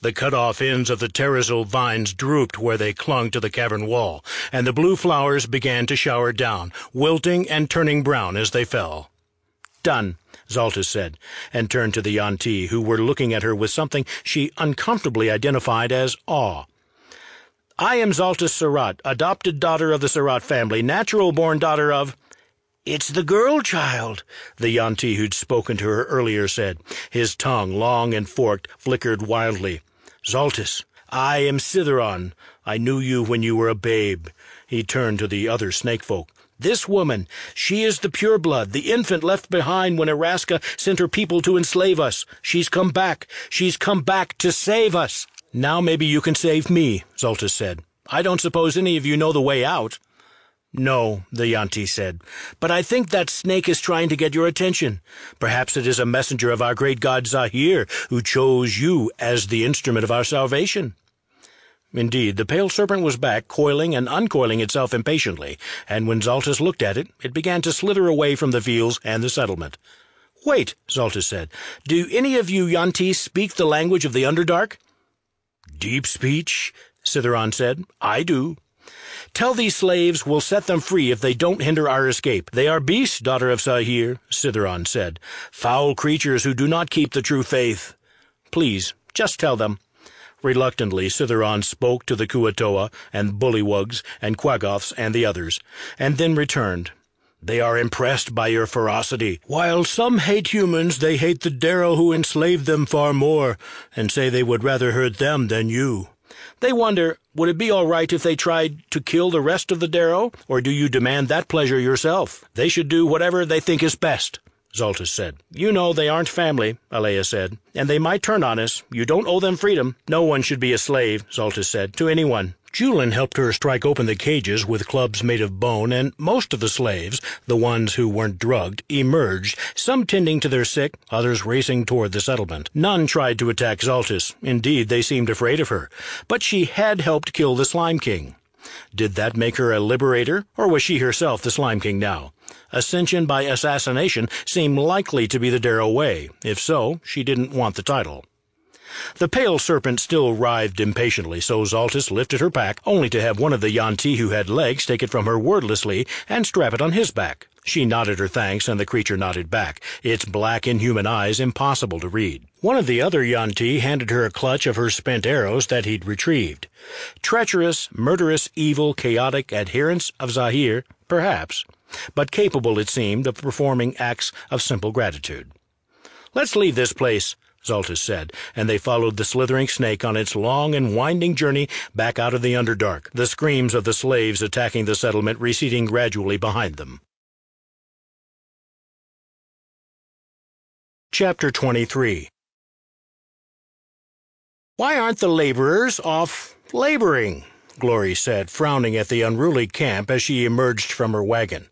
The cut-off ends of the terazul vines drooped where they clung to the cavern wall, and the blue flowers began to shower down, wilting and turning brown as they fell. "Done," Zaltys said, and turned to the yuan-ti, who were looking at her with something she uncomfortably identified as awe. "I am Zaltys Surratt, adopted daughter of the Surratt family, natural-born daughter of—" "It's the girl child," the yuan-ti who'd spoken to her earlier said. His tongue, long and forked, flickered wildly. "Zaltys, I am Citheron. I knew you when you were a babe." He turned to the other snakefolk. "This woman, she is the pureblood, the infant left behind when Eraska sent her people to enslave us. She's come back. She's come back to save us." "Now maybe you can save me," Zaltys said. "I don't suppose any of you know the way out." "No," the yuan-ti said, "but I think that snake is trying to get your attention. Perhaps it is a messenger of our great god Zahir, who chose you as the instrument of our salvation." Indeed, the pale serpent was back, coiling and uncoiling itself impatiently, and when Zaltys looked at it, it began to slither away from the fields and the settlement. "Wait," Zaltys said. "Do any of you yuan-ti speak the language of the Underdark?" "Deep speech," Citheron said. "I do." "Tell these slaves we'll set them free if they don't hinder our escape. They are beasts, daughter of Zahir," Citheron said. "Foul creatures who do not keep the true faith. Please, just tell them." Reluctantly, Citheron spoke to the Kuatoa and Bullywugs and Quaggoths and the others, and then returned. "They are impressed by your ferocity. While some hate humans, they hate the Darrow who enslaved them far more, and say they would rather hurt them than you. They wonder, would it be all right if they tried to kill the rest of the Darrow, or do you demand that pleasure yourself? They should do whatever they think is best," Zaltys said. "You know they aren't family," Alea said, "and they might turn on us. You don't owe them freedom." "No one should be a slave," Zaltys said, "to anyone." Julian helped her strike open the cages with clubs made of bone, and most of the slaves, the ones who weren't drugged, emerged, some tending to their sick, others racing toward the settlement. None tried to attack Zaltys. Indeed, they seemed afraid of her. But she had helped kill the Slime King. Did that make her a liberator, or was she herself the Slime King now? Ascension by assassination seemed likely to be the Darrow way. If so, she didn't want the title. The pale serpent still writhed impatiently, so Zaltys lifted her pack, only to have one of the yuan-ti who had legs take it from her wordlessly and strap it on his back. She nodded her thanks, and the creature nodded back, its black, inhuman eyes impossible to read. One of the other yuan-ti handed her a clutch of her spent arrows that he'd retrieved. Treacherous, murderous, evil, chaotic adherents of Zahir, perhaps, but capable, it seemed, of performing acts of simple gratitude. "Let's leave this place," Zaltys said, and they followed the slithering snake on its long and winding journey back out of the Underdark, the screams of the slaves attacking the settlement receding gradually behind them. Chapter 23. "Why aren't the laborers off laboring?" Glory said, frowning at the unruly camp as she emerged from her wagon.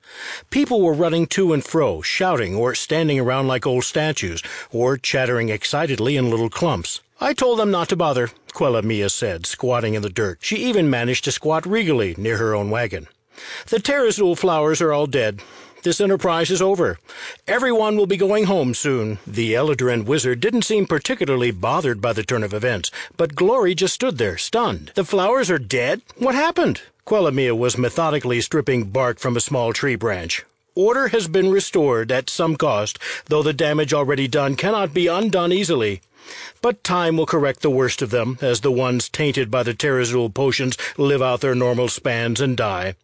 People were running to and fro, shouting, or standing around like old statues, or chattering excitedly in little clumps. "I told them not to bother," Quellamia said, squatting in the dirt. She even managed to squat regally near her own wagon. "The terazul flowers are all dead. This enterprise is over. Everyone will be going home soon." The Eladrin wizard didn't seem particularly bothered by the turn of events, but Glory just stood there, stunned. "The flowers are dead? What happened?" Quellamia was methodically stripping bark from a small tree branch. "Order has been restored at some cost, though the damage already done cannot be undone easily. But time will correct the worst of them, as the ones tainted by the terazul potions live out their normal spans and die.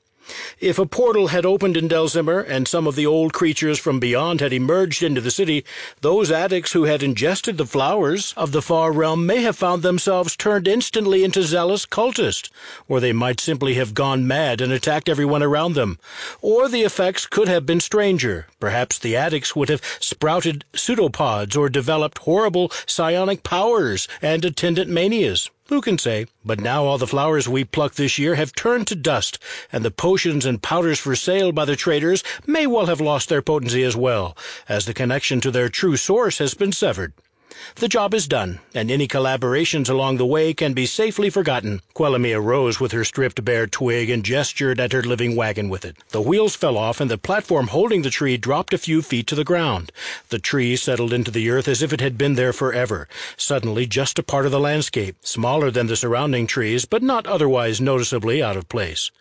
If a portal had opened in Delzimmer and some of the old creatures from beyond had emerged into the city, those addicts who had ingested the flowers of the far realm may have found themselves turned instantly into zealous cultists, or they might simply have gone mad and attacked everyone around them. Or the effects could have been stranger. Perhaps the addicts would have sprouted pseudopods or developed horrible psionic powers and attendant manias. Who can say? But now all the flowers we plucked this year have turned to dust, and the potions and powders for sale by the traders may well have lost their potency as well, as the connection to their true source has been severed. The job is done, and any collaborations along the way can be safely forgotten." Quellamia rose with her stripped bare twig and gestured at her living wagon with it. The wheels fell off, and the platform holding the tree dropped a few feet to the ground. The tree settled into the earth as if it had been there forever, suddenly just a part of the landscape, smaller than the surrounding trees, but not otherwise noticeably out of place.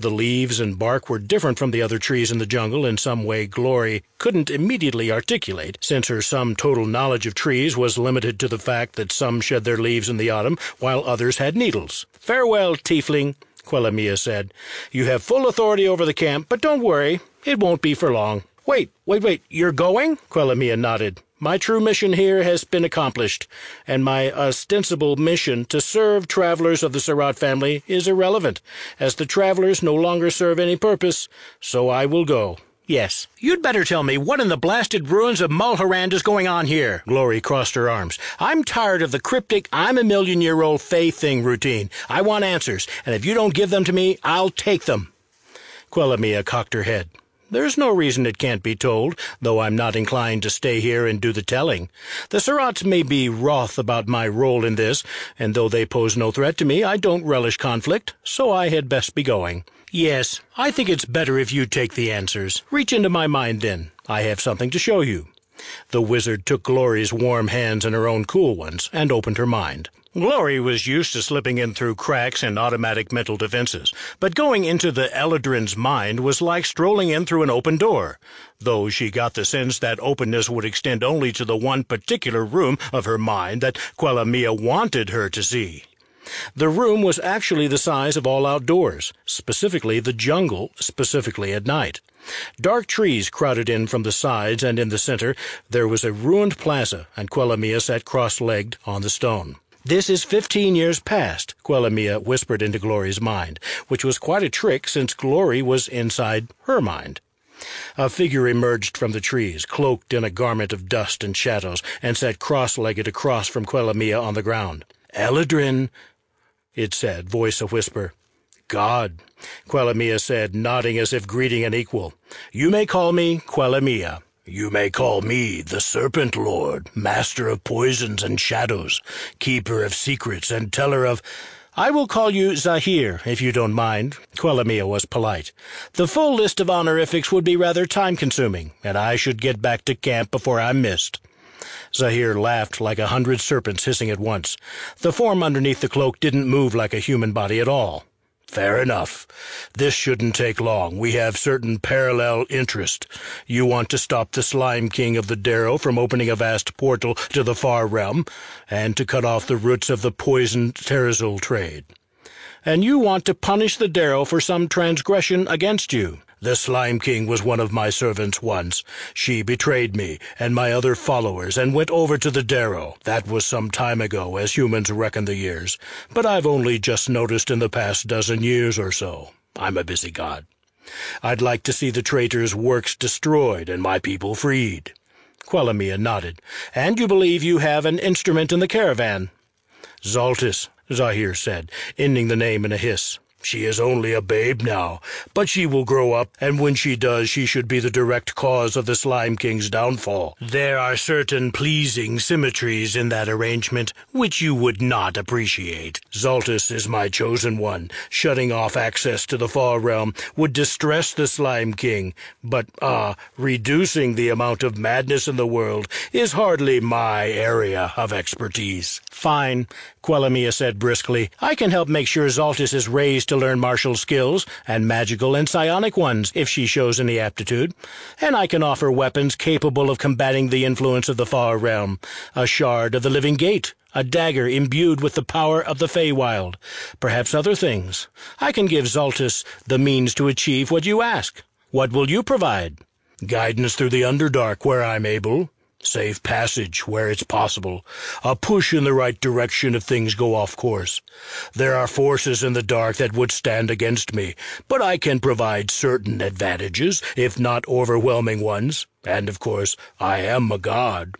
The leaves and bark were different from the other trees in the jungle in some way Glory couldn't immediately articulate, since her sum total knowledge of trees was limited to the fact that some shed their leaves in the autumn, while others had needles. "Farewell, tiefling," Quellamia said. "You have full authority over the camp, but don't worry, it won't be for long." Wait, you're going?" Quellamia nodded. "My true mission here has been accomplished, and my ostensible mission to serve travelers of the Surratt family is irrelevant, as the travelers no longer serve any purpose, so I will go. Yes, you'd better tell me what in the blasted ruins of Mulharand is going on here." Glory crossed her arms. "I'm tired of the cryptic I'm-a-million-year-old Fae thing routine. I want answers, and if you don't give them to me, I'll take them." Quellamia cocked her head. "There's no reason it can't be told, though I'm not inclined to stay here and do the telling. The Surratts may be wroth about my role in this, and though they pose no threat to me, I don't relish conflict, so I had best be going. Yes, I think it's better if you take the answers. Reach into my mind, then. I have something to show you." The wizard took Glory's warm hands in her own cool ones and opened her mind. Glory was used to slipping in through cracks in automatic mental defenses, but going into the Eladrin's mind was like strolling in through an open door, though she got the sense that openness would extend only to the one particular room of her mind that Quellamia wanted her to see. The room was actually the size of all outdoors, specifically the jungle, specifically at night. Dark trees crowded in from the sides, and in the center there was a ruined plaza, and Quellamia sat cross-legged on the stone. "This is 15 years past," Quellamia whispered into Glory's mind, which was quite a trick since Glory was inside her mind. A figure emerged from the trees, cloaked in a garment of dust and shadows, and sat cross-legged across from Quellamia on the ground. "Eladrin," it said, voice a whisper. "God," Quellamia said, nodding as if greeting an equal. "You may call me Quellamia." "You may call me the Serpent Lord, master of poisons and shadows, keeper of secrets and teller of—" "I will call you Zahir, if you don't mind." Quellamia was polite. "The full list of honorifics would be rather time-consuming, and I should get back to camp before I'm missed." Zahir laughed like 100 serpents hissing at once. The form underneath the cloak didn't move like a human body at all. Fair enough. This shouldn't take long. We have certain parallel interest. You want to stop the Slime King of the Darrow from opening a vast portal to the far realm, and to cut off the roots of the poisoned terazul trade. And you want to punish the Darrow for some transgression against you. The Slime King was one of my servants once. She betrayed me and my other followers and went over to the Darrow. That was some time ago, as humans reckon the years, but I've only just noticed in the past dozen years or so. I'm a busy god. I'd like to see the traitor's works destroyed and my people freed. Quellamia nodded. And you believe you have an instrument in the caravan? Zaltys, Zahir said, ending the name in a hiss. She is only a babe now, but she will grow up, and when she does, she should be the direct cause of the Slime King's downfall. There are certain pleasing symmetries in that arrangement which you would not appreciate. Zaltys is my chosen one. Shutting off access to the far realm would distress the Slime King, but, reducing the amount of madness in the world is hardly my area of expertise. Fine, Quellamia said briskly. I can help make sure Zaltys is raised to learn martial skills, and magical and psionic ones, if she shows any aptitude. And I can offer weapons capable of combating the influence of the far realm. A shard of the living gate, a dagger imbued with the power of the Feywild, perhaps other things. I can give Zaltys the means to achieve what you ask. What will you provide? Guidance through the Underdark where I'm able. Safe passage where it's possible. A push in the right direction if things go off course. There are forces in the dark that would stand against me, but I can provide certain advantages, if not overwhelming ones. And, of course, I am a god.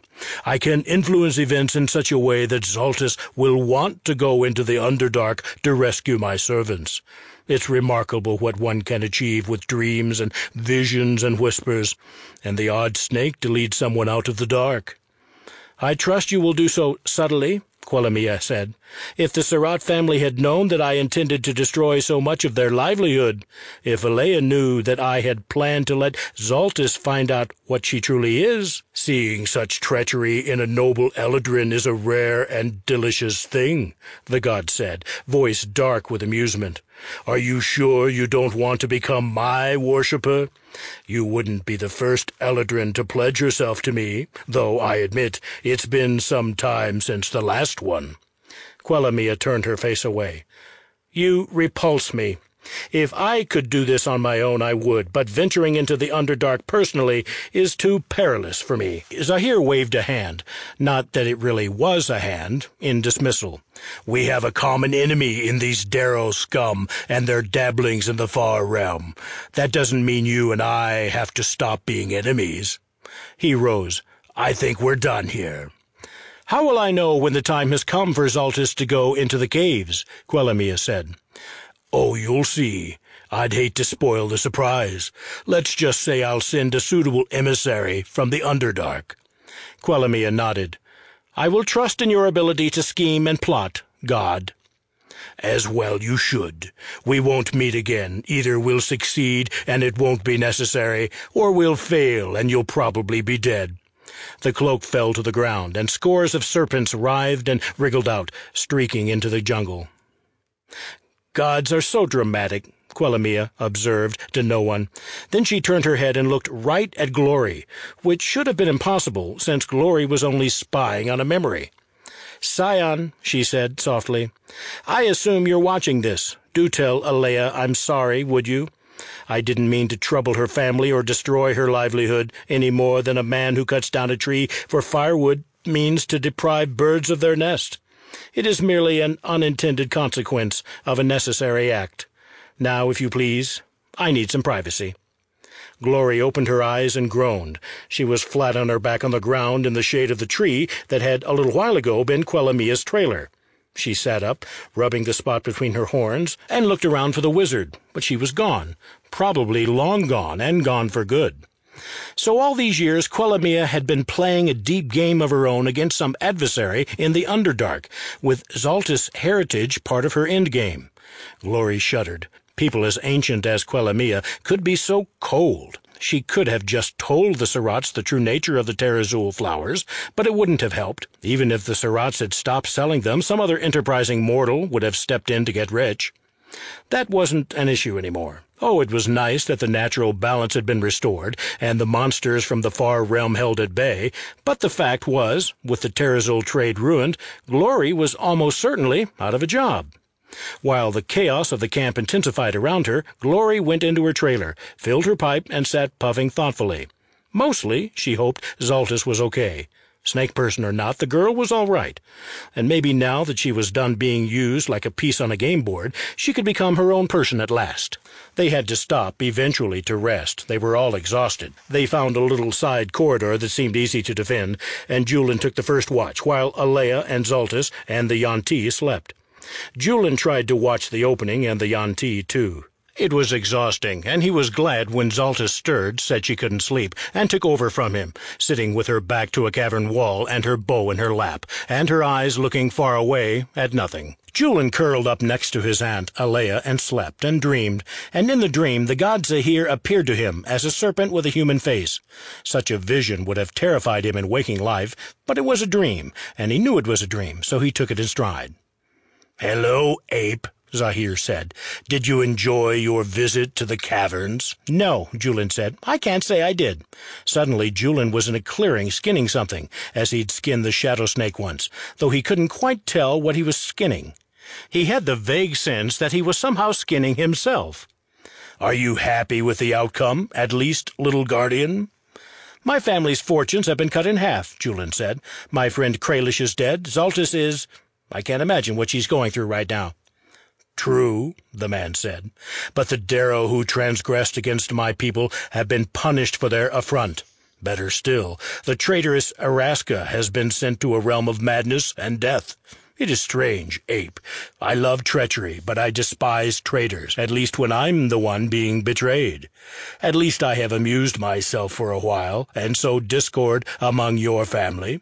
I can influence events in such a way that Zaltys will want to go into the Underdark to rescue my servants. It's remarkable what one can achieve with dreams and visions and whispers, and the odd snake to lead someone out of the dark. I trust you will do so subtly, Quellamia said. If the Surratt family had known that I intended to destroy so much of their livelihood, if Alea knew that I had planned to let Zaltys find out what she truly is, seeing such treachery in a noble Eladrin is a rare and delicious thing, the god said, voice dark with amusement. Are you sure you don't want to become my worshipper? You wouldn't be the first Eladrin to pledge herself to me, though I admit it's been some time since the last one. Quellamia turned her face away. You repulse me. If I could do this on my own, I would, but venturing into the Underdark personally is too perilous for me. Zahir waved a hand, not that it really was a hand, in dismissal. We have a common enemy in these Darrow scum and their dabblings in the far realm. That doesn't mean you and I have to stop being enemies. He rose. I think we're done here. How will I know when the time has come for Zaltys to go into the caves? Quellamia said. Oh, you'll see. I'd hate to spoil the surprise. Let's just say I'll send a suitable emissary from the Underdark. Quellamia nodded. I will trust in your ability to scheme and plot, God. As well you should. We won't meet again. Either we'll succeed and it won't be necessary, or we'll fail and you'll probably be dead. The cloak fell to the ground, and scores of serpents writhed and wriggled out, streaking into the jungle. Gods are so dramatic, Quellamia observed to no one. Then she turned her head and looked right at Glory, which should have been impossible, since Glory was only spying on a memory. Scion, she said softly, I assume you're watching this. Do tell Alea I'm sorry, would you? I didn't mean to trouble her family or destroy her livelihood any more than a man who cuts down a tree for firewood means to deprive birds of their nest. It is merely an unintended consequence of a necessary act. Now, if you please, I need some privacy. Glory opened her eyes and groaned. She was flat on her back on the ground in the shade of the tree that had a little while ago been Quellamia's trailer. She sat up, rubbing the spot between her horns, and looked around for the wizard, but she was gone, probably long gone, and gone for good. So all these years Quellamia had been playing a deep game of her own against some adversary in the Underdark, with Zaltys' heritage part of her endgame. Glory shuddered. People as ancient as Quellamia could be so cold. She could have just told the Surats the true nature of the terazul flowers, but it wouldn't have helped. Even if the Surats had stopped selling them, some other enterprising mortal would have stepped in to get rich. That wasn't an issue anymore. Oh, it was nice that the natural balance had been restored, and the monsters from the far realm held at bay, but the fact was, with the terazul trade ruined, Glory was almost certainly out of a job. While the chaos of the camp intensified around her, Glory went into her trailer, filled her pipe, and sat puffing thoughtfully. Mostly, she hoped, Zaltys was okay. Snake person or not, the girl was all right. And maybe now that she was done being used like a piece on a game board, she could become her own person at last. They had to stop, eventually, to rest. They were all exhausted. They found a little side corridor that seemed easy to defend, and Julin took the first watch, while Alea and Zaltys and the yuan-ti slept. Julin tried to watch the opening and the yuan-ti, too. It was exhausting, and he was glad when Zaltys stirred, said she couldn't sleep, and took over from him, sitting with her back to a cavern wall and her bow in her lap, and her eyes looking far away at nothing. Julin curled up next to his aunt, Alea, and slept and dreamed, and in the dream the god Zahir appeared to him as a serpent with a human face. Such a vision would have terrified him in waking life, but it was a dream, and he knew it was a dream, so he took it in stride. "Hello, ape," Zahir said. "Did you enjoy your visit to the caverns?" "No," Julin said. "I can't say I did." Suddenly Julin was in a clearing skinning something, as he'd skinned the shadow snake once, though he couldn't quite tell what he was skinning. He had the vague sense that he was somehow skinning himself. "Are you happy with the outcome, at least, little guardian?" "My family's fortunes have been cut in half," Julin said. "My friend Kralish is dead. Zaltys is... I can't imagine what she's going through right now." "True," the man said, "but the Darrow who transgressed against my people have been punished for their affront. Better still, the traitorous Araska has been sent to a realm of madness and death. It is strange, ape. I love treachery, but I despise traitors, at least when I'm the one being betrayed. At least I have amused myself for a while, and sowed discord among your family.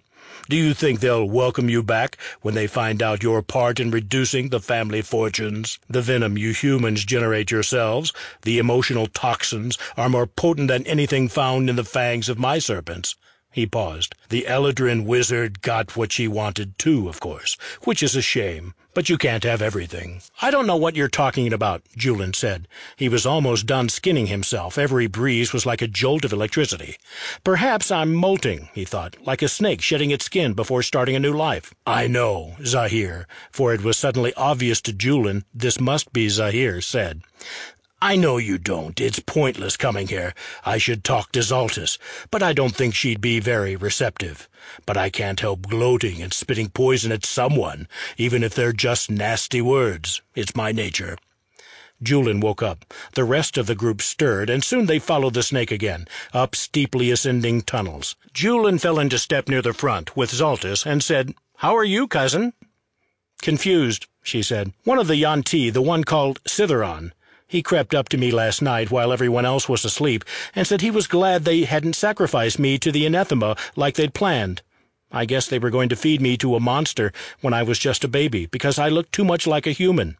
Do you think they'll welcome you back when they find out your part in reducing the family fortunes? The venom you humans generate yourselves, the emotional toxins, are more potent than anything found in the fangs of my serpents." He paused. "The Eladrin wizard got what she wanted too, of course, which is a shame. But you can't have everything." "I don't know what you're talking about," Julin said. He was almost done skinning himself. Every breeze was like a jolt of electricity. "Perhaps I'm molting," he thought, "like a snake shedding its skin before starting a new life." "I know, Zahir," for it was suddenly obvious to Julin this must be Zahir, said. "I know you don't. It's pointless coming here. I should talk to Zaltys, but I don't think she'd be very receptive. But I can't help gloating and spitting poison at someone, even if they're just nasty words. It's my nature." Julin woke up. The rest of the group stirred, and soon they followed the snake again, up steeply ascending tunnels. Julin fell into step near the front, with Zaltys, and said, "How are you, cousin?" "Confused," she said. "One of the yuan-ti, the one called Citheron. He crept up to me last night while everyone else was asleep and said he was glad they hadn't sacrificed me to the anathema like they'd planned. I guess they were going to feed me to a monster when I was just a baby, because I looked too much like a human.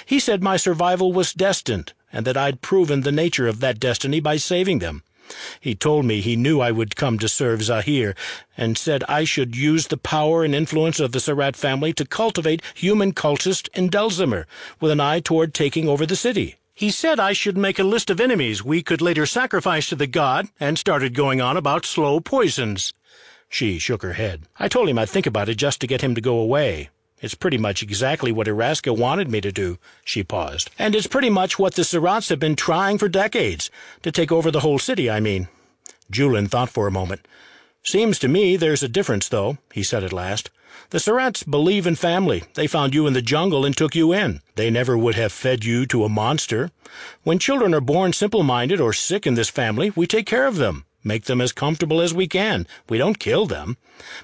He said my survival was destined, and that I'd proven the nature of that destiny by saving them. He told me he knew I would come to serve Zahir, and said I should use the power and influence of the Surat family to cultivate human cultists in Dulcimer, with an eye toward taking over the city. He said I should make a list of enemies we could later sacrifice to the god, and started going on about slow poisons." She shook her head. "I told him I'd think about it just to get him to go away. It's pretty much exactly what Araska wanted me to do." She paused. "And it's pretty much what the Surats have been trying for decades. To take over the whole city, I mean." Julin thought for a moment. "Seems to me there's a difference, though," he said at last. "The Surats believe in family. They found you in the jungle and took you in. They never would have fed you to a monster. When children are born simple-minded or sick in this family, we take care of them, make them as comfortable as we can. We don't kill them.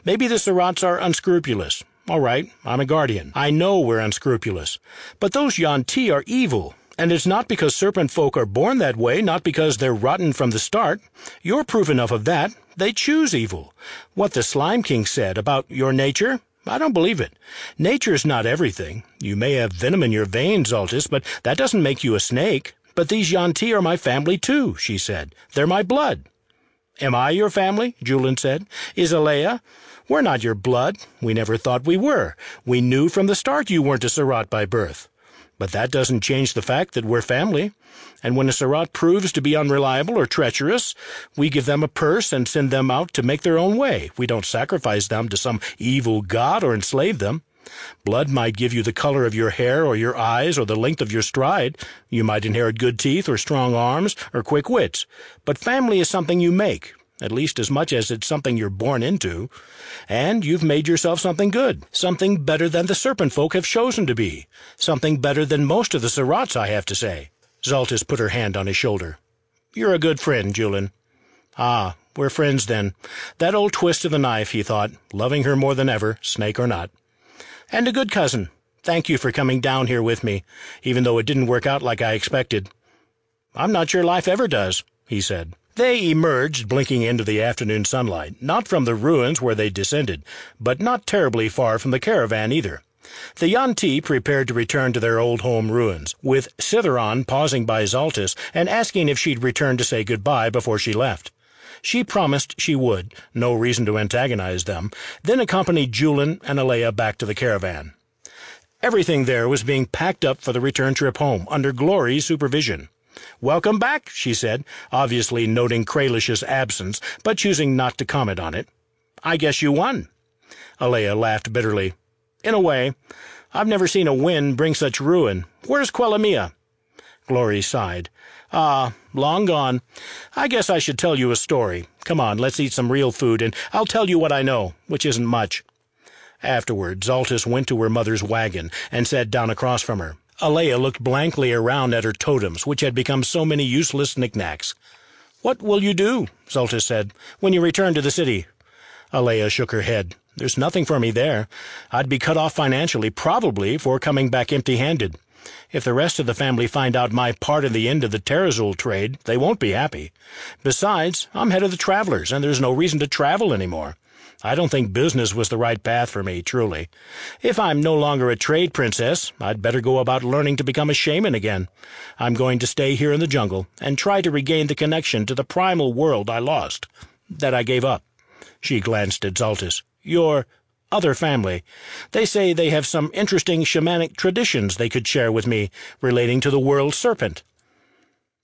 Maybe the Surats are unscrupulous. All right, I'm a guardian. I know we're unscrupulous. But those yuan-ti are evil. And it's not because serpent folk are born that way, not because they're rotten from the start. You're proof enough of that. They choose evil. What the Slime King said about your nature, I don't believe it. Nature's not everything. You may have venom in your veins, Zaltys, but that doesn't make you a snake. "But these yuan-ti are my family too," she said. "They're my blood." "Am I your family?" Julian said. "Is Alea? We're not your blood. We never thought we were. We knew from the start you weren't a Surratt by birth. But that doesn't change the fact that we're family. And when a Surratt proves to be unreliable or treacherous, we give them a purse and send them out to make their own way. We don't sacrifice them to some evil god or enslave them. Blood might give you the color of your hair or your eyes or the length of your stride. You might inherit good teeth or strong arms or quick wits. But family is something you make, at least as much as it's something you're born into. And you've made yourself something good, something better than the serpent folk have chosen to be, something better than most of the Surratts, I have to say." Zaltys put her hand on his shoulder. "You're a good friend, Julian." "Ah, we're friends then. That old twist of the knife," he thought, loving her more than ever, snake or not. "And a good cousin. Thank you for coming down here with me, even though it didn't work out like I expected." "I'm not sure life ever does," he said. They emerged, blinking into the afternoon sunlight, not from the ruins where they descended, but not terribly far from the caravan either. The yuan-ti prepared to return to their old home ruins, with Citharon pausing by Zaltys and asking if she'd return to say goodbye before she left. She promised she would, no reason to antagonize them, then accompanied Julian and Alea back to the caravan. Everything there was being packed up for the return trip home, under Glory's supervision. "Welcome back," she said, obviously noting Kraelish's absence, but choosing not to comment on it. "I guess you won." Alea laughed bitterly. "In a way. I've never seen a wind bring such ruin. Where's Quellamia?" Glory sighed. "Ah, long gone. I guess I should tell you a story. Come on, let's eat some real food, and I'll tell you what I know, which isn't much." Afterward, Zaltys went to her mother's wagon and sat down across from her. Alea looked blankly around at her totems, which had become so many useless knickknacks. "What will you do," Zaltys said, "when you return to the city?" Alea shook her head. "There's nothing for me there. I'd be cut off financially, probably, for coming back empty-handed. If the rest of the family find out my part in the end of the terazul trade, they won't be happy. Besides, I'm head of the travelers, and there's no reason to travel anymore. I don't think business was the right path for me, truly. If I'm no longer a trade princess, I'd better go about learning to become a shaman again. I'm going to stay here in the jungle and try to regain the connection to the primal world I lost, that I gave up." She glanced at Zaltys. "Your other family. They say they have some interesting shamanic traditions they could share with me relating to the world serpent."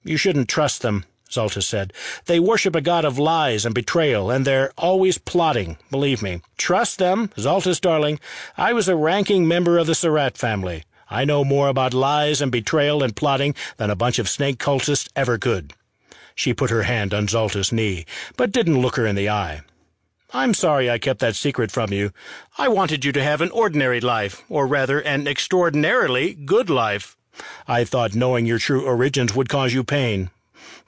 "You shouldn't trust them," Zaltys said. "They worship a god of lies and betrayal, and they're always plotting, believe me. Trust them, Zaltys, darling. I was a ranking member of the Surratt family. I know more about lies and betrayal and plotting than a bunch of snake cultists ever could." She put her hand on Zaltys' knee, but didn't look her in the eye. "I'm sorry I kept that secret from you. I wanted you to have an ordinary life, or rather an extraordinarily good life. I thought knowing your true origins would cause you pain.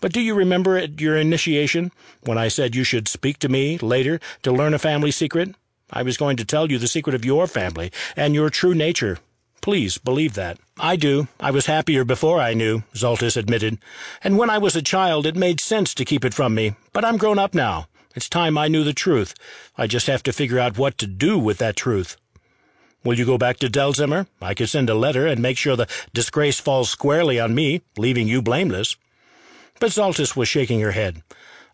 But do you remember at your initiation, when I said you should speak to me later to learn a family secret? I was going to tell you the secret of your family and your true nature. Please believe that." "I do. I was happier before I knew," Zaltys admitted. "And when I was a child it made sense to keep it from me. But I'm grown up now. It's time I knew the truth. I just have to figure out what to do with that truth." "Will you go back to Delzimmer? I could send a letter and make sure the disgrace falls squarely on me, leaving you blameless." But Zaltys was shaking her head.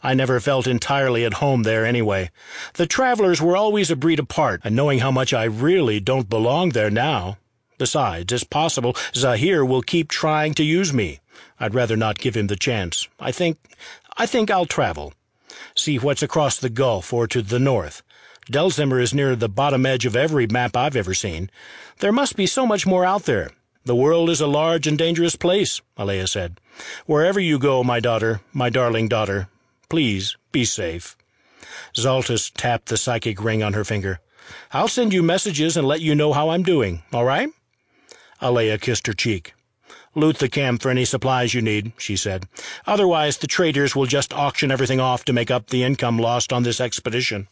"I never felt entirely at home there anyway. The travelers were always a breed apart, and knowing how much I really don't belong there now. Besides, it's possible Zahir will keep trying to use me. I'd rather not give him the chance. I think I'll travel. See what's across the Gulf or to the north. Delzimmer is near the bottom edge of every map I've ever seen. There must be so much more out there. The world is a large and dangerous place," Alea said. "Wherever you go, my daughter, my darling daughter, please be safe." Zaltys tapped the psychic ring on her finger. "I'll send you messages and let you know how I'm doing, all right?" Alea kissed her cheek. "Loot the camp for any supplies you need," she said. "Otherwise the traders will just auction everything off to make up the income lost on this expedition."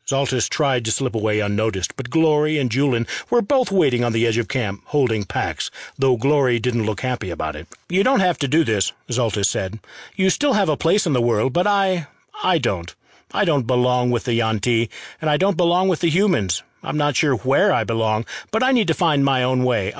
Zaltys tried to slip away unnoticed, but Glory and Julian were both waiting on the edge of camp, holding packs, though Glory didn't look happy about it. "You don't have to do this," Zaltys said. "You still have a place in the world, but I don't. I don't belong with the yuan-ti, and I don't belong with the humans. I'm not sure where I belong, but I need to find my own way.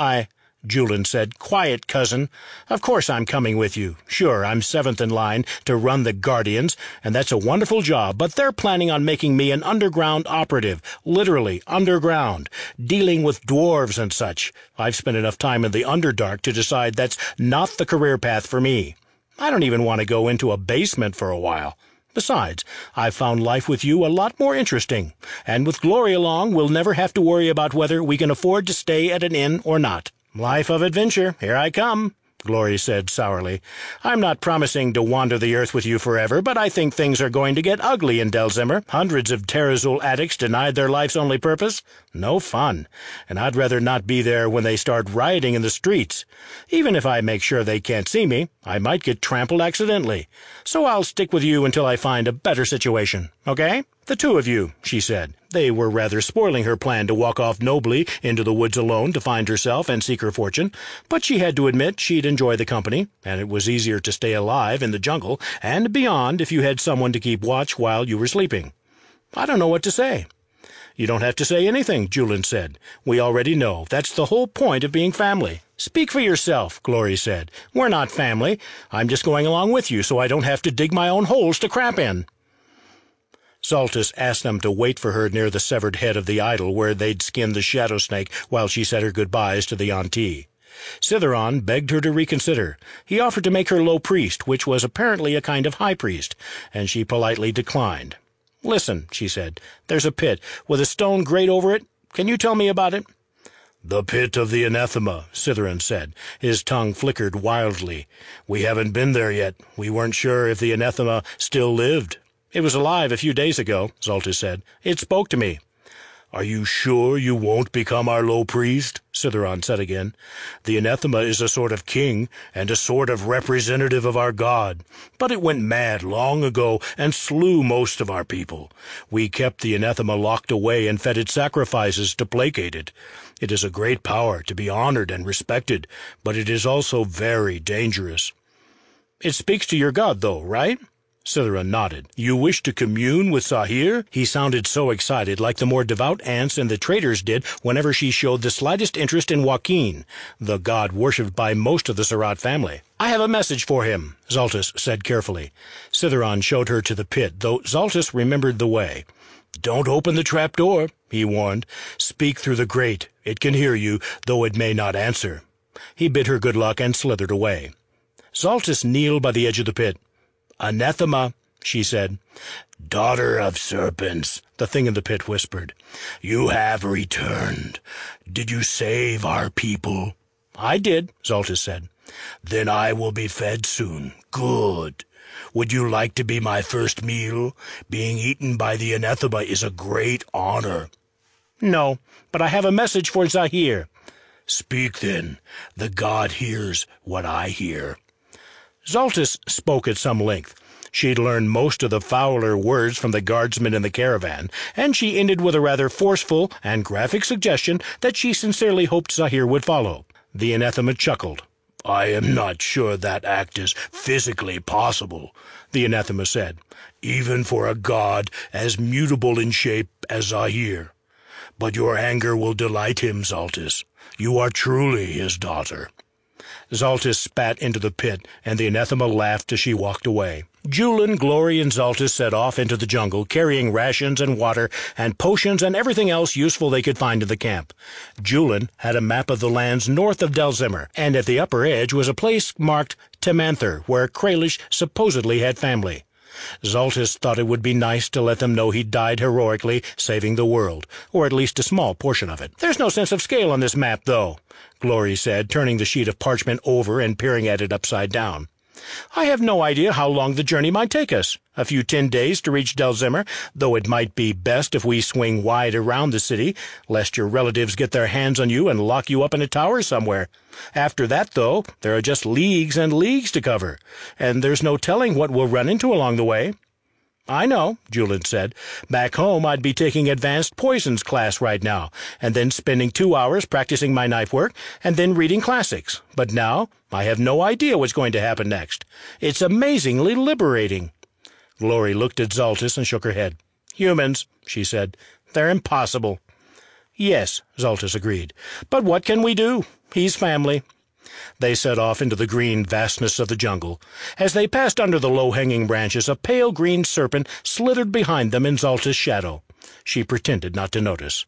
Julian said. "Quiet, cousin. Of course I'm coming with you. Sure, I'm seventh in line to run the Guardians, and that's a wonderful job, but they're planning on making me an underground operative, literally underground, dealing with dwarves and such. I've spent enough time in the Underdark to decide that's not the career path for me. I don't even want to go into a basement for a while. Besides, I've found life with you a lot more interesting, and with Glory along, we'll never have to worry about whether we can afford to stay at an inn or not." "Life of adventure, here I come," Glory said sourly. "I'm not promising to wander the earth with you forever, but I think things are going to get ugly in Delzimmer. Hundreds of terazul addicts denied their life's only purpose. No fun. And I'd rather not be there when they start rioting in the streets. Even if I make sure they can't see me, I might get trampled accidentally. So I'll stick with you until I find a better situation. Okay? The two of you," she said. They were rather spoiling her plan to walk off nobly into the woods alone to find herself and seek her fortune, but she had to admit she'd enjoy the company, and it was easier to stay alive in the jungle and beyond if you had someone to keep watch while you were sleeping. "I don't know what to say." "You don't have to say anything," Julian said. "We already know. That's the whole point of being family." "Speak for yourself," Glory said. "We're not family. I'm just going along with you so I don't have to dig my own holes to crap in." Zaltys asked them to wait for her near the severed head of the idol where they'd skinned the shadow snake while she said her goodbyes to the yuan-ti. Citheron begged her to reconsider. He offered to make her low priest, which was apparently a kind of high priest, and she politely declined. "Listen," she said, "there's a pit with a stone grate over it. Can you tell me about it?" "The pit of the anathema," Citheron said. His tongue flickered wildly. "We haven't been there yet. We weren't sure if the anathema still lived." "It was alive a few days ago," Zaltys said. "It spoke to me." "Are you sure you won't become our low priest?" Citheron said again. "The anathema is a sort of king and a sort of representative of our god, but it went mad long ago and slew most of our people. We kept the anathema locked away and fed it sacrifices to placate it. It is a great power to be honored and respected, but it is also very dangerous." "It speaks to your god, though, right?" Citheron nodded. "You wish to commune with Zahir?" He sounded so excited, like the more devout ants and the traders did whenever she showed the slightest interest in Joaquin, the god worshipped by most of the Surratt family. "I have a message for him," Zaltys said carefully. Citheron showed her to the pit, though Zaltys remembered the way. "Don't open the trap door," he warned. "Speak through the grate. It can hear you, though it may not answer." He bid her good luck and slithered away. Zaltys kneeled by the edge of the pit. "Anathema," she said. "Daughter of serpents," the thing in the pit whispered. "You have returned. Did you save our people?" "I did," Zaltys said. "Then I will be fed soon. Good. Would you like to be my first meal? Being eaten by the anathema is a great honor." "No, but I have a message for Zahir." "Speak then. The god hears what I hear." Zaltys spoke at some length. She'd learned most of the fouler words from the guardsmen in the caravan, and she ended with a rather forceful and graphic suggestion that she sincerely hoped Zahir would follow. The anathema chuckled. "I am not sure that act is physically possible," the anathema said, "even for a god as mutable in shape as Zahir. But your anger will delight him, Zaltys. You are truly his daughter." Zaltys spat into the pit, and the anathema laughed as she walked away. Julian, Glory, and Zaltys set off into the jungle, carrying rations and water and potions and everything else useful they could find in the camp. Julian had a map of the lands north of Delzimmer, and at the upper edge was a place marked Temanther, where Kralish supposedly had family. Zaltys thought it would be nice to let them know he'd died heroically, saving the world, or at least a small portion of it. "There's no sense of scale on this map, though," Glory said, turning the sheet of parchment over and peering at it upside down. "I have no idea how long the journey might take us. A few 10 days to reach Delzimmer, though it might be best if we swing wide around the city, lest your relatives get their hands on you and lock you up in a tower somewhere. After that, though, there are just leagues and leagues to cover, and there's no telling what we'll run into along the way." "I know," Julian said. "Back home I'd be taking advanced poisons class right now, and then spending 2 hours practicing my knife work, and then reading classics. But now I have no idea what's going to happen next. It's amazingly liberating." Glory looked at Zaltys and shook her head. "Humans," she said. "They're impossible." "Yes," Zaltys agreed. "But what can we do? He's family." They set off into the green vastness of the jungle. As they passed under the low-hanging branches, a pale green serpent slithered behind them in Zaltys' shadow. She pretended not to notice.